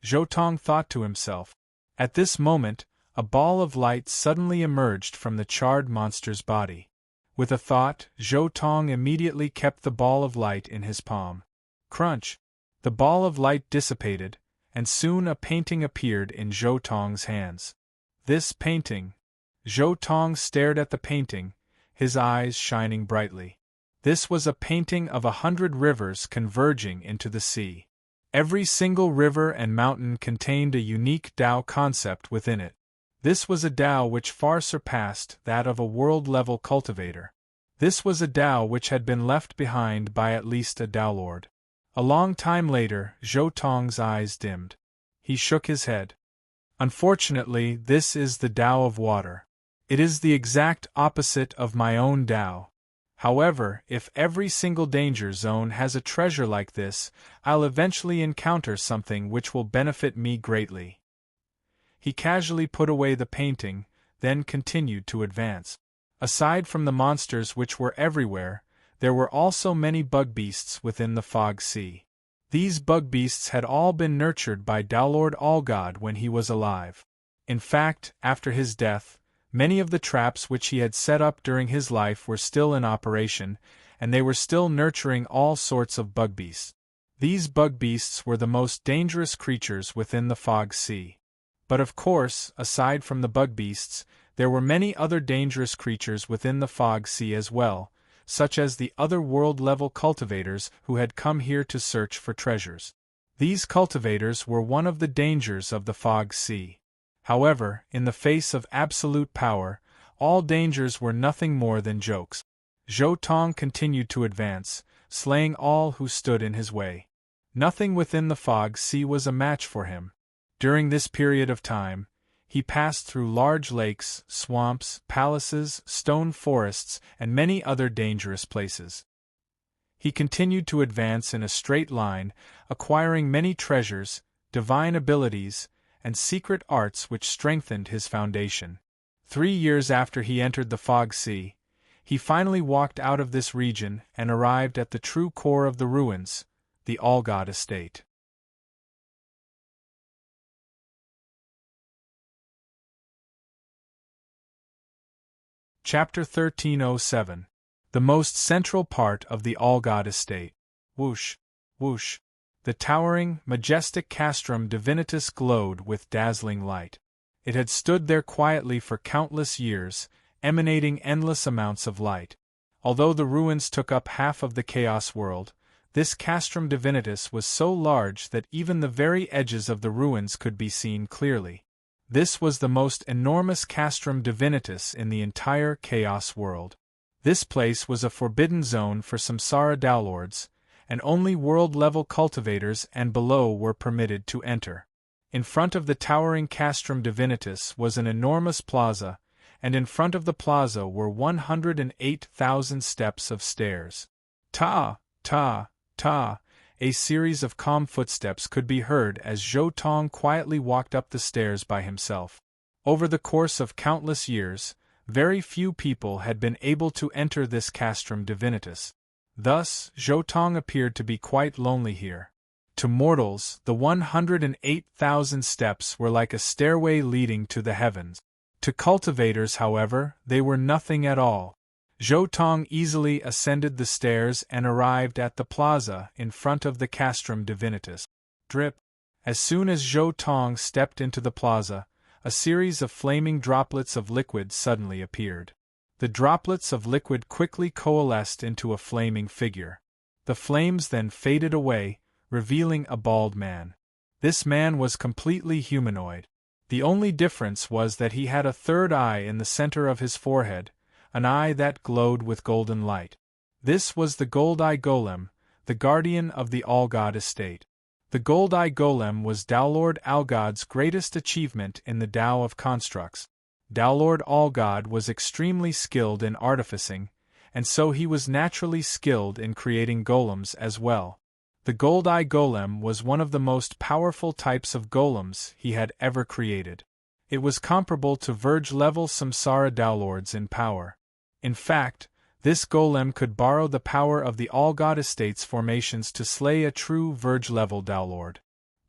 Zhou Tong thought to himself. At this moment, a ball of light suddenly emerged from the charred monster's body. With a thought, Zhou Tong immediately kept the ball of light in his palm. Crunch! The ball of light dissipated, and soon a painting appeared in Zhou Tong's hands. This painting. Zhou Tong stared at the painting, his eyes shining brightly. This was a painting of 100 rivers converging into the sea. Every single river and mountain contained a unique Tao concept within it. This was a Tao which far surpassed that of a world-level cultivator. This was a Tao which had been left behind by at least a Tao Lord. A long time later, Zhou Tong's eyes dimmed. He shook his head. Unfortunately, this is the Tao of water. It is the exact opposite of my own Tao. However, if every single danger zone has a treasure like this, I'll eventually encounter something which will benefit me greatly. He casually put away the painting, then continued to advance. Aside from the monsters which were everywhere, there were also many bug beasts within the Fog Sea. These bug beasts had all been nurtured by Tao Lord Allgod when he was alive. In fact, after his death, many of the traps which he had set up during his life were still in operation, and they were still nurturing all sorts of bug beasts. These bug beasts were the most dangerous creatures within the Fog Sea. But of course, aside from the bug beasts, there were many other dangerous creatures within the Fog Sea as well, such as the other world-level cultivators who had come here to search for treasures. These cultivators were one of the dangers of the Fog Sea. However, in the face of absolute power, all dangers were nothing more than jokes. Zhou Tong continued to advance, slaying all who stood in his way. Nothing within the fog sea was a match for him. During this period of time, he passed through large lakes, swamps, palaces, stone forests, and many other dangerous places. He continued to advance in a straight line, acquiring many treasures, divine abilities, and secret arts which strengthened his foundation. 3 years after he entered the Fog Sea, he finally walked out of this region and arrived at the true core of the ruins, the All-God Estate. Chapter 1307. The most central part of the All-God Estate. Whoosh, whoosh. The towering, majestic castrum divinitas glowed with dazzling light. It had stood there quietly for countless years, emanating endless amounts of light. Although the ruins took up half of the Chaos world, this castrum divinitas was so large that even the very edges of the ruins could be seen clearly. This was the most enormous castrum divinitas in the entire Chaos world. This place was a forbidden zone for samsara downlords, and only world-level cultivators and below were permitted to enter. In front of the towering castrum divinitas was an enormous plaza, and in front of the plaza were 108,000 steps of stairs. Ta, ta, ta, a series of calm footsteps could be heard as Zhou Tong quietly walked up the stairs by himself. Over the course of countless years, very few people had been able to enter this castrum divinitas. Thus, Zhou Tong appeared to be quite lonely here. To mortals, the 108,000 steps were like a stairway leading to the heavens. To cultivators, however, they were nothing at all. Zhou Tong easily ascended the stairs and arrived at the plaza in front of the castrum divinitas. Drip. As soon as Zhou Tong stepped into the plaza, a series of flaming droplets of liquid suddenly appeared. The droplets of liquid quickly coalesced into a flaming figure. The flames then faded away, revealing a bald man. This man was completely humanoid. The only difference was that he had a third eye in the center of his forehead, an eye that glowed with golden light. This was the Gold-Eye Golem, the guardian of the All-God Estate. The Gold-Eye Golem was Downlord Algod's greatest achievement in the Tao of Constructs. Downlord Algod was extremely skilled in artificing, and so he was naturally skilled in creating golems as well. The Gold-Eye Golem was one of the most powerful types of golems he had ever created. It was comparable to Verge-level Samsara Downlords in power. In fact, this golem could borrow the power of the All-God Estate's formations to slay a true Verge-level Downlord.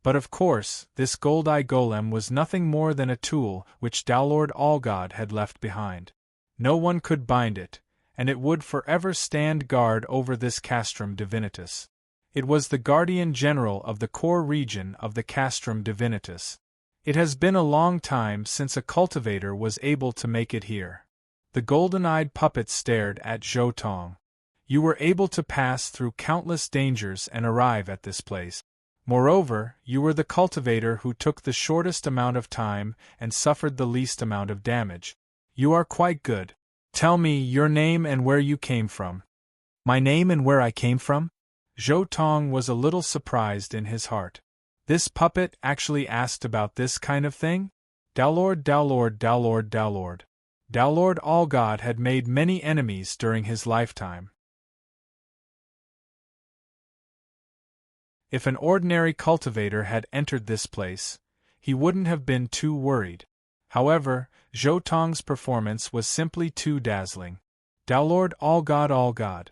But of course, this Gold-Eye Golem was nothing more than a tool which Downlord Allgod had left behind. No one could bind it, and it would forever stand guard over this castrum divinitas. It was the guardian general of the core region of the castrum divinitas. It has been a long time since a cultivator was able to make it here. The golden-eyed puppet stared at Zhou Tong. You were able to pass through countless dangers and arrive at this place. Moreover, you were the cultivator who took the shortest amount of time and suffered the least amount of damage. You are quite good. Tell me your name and where you came from. My name and where I came from? Zhou Tong was a little surprised in his heart. This puppet actually asked about this kind of thing? Downlord, Downlord, Downlord, Downlord. Downlord Allgod had made many enemies during his lifetime. If an ordinary cultivator had entered this place, he wouldn't have been too worried. However, Zhou Tong's performance was simply too dazzling. Downlord Allgod Allgod.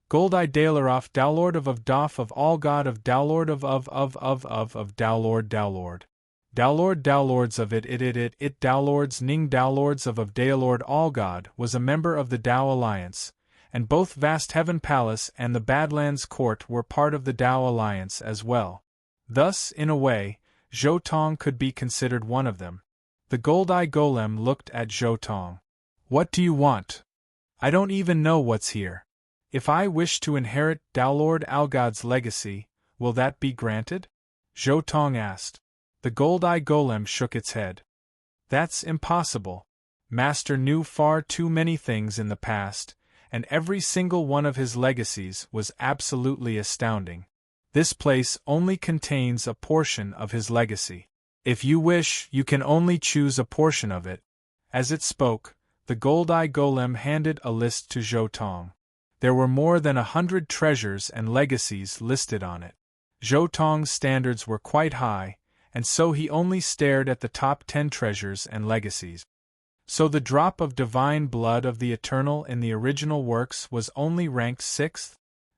Gold-Eye Daleroff Downlord of Doff of Allgod of Downlord of Downlord Downlord. Downlord Downlords of it Downlords Ning Downlords of Daelord Allgod was a member of the Tao Alliance, and both Vast Heaven Palace and the Badlands Court were part of the Tao Alliance as well. Thus, in a way, Zhou Tong could be considered one of them. The Gold-Eye Golem looked at Zhou Tong. What do you want? I don't even know what's here. If I wish to inherit Downlord Algod's legacy, will that be granted? Zhou Tong asked. The Gold-Eye Golem shook its head. That's impossible. Master knew far too many things in the past, and every single one of his legacies was absolutely astounding. This place only contains a portion of his legacy. If you wish, you can only choose a portion of it. As it spoke, the gold-eye golem handed a list to Zhou Tong. There were more than 100 treasures and legacies listed on it. Zhou Tong's standards were quite high, and so he only stared at the top 10 treasures and legacies. So the drop of divine blood of the Eternal in the original works was only ranked 6th?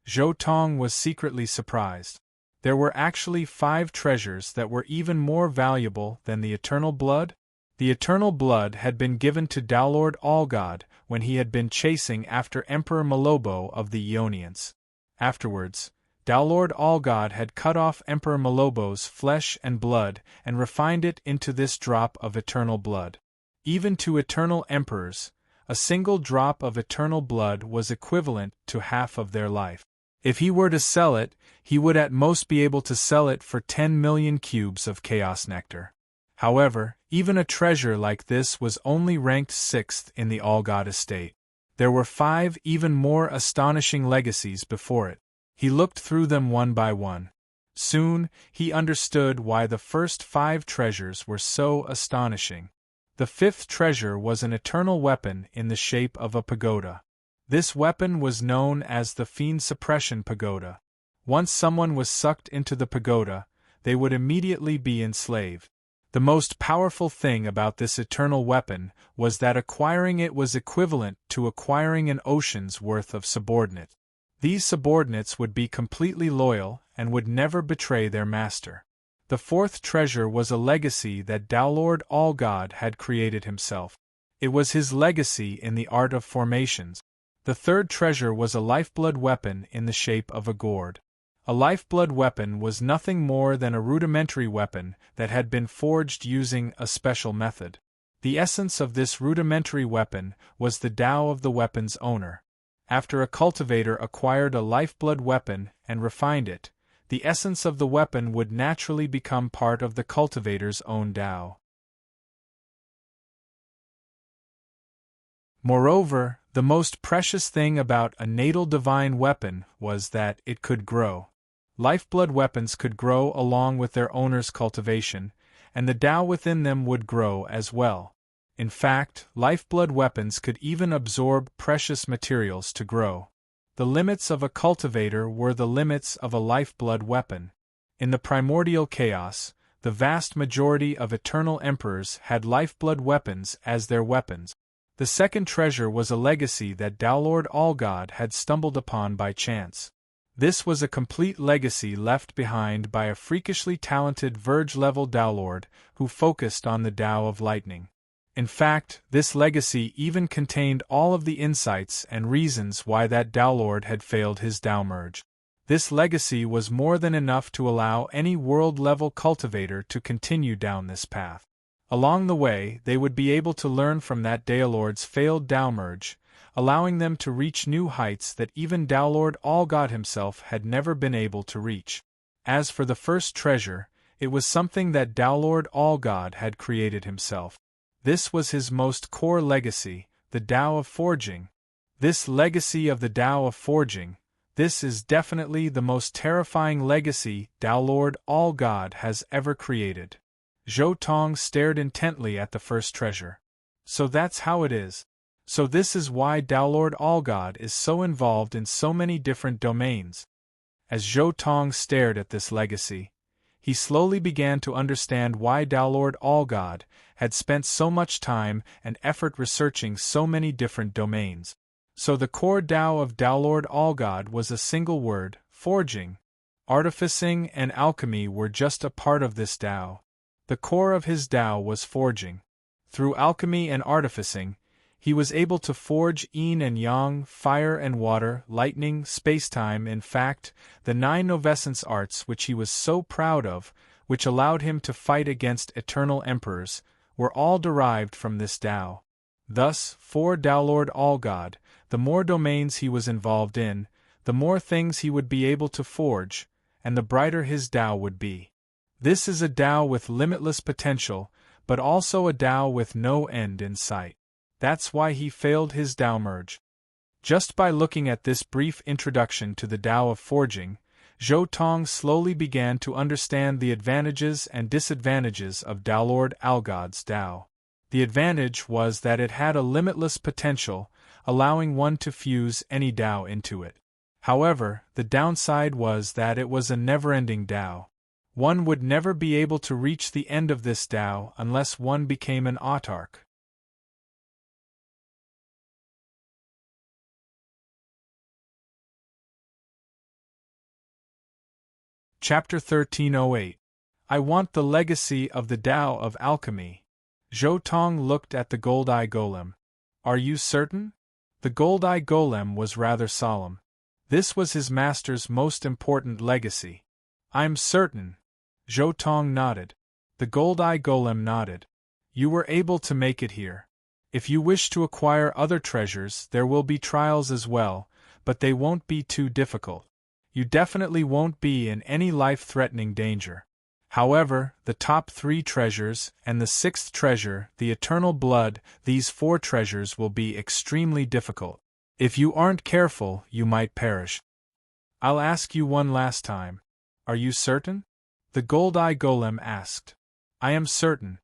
Zhou Tong was secretly surprised. There were actually 5 treasures that were even more valuable than the Eternal Blood? The Eternal Blood had been given to Daolord Allgod when he had been chasing after Emperor Malobo of the Ionians. Afterwards, Daolord Allgod had cut off Emperor Malobo's flesh and blood and refined it into this drop of eternal blood. Even to eternal emperors, a single drop of eternal blood was equivalent to half of their life. If he were to sell it, he would at most be able to sell it for 10 million cubes of chaos nectar. However, even a treasure like this was only ranked 6th in the Allgod estate. There were 5 even more astonishing legacies before it. He looked through them one by one. Soon, he understood why the first 5 treasures were so astonishing. The 5th treasure was an eternal weapon in the shape of a pagoda. This weapon was known as the Fiend Suppression Pagoda. Once someone was sucked into the pagoda, they would immediately be enslaved. The most powerful thing about this eternal weapon was that acquiring it was equivalent to acquiring an ocean's worth of subordinates. These subordinates would be completely loyal and would never betray their master. The 4th treasure was a legacy that Daolord Allgod had created himself. It was his legacy in the art of formations. The 3rd treasure was a lifeblood weapon in the shape of a gourd. A lifeblood weapon was nothing more than a rudimentary weapon that had been forged using a special method. The essence of this rudimentary weapon was the Tao of the weapon's owner. After a cultivator acquired a lifeblood weapon and refined it, the essence of the weapon would naturally become part of the cultivator's own Tao. Moreover, the most precious thing about a natal divine weapon was that it could grow. Lifeblood weapons could grow along with their owner's cultivation, and the Tao within them would grow as well. In fact, lifeblood weapons could even absorb precious materials to grow. The limits of a cultivator were the limits of a lifeblood weapon. In the primordial chaos, the vast majority of eternal emperors had lifeblood weapons as their weapons. The 2nd treasure was a legacy that Daolord Allgod had stumbled upon by chance. This was a complete legacy left behind by a freakishly talented Verge-level Daolord who focused on the Tao of lightning. In fact, this legacy even contained all of the insights and reasons why that Daolord had failed his Tao merge. This legacy was more than enough to allow any world-level cultivator to continue down this path. Along the way, they would be able to learn from that Daolord's failed Tao merge, allowing them to reach new heights that even Daolord Allgod himself had never been able to reach. As for the 1st treasure, it was something that Daolord Allgod had created himself. This was his most core legacy, the Tao of forging. This legacy of the Tao of forging, this is definitely the most terrifying legacy Daolord Allgod has ever created. Zhou Tong stared intently at the 1st treasure. So that's how it is. So this is why Daolord Allgod is so involved in so many different domains. As Zhou Tong stared at this legacy, he slowly began to understand why Daolord Allgod had spent so much time and effort researching so many different domains. So the core Tao of Daolord Allgod was a single word, forging. Artificing and alchemy were just a part of this Tao. The core of his Tao was forging. Through alchemy and artificing, he was able to forge yin and yang, fire and water, lightning, spacetime, in fact, the 9 novescence arts which he was so proud of, which allowed him to fight against eternal emperors, were all derived from this Tao. Thus, for Daolord Allgod, the more domains he was involved in, the more things he would be able to forge, and the brighter his Tao would be. This is a Tao with limitless potential, but also a Tao with no end in sight. That's why he failed his Tao merge. Just by looking at this brief introduction to the Tao of forging, Zhou Tong slowly began to understand the advantages and disadvantages of Daolord Algod's Tao. The advantage was that it had a limitless potential, allowing one to fuse any Tao into it. However, the downside was that it was a never-ending Tao. One would never be able to reach the end of this Tao unless one became an autarch. Chapter 1308. I want the legacy of the Tao of alchemy. Zhou Tong looked at the gold-eye golem. Are you certain? The gold-eye golem was rather solemn. This was his master's most important legacy. I'm certain. Zhou Tong nodded. The gold-eye golem nodded. You were able to make it here. If you wish to acquire other treasures, there will be trials as well, but they won't be too difficult. You definitely won't be in any life-threatening danger. However, the top 3 treasures and the 6th treasure, the eternal blood, these 4 treasures will be extremely difficult. If you aren't careful, you might perish. I'll ask you one last time. Are you certain? The gold-eye golem asked. I am certain.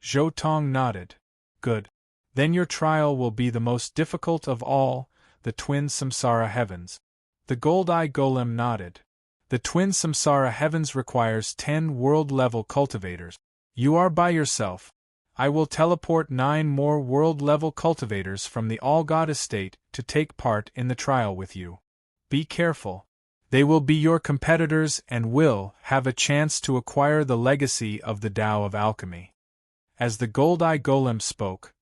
Zhou Tong nodded. Good. Then your trial will be the most difficult of all, the twin samsara heavens. The gold-eye golem nodded. The twin samsara heavens requires 10 world-level cultivators. You are by yourself. I will teleport 9 more world-level cultivators from the All-God estate to take part in the trial with you. Be careful. They will be your competitors and will have a chance to acquire the legacy of the Tao of alchemy. As the gold-eye golem spoke,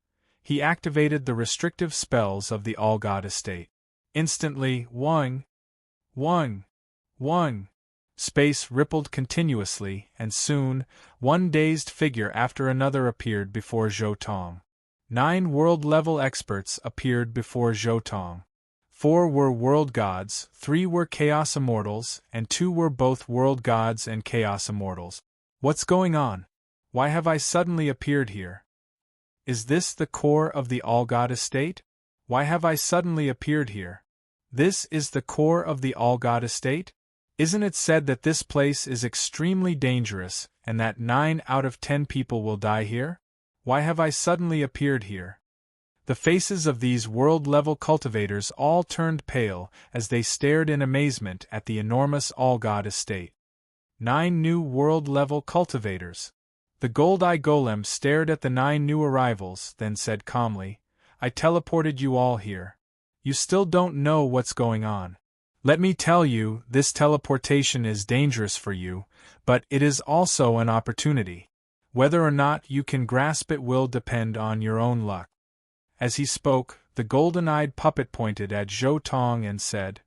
he activated the restrictive spells of the All-God estate. Instantly, Wang, space rippled continuously, and soon, one dazed figure after another appeared before Zhou Tong. 9 world-level experts appeared before Zhou Tong. 4 were world gods, 3 were chaos immortals, and 2 were both world gods and chaos immortals. What's going on? Why have I suddenly appeared here? Is this the core of the All-God estate? Why have I suddenly appeared here? This is the core of the All-God estate? Isn't it said that this place is extremely dangerous, and that 9 out of 10 people will die here? Why have I suddenly appeared here? The faces of these world-level cultivators all turned pale as they stared in amazement at the enormous All-God estate. 9 new world-level cultivators. The gold-eye golem stared at the 9 new arrivals, then said calmly, I teleported you all here. You still don't know what's going on. Let me tell you, this teleportation is dangerous for you, but it is also an opportunity. Whether or not you can grasp it will depend on your own luck. As he spoke, the golden-eyed puppet pointed at Zhou Tong and said,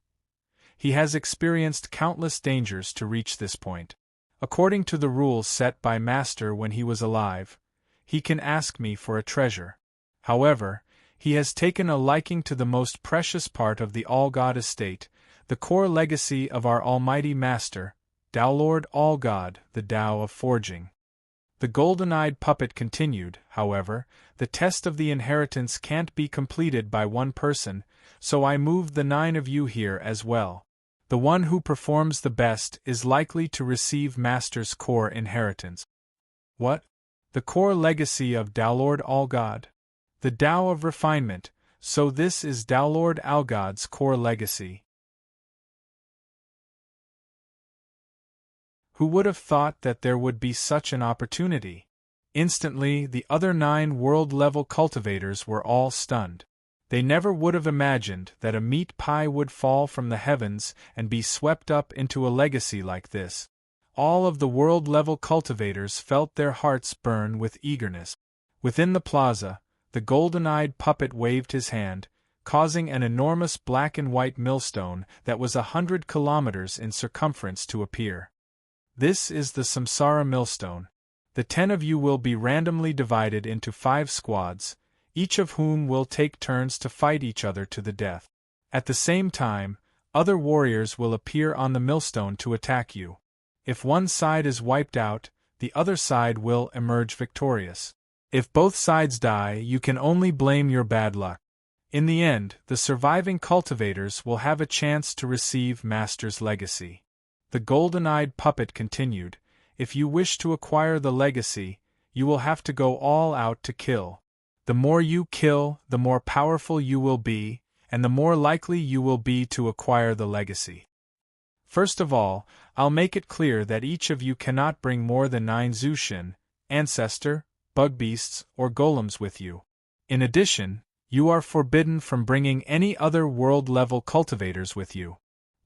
He has experienced countless dangers to reach this point. According to the rules set by Master when he was alive, he can ask me for a treasure. However, he has taken a liking to the most precious part of the All-God estate, the core legacy of our Almighty Master, Daolord All-God, the Tao of forging. The golden-eyed puppet continued, however, the test of the inheritance can't be completed by one person, so I moved the 9 of you here as well. The one who performs the best is likely to receive Master's core inheritance. What? The core legacy of Daolord All-God? The Tao of refinement, so this is Daolord Algod's core legacy. Who would have thought that there would be such an opportunity? Instantly, the other 9 world-level cultivators were all stunned. They never would have imagined that a meat pie would fall from the heavens and be swept up into a legacy like this. All of the world-level cultivators felt their hearts burn with eagerness. Within the plaza, the golden-eyed puppet waved his hand, causing an enormous black and white millstone that was 100 kilometers in circumference to appear. This is the Samsara millstone. The 10 of you will be randomly divided into 5 squads, each of whom will take turns to fight each other to the death. At the same time, other warriors will appear on the millstone to attack you. If one side is wiped out, the other side will emerge victorious. If both sides die, you can only blame your bad luck. In the end, the surviving cultivators will have a chance to receive Master's legacy. The golden-eyed puppet continued, if you wish to acquire the legacy, you will have to go all out to kill. The more you kill, the more powerful you will be, and the more likely you will be to acquire the legacy. First of all, I'll make it clear that each of you cannot bring more than 9 Zushin, ancestor, bug beasts, or golems with you. In addition, you are forbidden from bringing any other world-level cultivators with you.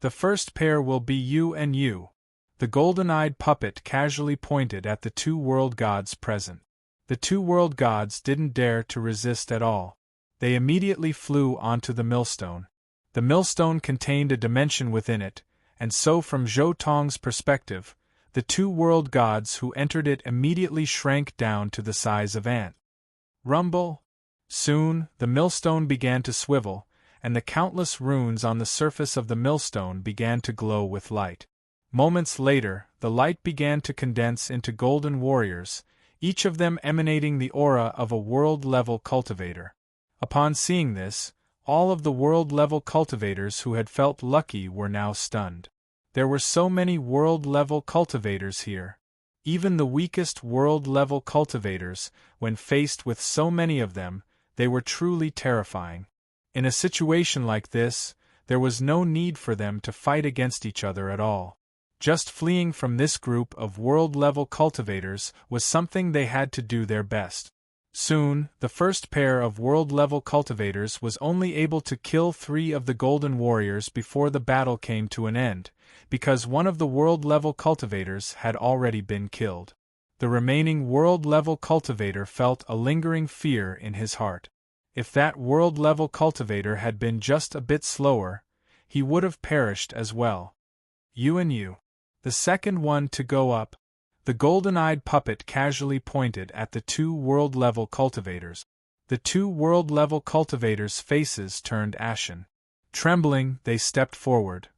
The first pair will be you and you. The golden-eyed puppet casually pointed at the 2 world gods present. The 2 world gods didn't dare to resist at all. They immediately flew onto the millstone. The millstone contained a dimension within it, and so from Zhou Tong's perspective, the 2 world gods who entered it immediately shrank down to the size of ant. Rumble! Soon, the millstone began to swivel, and the countless runes on the surface of the millstone began to glow with light. Moments later, the light began to condense into golden warriors, each of them emanating the aura of a world-level cultivator. Upon seeing this, all of the world-level cultivators who had felt lucky were now stunned. There were so many world-level cultivators here. Even the weakest world-level cultivators, when faced with so many of them, they were truly terrifying. In a situation like this, there was no need for them to fight against each other at all. Just fleeing from this group of world-level cultivators was something they had to do their best. Soon, the first pair of world-level cultivators was only able to kill 3 of the golden warriors before the battle came to an end, because one of the world-level cultivators had already been killed. The remaining world-level cultivator felt a lingering fear in his heart. If that world-level cultivator had been just a bit slower, he would have perished as well. You and you. The second one to go up. The golden-eyed puppet casually pointed at the 2 world-level cultivators. The 2 world-level cultivators' faces turned ashen. Trembling, they stepped forward.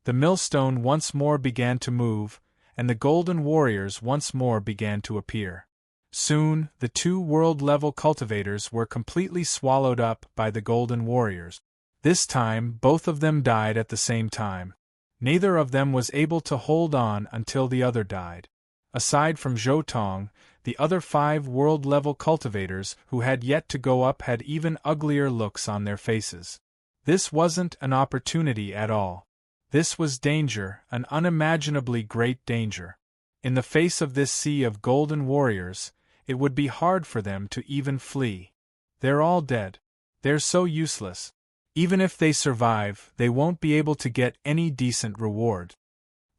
The millstone once more began to move, and the golden warriors once more began to appear. Soon, the 2 world-level cultivators were completely swallowed up by the golden warriors. This time, both of them died at the same time. Neither of them was able to hold on until the other died. Aside from Zhou Tong, the other 5 world-level cultivators who had yet to go up had even uglier looks on their faces. This wasn't an opportunity at all. This was danger, an unimaginably great danger. In the face of this sea of golden warriors, it would be hard for them to even flee. They're all dead. They're so useless. Even if they survive, they won't be able to get any decent reward.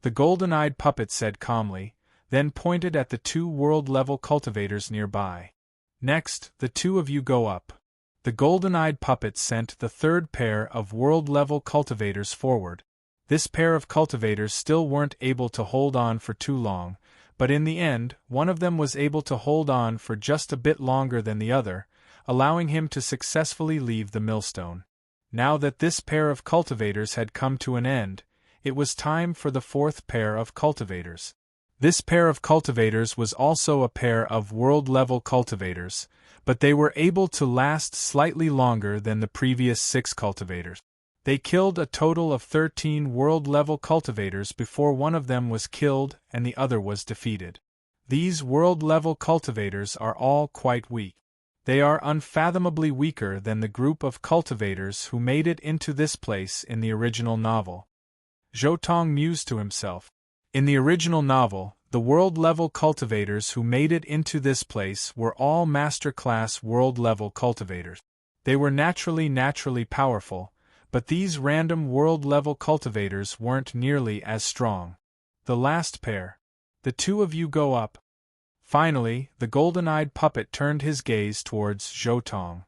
The golden-eyed puppet said calmly, then pointed at the 2 world-level cultivators nearby. Next, the 2 of you go up. The golden-eyed puppet sent the 3rd pair of world-level cultivators forward. This pair of cultivators still weren't able to hold on for too long, but in the end, one of them was able to hold on for just a bit longer than the other, allowing him to successfully leave the millstone. Now that this pair of cultivators had come to an end, it was time for the 4th pair of cultivators. This pair of cultivators was also a pair of world-level cultivators, but they were able to last slightly longer than the previous 6 cultivators. They killed a total of 13 world-level cultivators before one of them was killed and the other was defeated. These world-level cultivators are all quite weak. They are unfathomably weaker than the group of cultivators who made it into this place in the original novel. Zhou Tong mused to himself. In the original novel, the world-level cultivators who made it into this place were all master-class world-level cultivators. They were naturally powerful, but these random world-level cultivators weren't nearly as strong. The last pair. The 2 of you go up. Finally, the golden-eyed puppet turned his gaze towards Zhou Tong.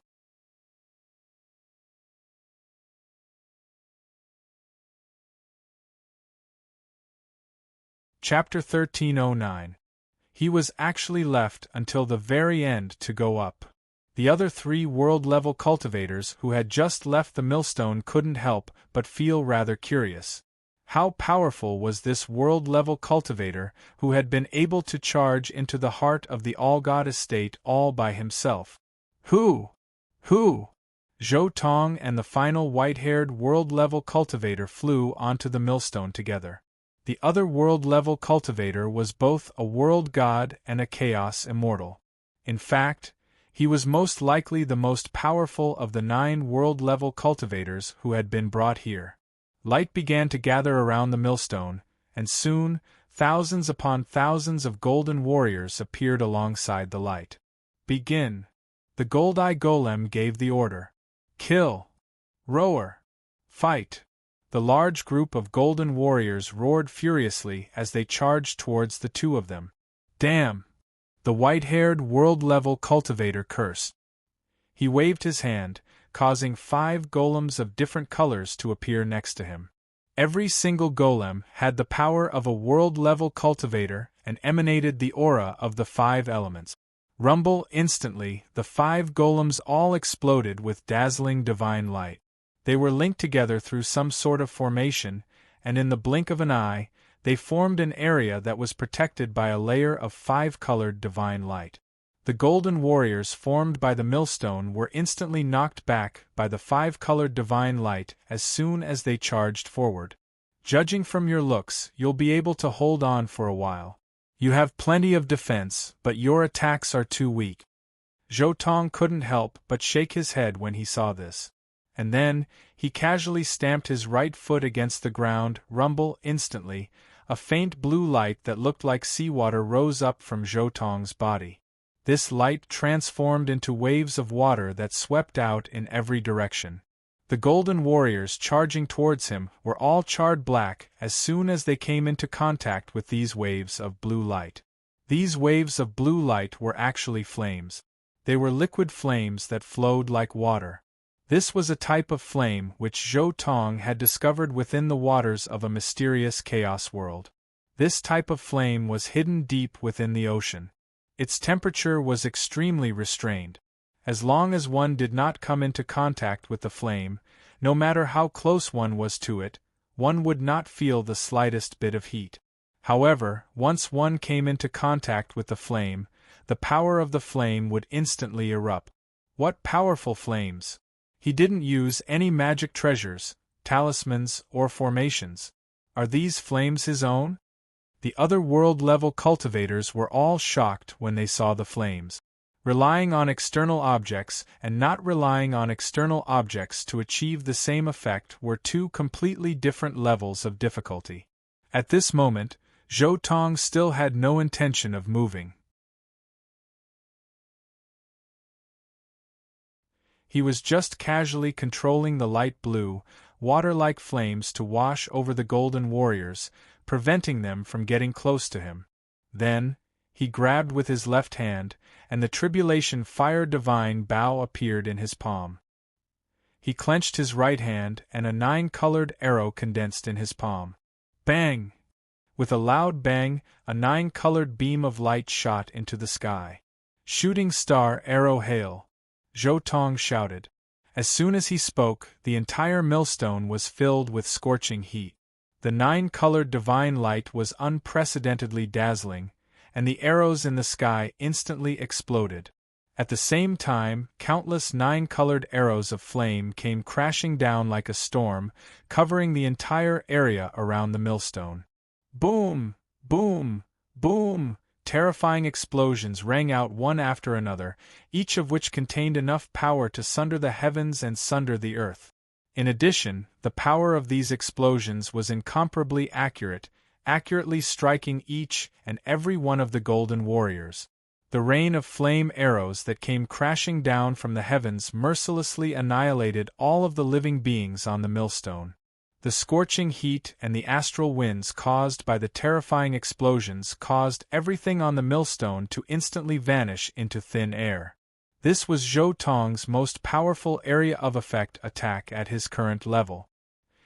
Chapter 1309. He was actually left until the very end to go up. The other 3 world-level cultivators who had just left the millstone couldn't help but feel rather curious. How powerful was this world-level cultivator who had been able to charge into the heart of the All-God estate all by himself? Who? Zhou Tong and the final white-haired world-level cultivator flew onto the millstone together. The other world-level cultivator was both a world god and a chaos immortal. In fact, he was most likely the most powerful of the 9 world-level cultivators who had been brought here. Light began to gather around the millstone, and soon, thousands upon thousands of golden warriors appeared alongside the light. Begin! The Gold-Eye Golem gave the order. Kill! Roar! Fight! The large group of golden warriors roared furiously as they charged towards the 2 of them. Damn! The white-haired world-level cultivator cursed. He waved his hand, causing 5 golems of different colors to appear next to him. Every single golem had the power of a world-level cultivator and emanated the aura of the 5 elements. Rumble! Instantly, the 5 golems all exploded with dazzling divine light. They were linked together through some sort of formation, and in the blink of an eye, they formed an area that was protected by a layer of 5-colored divine light. The golden warriors formed by the millstone were instantly knocked back by the 5-colored divine light as soon as they charged forward. Judging from your looks, you'll be able to hold on for a while. You have plenty of defense, but your attacks are too weak. Zhou Tong couldn't help but shake his head when he saw this. And then, he casually stamped his right foot against the ground. Rumble! Instantly, a faint blue light that looked like seawater rose up from Zhou Tong's body. This light transformed into waves of water that swept out in every direction. The golden warriors charging towards him were all charred black as soon as they came into contact with these waves of blue light. These waves of blue light were actually flames. They were liquid flames that flowed like water. This was a type of flame which Zhou Tong had discovered within the waters of a mysterious chaos world. This type of flame was hidden deep within the ocean. Its temperature was extremely restrained. As long as one did not come into contact with the flame, no matter how close one was to it, one would not feel the slightest bit of heat. However, once one came into contact with the flame, the power of the flame would instantly erupt. What powerful flames! He didn't use any magic treasures, talismans, or formations. Are these flames his own? The other world-level cultivators were all shocked when they saw the flames. Relying on external objects and not relying on external objects to achieve the same effect were 2 completely different levels of difficulty. At this moment, Zhou Tong still had no intention of moving. He was just casually controlling the light blue, water-like flames to wash over the golden warriors, preventing them from getting close to him. Then, he grabbed with his left hand, and the tribulation fire divine bow appeared in his palm. He clenched his right hand, and a 9-colored arrow condensed in his palm. Bang! With a loud bang, a 9-colored beam of light shot into the sky. Shooting star arrow hail! Zhou Tong shouted. As soon as he spoke, the entire millstone was filled with scorching heat. The 9-colored divine light was unprecedentedly dazzling, and the arrows in the sky instantly exploded. At the same time, countless 9-colored arrows of flame came crashing down like a storm, covering the entire area around the millstone. Boom! Boom! Boom! Terrifying explosions rang out one after another, each of which contained enough power to sunder the heavens and sunder the earth. In addition, the power of these explosions was incomparably accurate, accurately striking each and every one of the golden warriors. The rain of flame arrows that came crashing down from the heavens mercilessly annihilated all of the living beings on the millstone. The scorching heat and the astral winds caused by the terrifying explosions caused everything on the millstone to instantly vanish into thin air. This was Zhou Tong's most powerful area of effect attack at his current level.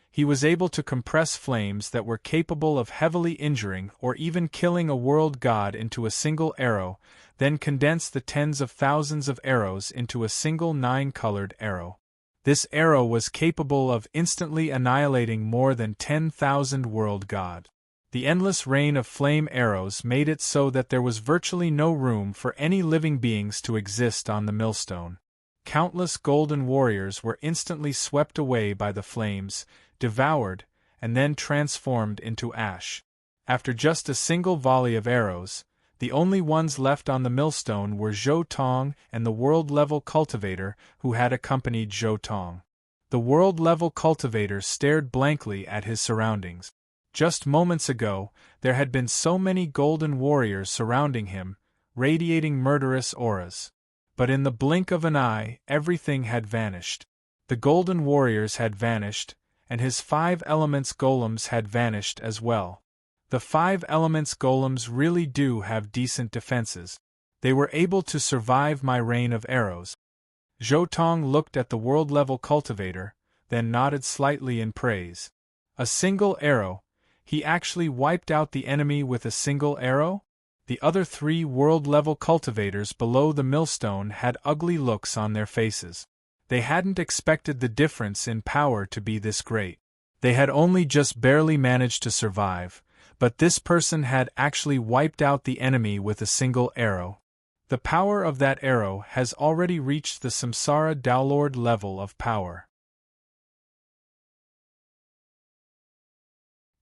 He was able to compress flames that were capable of heavily injuring or even killing a world god into a single arrow, then condense the tens of thousands of arrows into a single 9-colored arrow. This arrow was capable of instantly annihilating more than 10,000 world gods. The endless rain of flame arrows made it so that there was virtually no room for any living beings to exist on the millstone. Countless golden warriors were instantly swept away by the flames, devoured, and then transformed into ash. After just a single volley of arrows, the only ones left on the millstone were Zhou Tong and the world-level cultivator who had accompanied Zhou Tong. The world-level cultivator stared blankly at his surroundings. Just moments ago, there had been so many golden warriors surrounding him, radiating murderous auras. But in the blink of an eye, everything had vanished. The golden warriors had vanished, and his 5 elements golems had vanished as well. The 5 elements golems really do have decent defenses. They were able to survive my rain of arrows. Zhou Tong looked at the world-level cultivator, then nodded slightly in praise. A single arrow? He actually wiped out the enemy with a single arrow? The other 3 world-level cultivators below the millstone had ugly looks on their faces. They hadn't expected the difference in power to be this great. They had only just barely managed to survive, but this person had actually wiped out the enemy with a single arrow. The power of that arrow has already reached the Samsara Downlord level of power.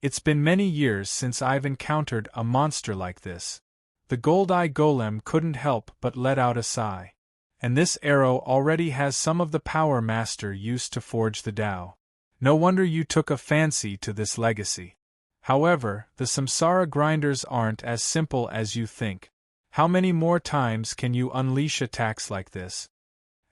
It's been many years since I've encountered a monster like this. The Gold-Eye Golem couldn't help but let out a sigh. And this arrow already has some of the power Master used to forge the Tao. No wonder you took a fancy to this legacy. However, the Samsara grinders aren't as simple as you think. How many more times can you unleash attacks like this?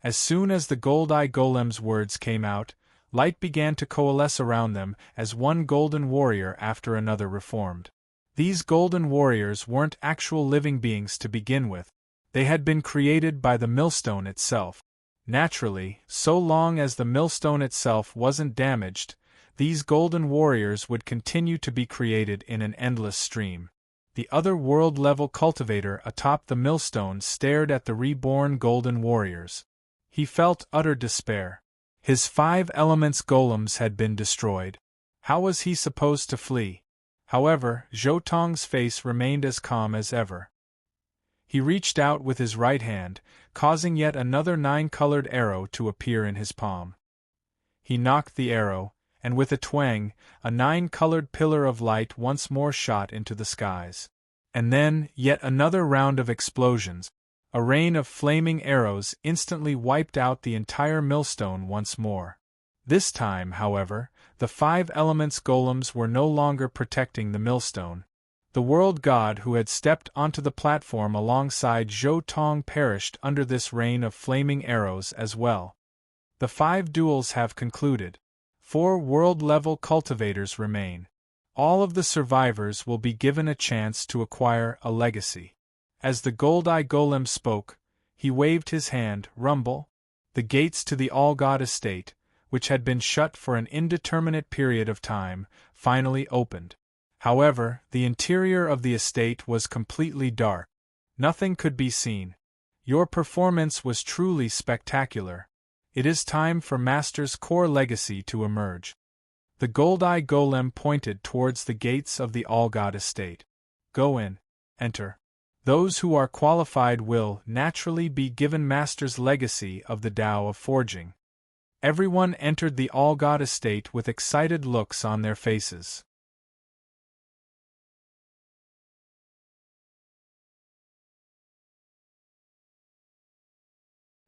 As soon as the Gold-Eye Golem's words came out, light began to coalesce around them as one golden warrior after another reformed. These golden warriors weren't actual living beings to begin with. They had been created by the millstone itself. Naturally, so long as the millstone itself wasn't damaged, these golden warriors would continue to be created in an endless stream. The other world-level cultivator atop the millstone stared at the reborn golden warriors. He felt utter despair. His 5 elements golems had been destroyed. How was he supposed to flee? However, Zhou Tong's face remained as calm as ever. He reached out with his right hand, causing yet another 9-colored arrow to appear in his palm. He knocked the arrow, and with a twang, a 9-colored pillar of light once more shot into the skies. And then, yet another round of explosions. A rain of flaming arrows instantly wiped out the entire millstone once more. This time, however, the 5 elements golems were no longer protecting the millstone. The world god who had stepped onto the platform alongside Zhou Tong perished under this rain of flaming arrows as well. The 5 duels have concluded. 4 world-level cultivators remain. All of the survivors will be given a chance to acquire a legacy. As the Gold-Eye Golem spoke, he waved his hand, rumble. The gates to the All-God estate, which had been shut for an indeterminate period of time, finally opened. However, the interior of the estate was completely dark. Nothing could be seen. Your performance was truly spectacular. It is time for Master's core legacy to emerge. The Gold-Eye Golem pointed towards the gates of the All-God estate. Go in. Enter. Those who are qualified will naturally be given Master's legacy of the Tao of Forging. Everyone entered the All-God estate with excited looks on their faces.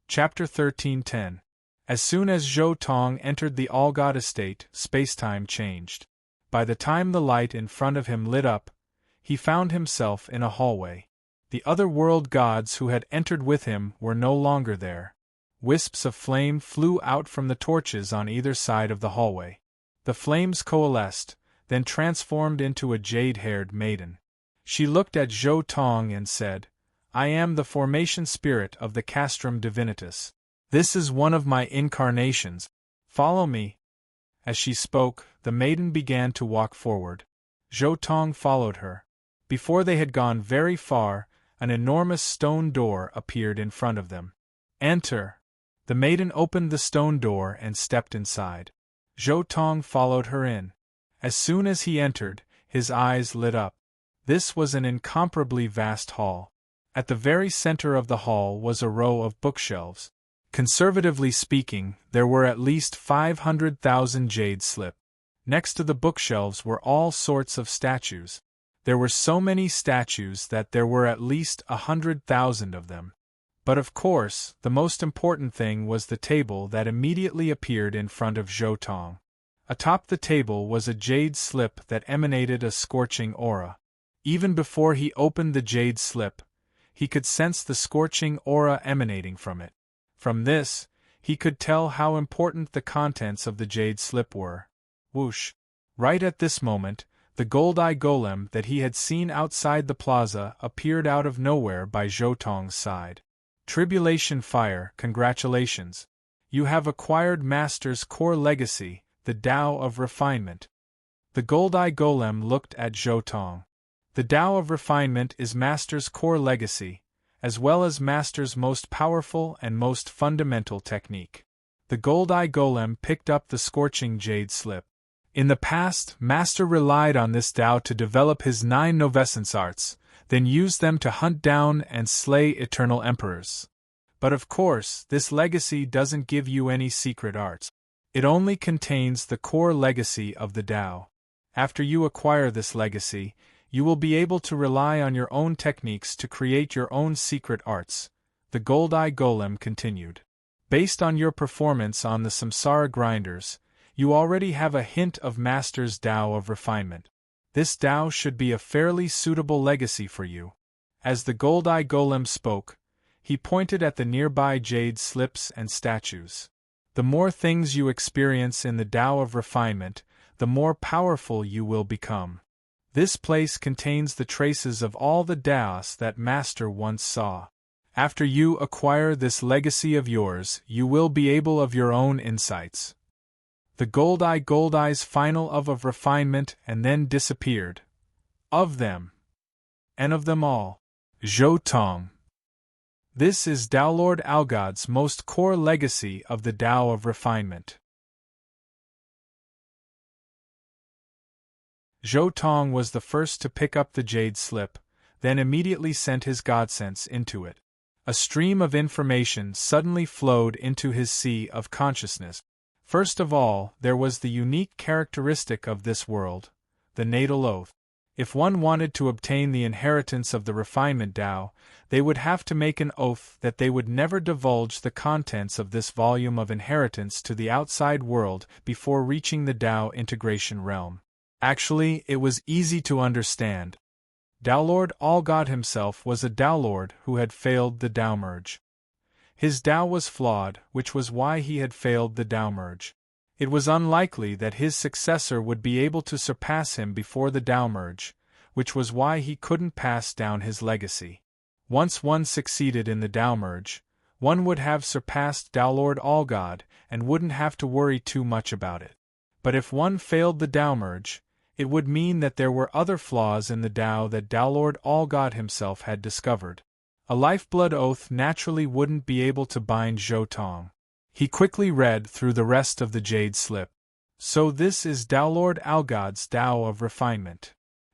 Chapter 13:10. As soon as Zhou Tong entered the All-God estate, spacetime changed. By the time the light in front of him lit up, he found himself in a hallway. The other world gods who had entered with him were no longer there. Wisps of flame flew out from the torches on either side of the hallway. The flames coalesced, then transformed into a jade-haired maiden. She looked at Zhou Tong and said, "I am the formation spirit of the Castrum Divinitas. This is one of my incarnations. Follow me." As she spoke, the maiden began to walk forward. Zhou Tong followed her. Before they had gone very far, an enormous stone door appeared in front of them. "Enter." The maiden opened the stone door and stepped inside. Zhou Tong followed her in. As soon as he entered, his eyes lit up. This was an incomparably vast hall. At the very center of the hall was a row of bookshelves. Conservatively speaking, there were at least 500,000 jade slip. Next to the bookshelves were all sorts of statues. There were so many statues that there were at least 100,000 of them. But of course, the most important thing was the table that immediately appeared in front of Zhou Tong. Atop the table was a jade slip that emanated a scorching aura. Even before he opened the jade slip, he could sense the scorching aura emanating from it. From this, he could tell how important the contents of the jade slip were. Whoosh! Right at this moment, the gold-eye golem that he had seen outside the plaza appeared out of nowhere by Zhou Tong's side. Tribulation Fire, congratulations! You have acquired Master's core legacy, the Tao of Refinement. The gold-eye golem looked at Zhou Tong. The Tao of Refinement is Master's core legacy, as well as Master's most powerful and most fundamental technique. The gold-eye golem picked up the scorching jade slip. In the past, Master relied on this Tao to develop his 9 novescence arts, then used them to hunt down and slay eternal emperors. But of course, this legacy doesn't give you any secret arts. It only contains the core legacy of the Tao. After you acquire this legacy, you will be able to rely on your own techniques to create your own secret arts, the gold-eye golem continued. Based on your performance on the samsara grinders, you already have a hint of Master's Tao of Refinement. This Tao should be a fairly suitable legacy for you. As the gold-eye golem spoke, he pointed at the nearby jade slips and statues. The more things you experience in the Tao of Refinement, the more powerful you will become. This place contains the traces of all the Taos that Master once saw. After you acquire this legacy of yours, you will be able of your own insights. The gold-eye's final of refinement and then disappeared. Of them. And of them all. Zhou Tong. This is Tao Lord Algod's most core legacy of the Tao of Refinement. Zhou Tong was the first to pick up the jade slip, then immediately sent his godsense into it. A stream of information suddenly flowed into his sea of consciousness. First of all, there was the unique characteristic of this world, the natal oath. If one wanted to obtain the inheritance of the refinement Tao, they would have to make an oath that they would never divulge the contents of this volume of inheritance to the outside world before reaching the Tao integration realm. Actually, it was easy to understand. Tao Lord All-God himself was a Tao Lord who had failed the Tao merge. His Tao was flawed, which was why he had failed the Tao merge. It was unlikely that his successor would be able to surpass him before the Tao merge, which was why he couldn't pass down his legacy. Once one succeeded in the Tao merge, one would have surpassed Tao Lord All-God and wouldn't have to worry too much about it. But if one failed the Tao merge, it would mean that there were other flaws in the Tao that Tao Lord All-God himself had discovered. A lifeblood oath naturally wouldn't be able to bind Zhou Tong. He quickly read through the rest of the jade slip. So this is Tao Lord Algod's Tao of Refinement.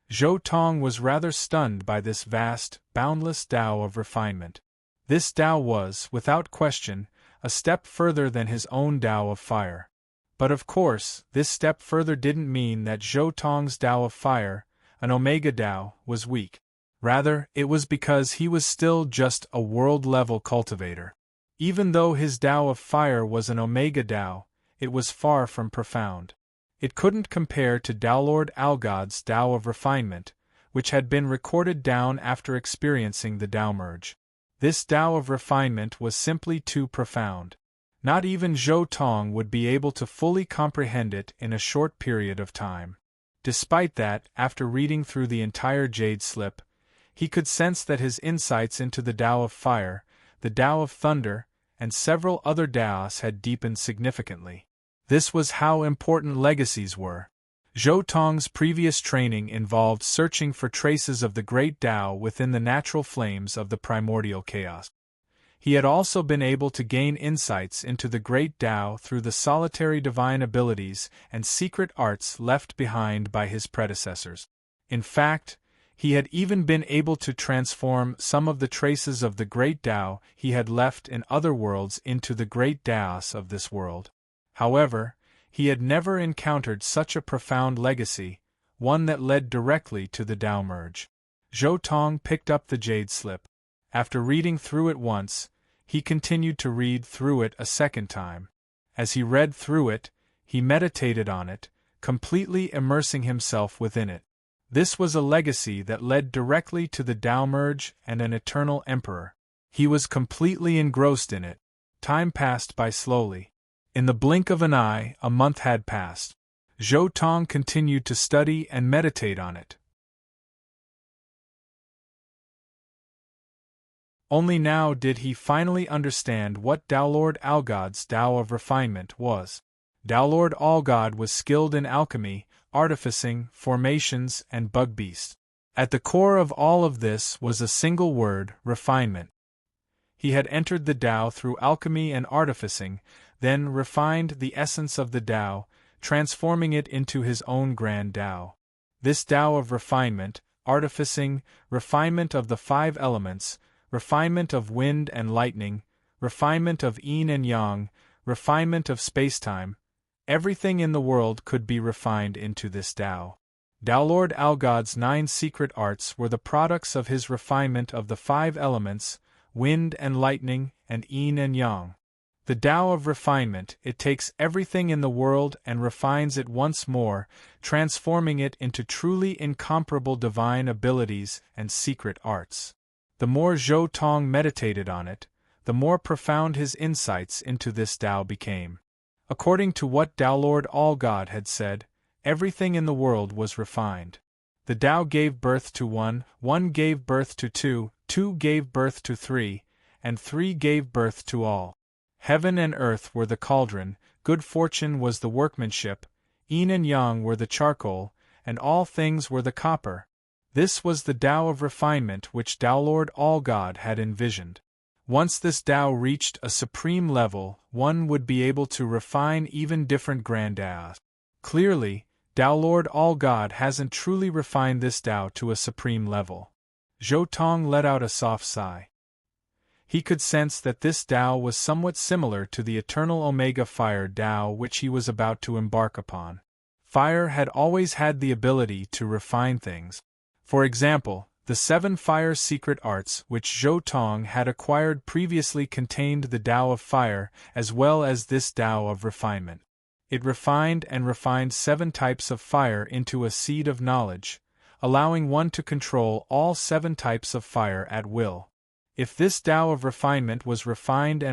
Zhou Tong was rather stunned by this vast, boundless Tao of refinement. This Tao was, without question, a step further than his own Tao of fire. But of course, this step further didn't mean that Zhou Tong's Tao of fire, an Omega Tao, was weak. Rather, it was because he was still just a world-level cultivator. Even though his Tao of fire was an Omega Tao, it was far from profound. It couldn't compare to Tao Lord Algod's Tao of refinement, which had been recorded down after experiencing the Tao merge. This Tao of refinement was simply too profound. Not even Zhou Tong would be able to fully comprehend it in a short period of time. Despite that, after reading through the entire jade slip, he could sense that his insights into the Tao of fire, the Tao of thunder, and several other Taos had deepened significantly. This was how important legacies were. Zhou Tong's previous training involved searching for traces of the great Tao within the natural flames of the primordial chaos. He had also been able to gain insights into the great Tao through the solitary divine abilities and secret arts left behind by his predecessors. In fact, he had even been able to transform some of the traces of the great Tao he had left in other worlds into the great Taos of this world. However, he had never encountered such a profound legacy, one that led directly to the Tao merge. Zhou Tong picked up the jade slip. After reading through it once, he continued to read through it a second time. As he read through it, he meditated on it, completely immersing himself within it. This was a legacy that led directly to the Tao merge and an eternal emperor. He was completely engrossed in it. Time passed by slowly. In the blink of an eye, a month had passed. Zhou Tong continued to study and meditate on it. Only now did he finally understand what Tao Lord Algod's Tao of refinement was. Tao Lord Algod was skilled in alchemy, artificing, formations, and bug beasts. At the core of all of this was a single word: refinement. He had entered the Tao through alchemy and artificing, then refined the essence of the Tao, transforming it into his own grand Tao. This Tao of refinement, artificing, refinement of the 5 elements, refinement of wind and lightning, refinement of yin and yang, refinement of spacetime, everything in the world could be refined into this Tao. Tao Lord Algod's 9 secret arts were the products of his refinement of the 5 elements, wind and lightning, and yin and yang. The Tao of refinement, it takes everything in the world and refines it once more, transforming it into truly incomparable divine abilities and secret arts. The more Zhou Tong meditated on it, the more profound his insights into this Tao became. According to what Tao Lord Algod had said, everything in the world was refined. The Tao gave birth to 1, 1 gave birth to 2, 2 gave birth to 3, and 3 gave birth to all. Heaven and earth were the cauldron, good fortune was the workmanship, yin and yang were the charcoal, and all things were the copper. This was the Tao of refinement which Tao Lord Algod had envisioned. Once this Tao reached a supreme level, one would be able to refine even different grand Taos. Clearly, Tao Lord Algod hasn't truly refined this Tao to a supreme level. Zhou Tong let out a soft sigh. He could sense that this Tao was somewhat similar to the eternal Omega Fire Tao which he was about to embark upon. Fire had always had the ability to refine things. For example, the 7 fire secret arts which Zhou Tong had acquired previously contained the Tao of fire as well as this Tao of refinement. It refined 7 types of fire into a seed of knowledge, allowing one to control all 7 types of fire at will. If this Tao of refinement was refined,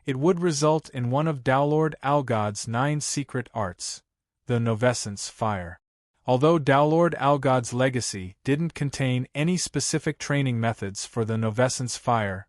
it would result in one of Tao Lord Algod's 9 secret arts, the Novescence Fire. Although Tao Lord Algod's legacy didn't contain any specific training methods for the Novescence Fire,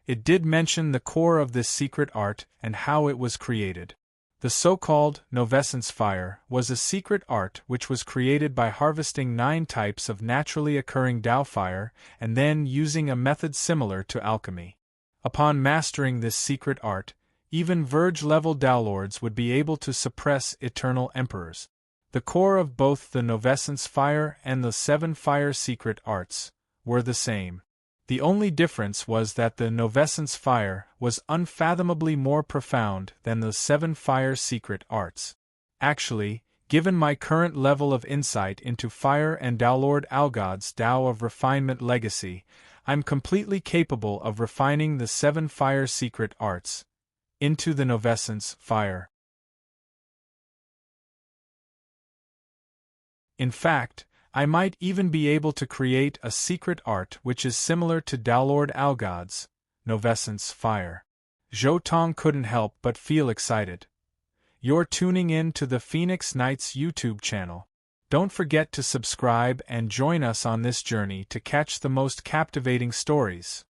it did mention the core of this secret art and how it was created. The so-called Novescence Fire was a secret art which was created by harvesting 9 types of naturally occurring Tao fire and then using a method similar to alchemy. Upon mastering this secret art, even Verge-level Tao Lords would be able to suppress eternal emperors. The core of both the Novescence Fire and the 7 fire secret arts were the same. The only difference was that the Novescence Fire was unfathomably more profound than the 7 fire secret arts. Actually, given my current level of insight into fire and Tao Lord Algod's Tao of refinement legacy, I'm completely capable of refining the 7 fire secret arts into the Novescence Fire. In fact, I might even be able to create a secret art which is similar to Tao Lord Algod's Novescence Fire. Zhou Tong couldn't help but feel excited. You're tuning in to the Phoenix Knights YouTube channel. Don't forget to subscribe and join us on this journey to catch the most captivating stories.